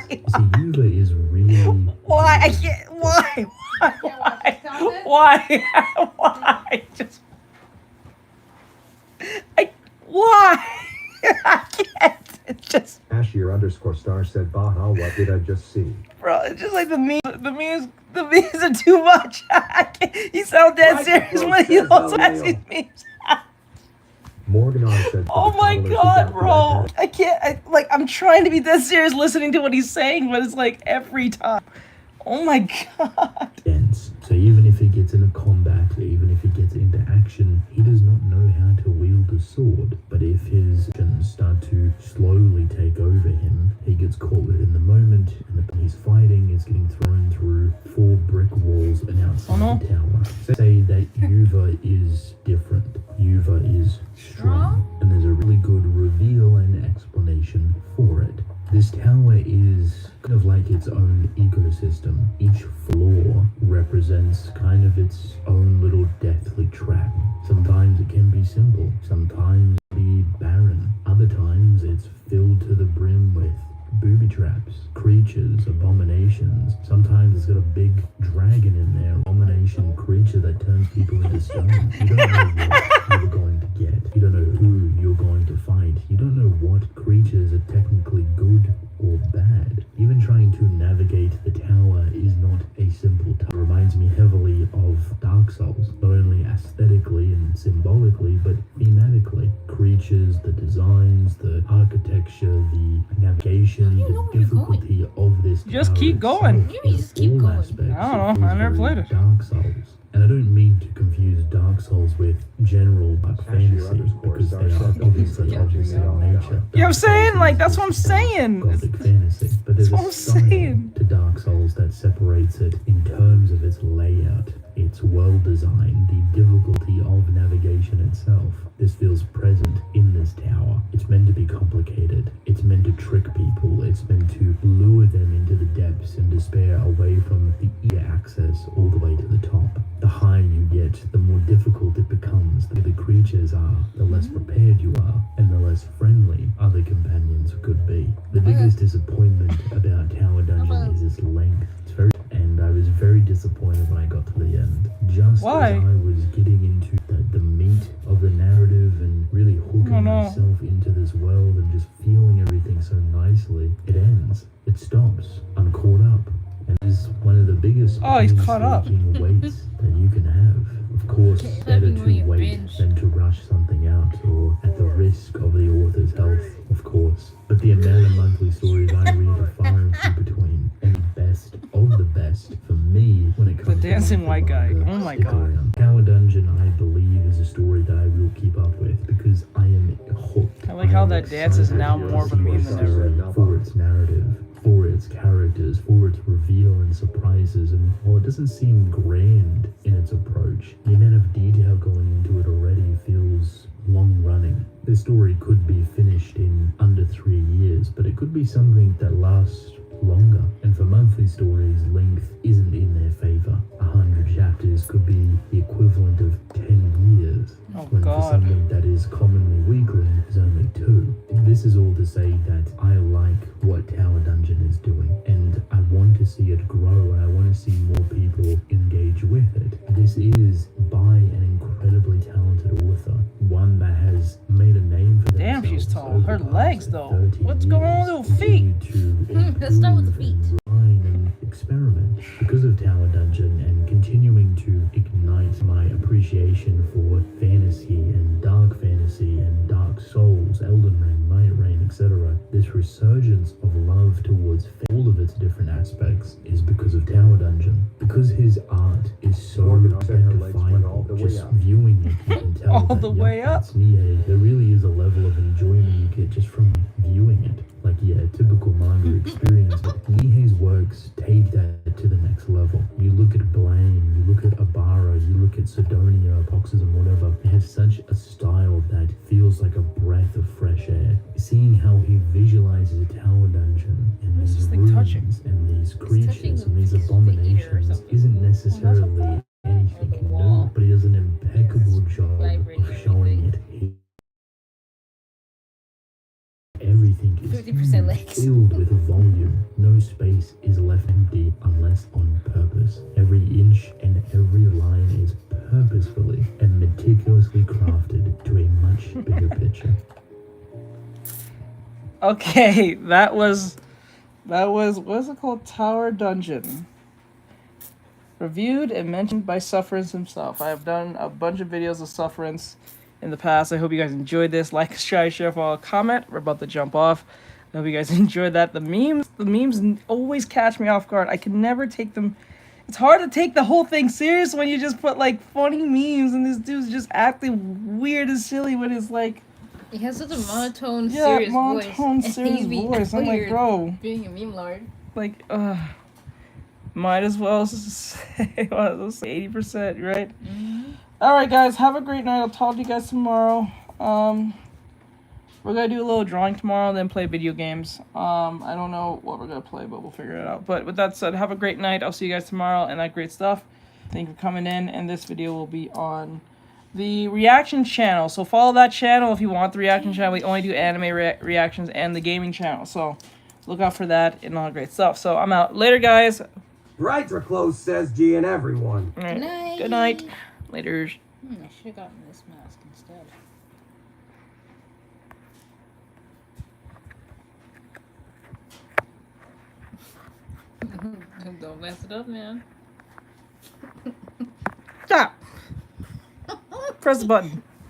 this. See, Yuva is really. Why? I can't. Why? Why? Why? Just. Why? I can't. It's just. Ashier_star said, Baha, what did I just see? Bro, it's just like the memes are too much. He sounds dead serious when he also has these memes. Morganar said, Oh my god, bro. I can't, I'm trying to be dead serious listening to what he's saying, but it's like every time. Oh my god. So even if he gets into combat, even if he gets into action, he does not know how to wield a sword. But if his actions start to slowly take over him, he gets caught within the moment, and the he's fighting is getting thrown through 4 brick walls and outside the tower. Say that Yuva is different. Yuva is strong, and there's a really good reveal and explanation for it. This tower is kind of like its own ecosystem. Each floor represents kind of its own little deathly trap. Sometimes it can be simple, sometimes it can be barren, other times it's filled to the brim with booby traps, creatures, abominations. Sometimes it's got a big dragon in there, abomination creature that turns people into stone. You don't know what you're going to get. You don't know who you're going to fight. You don't know what creatures are technically good or bad. Even trying to navigate the tower is not a simple task. It reminds me heavily of Dark Souls, not only aesthetically and symbolically, but thematically. Creatures, the designs, the architecture, the navigation, the difficulty of this Just tower keep going. itself is Just keep all going. aspects I don't of know, I those never very played it. Dark Souls. And I don't mean to confuse Dark Souls with general dark fantasy, because they are obviously of the same nature. You know what I'm saying? Like, that's what I'm saying. Gothic fantasy, but there's That's a what I'm style saying. to Dark Souls that separates it in terms of its layout, its world design, the difficulty of navigation itself. This feels present in this tower. It's meant to be complicated. It's meant to trick people. It's meant to lure them into the depths and despair away from the easy access all the way to the top. The higher you get, the more difficult it becomes. The creatures are, the less prepared you are, and the less friendly other companions could be. The biggest disappointment about Tower Dungeon is its length. It's very, and I was very disappointed when I got to the end. Just Why? as I was getting into the meat of the narrative and really hooking Oh, no. myself into this world and just feeling everything so nicely, it ends. It stops. I'm caught up. And this is one of the biggest Oh, he's caught up. painstaking waits that you can have. Of course, better having to when you wait binge. than to rush something out, or at the risk of the author's health, of course. But the amount of monthly stories I read are far and few between, and the best of the best for me when it comes to dancing monthly white guy. manga Oh my stick God. around. Tower Dungeon, I believe, is a story that I will keep up with because I am hooked. I like how am that dance is excited now to more of a see meme this than story ever. for its narrative, for its characters, for its reveal and surprises. And while it doesn't seem grand in its approach, the amount of detail going into it already feels long running. This story could be finished in under 3 years, but it could be something that lasts longer. And for monthly stories, length isn't in their favor. 100 chapters could be the equivalent of 10 years. Oh, when for God. something that is commonly weekly is only 2. This is all to say that I like what Tower Dungeon is doing, and I want to see it grow, and I want to see more people engage with it. This is by an incredibly talented author, one that has made a name for Damn, themselves she's tall. over Her the past legs, though. 30 What's going on with her years, feet? continued to Let's start with the improve feet. and refine and experiment. Because of Tower Dungeon and continuing to ignite my appreciation for fantasy and dark fantasy and Dark Souls, Elden Ring, Night Rain, etc. This resurgence of love towards all of its different aspects is because of Tower Dungeon. Because his art is so identifiable, just viewing it, you can tell All that, the yeah, way up. that's Nihei. There really is a level of enjoyment you get just from viewing it. Like, yeah, typical manga experience. But Nihei's works take that to the next level. You look at Blame, you look at Abara, you look at Sidonia, Paroxysm, whatever. They have such a style that feels like a breath of fresh air. Seeing how he visualizes a tower dungeon and What's these this thing touching? rooms and these touching creatures and these his feet or abominations something. isn't necessarily anything Or the new, wall. but he does an impeccable job vibrating of showing it. Everything is 50% legs. filled with volume. No space is left empty unless on purpose. Every inch and every line is purposefully and meticulously crafted to a much bigger picture. Okay, that was what's it called? Tower Dungeon. Reviewed and mentioned by Sufferance himself. I have done a bunch of videos of Sufferance in the past. I hope you guys enjoyed this. Like, subscribe, share, follow, comment. We're about to jump off. I hope you guys enjoyed that. The memes always catch me off guard. I can never take them. It's hard to take the whole thing serious when you just put like funny memes and this dude's just acting weird and silly with his like He has such a monotone, yeah, serious monotone, voice. serious He'd be voice. I'm like, weird bro, being a meme lord. like, might as well say, well, let's say 80%, right? Alright, guys, have a great night. I'll talk to you guys tomorrow. We're gonna do a little drawing tomorrow and then play video games. I don't know what we're gonna play, but we'll figure it out. But with that said, have a great night. I'll see you guys tomorrow and that great stuff. Thank you for coming in, and this video will be on the reaction channel. So follow that channel if you want the reaction channel. We only do anime reactions and the gaming channel. So look out for that and all great stuff. So I'm out. Later, guys. Brighter clothes says G and everyone. All right. Night. Good night. Later. I should have gotten this mask instead. Don't mess it up, man. Stop. Press the button.